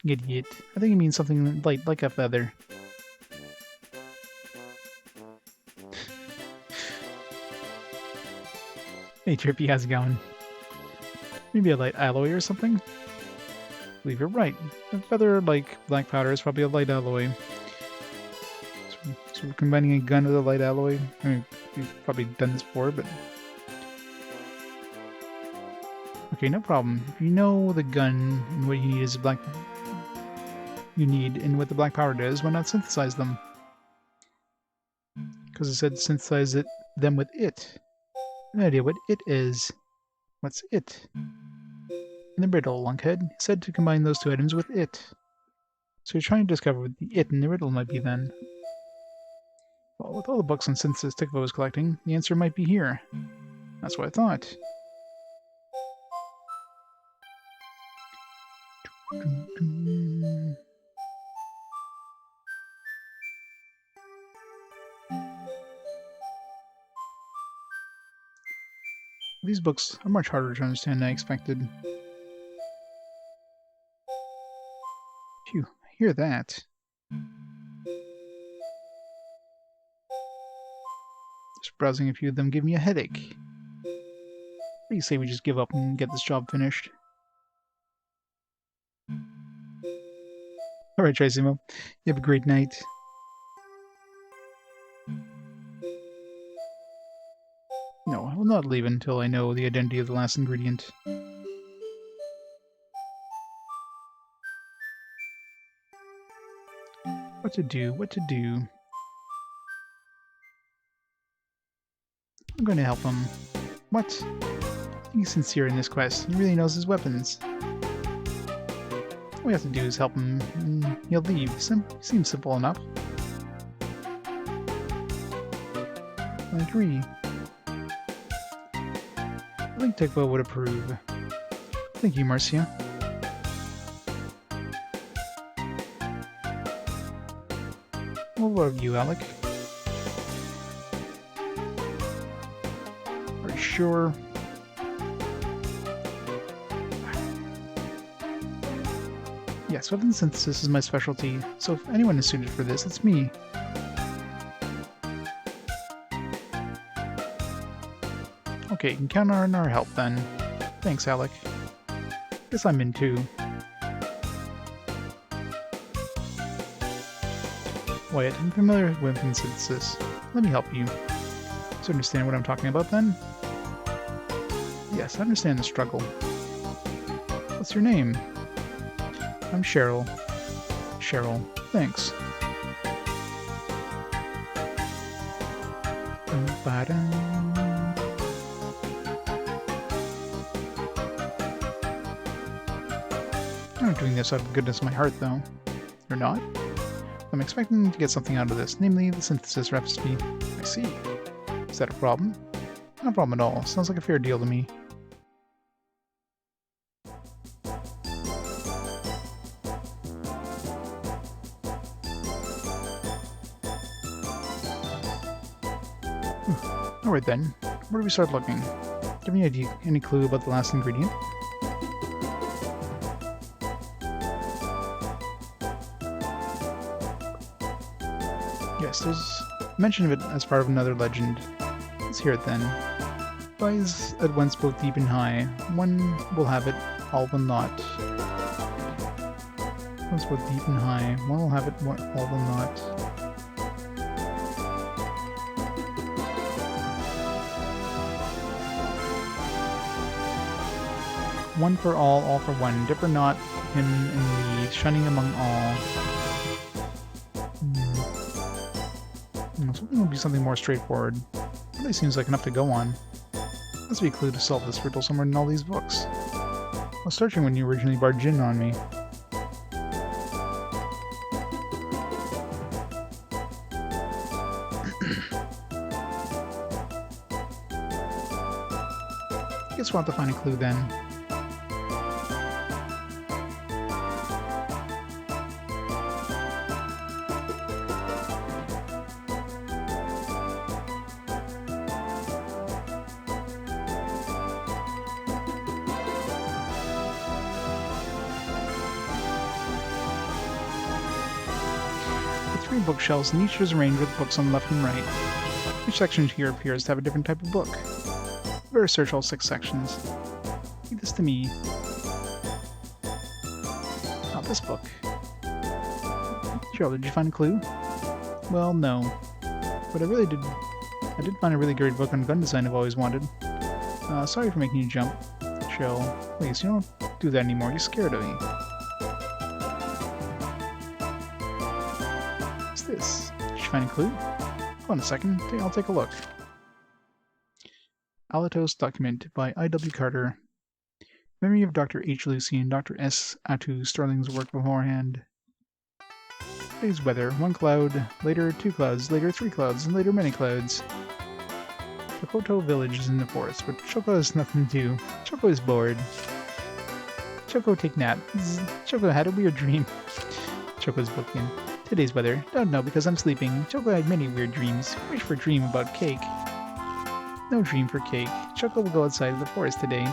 Idiot. I think it means something light like a feather. Hey Trippy, how's it going? Maybe a light alloy or something? I believe you're right. A feather like black powder is probably a light alloy. So we're combining a gun with a light alloy. I mean, we've probably done this before, but... Okay, no problem. If you know the gun and what you need is black... You need and what the black powder does, why not synthesize them? Because it said synthesize them with it. No idea what it is. What's it? In the riddle, lunkhead, it said to combine those two items with it. So you're trying to discover what the it in the riddle might be then. Well, with all the books on synthesis Tikva was collecting, the answer might be here. That's what I thought. These books are much harder to understand than I expected. Phew, I hear that. Just browsing a few of them give me a headache. What do you say we just give up and get this job finished? Alright, Tracimo. You have a great night. No, I will not leave until I know the identity of the last ingredient. What to do, what to do. I'm going to help him. What? He's sincere in this quest. He really knows his weapons. All we have to do is help him, and he'll leave. Seems simple enough. I agree. I think Tikva would approve. Thank you, Marcia. What about you, Alec? Are you sure? Yes, weapon synthesis is my specialty, so if anyone is suited for this, it's me. Okay, you can count on our help then. Thanks, Alec. Guess I'm in too. Wyatt, I'm familiar with weapon synthesis. Let me help you. So understand what I'm talking about then? Yes, I understand the struggle. What's your name? I'm Cheryl. Cheryl, thanks. I'm not doing this out of the goodness of my heart, though. You're not? I'm expecting to get something out of this, namely the synthesis recipe. I see. Is that a problem? Not a problem at all. Sounds like a fair deal to me. Alright then, where do we start looking? Do you have any clue about the last ingredient? Yes, there's mention of it as part of another legend. Let's hear it then. Lies at once both deep and high. One will have it, all will not. Once both deep and high. One will have it, all will not. One for all for one. Differ not him and me, shunning among all. I was hoping it would be something more straightforward. Really seems like enough to go on. Must be a clue to solve this riddle somewhere in all these books. I was searching when you originally barged in on me. Guess we'll have to find a clue then. Bookshelves, and each is arranged with books on the left and right. Each section here appears to have a different type of book. Better search all 6 sections. Leave this to me. Not this book. Cheryl, did you find a clue? Well, no. But I did find a really great book on gun design I've always wanted. Sorry for making you jump. Cheryl, please, you don't do that anymore. You're scared of me. This? Did you find a clue? Hold on a second, I'll take a look. Alatos document by I.W. Carter. Memory of Dr. H. Lucy and Dr. S. Atu Sterling's work beforehand. Today's weather: 1 cloud, later 2 clouds, later 3 clouds, and later many clouds. Chocoto village is in the forest, but Choco has nothing to do. Choco is bored. Choco take nap. Choco had a weird dream. Choco's booked in. Today's weather. Don't know because I'm sleeping. Choco had many weird dreams. Wish for a dream about cake. No dream for cake. Choco will go outside of the forest today.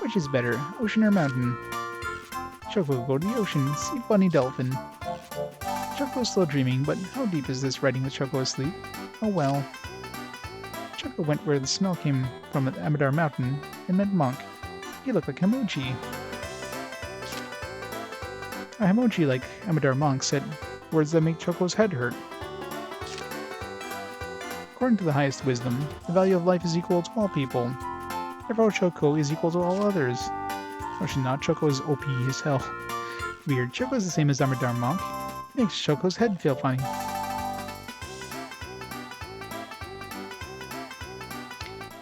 Which is better, ocean or mountain? Choco will go to the ocean. See bunny dolphin. Choco's still dreaming, but how deep is this writing with Choco asleep? Oh well. Choco went where the smell came from at Amadeur Mountain and met Monk. He looked like Himoji. A Himoji like Amadeur Monk said words that make Choco's head hurt. According to the highest wisdom, the value of life is equal to all people. Therefore, Choco is equal to all others. Or should not, Choco is OP as hell. Weird, Choco is the same as Amadeur Monk. Makes Choco's head feel funny.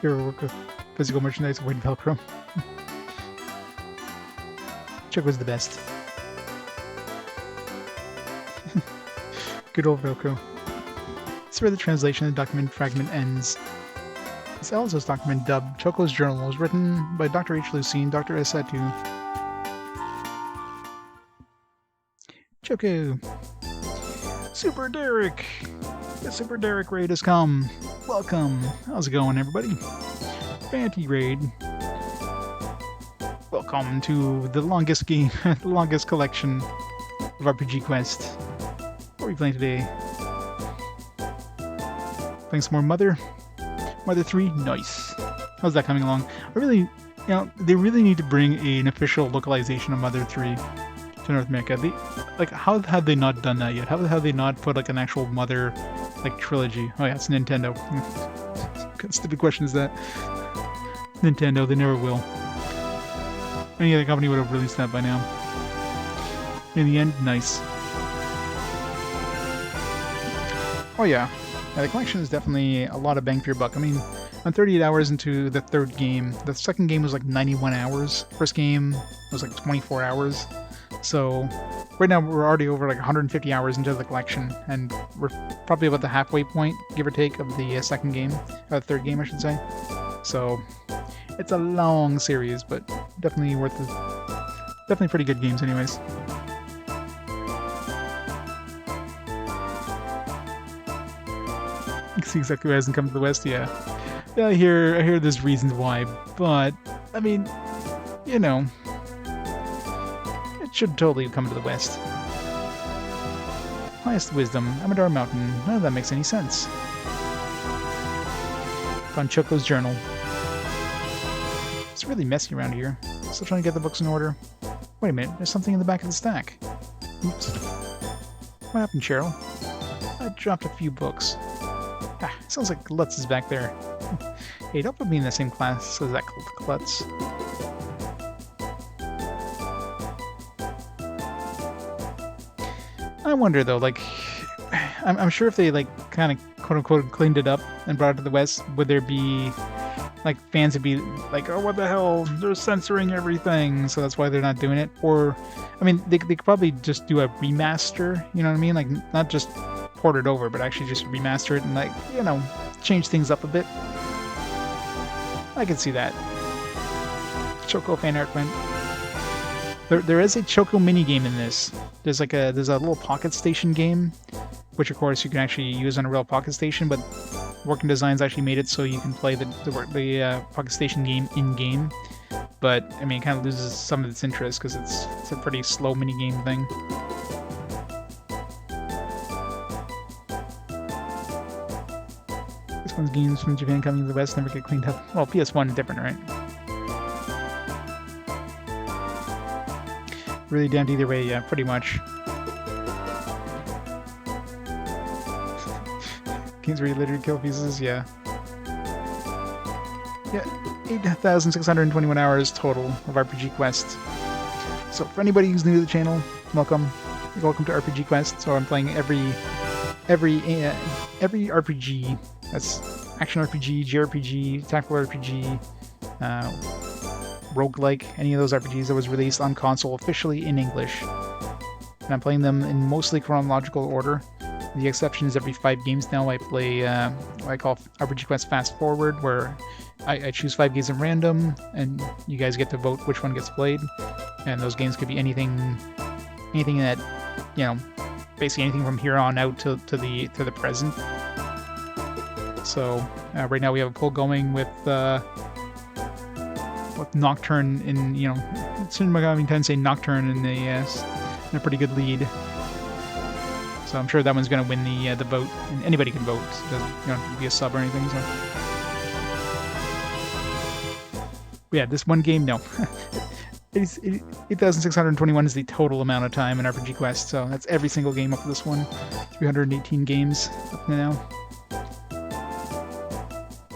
Hero work of physical merchandise, avoid Velcro. Choco's the best. Good old Velcro. This is where the translation of the document fragment ends. This Elsa's document, dubbed Choco's Journal, was written by Dr. H. Lucine, Dr. S. Satu. Choco! Super Derek! The Super Derek raid has come. Welcome. How's it going, everybody? Fanty raid. Welcome to the longest game, the longest collection of RPG Quest. What are we playing today? Playing some more Mother 3? Nice. How's that coming along? They really need to bring an official localization of Mother 3 to North America. How have they not done that yet? How have they not put like an actual Mother trilogy? Oh yeah, it's Nintendo. What stupid question is that? Nintendo, they never will. Any other company would have released that by now. In the end, nice. Oh yeah. The collection is definitely a lot of bang for your buck. I mean, I'm 38 hours into the third game. The second game was like 91 hours. First game was like 24 hours. So right now we're already over like 150 hours into the collection, and we're probably about the halfway point, give or take, of the second game, third game, I should say. So it's a long series, but definitely worth it. Definitely pretty good games, anyways. See exactly who hasn't come to the West, yeah. I hear there's reasons why, but I mean, it should totally come to the West. Highest wisdom, Amadeur Mountain. None of that makes any sense. Found Choco's journal. It's really messy around here. Still trying to get the books in order. Wait a minute, there's something in the back of the stack. Oops. What happened, Cheryl? I dropped a few books. Ah, sounds like Lutz is back there. Hey, don't put me in the same class as that Lutz. I wonder though, I'm sure if they kind of quote unquote cleaned it up and brought it to the West, would there be fans would be like, oh, what the hell? They're censoring everything, so that's why they're not doing it. Or, I mean, they could probably just do a remaster. You know what I mean? Not just port it over, but actually just remaster it and change things up a bit. I can see that. Choco fan art went. There is a Choco mini game in this. There's a little Pocket Station game, which of course you can actually use on a real Pocket Station, but Working Designs actually made it so you can play the Pocket Station game in game. But I mean, it kind of loses some of its interest because it's a pretty slow mini game thing. This one's games from Japan coming to the West never get cleaned up. Well, PS1 is different, right? Really damned either way, yeah, pretty much. Games where you literally kill pieces, yeah. Yeah, 8,621 hours total of RPG Quest. So for anybody who's new to the channel, welcome. Welcome to RPG Quest. So I'm playing every RPG. That's action RPG, JRPG, tactical RPG, roguelike, any of those RPGs that was released on console officially in English. And I'm playing them in mostly chronological order. The exception is every 5 games now I play what I call RPG Quest Fast Forward, where I choose 5 games at random, and you guys get to vote which one gets played. And those games could be anything that, basically anything from here on out to the present. So right now we have a poll going with Nocturne in, Shin Megami Tensei Nocturne in a pretty good lead. So I'm sure that one's going to win the vote, and anybody can vote. So it doesn't, you don't have to be a sub or anything. So yeah, this one game, no. 8,621 is the total amount of time in RPG Quest, so that's every single game up to this one. 318 games up to now.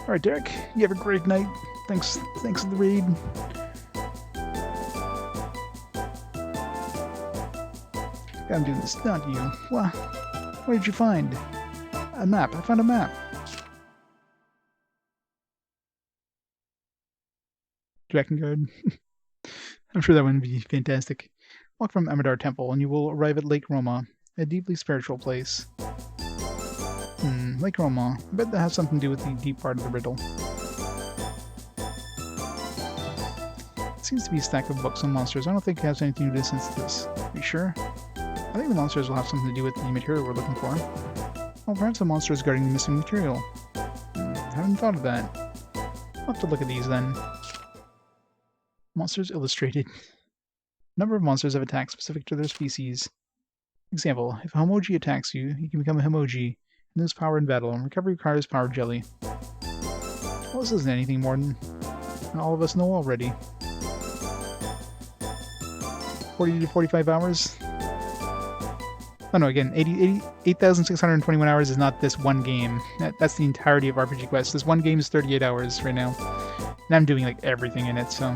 Alright, Derek, you have a great night. Thanks for the raid. I'm doing this, not you. What did you find? A map. I found a map. Dragon Guard. I'm sure that would be fantastic. Walk from Amadeur Temple, and you will arrive at Lake Roma, a deeply spiritual place. Lake Roma. I bet that has something to do with the deep part of the riddle. It seems to be a stack of books on monsters. I don't think it has anything to do with this. Are you sure? I think the monsters will have something to do with the material we're looking for. Well, perhaps the monster is guarding the missing material. I haven't thought of that. I'll have to look at these then. Monsters Illustrated. Number of monsters have attacks specific to their species. Example, if a Homoji attacks you, you can become a Homoji and lose power in battle, and recovery requires Power Jelly. Well, this isn't anything more than all of us know already. 40 to 45 hours? Oh no, again, 8,621 hours is not this one game. That's the entirety of RPG Quest. This one game is 38 hours right now. And I'm doing like everything in it, so...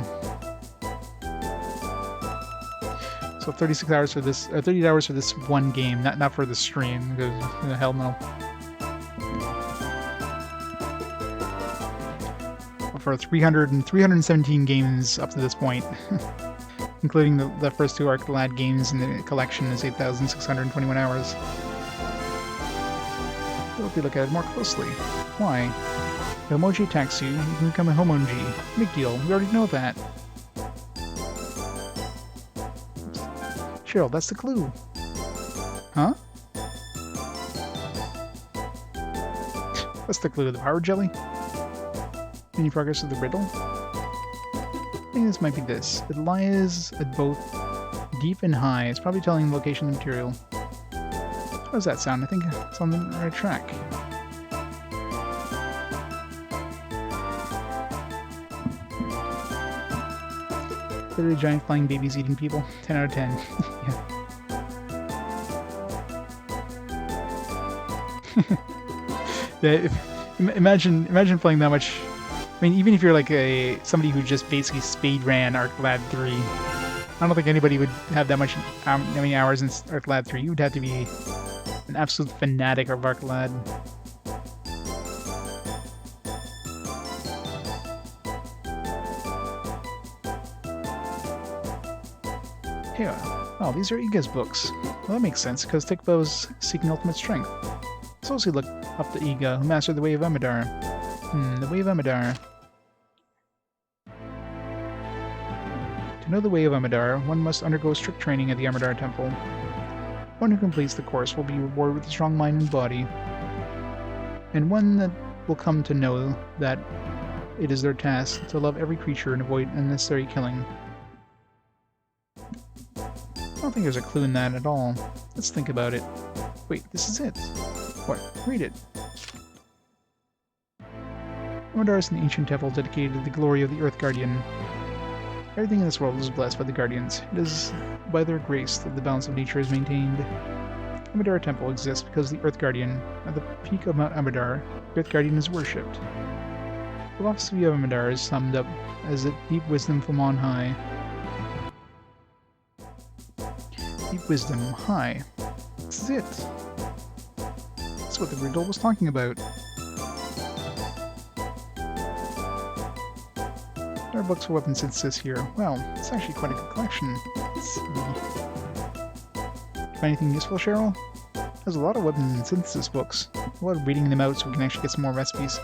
So 36 hours for this, 38 hours for this one game, not for the stream, because hell no. For 317 games up to this point, including the first two Arclad games in the collection, is 8,621 hours. But if you look at it more closely, why? If a Homoji attacks you, you can become a Homoji. Big deal, we already know that. Cheryl, that's the clue. Huh? What's the clue? The Power Jelly? Any progress with the riddle? I think this might be this. It lies at both deep and high. It's probably telling the location of the material. How does that sound? I think it's on the right track. Literally giant flying babies eating people. 10 out of 10. Yeah. Imagine playing that much. I mean, even if you're like somebody who just basically speed ran Arclad 3, I don't think anybody would have that much many hours in Arclad 3. You would have to be an absolute fanatic of Arclad. Yeah. Oh, these are Iga's books. Well, that makes sense, because Tikbo's seeking ultimate strength. Let's also look up to Iga, who mastered the Way of Amadeur. The Way of Amadeur. To know the Way of Amadeur, one must undergo strict training at the Amadeur Temple. One who completes the course will be rewarded with a strong mind and body, and one that will come to know that it is their task to love every creature and avoid unnecessary killing. I don't think there's a clue in that at all. Let's think about it. Wait, this is it. What? Read it. Amadeur is an ancient temple dedicated to the glory of the Earth Guardian. Everything in this world is blessed by the Guardians. It is by their grace that the balance of nature is maintained. Amadeur Temple exists because the Earth Guardian, at the peak of Mount Amadeur, the Earth Guardian is worshipped. The philosophy of Amadeur is summed up as a deep wisdom from on high. Deep wisdom, high. This is it. That's what the riddle was talking about. There are books for weapon synthesis here. Well, it's actually quite a good collection. Let's see. Find anything useful, Cheryl? There's a lot of weapon synthesis books. A lot of reading them out so we can actually get some more recipes.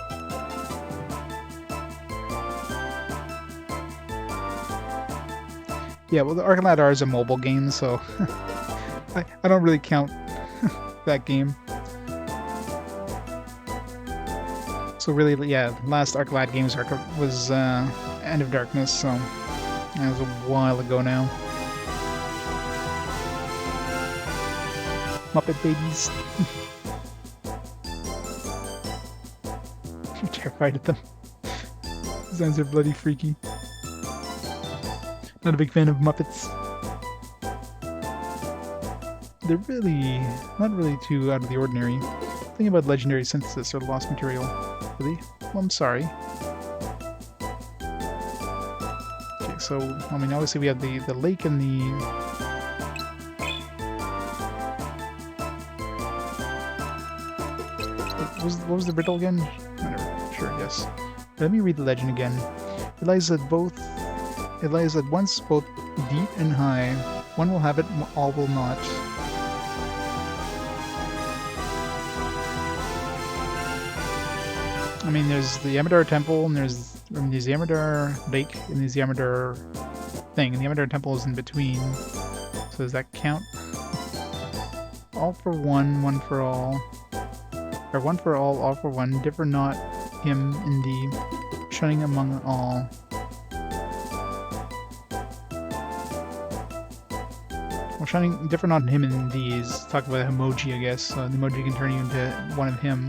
Yeah, well, the Arclad R is a mobile game, so I don't really count that game. So really, yeah, last Arclad games was End of Darkness, so that was a while ago now. Muppet babies. I'm terrified of them. Designs are bloody freaky. Not a big fan of Muppets. They're really not really too out of the ordinary. Think about legendary synthesis or lost material. Really? Well, I'm sorry. Okay, so I mean, obviously we have the lake and the. What was the riddle again? Whatever. Sure, yes. Let me read the legend again. It lies at both It lies at once both deep and high. One will have it, all will not. I mean, there's the Amadeur Temple, and there's the Amadeur Lake, and there's the Amadeur thing, and the Amadeur Temple is in between. So does that count? All for one, one for all. Or one for all for one. Differ not him in the shunning among all. Well, shunning, differ not him in these. Talk about emoji, I guess. The emoji can turn you into one of him.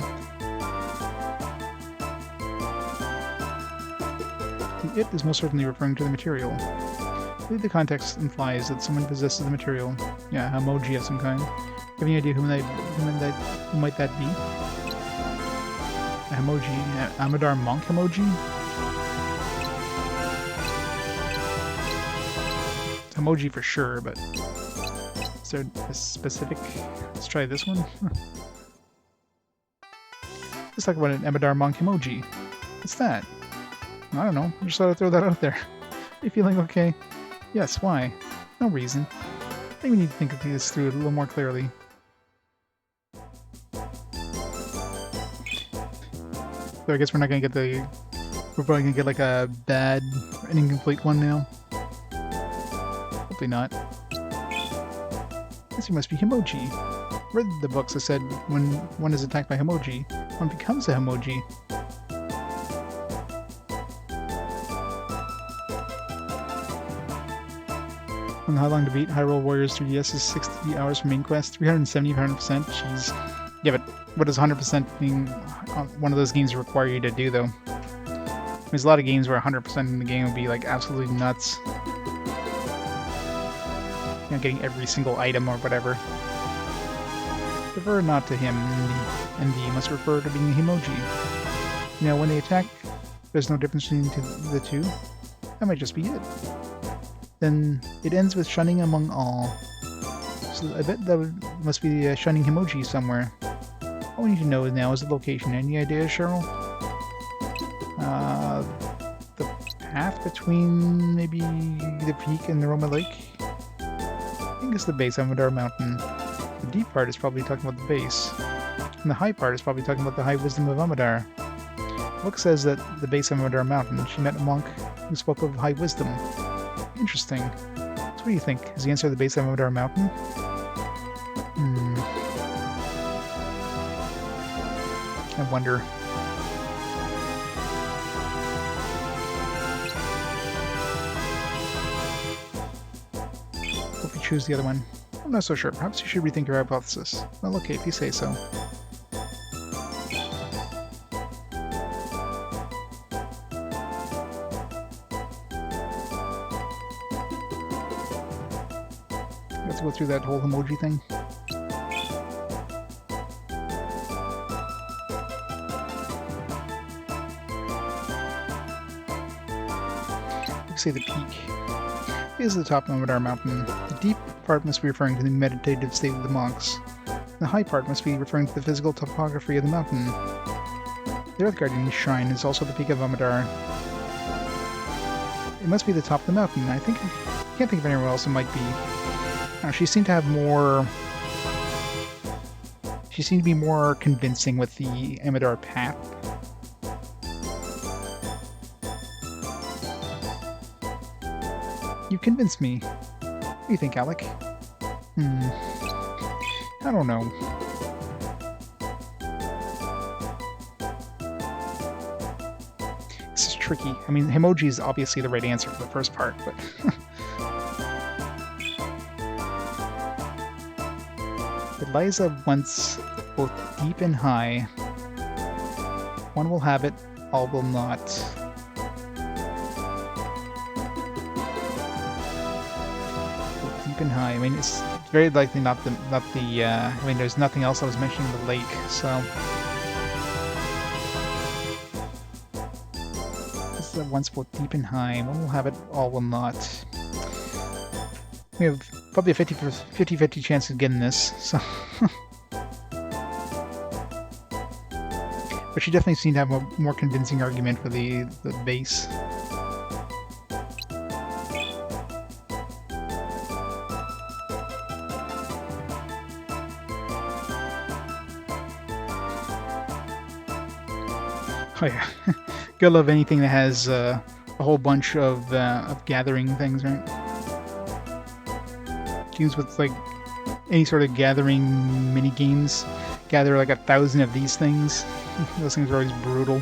The it is most certainly referring to the material. I believe the context implies that someone possesses the material. Yeah, emoji of some kind. Have any idea who might that be? A emoji, Amadeur monk emoji? It's emoji for sure, but is there a specific? Let's try this one. Let's talk about an Amadeur monk emoji. What's that? I don't know. I just thought I'd throw that out there. Are you feeling okay? Yes. Why? No reason. I think we need to think of this through a little more clearly. So I guess we're not gonna get the... We're probably gonna get like a bad, an incomplete one now. Hopefully not. This must be Himoji. Read the books that said when one is attacked by Himoji, one becomes a Himoji. On how long to beat Hyrule Warriors 3DS is 60 hours for main quest, 370 100%. Jeez. Yeah, but what does 100% being one of those games require you to do, though? There's a lot of games where 100% in the game would be, like, absolutely nuts. You know, getting every single item or whatever. Refer not to him, and the must refer to being a Himoji. You know, when they attack, there's no difference between the two. That might just be it. Then it ends with shunning among all. So I bet that must be a shunning Himoji somewhere. All we need to know now is the location. Any idea, Cheryl? The path between maybe the peak and the Roma Lake? I think it's the base of Amadeur Mountain. The deep part is probably talking about the base. And the high part is probably talking about the high wisdom of Amadeur. Book says that the base of Amadeur Mountain, she met a monk who spoke of high wisdom. Interesting. So what do you think? Is the answer the base of Amadeur Mountain? I wonder. Hope you choose the other one. I'm not so sure. Perhaps you should rethink your hypothesis. Well, okay, if you say so. Let's go through that whole emoji thing. Say the peak is the top of our mountain. The deep part must be referring to the meditative state of the monks. The high part must be referring to the physical topography of the mountain. The Earth Guardian Shrine is also the peak of Amadeur. It must be the top of the mountain. I can't think of anywhere else it might be. She seemed to have more... She seemed to be more convincing with the Amadeur path. You convinced me. What do you think, Alec? I don't know. This is tricky. I mean, Himoji is obviously the right answer for the first part, but... It lies at once both deep and high. One will have it, all will not. Both deep and high. I mean, it's very likely not the. I mean, there's nothing else that was mentioned in the lake, so. This is at once both deep and high. One will have it, all will not. We have probably a 50-50 chance of getting this, so... But she definitely seemed to have a more convincing argument for the base. Oh yeah, gotta love anything that has a whole bunch of gathering things, right? Games with like any sort of gathering mini games. Gather like 1,000 of these things. Those things are always brutal.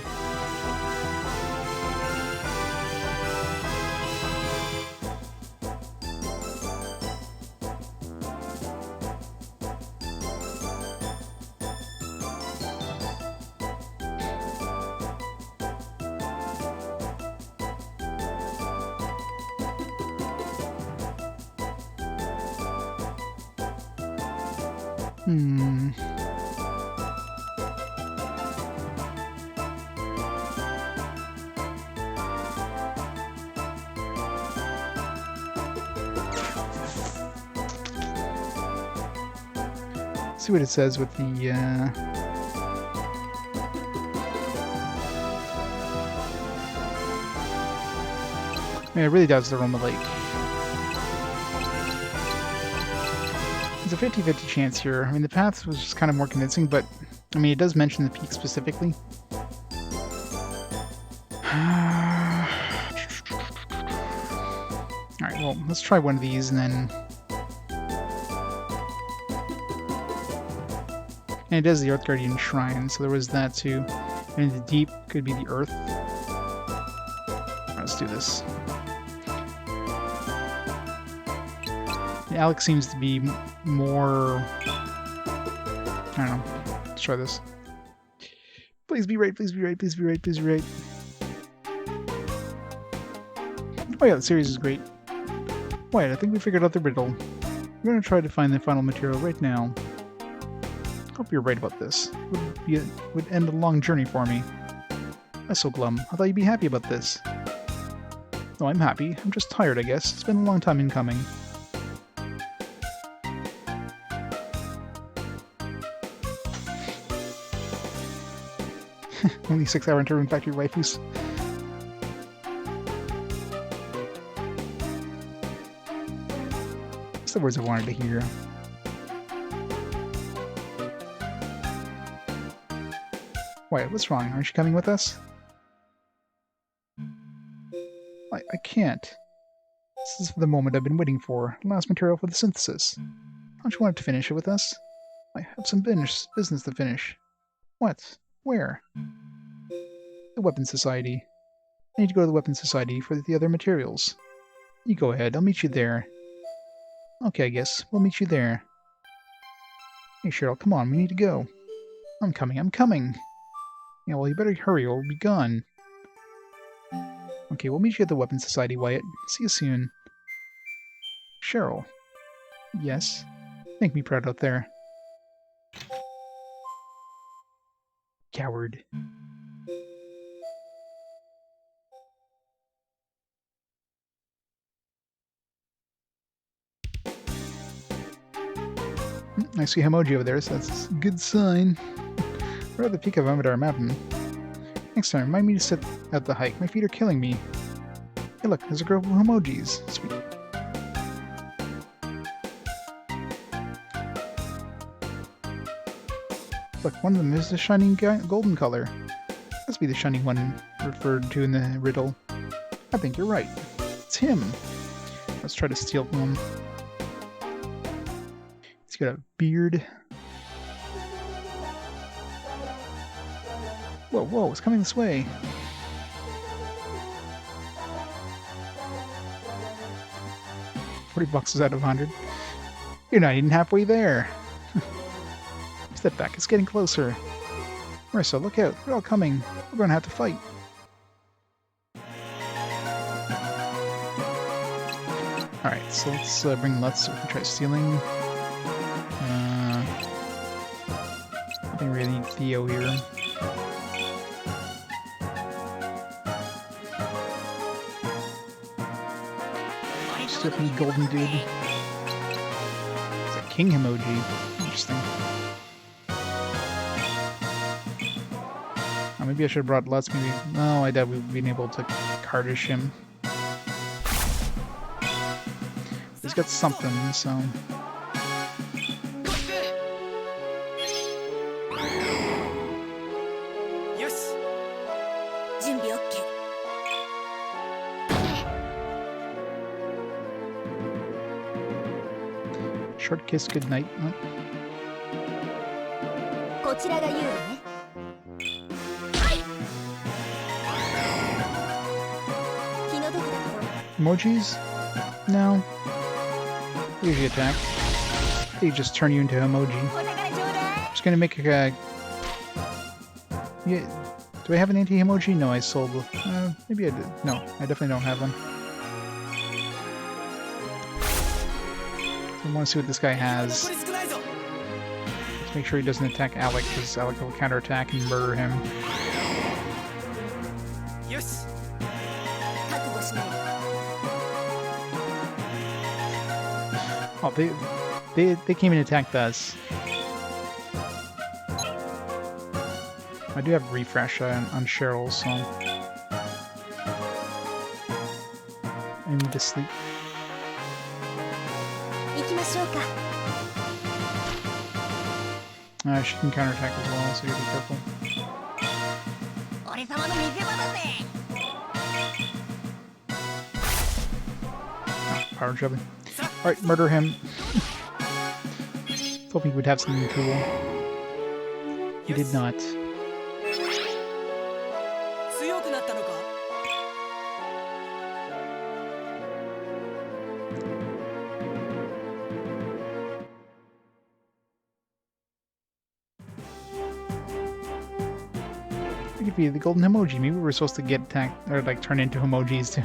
See what it says with the I mean, I really doubt it's the Roma Lake. There's a 50-50 chance here. I mean, the path was just kind of more convincing, but I mean, it does mention the peak specifically. Alright, well, let's try one of these and then... And it does the Earth Guardian Shrine, so there was that too. And the deep could be the Earth. Alright, let's do this. Alec seems to be more... I don't know. Let's try this. Please be right, please be right, please be right, please be right. Oh yeah, the series is great. Wait, I think we figured out the riddle. We're going to try to find the final material right now. Hope you're right about this. Would end a long journey for me. That's so glum. I thought you'd be happy about this. No, I'm happy. I'm just tired, I guess. It's been a long time in coming. Only 6-hour interview factory waifus. That's the words I wanted to hear. Wait, what's wrong? Aren't you coming with us? I can't. This is the moment I've been waiting for. Last material for the synthesis. Don't you want to finish it with us? I have some business to finish. What? Where? The Weapons Society. I need to go to the Weapons Society for the other materials. You go ahead, I'll meet you there. Okay, I guess. We'll meet you there. Hey, Cheryl, come on, we need to go. I'm coming, I'm coming! Yeah, well, you better hurry or we'll be gone. Okay, we'll meet you at the Weapons Society, Wyatt. See you soon. Cheryl. Yes? Make me proud out there. Coward. I see Emoji over there, so that's a good sign. We're at the peak of Amadeur Mountain. Next time, remind me to sit at the hike. My feet are killing me. Hey look, there's a grove of emojis. Sweet. Look, one of them is the shining golden color. Must be the shining one referred to in the riddle. I think you're right. It's him. Let's try to steal one. He's got a beard. Whoa, whoa, it's coming this way. $40 out of 100. You're not even halfway there. Step back, it's getting closer. Marissa, look out, they're all coming. We're going to have to fight. Alright, so let's bring Lutz so we can try stealing. I think we really need Theo here. Stephanie Golden Dude. It's a king emoji. Interesting. Oh, maybe I should have brought Lutz. Maybe. No, I doubt we've been able to cardish him. He's got something, so. Short kiss goodnight. Oh. こちらが有利ね。はい。気の毒だけど。 Emojis? No. Usually attack. They just turn you into emoji. お宝ちょうだい。 Just gonna make a. Yeah. Do I have an anti-emoji? No, I sold. Maybe I did. No, I definitely don't have one. I want to see what this guy has. 残り少ないぞ。 Let's make sure he doesn't attack Alec, because Alec will counterattack and murder him. よし。 覚悟しない。 Oh, they came and attacked us. I do have refresh on Cheryl, so I need to sleep. 行きましょうか。 She can counterattack as well, so you gotta be careful. 俺様の見せ場だぜ。 Power shoving. Alright, murder him. Hoping he would have something cool. He did not. 強くなったのか。 It could be the golden emoji. Maybe we're supposed to get attacked, or like turn into emojis too.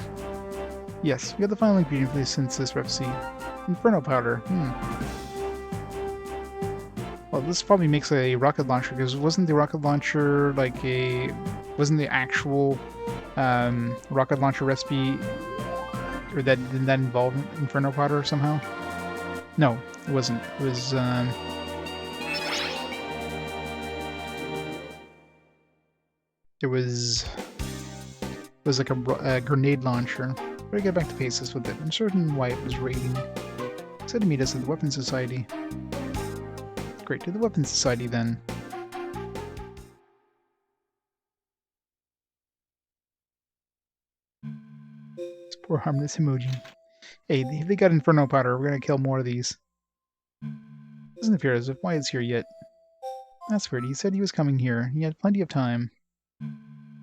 Yes, we got the final ingredient for the synthesis recipe. Inferno powder. Well, this probably makes a rocket launcher, because wasn't the rocket launcher like a... Wasn't the actual rocket launcher recipe, or didn't that involve Inferno powder somehow? No, it wasn't. It was... It was like a grenade launcher. Better get back to Paces with it. I'm certain Wyatt was raiding. He said to meet us at the Weapons Society. Great, to the Weapons Society then. This poor harmless emoji. Hey, if they got Inferno powder, we're gonna kill more of these. Doesn't appear as if Wyatt's here yet. That's weird, he said he was coming here. He had plenty of time.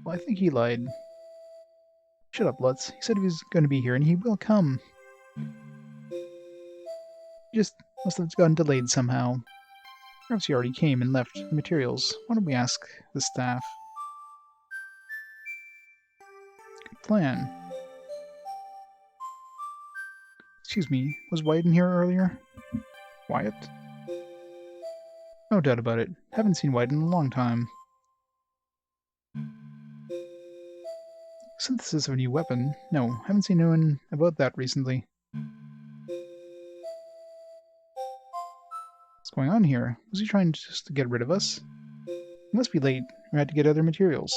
Well, I think he lied. Shut up, Lutz. He said he was going to be here, and he will come. He just must have gotten delayed somehow. Perhaps he already came and left the materials. Why don't we ask the staff? Good plan. Excuse me, was Wyatt in here earlier? Wyatt? No doubt about it. Haven't seen Wyatt in a long time. Synthesis of a new weapon? No, haven't seen anyone about that recently. What's going on here? Was he trying just to get rid of us? He must be late. We had to get other materials.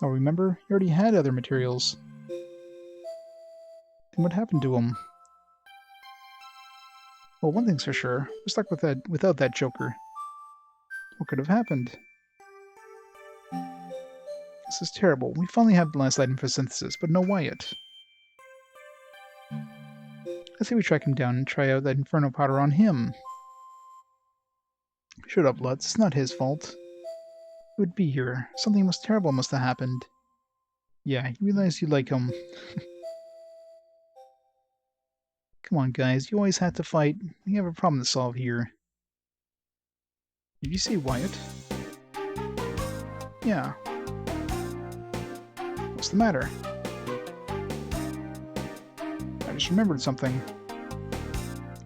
Oh, remember? He already had other materials. Then what happened to him? Well, one thing's for sure. We're stuck without that Joker. What could have happened? This is terrible. We finally have the last item for synthesis, but no Wyatt. I say we track him down and try out that Inferno powder on him. Shut up, Lutz. It's not his fault. He would be here. Something terrible must have happened. Yeah, you realize you like him. Come on, guys. You always have to fight. We have a problem to solve here. Did you say Wyatt? Yeah. What's the matter? I just remembered something.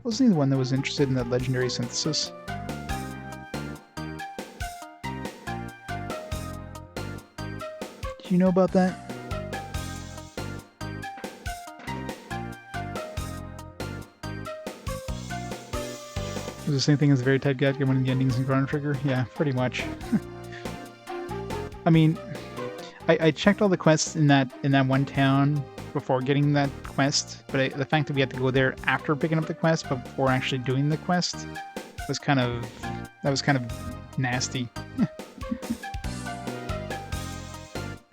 Wasn't he the one that was interested in that legendary synthesis? Do you know about that? It was the same thing as the very type guy when the endings in Chrono Trigger? Yeah, pretty much. I mean, I checked all the quests in that one town before getting that quest, but the fact that we had to go there after picking up the quest but before actually doing the quest was kind of nasty.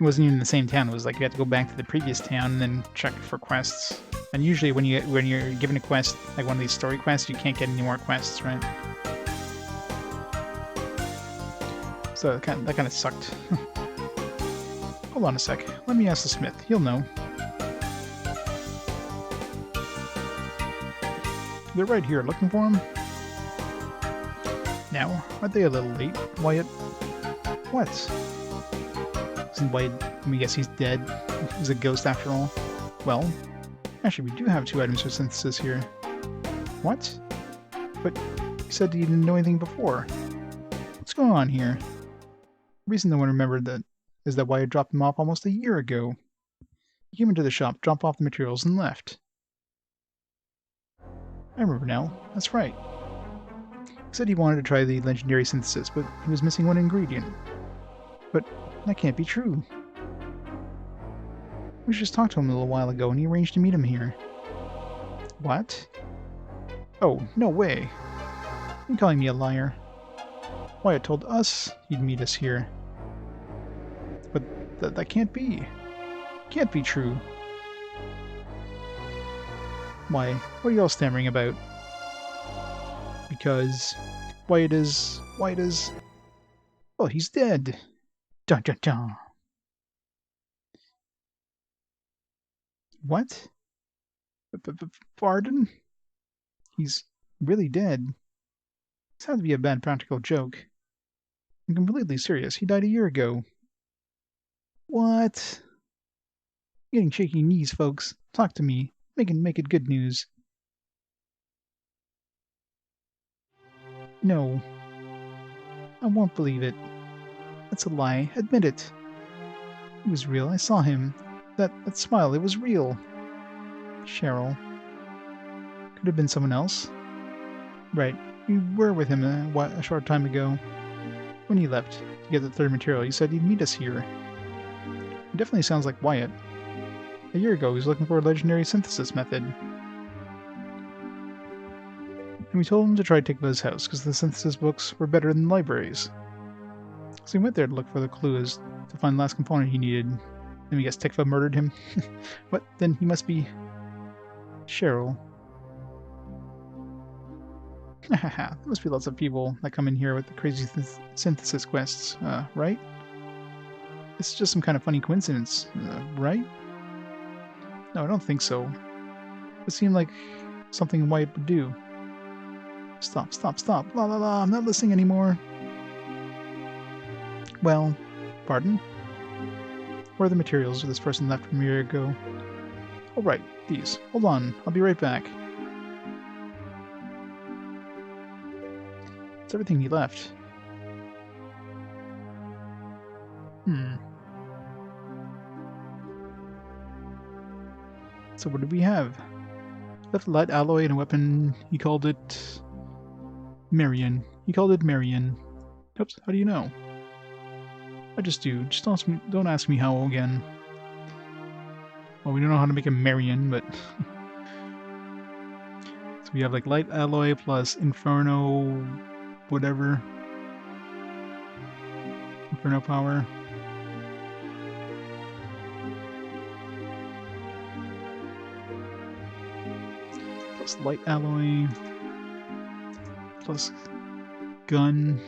It wasn't even the same town. It was like you had to go back to the previous town and then check for quests. And usually when you're given a quest, like one of these story quests, you can't get any more quests, right? So that kind of sucked. Hold on a sec. Let me ask the smith. He'll know. They're right here. Looking for him? Now, aren't they a little late, Wyatt? What? Isn't Wyatt... Let me guess he's dead. He's a ghost after all. Well, actually we do have 2 items for synthesis here. What? But you said you didn't know anything before. What's going on here? The reason no one remembered that is that Wyatt dropped them off almost a year ago. He came into the shop, dropped off the materials, and left. I remember now. That's right. He said he wanted to try the legendary synthesis, but he was missing one ingredient. But that can't be true. We just talked to him a little while ago, and he arranged to meet him here. What? Oh, no way. You're calling me a liar. Wyatt told us he'd meet us here. But that can't be. Can't be true. Why? What are you all stammering about? Because Wyatt is... Well, he's dead. Dun dun dun. What? Pardon? He's really dead. This had to be a bad practical joke. I'm completely serious. He died a year ago. What? I'm getting shaky knees, folks. Talk to me. Make it good news. No. I won't believe it. That's a lie. Admit it. He was real. I saw him. That smile, it was real. Cheryl. Could have been someone else. Right. You were with him a short time ago. When he left to get the 3rd material, he said he'd meet us here. It definitely sounds like Wyatt. A year ago, he was looking for a legendary synthesis method. And we told him to try Tikva's house, because the synthesis books were better than the libraries. So he went there to look for the clues to find the last component he needed. Then we guess Tikva murdered him. What? Then he must be... Cheryl. Hahaha, there must be lots of people that come in here with the crazy synthesis quests, right? It's just some kind of funny coincidence, right? No, I don't think so. It seemed like something Wyatt would do. Stop. La la la, I'm not listening anymore. Well, pardon? Where are the materials this person left from a year ago? Oh right, these. Hold on, I'll be right back. It's everything he left. So what did we have? Left a light alloy and a weapon. He called it... Marion. Oops, how do you know? I just do. Just don't ask me how again. Well, we don't know how to make a Marion, but... So we have like light alloy plus inferno... whatever. Inferno power. Plus light alloy. Plus gun.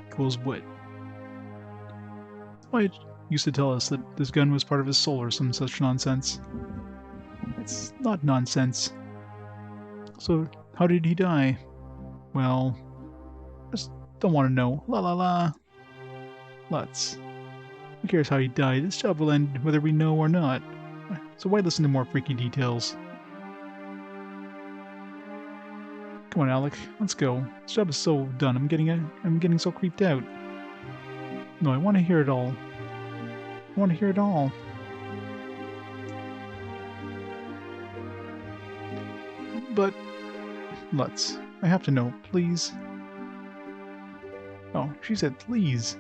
Equals what? Wyatt used to tell us that this gun was part of his soul or some such nonsense. It's not nonsense. So, how did he die? Well, I just don't want to know. La la la. Lutz. Who cares how he died? This job will end whether we know or not. So why listen to more freaky details? Come on, Alec. Let's go. This job is so done. I'm getting so creeped out. No, I want to hear it all. I want to hear it all. But, Lutz, I have to know, please. Oh, she said please.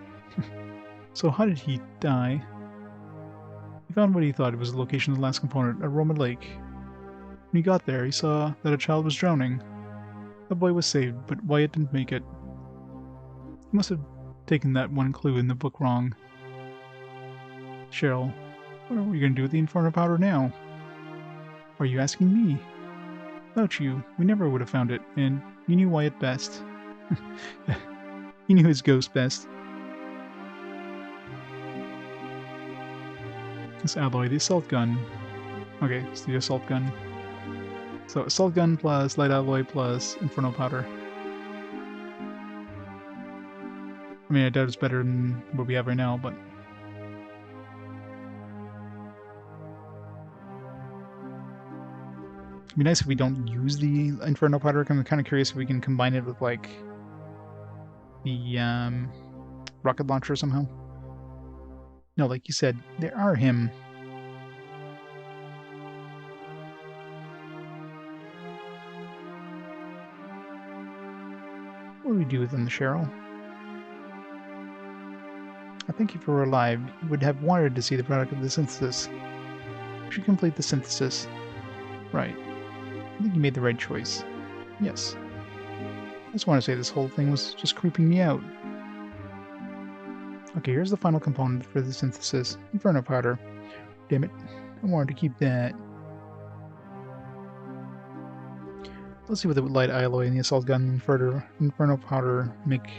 So how did he die? He found what he thought was the location of the last component, Aroma Lake. When he got there, he saw that a child was drowning. The boy was saved, but Wyatt didn't make it. He must have taken that one clue in the book wrong. Cheryl, what are we going to do with the Inferno powder now? Are you asking me? Without you, we never would have found it, and you knew Wyatt best. He knew his ghost best. This alloy, the assault gun. Okay, it's the assault gun. So assault gun plus light alloy plus inferno powder. I mean, I doubt it's better than what we have right now, but... It'd be nice if we don't use the inferno powder. I'm kind of curious if we can combine it with, like, the rocket launcher somehow. No, like you said, there are him. What do we do with them, the Cheryl? I think if we were alive, you would have wanted to see the product of the synthesis. We should complete the synthesis. Right. I think you made the right choice. Yes. I just want to say this whole thing was just creeping me out. Okay, here's the final component for the synthesis. Inferno powder. Damn it. I wanted to keep that. Let's see what the light alloy and the assault gun and inferno powder make.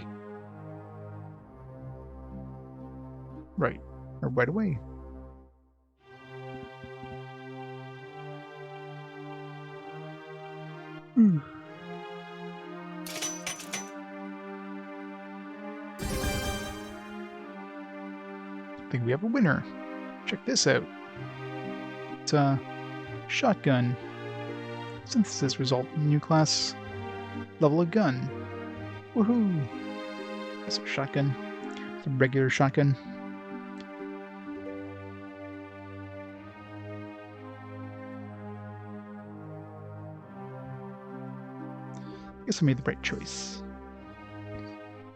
Right. Or right away. I think we have a winner. Check this out. It's a shotgun. Synthesis result. New class. Level of gun. Woohoo! It's a shotgun. It's a regular shotgun. I guess I made the right choice.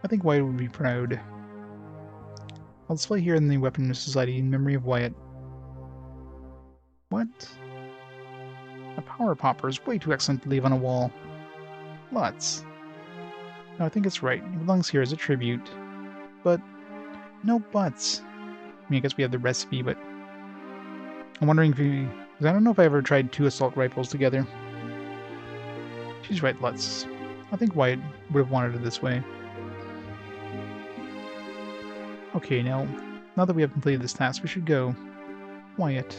I think Wyatt would be proud. I'll display here in the Weapon Society in memory of Wyatt. What? A power popper is way too excellent to leave on a wall. Lutz. No, I think it's right. It belongs here as a tribute. But no buts. I mean, I guess we have the recipe, but I'm wondering if we... Because I don't know if I ever tried 2 assault rifles together. She's right, Lutz. I think Wyatt would have wanted it this way. Okay, now that we have completed this task, we should go. Wyatt.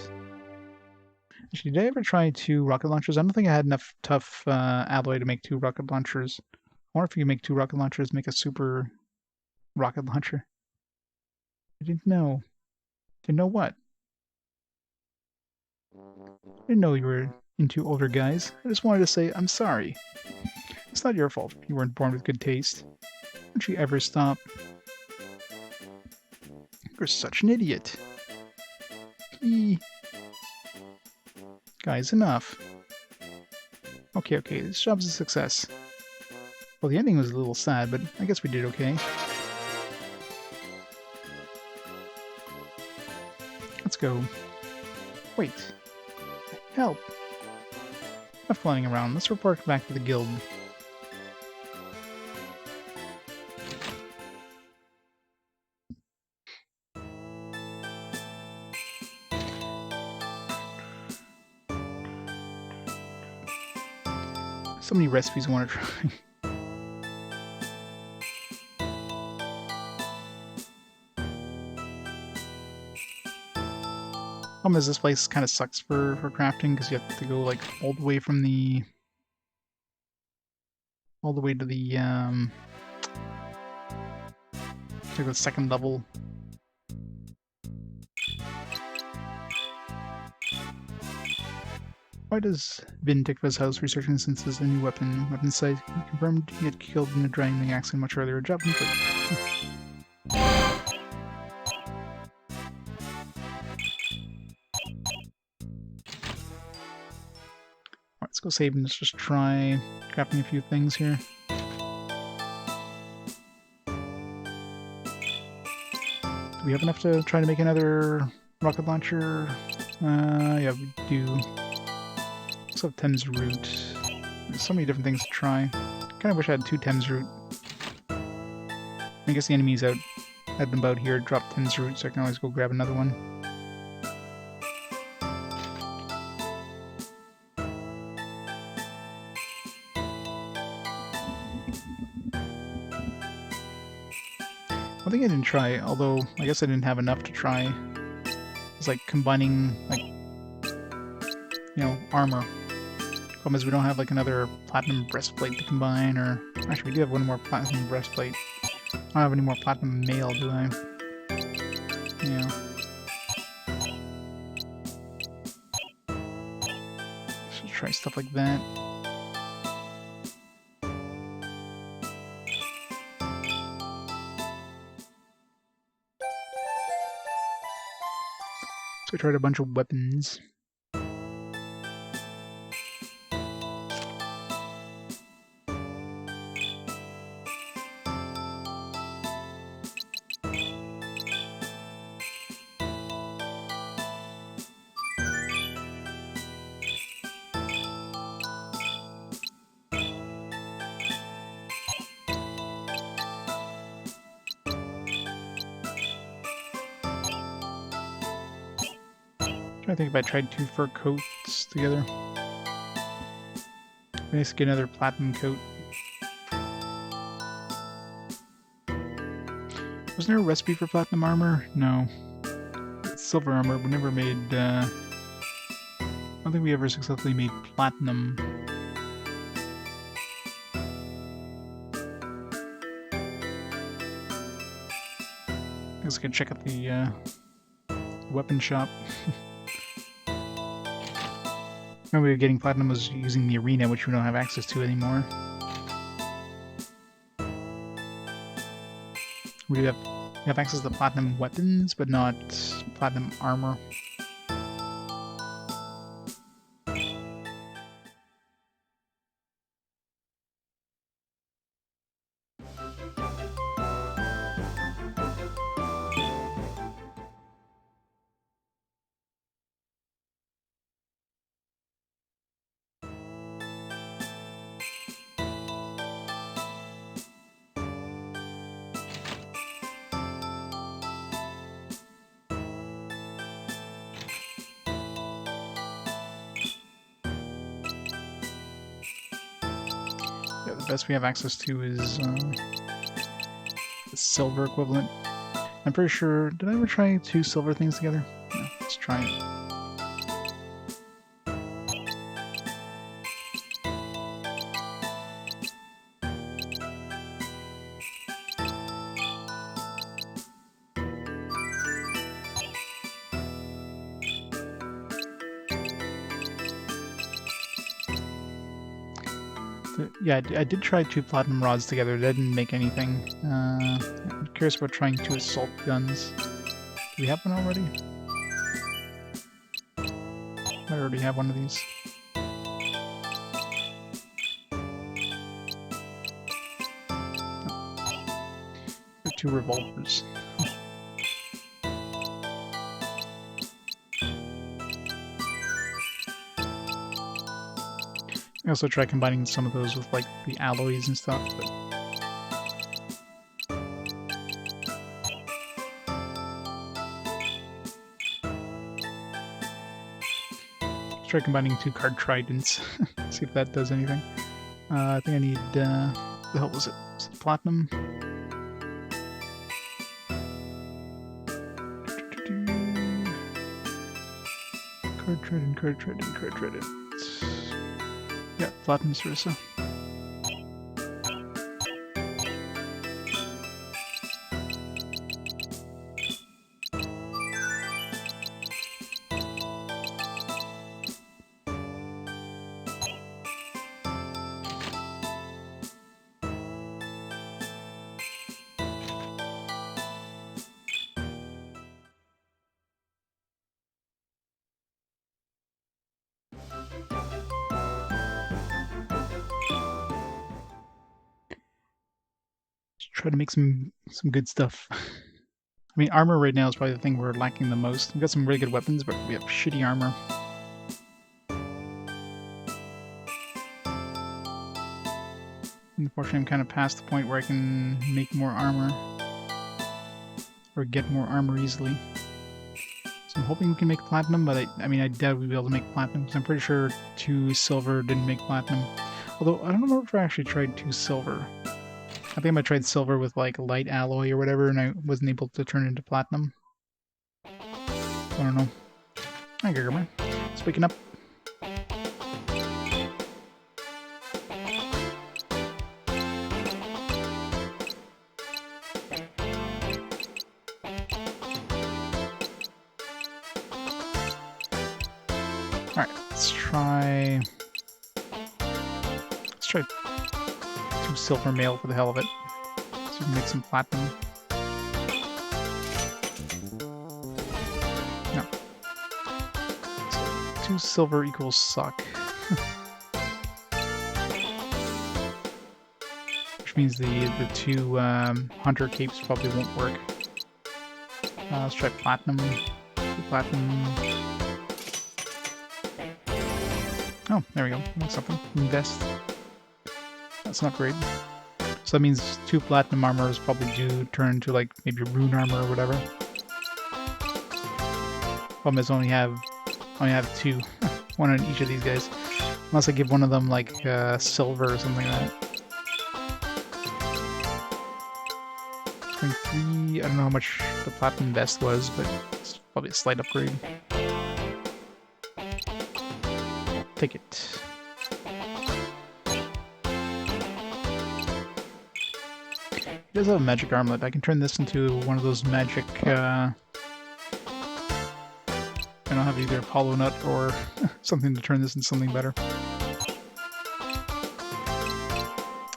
Actually, did I ever try 2 rocket launchers? I don't think I had enough tough alloy to make 2 rocket launchers. I wonder if you can make 2 rocket launchers, make a super rocket launcher. I didn't know. Didn't know what? I didn't know you were into older guys. I just wanted to say I'm sorry. It's not your fault. You weren't born with good taste. Don't you ever stop? You're such an idiot. Guys, enough. Okay, this job's a success. Well, the ending was a little sad, but I guess we did okay. Let's go. Wait. Help. Enough flying around. Let's report back to the guild. So many recipes I want to try. Problem is, this place kind of sucks for crafting because you have to go like all the way from the to the like the second level. Why does Vin Tikva's house researching since there's a new weapon site confirmed he had killed in a drowning accident much earlier? Job complete. Let's go save and let's just try crafting a few things here. Do we have enough to try to make another rocket launcher? Yeah, we do. Also have Thames Root. There's so many different things to try. Kind of wish I had 2 Thames Root. I guess the enemies out and about here drop Thames Root, so I can always go grab another one. One thing I didn't try, although I guess I didn't have enough to try, is like combining, like, you know, armor. Problem is we don't have like another platinum breastplate to combine, or actually we do have one more platinum breastplate. I don't have any more platinum mail, do I? Yeah. Should try stuff like that. So I tried a bunch of weapons. I think if I tried 2 fur coats together. Nice to get another platinum coat. Wasn't there a recipe for platinum armor? No. It's silver armor. We never made, I don't think we ever successfully made platinum. I guess I can check out the, weapon shop. Remember, we were getting platinum was using the arena, which we don't have access to anymore. We have access to platinum weapons, but not platinum armor. Yeah, the best we have access to is the silver equivalent. I'm pretty sure, did I ever try 2 silver things together? No, let's try it. Yeah, I did try 2 platinum rods together. That didn't make anything. I'm curious about trying 2 assault guns. Do we have one already? I already have one of these. Oh. 2 revolvers. I also try combining some of those with like the alloys and stuff, but let's try combining 2 card tridents. See if that does anything. I think I need the hell was it? Was it platinum? Card trident. Yeah, platinum Sarissa. Try to make some good stuff. I mean, armor right now is probably the thing we're lacking the most. We've got some really good weapons, but we have shitty armor. Unfortunately, I'm kind of past the point where I can make more armor. Or get more armor easily. So I'm hoping we can make platinum, but I mean, I doubt we'll be able to make platinum, because I'm pretty sure 2 silver didn't make platinum. Although, I don't remember if I actually tried 2 silver. I think I tried silver with like light alloy or whatever, and I wasn't able to turn it into platinum. I don't know. Hi, Gurgurman. It's waking up. Alright, let's try 2 silver mail for the hell of it. So we can make some platinum. No. So 2 silver equals suck. Which means the 2 hunter capes probably won't work. Let's try platinum. Platinum. Oh, there we go. That's something. Invest. That's not great. So that means 2 platinum armor is probably due turn into like maybe rune armor or whatever. Problem is I only have 2. One on each of these guys. Unless I give one of them like silver or something like that. 23, I don't know how much the platinum vest was, but it's probably a slight upgrade. Take it. He does have a magic armlet. I can turn this into one of those magic, I don't have either Apollo nut or something to turn this into something better.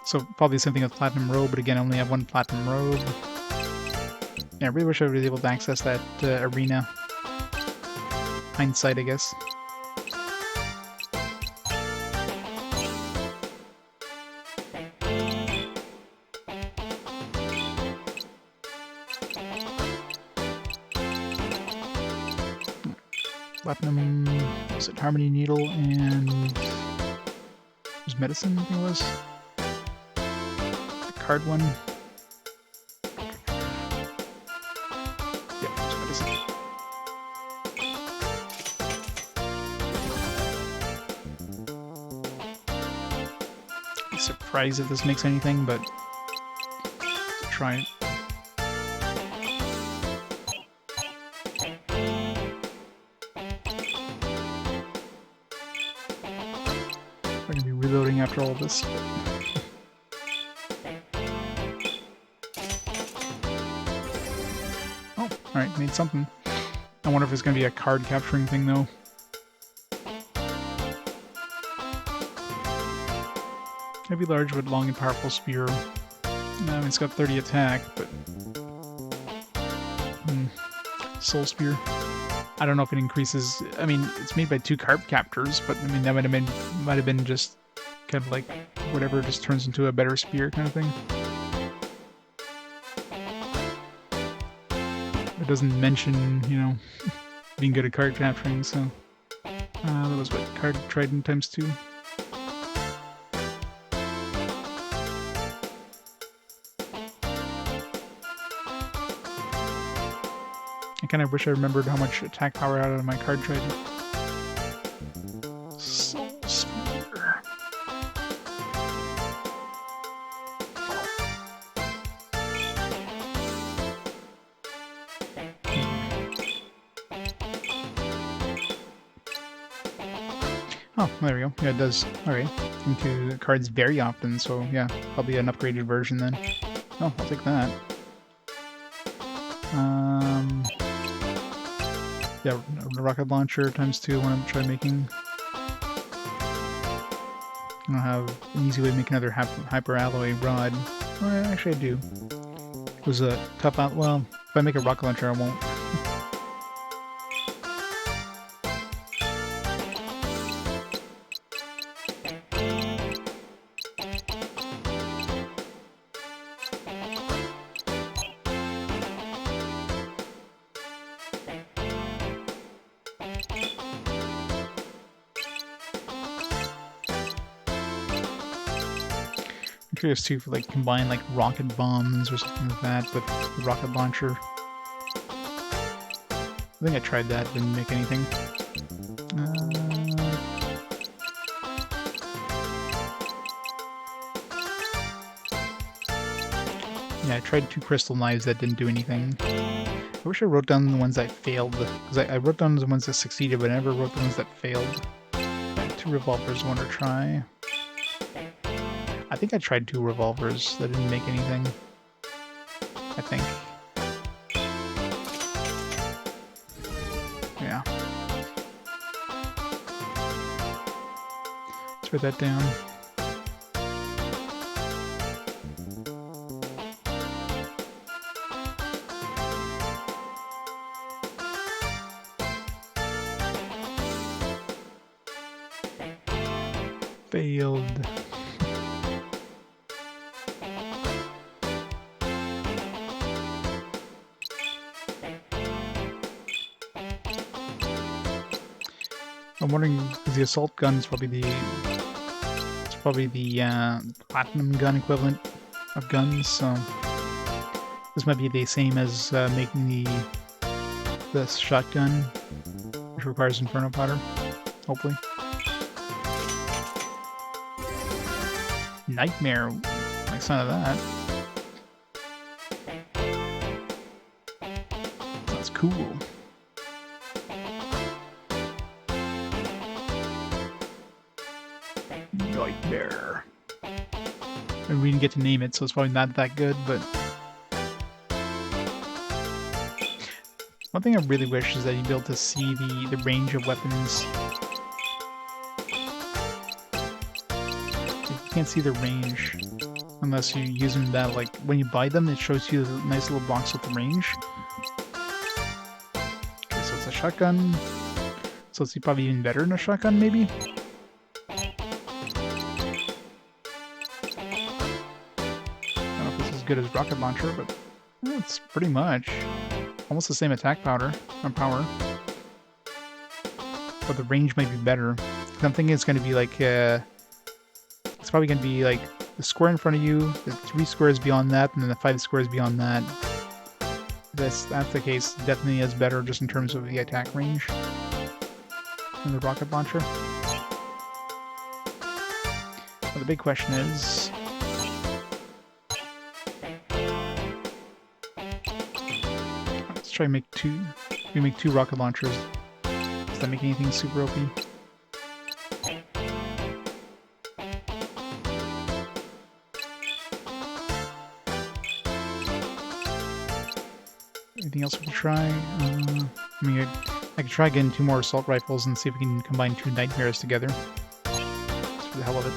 So probably the same thing with platinum robe, but again I only have 1 platinum robe. Yeah, I really wish I was able to access that arena. Hindsight, I guess. Platinum, what was it? Harmony Needle and was medicine, I think it was. The card one. Yep, it was medicine. Be surprised if this makes anything, but let's try it. I'm gonna be reloading after all this. Oh, alright, made something. I wonder if it's gonna be a card capturing thing though. Maybe large but long and powerful spear. I mean, it's got 30 attack, but soul spear. I don't know if it increases. I mean, it's made by 2 carp captors, but I mean that might have been just kind of like whatever just turns into a better spear kind of thing. It doesn't mention, you know, being good at card capturing, so that was what card trident times 2. I kind of wish I remembered how much attack power I had out of my card trident. Soul Spear. Oh, there we go. Yeah, it does. Alright. Into the cards very often, so yeah, probably an upgraded version then. Oh, I'll take that. Yeah, a rocket launcher times 2 I want to try making. I don't have an easy way to make another hyper alloy rod. Well, actually I do. It was a tough out. Well, if I make a rocket launcher, I won't. I'm curious too if like combine like rocket bombs or something like that with the rocket launcher. I think I tried that, didn't make anything. Yeah, I tried 2 crystal knives that didn't do anything. I wish I wrote down the ones that failed, because I wrote down the ones that succeeded, but I never wrote the ones that failed. 2 revolvers I want to try. I think I tried 2 revolvers that didn't make anything. I think. Yeah. Let's write that down. Failed. I'm wondering, because the assault gun is probably the platinum gun equivalent of guns, so this might be the same as making the shotgun, which requires inferno powder, hopefully. Nightmare, like some of that. That's cool. Nightmare. And we didn't get to name it, so it's probably not that good, but one thing I really wish is that you'd be able to see the range of weapons. You can't see the range unless you use them that, like, when you buy them, it shows you a nice little box with the range. Okay, so it's a shotgun. So it's probably even better than a shotgun, maybe? I don't know if this is as good as rocket launcher, but it's pretty much almost the same attack power. But the range might be better. I'm thinking it's going to be like, it's probably going to be like the square in front of you, the 3 squares beyond that, and then the 5 squares beyond that. If that's the case, definitely is better just in terms of the attack range than the rocket launcher. But the big question is, let's try and make 2. We make 2 rocket launchers. Does that make anything super OP? Anything else we can try? I mean, I could try getting 2 more assault rifles and see if we can combine 2 nightmares together. Just for the hell of it.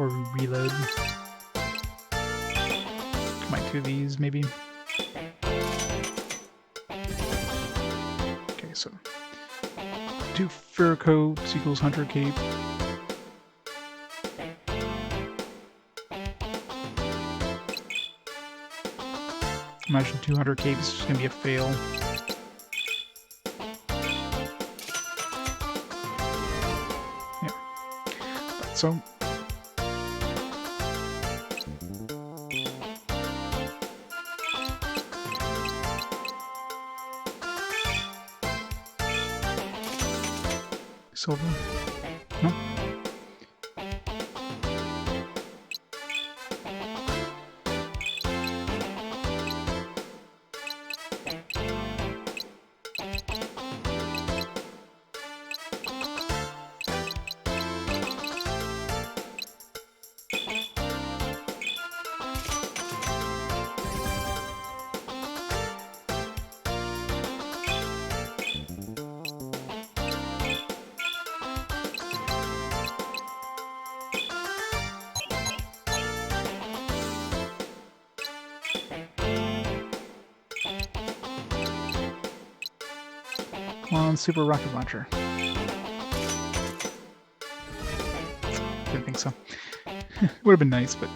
Or reload. Combine 2 of these, maybe. Okay, so 2 fur coats equals hunter cape. Imagine 200 capes is going to be a fail. Yeah. So. Silver? No? Come on, super rocket launcher. Didn't think so. Would have been nice, but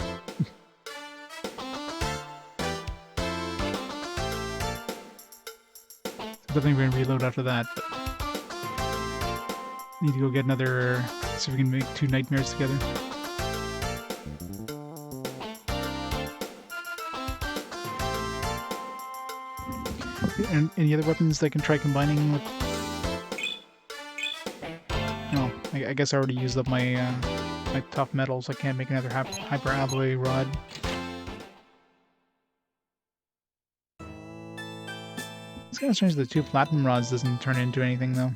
definitely we're gonna reload after that. But need to go get another. See if we can make 2 nightmares together. And any other weapons that can try combining with? No, I guess I already used up my my tough metals. I can't make another hyper alloy rod. It's kind of strange the 2 platinum rods doesn't turn into anything though.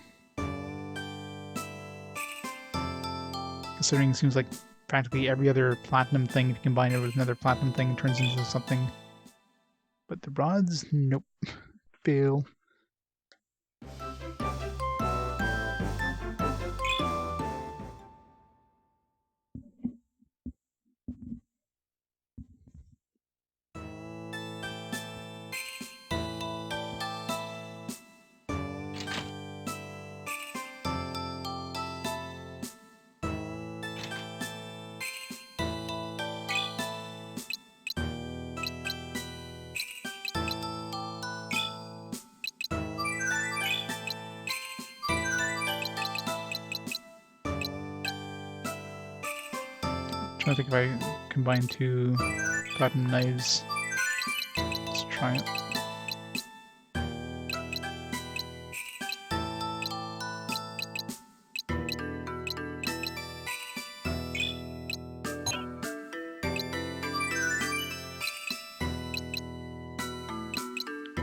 Considering it seems like practically every other platinum thing, if you combine it with another platinum thing, turns into something. But the rods, nope. Fail. Trying to think if I combine 2 platinum knives. Let's try it.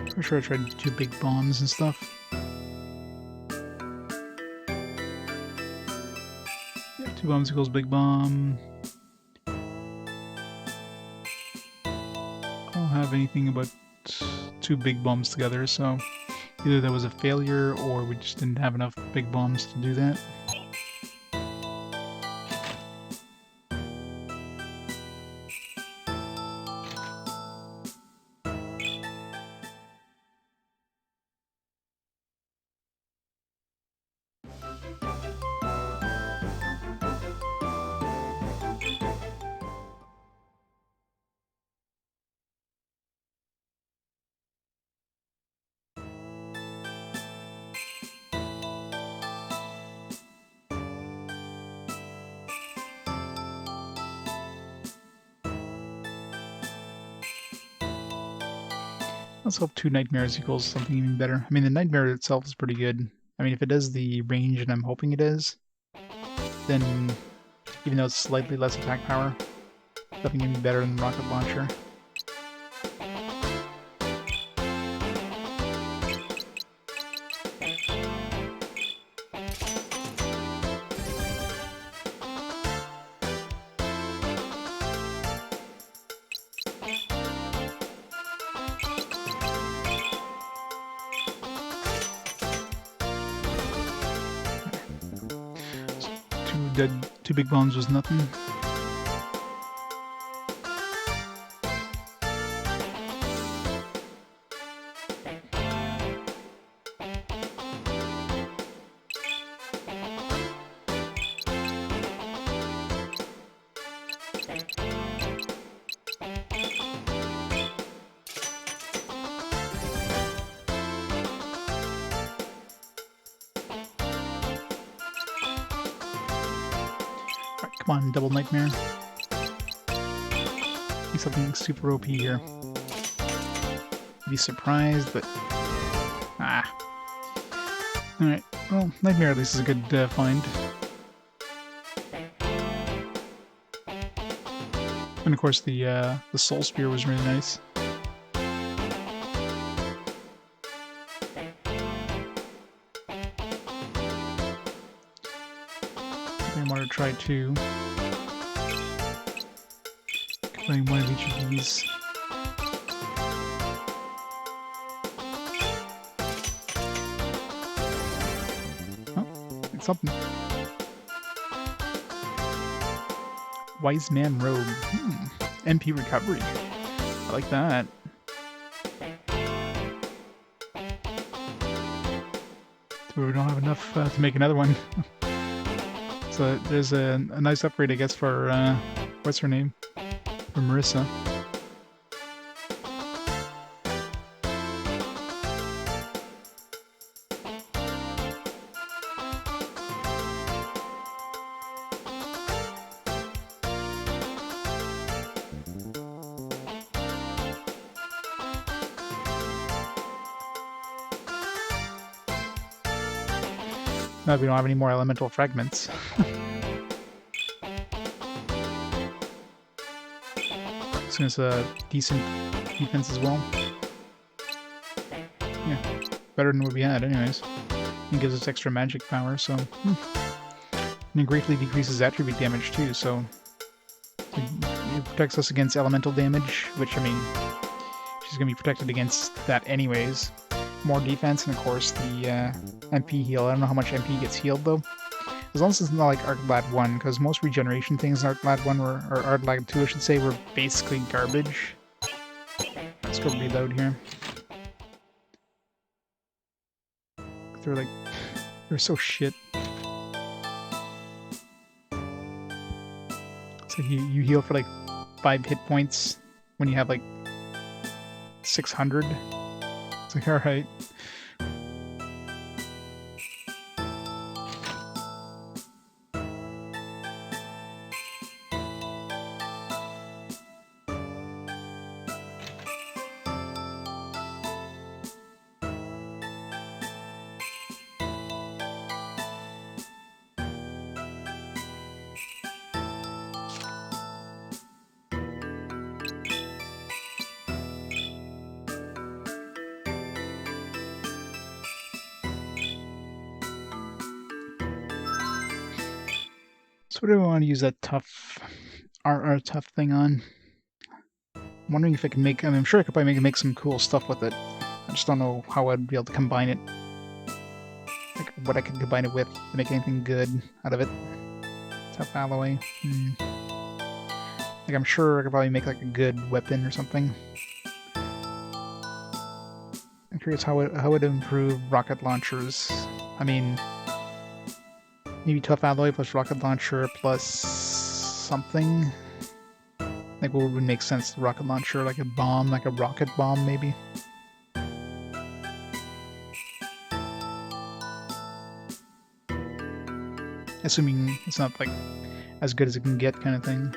Pretty sure I tried 2 big bombs and stuff. Yeah, 2 bombs equals big bomb. I don't have anything about 2 big bombs together, so either that was a failure or we just didn't have enough big bombs to do that. Let's hope 2 nightmares equals something even better. I mean, the nightmare itself is pretty good. I mean, if it does the range and I'm hoping it is, then even though it's slightly less attack power, nothing can be better than the rocket launcher. Two big bombs was nothing. Come on, double nightmare. Be something super OP here. Be surprised, but Alright, well, nightmare at least is a good find. And of course, the soul spear was really nice. I want to try 2. Playing one of each of these. Oh, it's something. Wise Man Robe. MP recovery. I like that. So we don't have enough to make another one. So there's a nice upgrade, I guess, for, what's her name? For Marissa. Now we don't have any more elemental fragments. So it's a decent defense as well. Yeah, better than what we had anyways. It gives us extra magic power, so... And it greatly decreases attribute damage too, so... It protects us against elemental damage, which, I mean, she's going to be protected against that anyways. More defense, and of course the MP heal. I don't know how much MP gets healed though. As long as it's not like Arclad 1, because most regeneration things in Arclad 1 or Arclad 2 I should say, were basically garbage. Let's go reload here. They're so shit. So you heal for like 5 hit points when you have like 600. It's like, alright. So what do I want to use that tough tough thing on? I'm wondering if I can make... I mean, I'm sure I could probably make some cool stuff with it. I just don't know how I'd be able to combine it. Like, what I could combine it with to make anything good out of it. Tough alloy. Like, I'm sure I could probably make like a good weapon or something. I'm curious how it would improve rocket launchers. I mean... Maybe tough alloy plus rocket launcher plus something. Like what would make sense? The rocket launcher, like a bomb, like a rocket bomb, maybe. Assuming it's not like as good as it can get, kind of thing.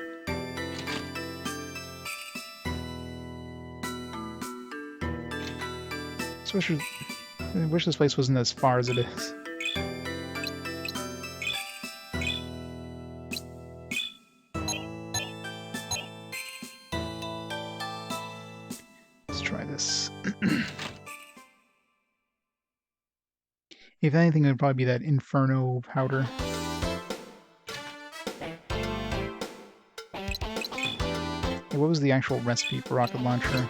So I wish this place wasn't as far as it is. If anything, it would probably be that Inferno powder. Hey, what was the actual recipe for rocket launcher?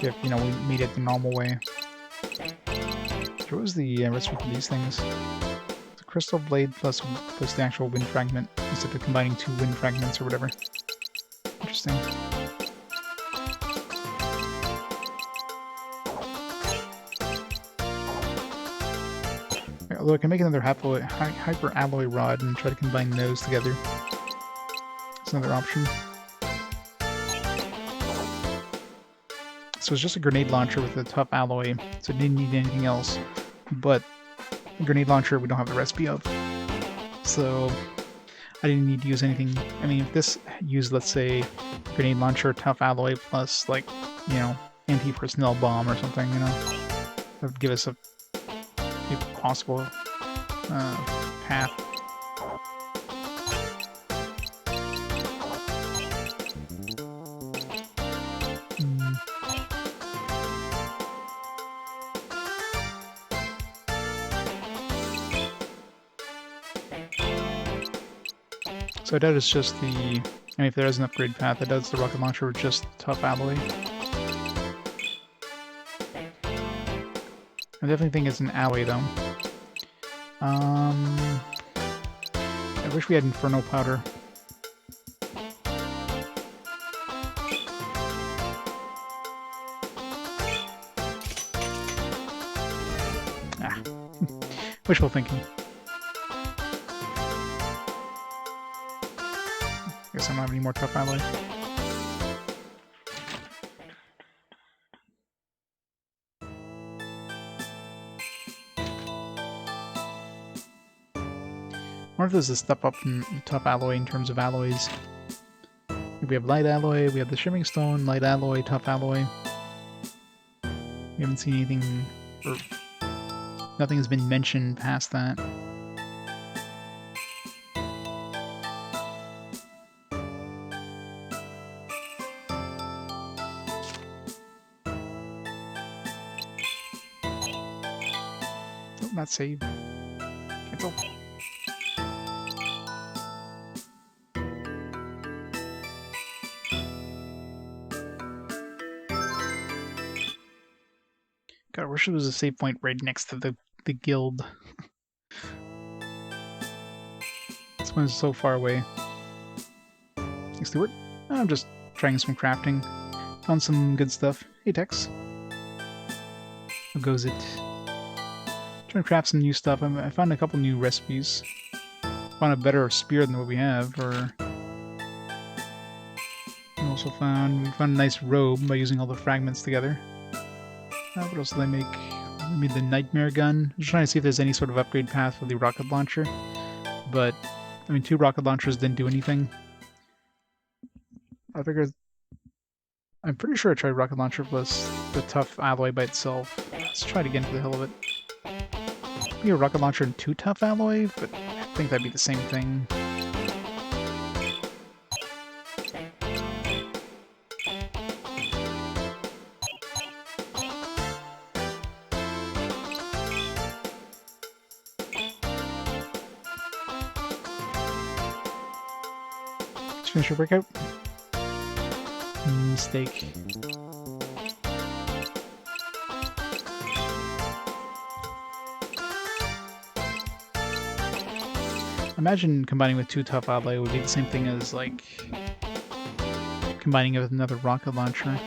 If, you know, we made it the normal way. What was the recipe for these things? It's a crystal blade plus the actual wind fragment, instead of combining 2 wind fragments or whatever. Interesting. Although I can make another hyper alloy rod and try to combine those together. That's another option. So it's just a grenade launcher with a tough alloy, so it didn't need anything else. But a grenade launcher we don't have the recipe of. So I didn't need to use anything. I mean, if this used, let's say, grenade launcher, tough alloy, plus, like, you know, anti-personnel bomb or something, you know, that would give us a possible path. So I doubt it's just the... I mean, if there is an upgrade path, I doubt it's the rocket launcher with just tough alloy. I definitely think it's an alloy, though. I wish we had Inferno powder. Ah. Wishful thinking. Guess I don't have any more tough alloy. Or if there's a step up from tough alloy in terms of alloys. We have light alloy, we have the shimmering stone, light alloy, tough alloy. We haven't seen anything, or nothing has been mentioned past that. not save. Cancel. God, I wish there was a save point right next to the guild. This one's so far away. Thanks, Stuart. I'm just trying some crafting. Found some good stuff. Hey, Tex. How goes it? Trying to craft some new stuff. I found a couple new recipes. Found a better spear than what we have, or... We also found a nice robe by using all the fragments together. What else did I make? I made the nightmare gun. I'm just trying to see if there's any sort of upgrade path for the rocket launcher. But, I mean, 2 rocket launchers didn't do anything. I figured... I'm pretty sure I tried rocket launcher plus the tough alloy by itself. Let's try it again for the hell of it. Maybe a rocket launcher and 2 tough alloy, but I think that'd be the same thing. Let's finish your workout. Mistake. Imagine combining with 2 tough alloy would be the same thing as, like, combining it with another rocket launcher.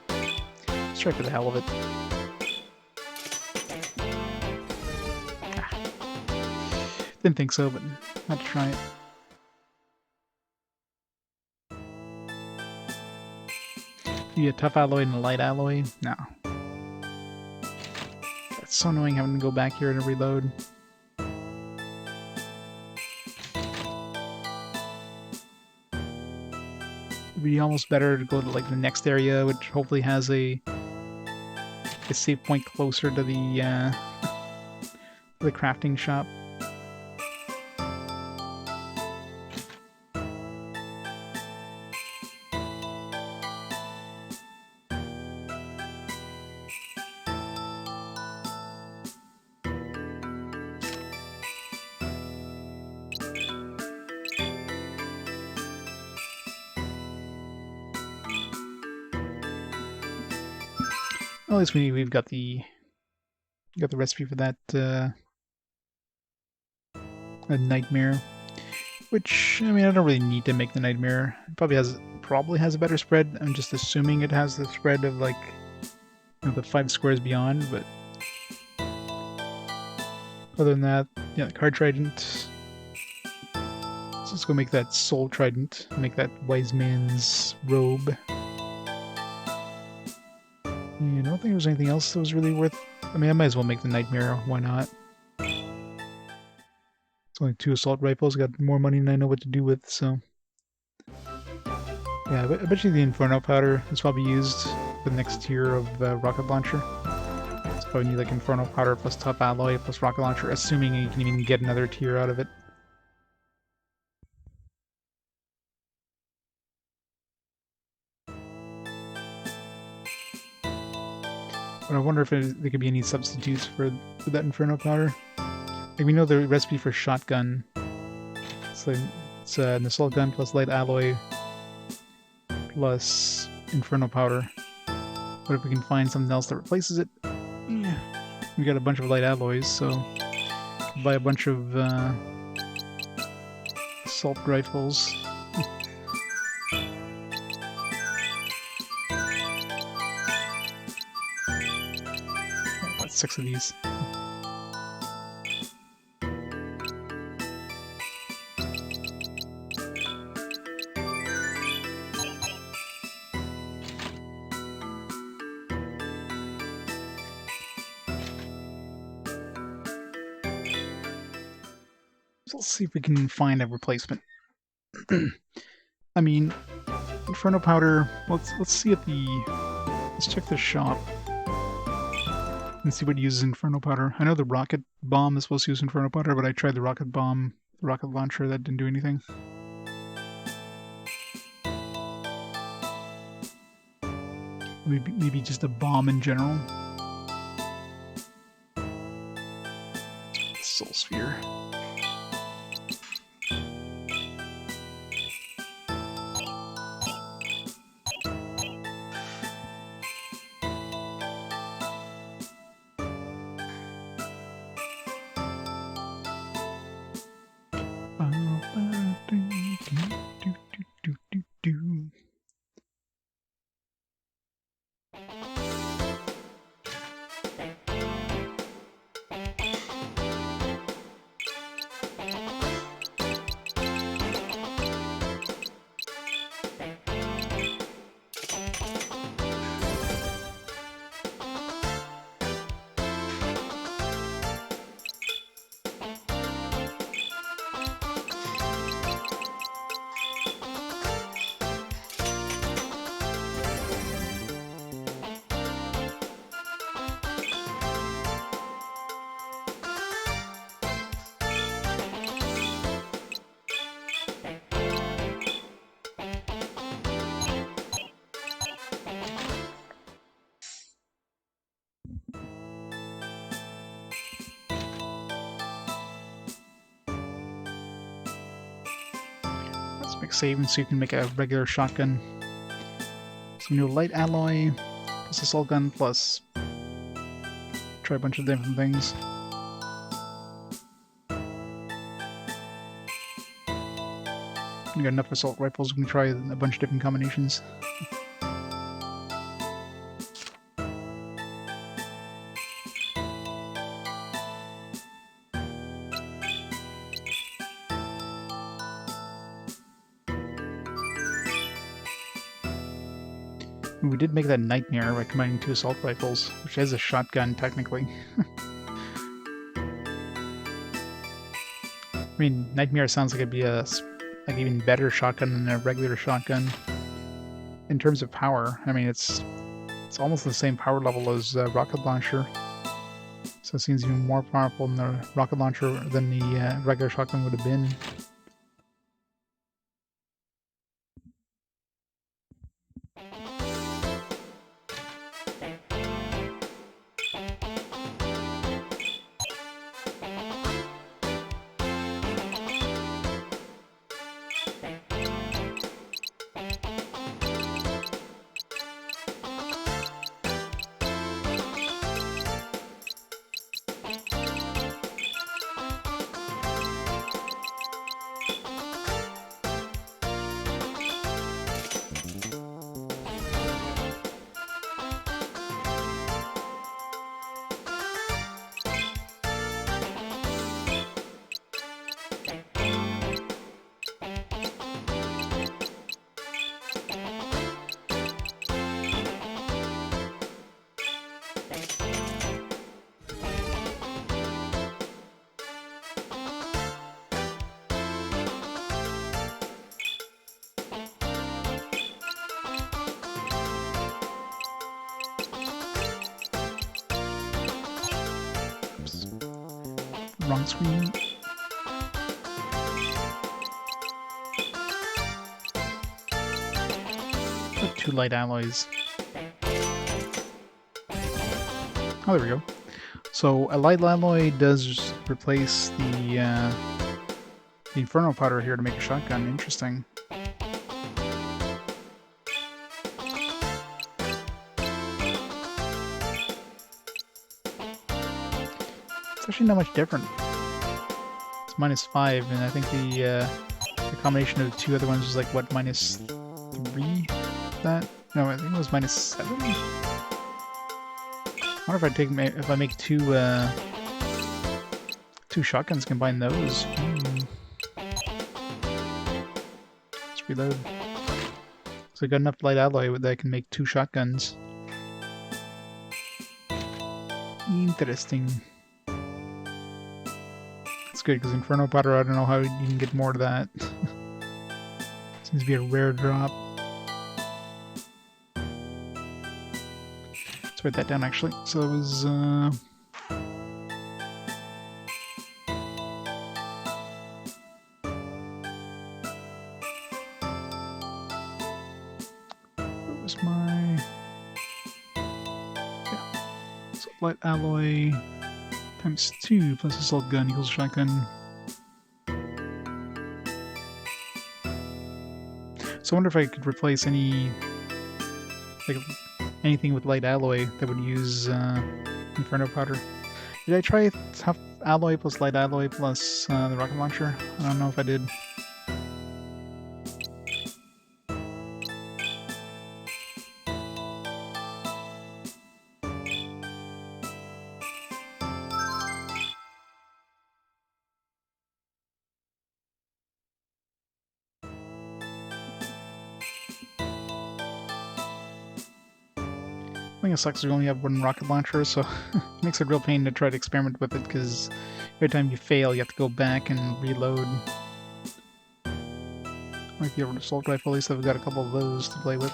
Let's try for the hell of it. Didn't think so, but had to try it. Be a tough alloy and a light alloy? No. That's so annoying having to go back here and reload. It'd be almost better to go to like the next area, which hopefully has a save point closer to the crafting shop. Well, at least we've got the recipe for that a nightmare. Which, I mean, I don't really need to make the nightmare. It probably has a better spread. I'm just assuming it has the spread of like, you know, the 5 squares beyond. But other than that, yeah, the card trident. So let's go make that soul trident. Make that wise man's robe. I don't think there was anything else that was really worth... I mean, I might as well make the nightmare. Why not? It's only 2 assault rifles. Got more money than I know what to do with, so... Yeah, I bet you the Inferno powder is probably used for the next tier of rocket launcher. It's probably need like Inferno powder plus tough alloy plus rocket launcher, assuming you can even get another tier out of it. But I wonder if there could be any substitutes for that Inferno powder. Like, we know the recipe for shotgun. So it's an assault gun plus light alloy plus Inferno powder. But if we can find something else that replaces it, yeah. We got a bunch of light alloys, so buy a bunch of assault rifles. About 6 of these. Let's see if we can find a replacement. I mean, Inferno powder. Let's see at the. Let's check the shop and see what uses Inferno powder. I know the rocket bomb is supposed to use Inferno powder, but I tried the rocket bomb, the rocket launcher. That didn't do anything. Maybe just a bomb in general. sphere. Let's make savings so you can make a regular shotgun. Some new light alloy, plus assault gun, plus try a bunch of different things. You got enough assault rifles, we can try a bunch of different combinations. We did make that nightmare by combining 2 assault rifles, which is a shotgun technically. I mean, nightmare sounds like it'd be a even better shotgun than a regular shotgun. In terms of power, I mean it's almost the same power level as a rocket launcher. So it seems even more powerful than the rocket launcher than the regular shotgun would have been. Wrong screen. Put 2 light alloys. Oh, there we go. So a light alloy does replace the inferno powder here to make a shotgun. Interesting. It's actually not much different. It's -5, and I think the combination of the 2 other ones was like what, -3? That? No, I think it was -7. I wonder if I make 2 shotguns, combine those. Let's reload. So I got enough light alloy that I can make 2 shotguns. Interesting. It's good, because Inferno Powder, I don't know how you can get more of that. Seems to be a rare drop. Let's write that down, actually. So it was, what was my... Yeah. So light alloy, Times 2 plus assault gun equals shotgun. So I wonder if I could replace any, like, anything with light alloy that would use Inferno powder. Did I try tough alloy plus light alloy plus the rocket launcher? I don't know if I did. I think it sucks we only have one rocket launcher, so it makes it a real pain to try to experiment with it, because every time you fail, you have to go back and reload. Like the assault rifle, at least I've got a couple of those to play with.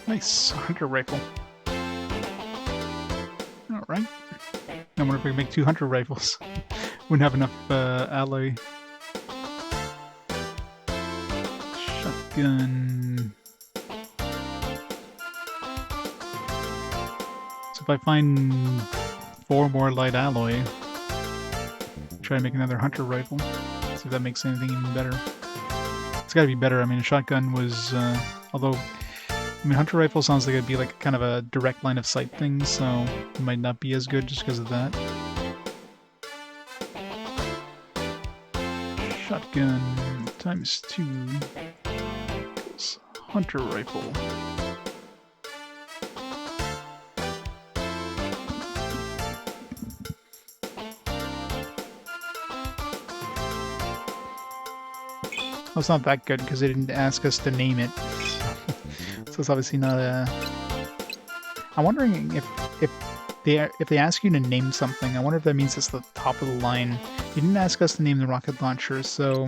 Nice, hunter rifle. Alright. I wonder if we can make 2 hunter rifles. Wouldn't have enough alloy. Shotgun. So if I find 4 more light alloy, try to make another hunter rifle. See if that makes anything even better. It's gotta be better. I mean, a shotgun was, although, I mean, hunter rifle sounds like it'd be like kind of a direct line of sight thing, so it might not be as good just because of that. Shotgun times 2 equals hunter rifle. Well, it's not that good because they didn't ask us to name it. So it's obviously not a... I'm wondering if they ask you to name something, I wonder if that means it's the top of the line. You didn't ask us to name the rocket launcher, so...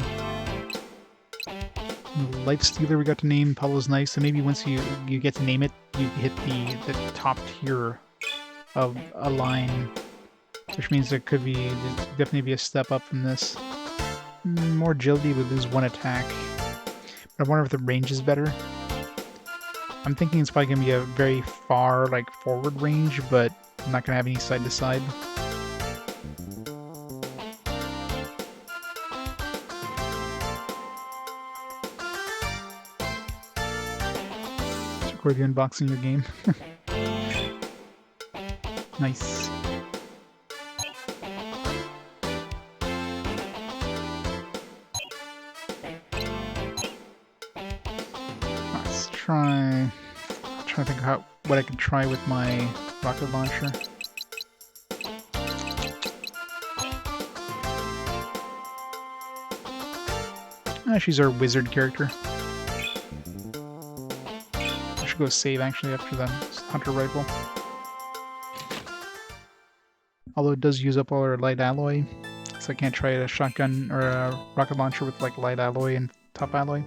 Life Stealer we got to name, Pablo's nice, so maybe once you get to name it, you hit the top tier of a line. Which means there could be, definitely be a step up from this. More agility would lose 1 attack. But I wonder if the range is better. I'm thinking it's probably going to be a very far, like, forward range, but I'm not going to have any side to side. Record you unboxing your game. Nice. Let's try. I'm trying to think of what I can try with my rocket launcher. She's our wizard character. I should go save actually after the hunter rifle. Although it does use up all our light alloy, so I can't try a shotgun or a rocket launcher with like light alloy and top alloy.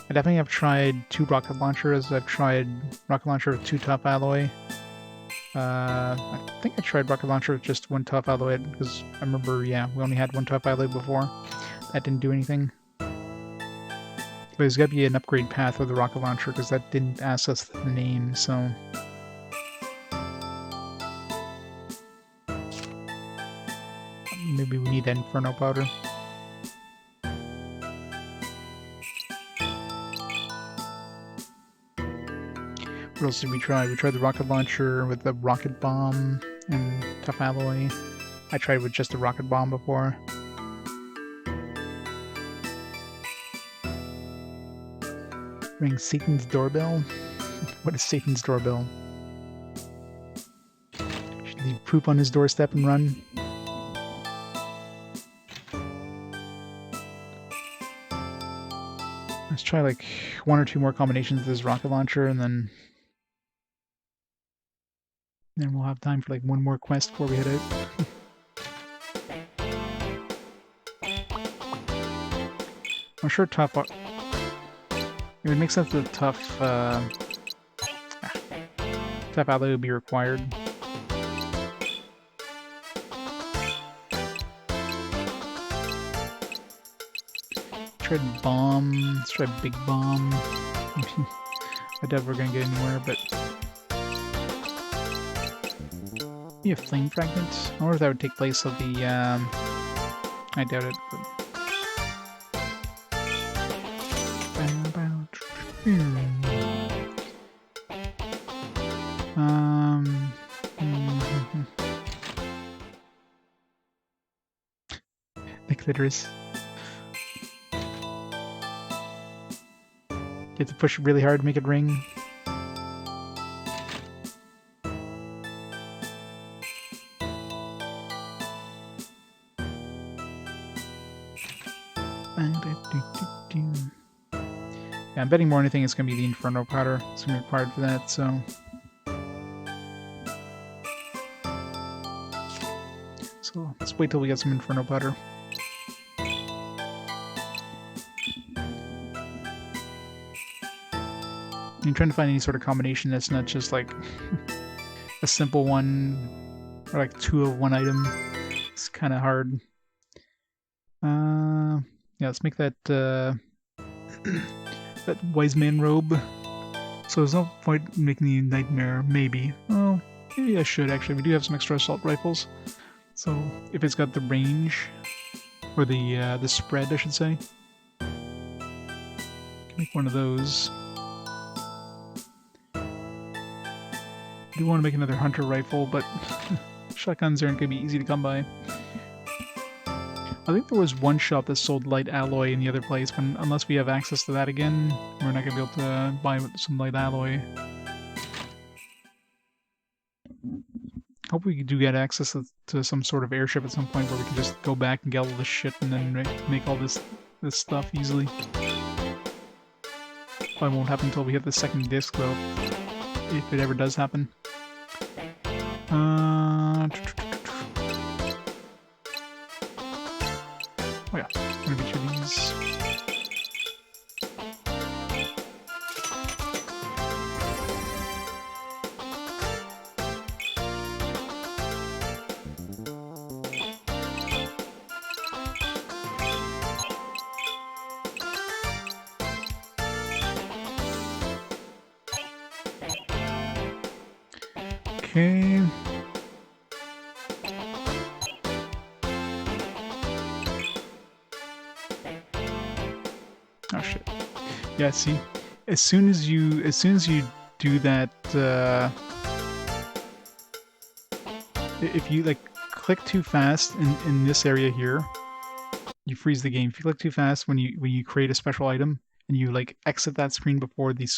I definitely have tried 2 rocket launchers. I've tried rocket launcher with 2 top alloy. I think I tried rocket launcher with just 1 top alloy because I remember, yeah, we only had 1 top alloy before. That didn't do anything. But there's got to be an upgrade path with the rocket launcher because that didn't ask us the name, so... Maybe we need that Inferno powder. What else did we try? We tried the rocket launcher with the rocket bomb and tough alloy. I tried with just a rocket bomb before. Ring Satan's doorbell? What is Satan's doorbell? Should he poop on his doorstep and run? Let's try like 1 or 2 more combinations of this rocket launcher, and then we'll have time for like 1 more quest before we head out. I'm sure tough. It would make sense that tough alloy would be required. Tried bomb. Let's try big bomb. I doubt we're gonna get anywhere, but maybe a flame fragment. I wonder if that would take place of the. I doubt it. But... The clitoris. You have to push really hard to make it ring. Yeah, I'm betting more than anything it's going to be the Inferno powder. It's going to be required for that, so... So let's wait till we get some Inferno powder. I'm trying to find any sort of combination that's not just like a simple one or like 2 of 1 item. It's kind of hard. Yeah, let's make that that wise man robe. So there's no point in making the nightmare. Maybe. Oh, maybe I should actually. We do have some extra assault rifles. So if it's got the range or the spread, I should say, can make one of those. I do want to make another hunter rifle, but shotguns aren't going to be easy to come by. I think there was one shop that sold light alloy in the other place, but unless we have access to that again, we're not going to be able to buy some light alloy. Hope we do get access to some sort of airship at some point where we can just go back and get all this shit and then make all this stuff easily. Probably won't happen until we hit the second disc, though, if it ever does happen. Oh yeah, I'm gonna get you these. Okay. Oh shit. Yeah, see, as soon as you do that, if you like click too fast in this area here, you freeze the game. If you click too fast when you create a special item and you like exit that screen before the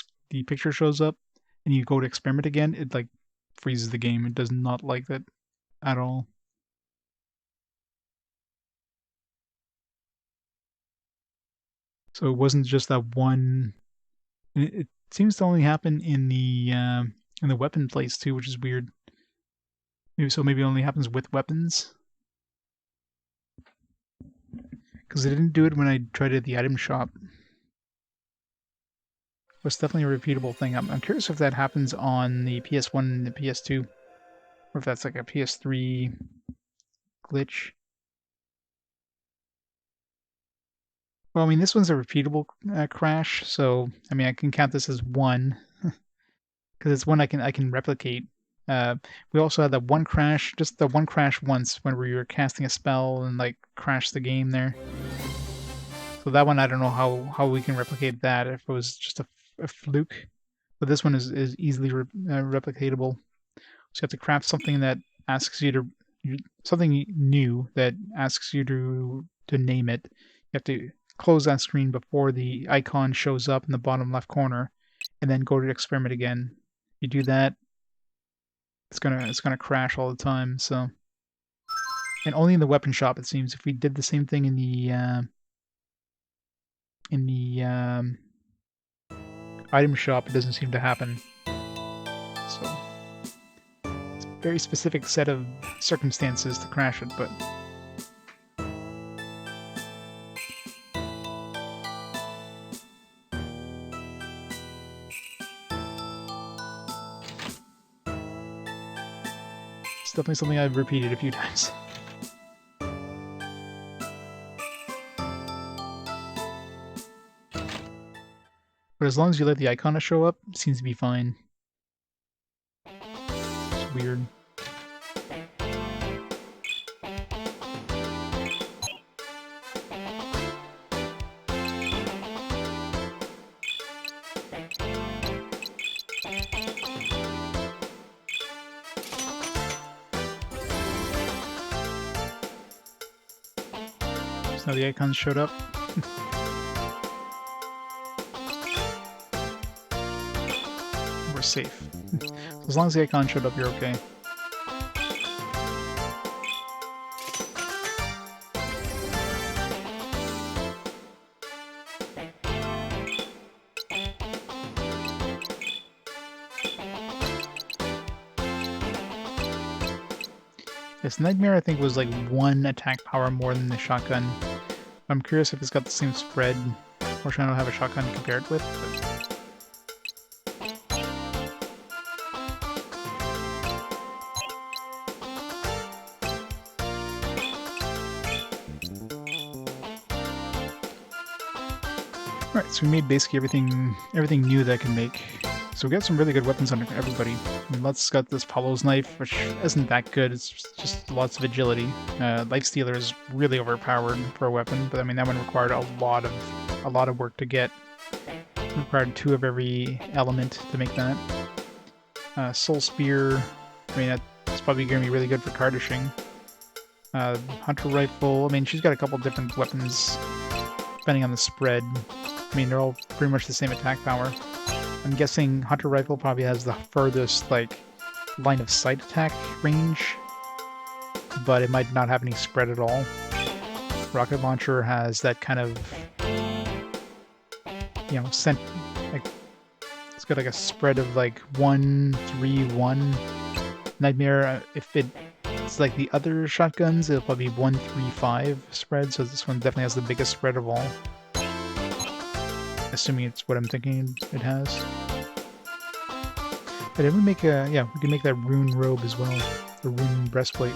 picture shows up and you go to experiment again, it like freezes the game. It does not like that at all. So it wasn't just that one. It seems to only happen in the weapon place too, which is weird. Maybe it only happens with weapons. Because I didn't do it when I tried it at the item shop. It's definitely a repeatable thing. I'm curious if that happens on the PS1 and the PS2. Or if that's like a PS3 glitch. Well, I mean, this one's a repeatable crash, so I mean, I can count this as one. Because it's one I can replicate. We also had that one crash, just the one crash once when we were casting a spell and like crashed the game there. So that one, I don't know how we can replicate that if it was just a fluke. But this one is easily replicatable. So you have to craft something that asks you to something new that asks you to name it. You have to close that screen before the icon shows up in the bottom left corner, and then go to experiment again. You do that, it's gonna crash all the time. So, and only in the weapon shop it seems. If we did the same thing in the item shop, it doesn't seem to happen. So it's a very specific set of circumstances to crash it, but it's definitely something I've repeated a few times. But as long as you let the icon show up, it seems to be fine. It's weird. So now the icons showed up. We're safe. So as long as the icon showed up, you're okay. This Nightmare, I think, was like 1 attack power more than the shotgun. I'm curious if it's got the same spread. Fortunately, I don't have a shotgun to compare it with. But... Alright, so we made basically everything new that I can make. So we got some really good weapons on everybody. I mean, Lutz got this Paulo's knife, which isn't that good. It's just lots of agility. Lifestealer is really overpowered for a weapon, but I mean that one required a lot of work to get. It required 2 of every element to make that. Soul Spear, I mean that's probably going to be really good for cardishing. Hunter Rifle, I mean she's got a couple different weapons depending on the spread. I mean they're all pretty much the same attack power. I'm guessing Hunter Rifle probably has the furthest, like, line of sight attack range, but it might not have any spread at all. Rocket Launcher has that kind of, you know, like, it's got like a spread of like 1, 3, 1. Nightmare, if it's like the other shotguns, it'll probably be 1, 3, 5 spread, so this one definitely has the biggest spread of all. Assuming it's what I'm thinking it has. But then we make a, yeah, we can make that rune robe as well. The rune breastplate.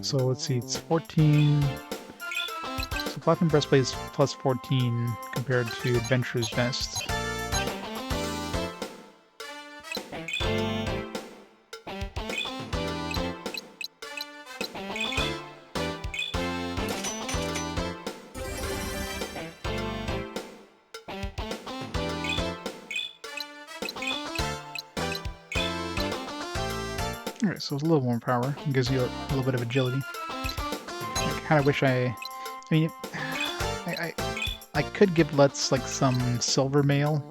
So let's see, it's 14. So Platinum Breastplate is plus 14 compared to Adventurer's Vest. Alright, so it's a little more power. It gives you a little bit of agility. I kind of wish I mean, I could give Lutz like some silver mail,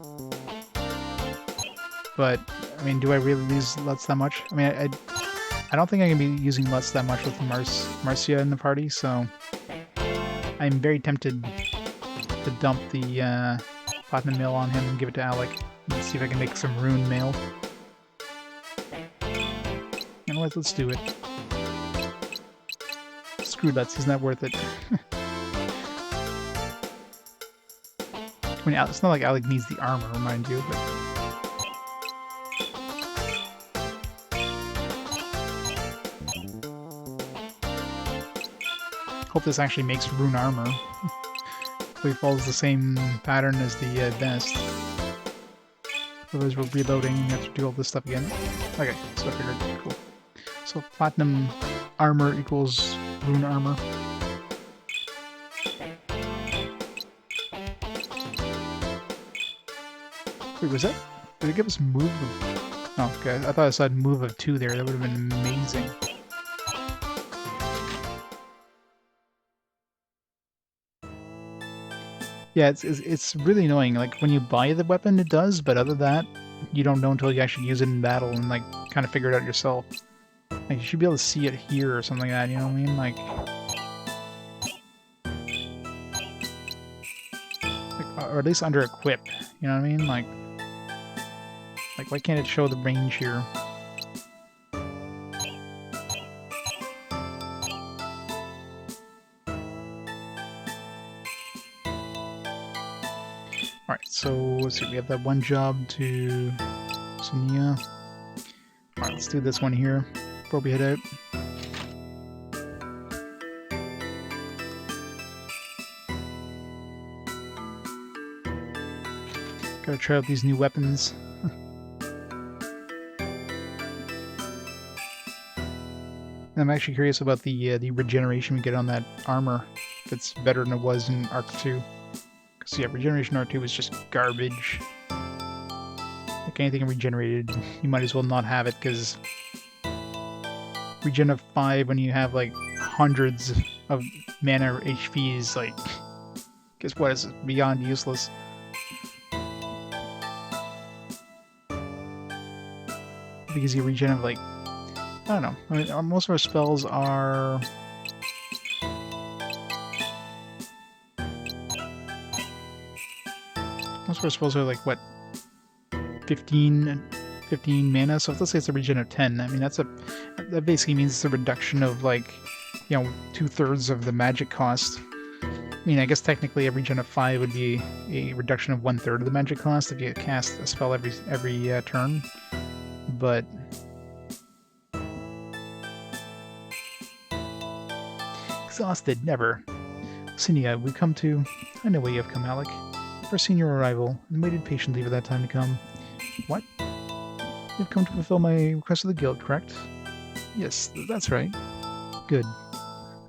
but I mean, do I really use Lutz that much? I mean, I don't think I'm gonna be using Lutz that much with Marcia in the party, so I'm very tempted to dump the platinum mail on him and give it to Alec. Let's see if I can make some rune mail. You know what, let's do it. Screw Lutz, he's not worth it. I mean, it's not like Alec needs the armor, mind you, but... Hope this actually makes rune armor. Hopefully it follows the same pattern as the vest. Otherwise we're reloading and you have to do all this stuff again. Okay, so I figured. Cool. So platinum armor equals rune armor. Wait, was that? Did it give us move of... Oh, okay. I thought I said move of 2 there. That would have been amazing. Yeah, it's really annoying. Like, when you buy the weapon, it does, but other than that, you don't know until you actually use it in battle and, like, kind of figure it out yourself. Like, you should be able to see it here or something like that, you know what I mean? Like, or at least under equip, you know what I mean? Like, why can't it show the range here? Alright, so let's see, we have that one job to Sonia. Alright, let's do this one here before we head out. Gotta try out these new weapons. I'm actually curious about the regeneration we get on that armor. If it's better than it was in Arc 2. Because yeah, regeneration Arc 2 was just garbage. Like anything regenerated, you might as well not have it, because regen of 5 when you have like hundreds of mana or HP is like, guess what, is beyond useless. Because you regen of like, I don't know. I mean, most of our spells are... Most of our spells are like, what, 15 mana? So let's say it's a regen of 10. I mean, that basically means it's a reduction of like, you know, 2/3 of the magic cost. I mean, I guess technically a regen of 5 would be a reduction of 1/3 of the magic cost if you cast a spell every turn. But... Exhausted, never. Sinia, we come to... I know where you have come, Alec. First seen your arrival, and waited patiently for that time to come. What? You've come to fulfill my request of the guild, correct? Yes, that's right. Good.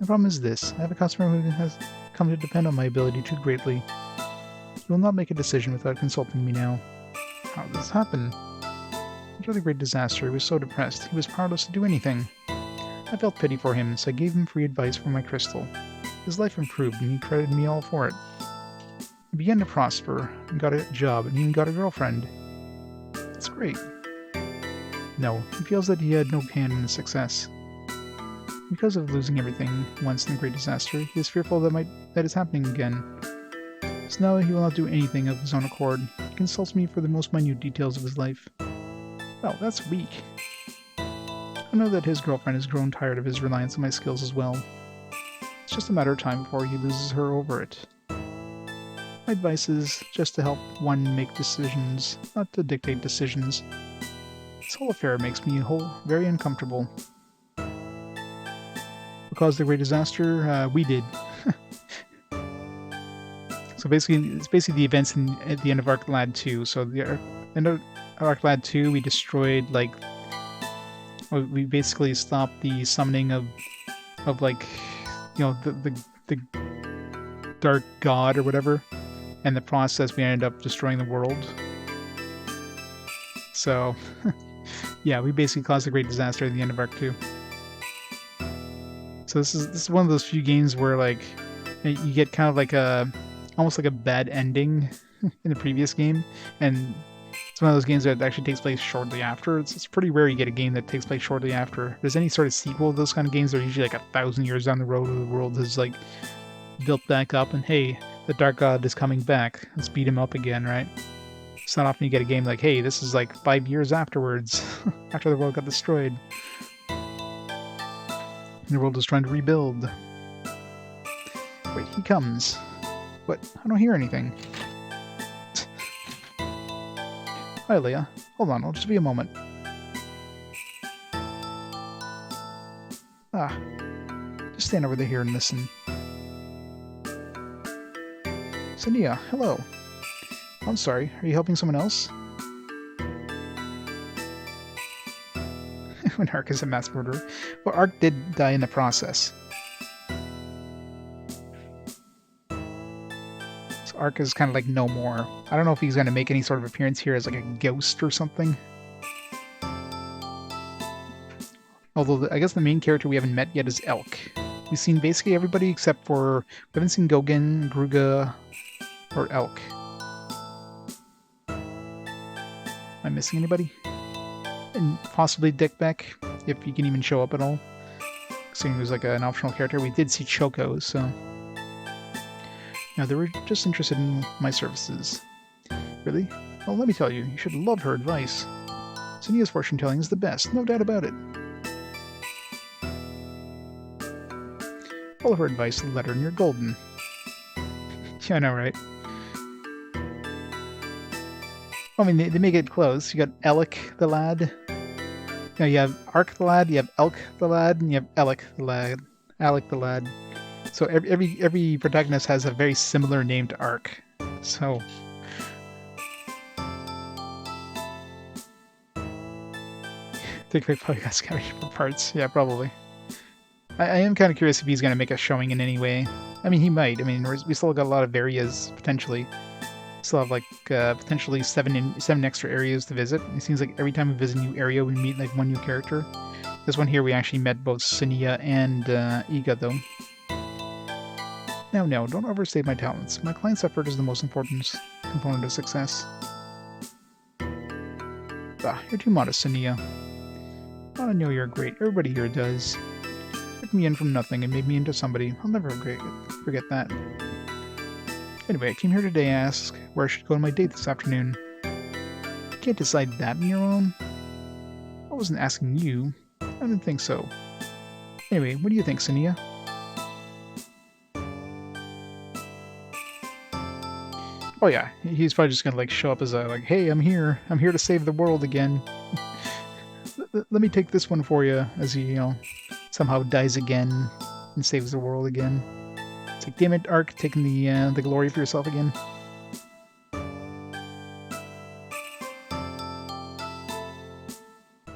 The problem is this. I have a customer who has come to depend on my ability too greatly. He will not make a decision without consulting me now. How did this happen? After the great disaster, he was so depressed, he was powerless to do anything. I felt pity for him, so I gave him free advice from my crystal. His life improved, and he credited me all for it. He began to prosper, and got a job, and even got a girlfriend. That's great. No, he feels that he had no hand in his success. Because of losing everything once in the great disaster, he is fearful that is happening again. So now he will not do anything of his own accord. He consults me for the most minute details of his life. Well, that's weak. I know that his girlfriend has grown tired of his reliance on my skills as well. It's just a matter of time before he loses her over it. My advice is just to help one make decisions, not to dictate decisions. This whole affair makes me very uncomfortable. Because the great disaster, we did. So basically, it's basically the events at the end of Arc Lad 2. So the end of Arc Lad 2, we destroyed, like, we basically stopped the summoning of like, you know, the dark god or whatever. And in the process, we ended up destroying the world. So, yeah, we basically caused a great disaster at the end of Arc 2. So this is one of those few games where, like, you get kind of like almost like a bad ending in the previous game, and it's one of those games that actually takes place shortly after. It's pretty rare you get a game that takes place shortly after. If there's any sort of sequel to those kind of games, they're usually like 1,000 years down the road, where the world has like built back up, and hey, the Dark God is coming back. Let's beat him up again, right? It's not often you get a game like, hey, this is like 5 years afterwards, after the world got destroyed. And the world is trying to rebuild. Wait, he comes. What? I don't hear anything. Hi, Leah. Hold on, I'll just be a moment. Ah. Just stand over there and listen. Sonia, hello. I'm sorry, are you helping someone else? When Ark is a mass murderer. Well, Ark did die in the process. So Ark is kind of like no more. I don't know if he's going to make any sort of appearance here as like a ghost or something. Although I guess the main character we haven't met yet is Elk. We've seen basically everybody except for... We haven't seen Gaugen, Gruga, Or Elk. Am I missing anybody? And possibly Dick Beck, if he can even show up at all. Seeing he was like an optional character. We did see Choco, so... Now, they were just interested in my services. Really? Well, let me tell you, you should love her advice. Sonia's fortune-telling is the best, no doubt about it. Follow her advice to the letter and you're golden. Yeah, I know, right? I mean, they make it close. You got Alec the lad. No, you have Ark the lad, you have Elk the lad, and you have Alec the lad. Alec the lad. So every protagonist has a very similar name to Ark. So... Think we probably got scavenged for parts. Yeah, probably. I am kind of curious if he's going to make a showing in any way. I mean, he might. I mean, we still got a lot of areas, potentially. Still have, like, potentially seven extra areas to visit. It seems like every time we visit a new area, we meet, like, one new character. This one here, we actually met both Sonia and Iga, though. Now, don't overstate my talents. My client's effort is the most important component of success. Ah, you're too modest, Sonia. I know you're great. Everybody here does. Took me in from nothing and made me into somebody. I'll never forget that. Anyway, I came here today to ask where I should go on my date this afternoon. You can't decide that on your own. I wasn't asking you. I didn't think so. Anyway, what do you think, Sonia? Oh yeah, he's probably just gonna like show up as a like, hey, I'm here to save the world again. Let me take this one for you, as he, you know, somehow dies again and saves the world again. It's like, damn it, Ark, taking the glory for yourself again.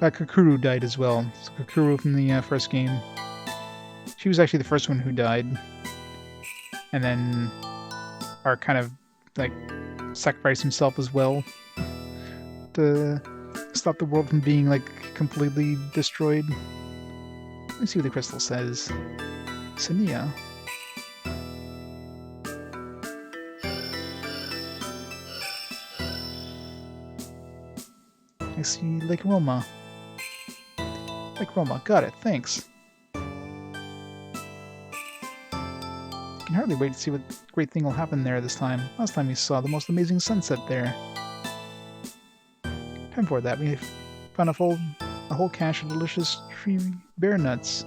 Kakuru died as well. So Kakuru from the first game. She was actually the first one who died. And then Ark kind of, like, sacrificed himself as well to stop the world from being, like, completely destroyed. Let me see what the crystal says. Sonia. I see Lake Roma. Lake Roma, got it, thanks. I can hardly wait to see what great thing will happen there this time. Last time we saw the most amazing sunset there. Time for that. We found a whole cache of delicious tree bear nuts.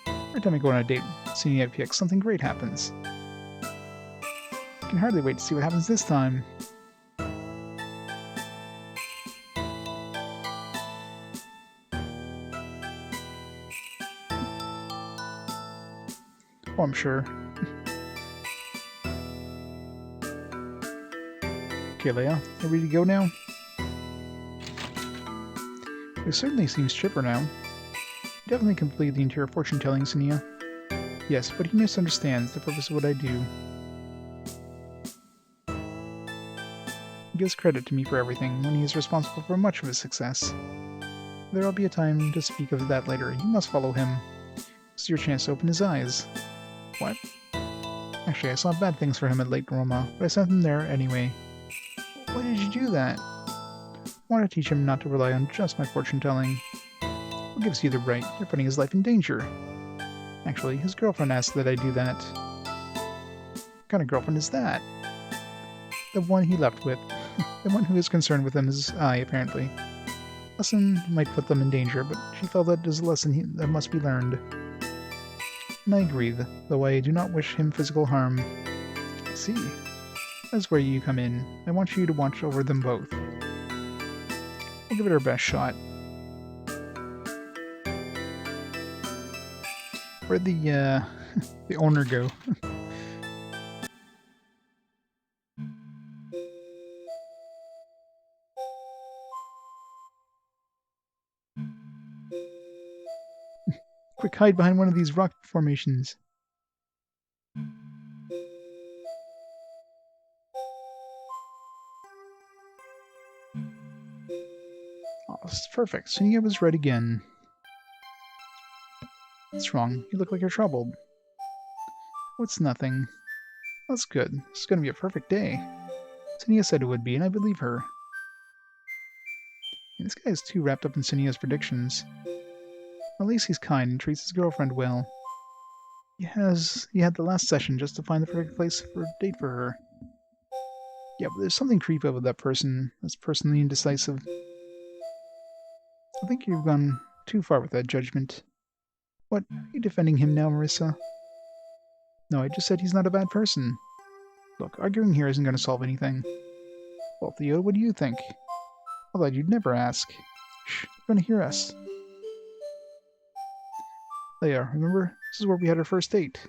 Every time we go on a date, seeing FPX, something great happens. I can hardly wait to see what happens this time. Oh, I'm sure. Okay, Leia, are we ready to go now? It certainly seems chipper now. Definitely complete the interior fortune-telling, Sonia. Yes, but he misunderstands the purpose of what I do. He gives credit to me for everything, when he is responsible for much of his success. There will be a time to speak of that later. You must follow him. It's your chance to open his eyes. What? Actually, I saw bad things for him at Lake Roma, but I sent him there anyway. Why did you do that? I want to teach him not to rely on just my fortune-telling. What gives you the right? You're putting his life in danger. Actually, his girlfriend asked that I do that. What kind of girlfriend is that? The one he left with. The one who is concerned with him is I, apparently. Lesson might put them in danger, but she felt that it is a lesson that must be learned. And I agree, though I do not wish him physical harm. I see. That's where you come in. I want you to watch over them both. We'll give it our best shot. Where'd the owner go? Quick, hide behind one of these rock formations. Oh, this is perfect. Sonia was right again. What's wrong? You look like you're troubled. Oh, it's nothing. That's good. This is going to be a perfect day. Senia said it would be, and I believe her. And this guy is too wrapped up in Senia's predictions. At least he's kind and treats his girlfriend well. He had the last session just to find the perfect place for a date for her. Yeah, but there's something creepy about that person that's personally indecisive. I think you've gone too far with that judgment. What? Are you defending him now, Marissa? No, I just said he's not a bad person. Look, arguing here isn't going to solve anything. Well, Theo, what do you think? I thought you'd never ask. Shh, you're going to hear us. Leia, remember? This is where we had our first date.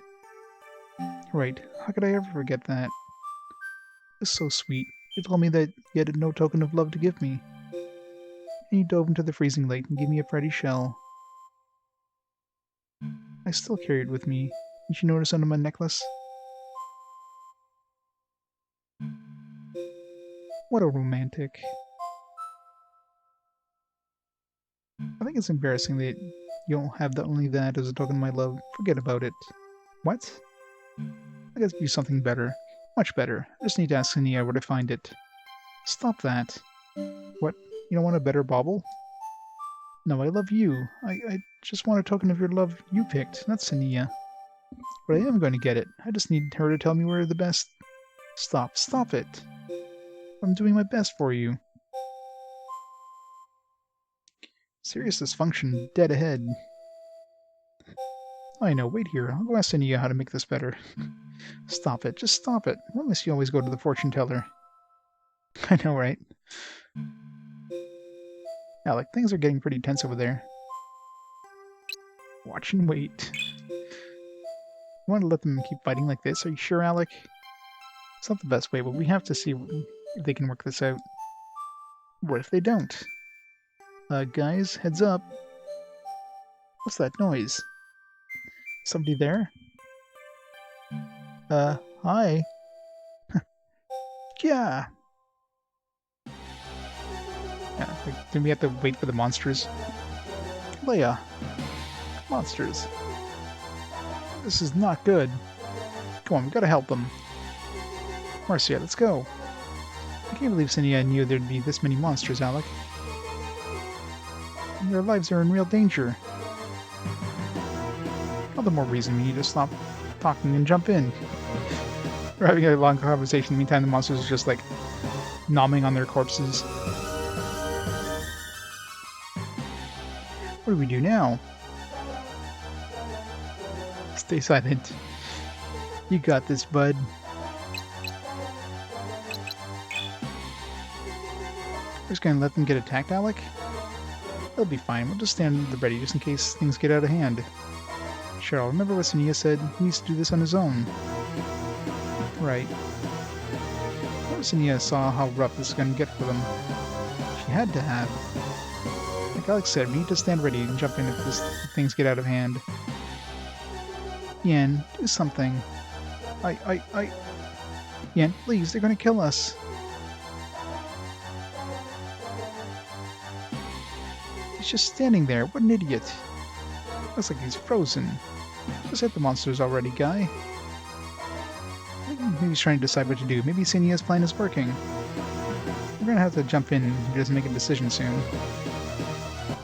Right, how could I ever forget that? It was so sweet. You told me that you had no token of love to give me. And you dove into the freezing lake and gave me a pretty shell. I still carry it with me. Did you notice under my necklace? What a romantic. I think it's embarrassing that you don't have only that as a token of my love. Forget about it. What? I gotta do something better. Much better. I just need to ask Nia where to find it. Stop that. What? You don't want a better bauble? No, I love you. I just want a token of your love you picked, not Nia. But I am going to get it. I just need her to tell me where the best... Stop it. I'm doing my best for you. Serious dysfunction dead ahead. I know, wait here. I'll go ask Nia how to make this better. Stop it, just stop it. Why must you always go to the fortune teller? I know, right? Alec, things are getting pretty tense over there. Watch and wait. You want to let them keep fighting like this? Are you sure, Alec? It's not the best way, but we have to see if they can work this out. What if they don't? Guys, heads up. What's that noise? Somebody there? Hi. Yeah. Yeah, like, do we have to wait for the monsters? Leia. Monsters. This is not good. Come on, we gotta help them. Marcia, let's go. I can't believe Senia knew there'd be this many monsters, Alec. And their lives are in real danger. All the more reason we need to stop talking and jump in. We're having a long conversation. In the meantime, the monsters are just like nomming on their corpses. What do we do now? Stay silent. You got this, bud. We're just gonna let them get attacked, Alec? They'll be fine. We'll just stand at the ready just in case things get out of hand. Cheryl, remember what Senia said? He needs to do this on his own. Right. Senia saw how rough this is going to get for them. She had to have. Like Alex said, we need to stand ready and jump in if things get out of hand. Yan, do something. Yan, please, they're going to kill us. He's just standing there. What an idiot. Looks like he's frozen. Just hit the monsters already, guy. Maybe he's trying to decide what to do. Maybe Senia's plan is working. We're gonna have to jump in if he doesn't make a decision soon.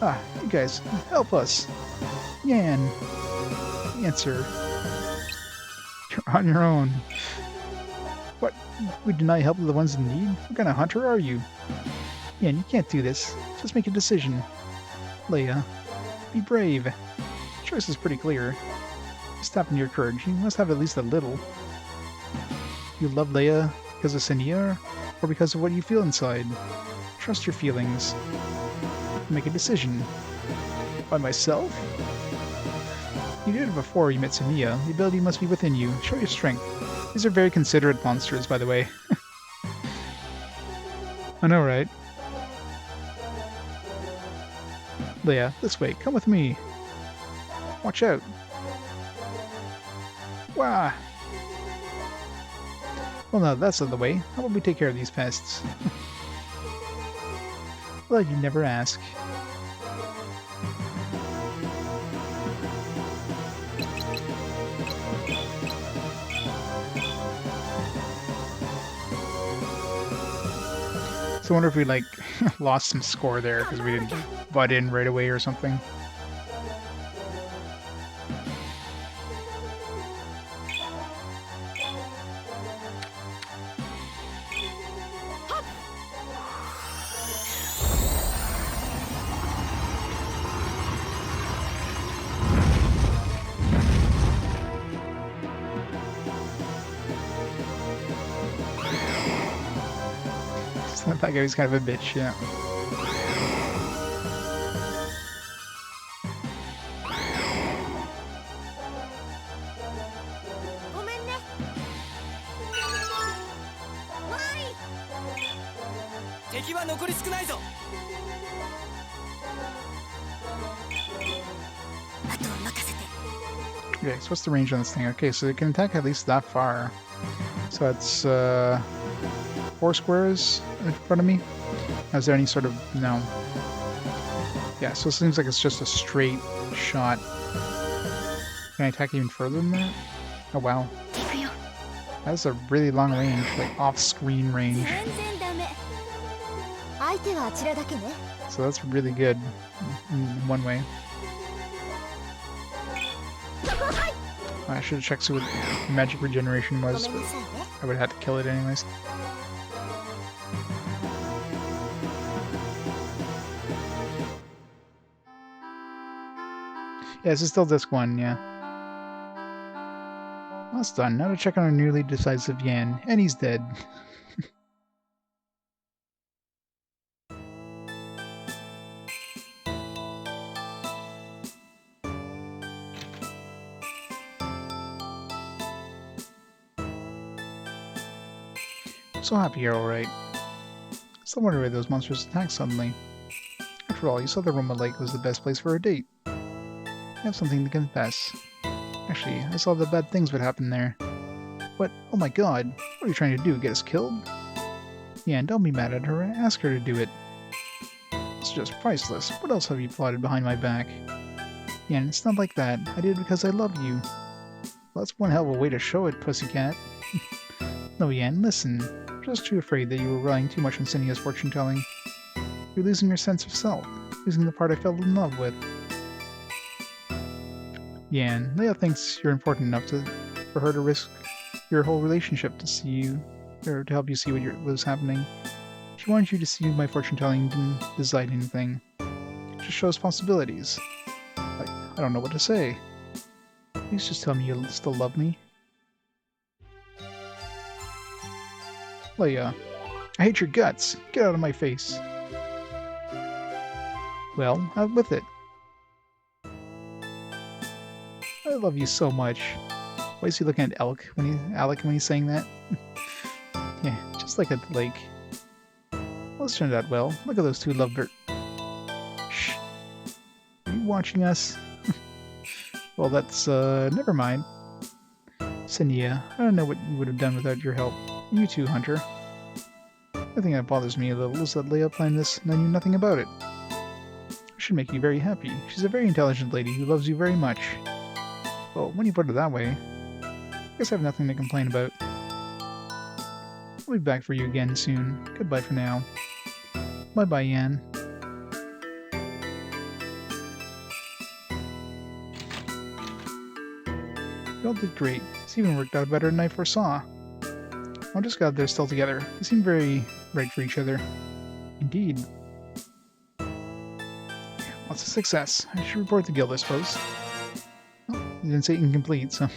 Ah, you guys, help us! Yan! Answer. You're on your own. What? We deny help to the ones in need? What kind of hunter are you? Yan, you can't do this. Just make a decision. Leia, be brave. The choice is pretty clear. Stop in your courage. You must have at least a little. You love Leia because of Senia, or because of what you feel inside? Trust your feelings. Make a decision. By myself? You did it before you met Senia. The ability must be within you. Show your strength. These are very considerate monsters, by the way. I know, right? Leia, this way. Come with me. Watch out. Wah! Well, now that's out of the way. How about we take care of these pests? Well, you never ask. So I wonder if we, like, lost some score there because we didn't butt in right away or something. That guy was kind of a bitch, yeah. Okay, so what's the range on this thing? Okay, so it can attack at least that far. So that's 4 squares in front of me. Is there any sort of... no. Yeah, so it seems like it's just a straight shot. Can I attack even further than that? Oh wow. That's a really long range, like off-screen range. So that's really good in one way. I should have checked see what magic regeneration was, but I would have had to kill it anyways. Yeah, this is still disc 1, yeah. Well, that's done. Now to check on our newly decisive Yan, and he's dead. So happy you're alright. Still wonder why those monsters attacked suddenly. After all, you saw the Roma Lake was the best place for a date. I have something to confess. Actually, I saw that bad things would happen there. What? Oh my god! What are you trying to do? Get us killed? Yeah, don't be mad at her. Ask her to do it. It's just priceless. What else have you plotted behind my back? Yeah, it's not like that. I did it because I love you. Well, that's one hell of a way to show it, pussycat. No, Yan, listen. I'm just too afraid that you were relying too much on Cynia's fortune-telling. You're losing your sense of self. Losing the part I fell in love with. Yan, Leia thinks you're important enough for her to risk your whole relationship to see you, or to help you see what was happening. She wanted you to see my fortune-telling didn't decide anything. It just shows possibilities. Like, I don't know what to say. Please just tell me you still love me. Leia, I hate your guts. Get out of my face. Well, out with it. I love you so much. Why is he looking at Alec when he's saying that? Yeah, just like at the lake. Well, this turned out well. Look at those two lovebirds. Shh. Are you watching us? Well, that's, never mind. Cynia, I don't know what you would have done without your help. You too, Hunter. The thing that bothers me a little is that Leia planned this and I knew nothing about it. It should make you very happy. She's a very intelligent lady who loves you very much. Well, when you put it that way, I guess I have nothing to complain about. I'll be back for you again soon. Goodbye for now. Bye-bye, Yan. You all did great. This even worked out better than I foresaw. I'm just glad they're still together. They seem very right for each other. Indeed. Lots of success. I should report the guild, I suppose. Oh, you didn't say incomplete, so...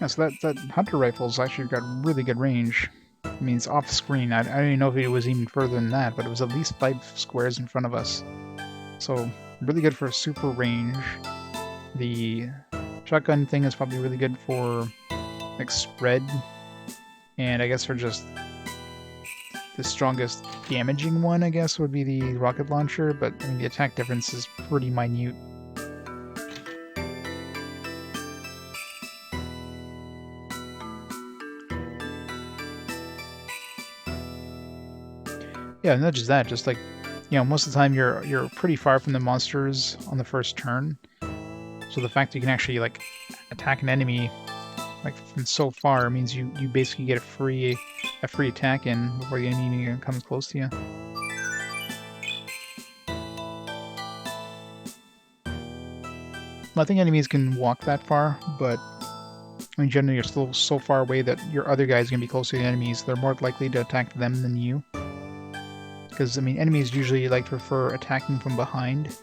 Yeah, so that hunter rifle's actually got really good range. I mean, it's off screen. I don't even know if it was even further than that, but it was at least 5 squares in front of us. So, really good for super range. The shotgun thing is probably really good for, like, spread. And I guess for just the strongest damaging one, I guess, would be the rocket launcher. But, I mean, the attack difference is pretty minute. Yeah, not just that, just like, you know, most of the time you're pretty far from the monsters on the first turn. So the fact that you can actually like attack an enemy like from so far means you basically get a free attack in before the enemy even comes close to you. I think enemies can walk that far, but I mean, generally you're still so far away that your other guys are going to be close to the enemies. They're more likely to attack them than you. Because, I mean, enemies usually like to prefer attacking from behind.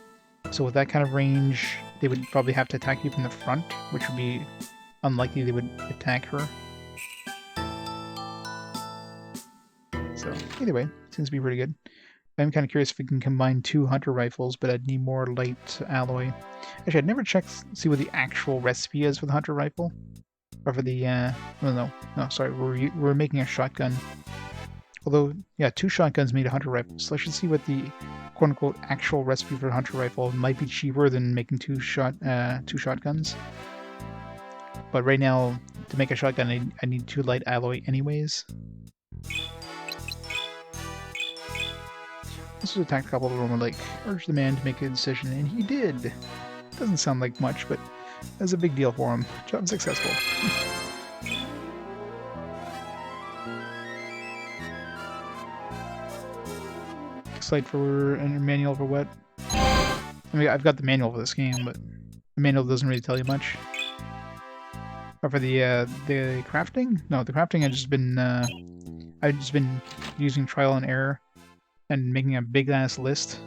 So with that kind of range, they would probably have to attack you from the front, which would be unlikely they would attack her. So, either way, seems to be pretty good. I'm kind of curious if we can combine 2 hunter rifles, but I'd need more light alloy. Actually, I'd never checked see what the actual recipe is for the hunter rifle. Or for the, no, sorry, we're making a shotgun. Although, yeah, 2 shotguns made a hunter rifle, so I should see what the quote-unquote actual recipe for a hunter rifle. It might be cheaper than making 2 shotguns. But right now, to make a shotgun, I need 2 light alloy anyways. Let's just attack a couple of them, like, urge the man to make a decision, and he did. Doesn't sound like much, but that's a big deal for him. Job successful. Site for a manual for what? I mean, I've got the manual for this game, but the manual doesn't really tell you much. Or for the crafting? No, the crafting I've just been using trial and error and making a big ass list.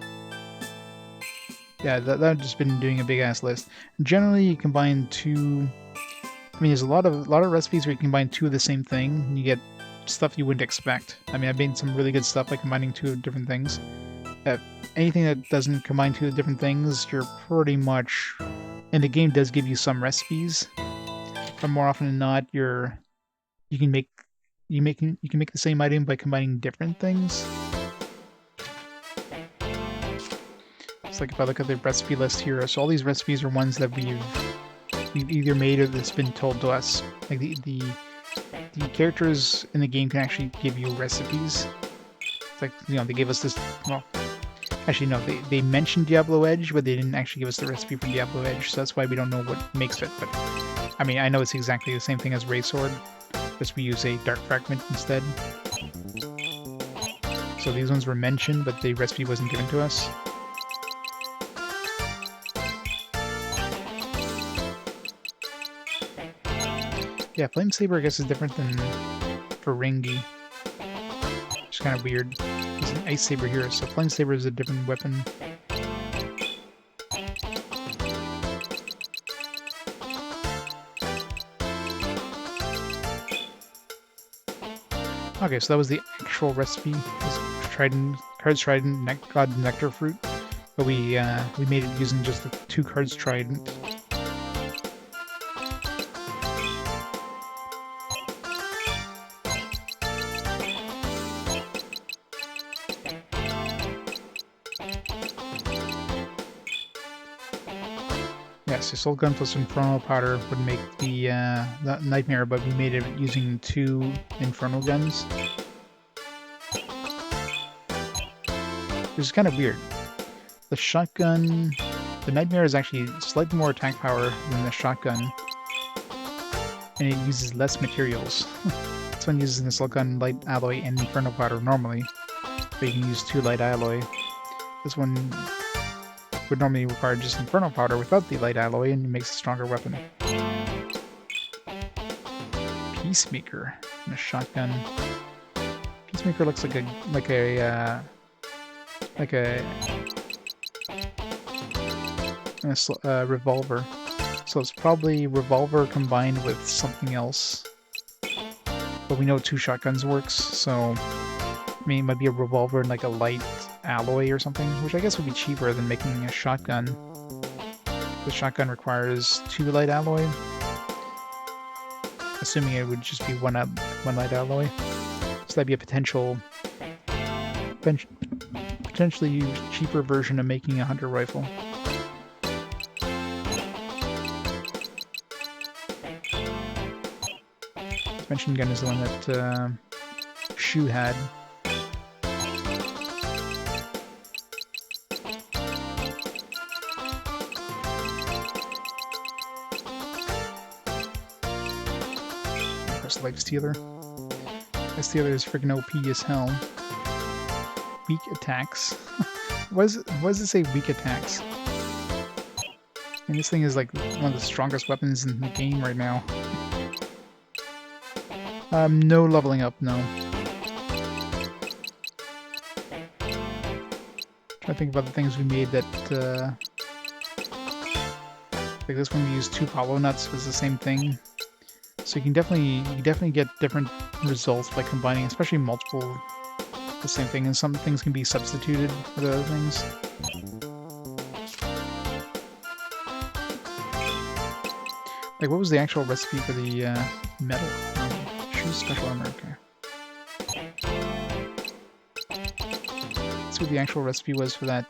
Yeah, I've just been doing a big ass list. Generally, you combine 2. I mean, there's a lot of recipes where you combine 2 of the same thing, and you get stuff you wouldn't expect. I mean, I've made some really good stuff by combining 2 different things. Anything that doesn't combine 2 different things, you're pretty much. And the game does give you some recipes, but more often than not, you can make the same item by combining different things. It's like if I look at the recipe list here, so all these recipes are ones that we've either made or that's been told to us. Like the characters in the game can actually give you recipes. It's like, you know, they gave us this. Well, actually no, they mentioned Diablo Edge, but they didn't actually give us the recipe for Diablo Edge, so that's why we don't know what makes it. But I mean, I know it's exactly the same thing as Ray Sword, just we use a Dark Fragment instead. So these ones were mentioned, but the recipe wasn't given to us. Yeah, Flame Saber I guess is different than Ferengi. It's kind of weird. There's an Ice Saber here, so Flame Saber is a different weapon. Okay, so that was the actual recipe. This Cards Trident, God Nectar Fruit. But we made it using just the 2 Cards Trident. Yes, Assault Gun plus Infernal Powder would make the Nightmare, but we made it using 2 Infernal Guns. Which is kind of weird. The shotgun... The Nightmare is actually slightly more attack power than the shotgun. And it uses less materials. This one uses an Assault Gun, Light Alloy, and Infernal Powder normally. But you can use 2 Light Alloy. This one would normally require just Infernal Powder without the Light Alloy, and it makes a stronger weapon. Peacemaker and a shotgun. Peacemaker looks like a revolver. So it's probably revolver combined with something else. But we know 2 shotguns works, so I mean, it might be a revolver and like a light alloy or something, which I guess would be cheaper than making a shotgun. The shotgun requires 2 light alloy, assuming it would just be one light alloy. So that'd be a potentially cheaper version of making a hunter rifle. Suspension gun is the one that Shu had. course, Life Stealer. Life Stealer is freaking OP as hell. Weak attacks. Why does it say weak attacks? I mean, this thing is like one of the strongest weapons in the game right now. No leveling up, no. Trying to think about the things we made that, like this one we used 2 Pablo nuts was the same thing. So you can definitely get different results by combining, especially multiple the same thing, and some things can be substituted with other things. Like, what was the actual recipe for the metal? Choose special armor, okay. Let's see what the actual recipe was for that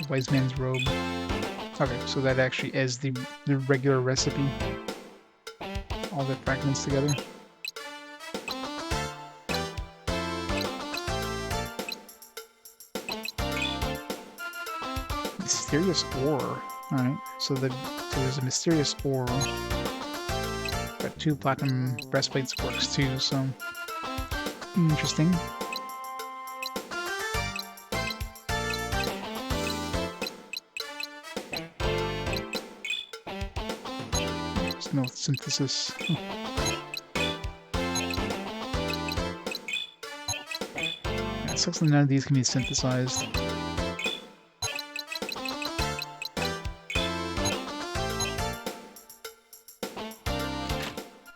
wise man's robe. Okay, so that actually is the regular recipe. All the fragments together. Mysterious ore. Alright, so there's a mysterious ore. Got 2 platinum breastplates works too, so interesting. There's no synthesis. Yeah, it sucks that none of these can be synthesized.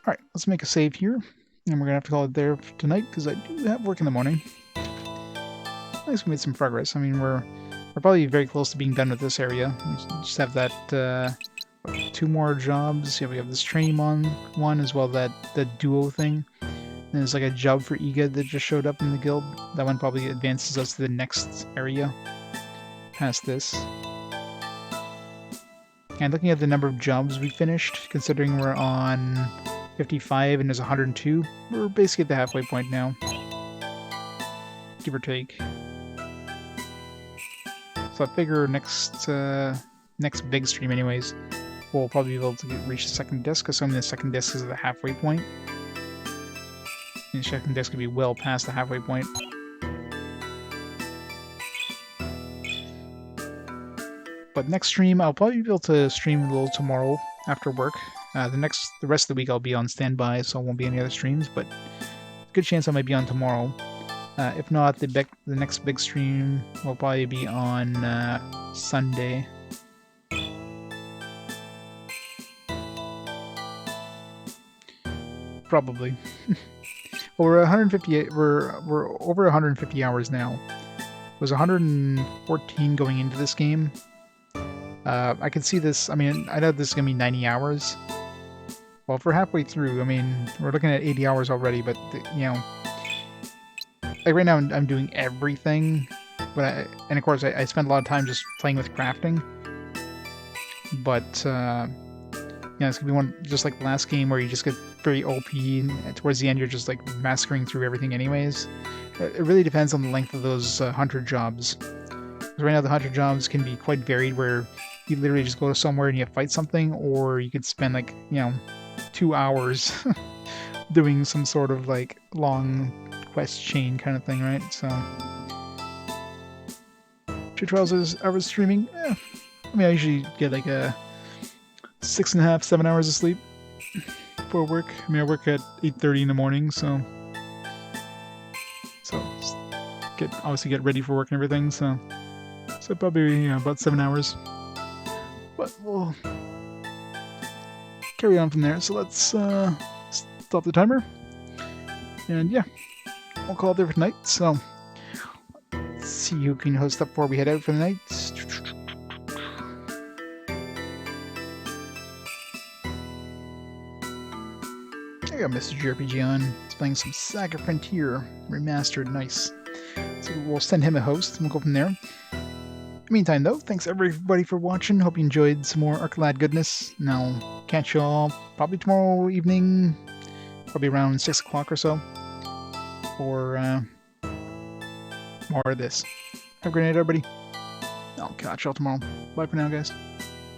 Alright, let's make a save here, and we're gonna have to call it there for tonight because I do have work in the morning. At least we made some progress. I mean, we're probably very close to being done with this area. We just have that 2 more jobs. Yeah, we have this training one as well, that duo thing. And there's like a job for Iga that just showed up in the guild. That one probably advances us to the next area past this. And looking at the number of jobs we finished, considering we're on 55 and there's 102, we're basically at the halfway point now. Give or take. So I figure next big stream anyways, we'll probably be able to reach the second disc, assuming the second disc is the halfway point. And the second disc could be well past the halfway point. But next stream, I'll probably be able to stream a little tomorrow after work. The rest of the week I'll be on standby, so I won't be any other streams, but good chance I might be on tomorrow. If not, the next big stream will probably be on Sunday. Probably. Well, we're 158. We're over 150 hours now. It was 114 going into this game. I can see this. I mean, I know this is gonna be 90 hours. Well, if we're halfway through, I mean, we're looking at 80 hours already. But you know, like right now, I'm doing everything. But and of course, I spend a lot of time just playing with crafting. But yeah, it's gonna be one just like the last game where you just get very OP, and towards the end you're just like massacring through everything anyways. It really depends on the length of those hunter jobs. Because right now the hunter jobs can be quite varied, where you literally just go to somewhere and you fight something, or you could spend like, you know, 2 hours doing some sort of like long quest chain kind of thing, right? So 2 hours streaming. I mean, I usually get like a 6.5, 7 hours of sleep before work. I mean, I work at 8:30 in the morning, so obviously get ready for work and everything. So probably, you know, about 7 hours. But we'll carry on from there. So let's stop the timer, and yeah, we'll call it there for tonight. So let's see who can host up before we head out for the night. I got Mr. JRPG on. He's playing some Saga Frontier Remastered. Nice. So we'll send him a host and we'll go from there. Meantime, though, thanks everybody for watching. Hope you enjoyed some more Arcalad goodness. And I'll catch y'all probably tomorrow evening, probably around 6 o'clock or so, for more of this. Have a great night, everybody. I'll catch y'all tomorrow. Bye for now, guys.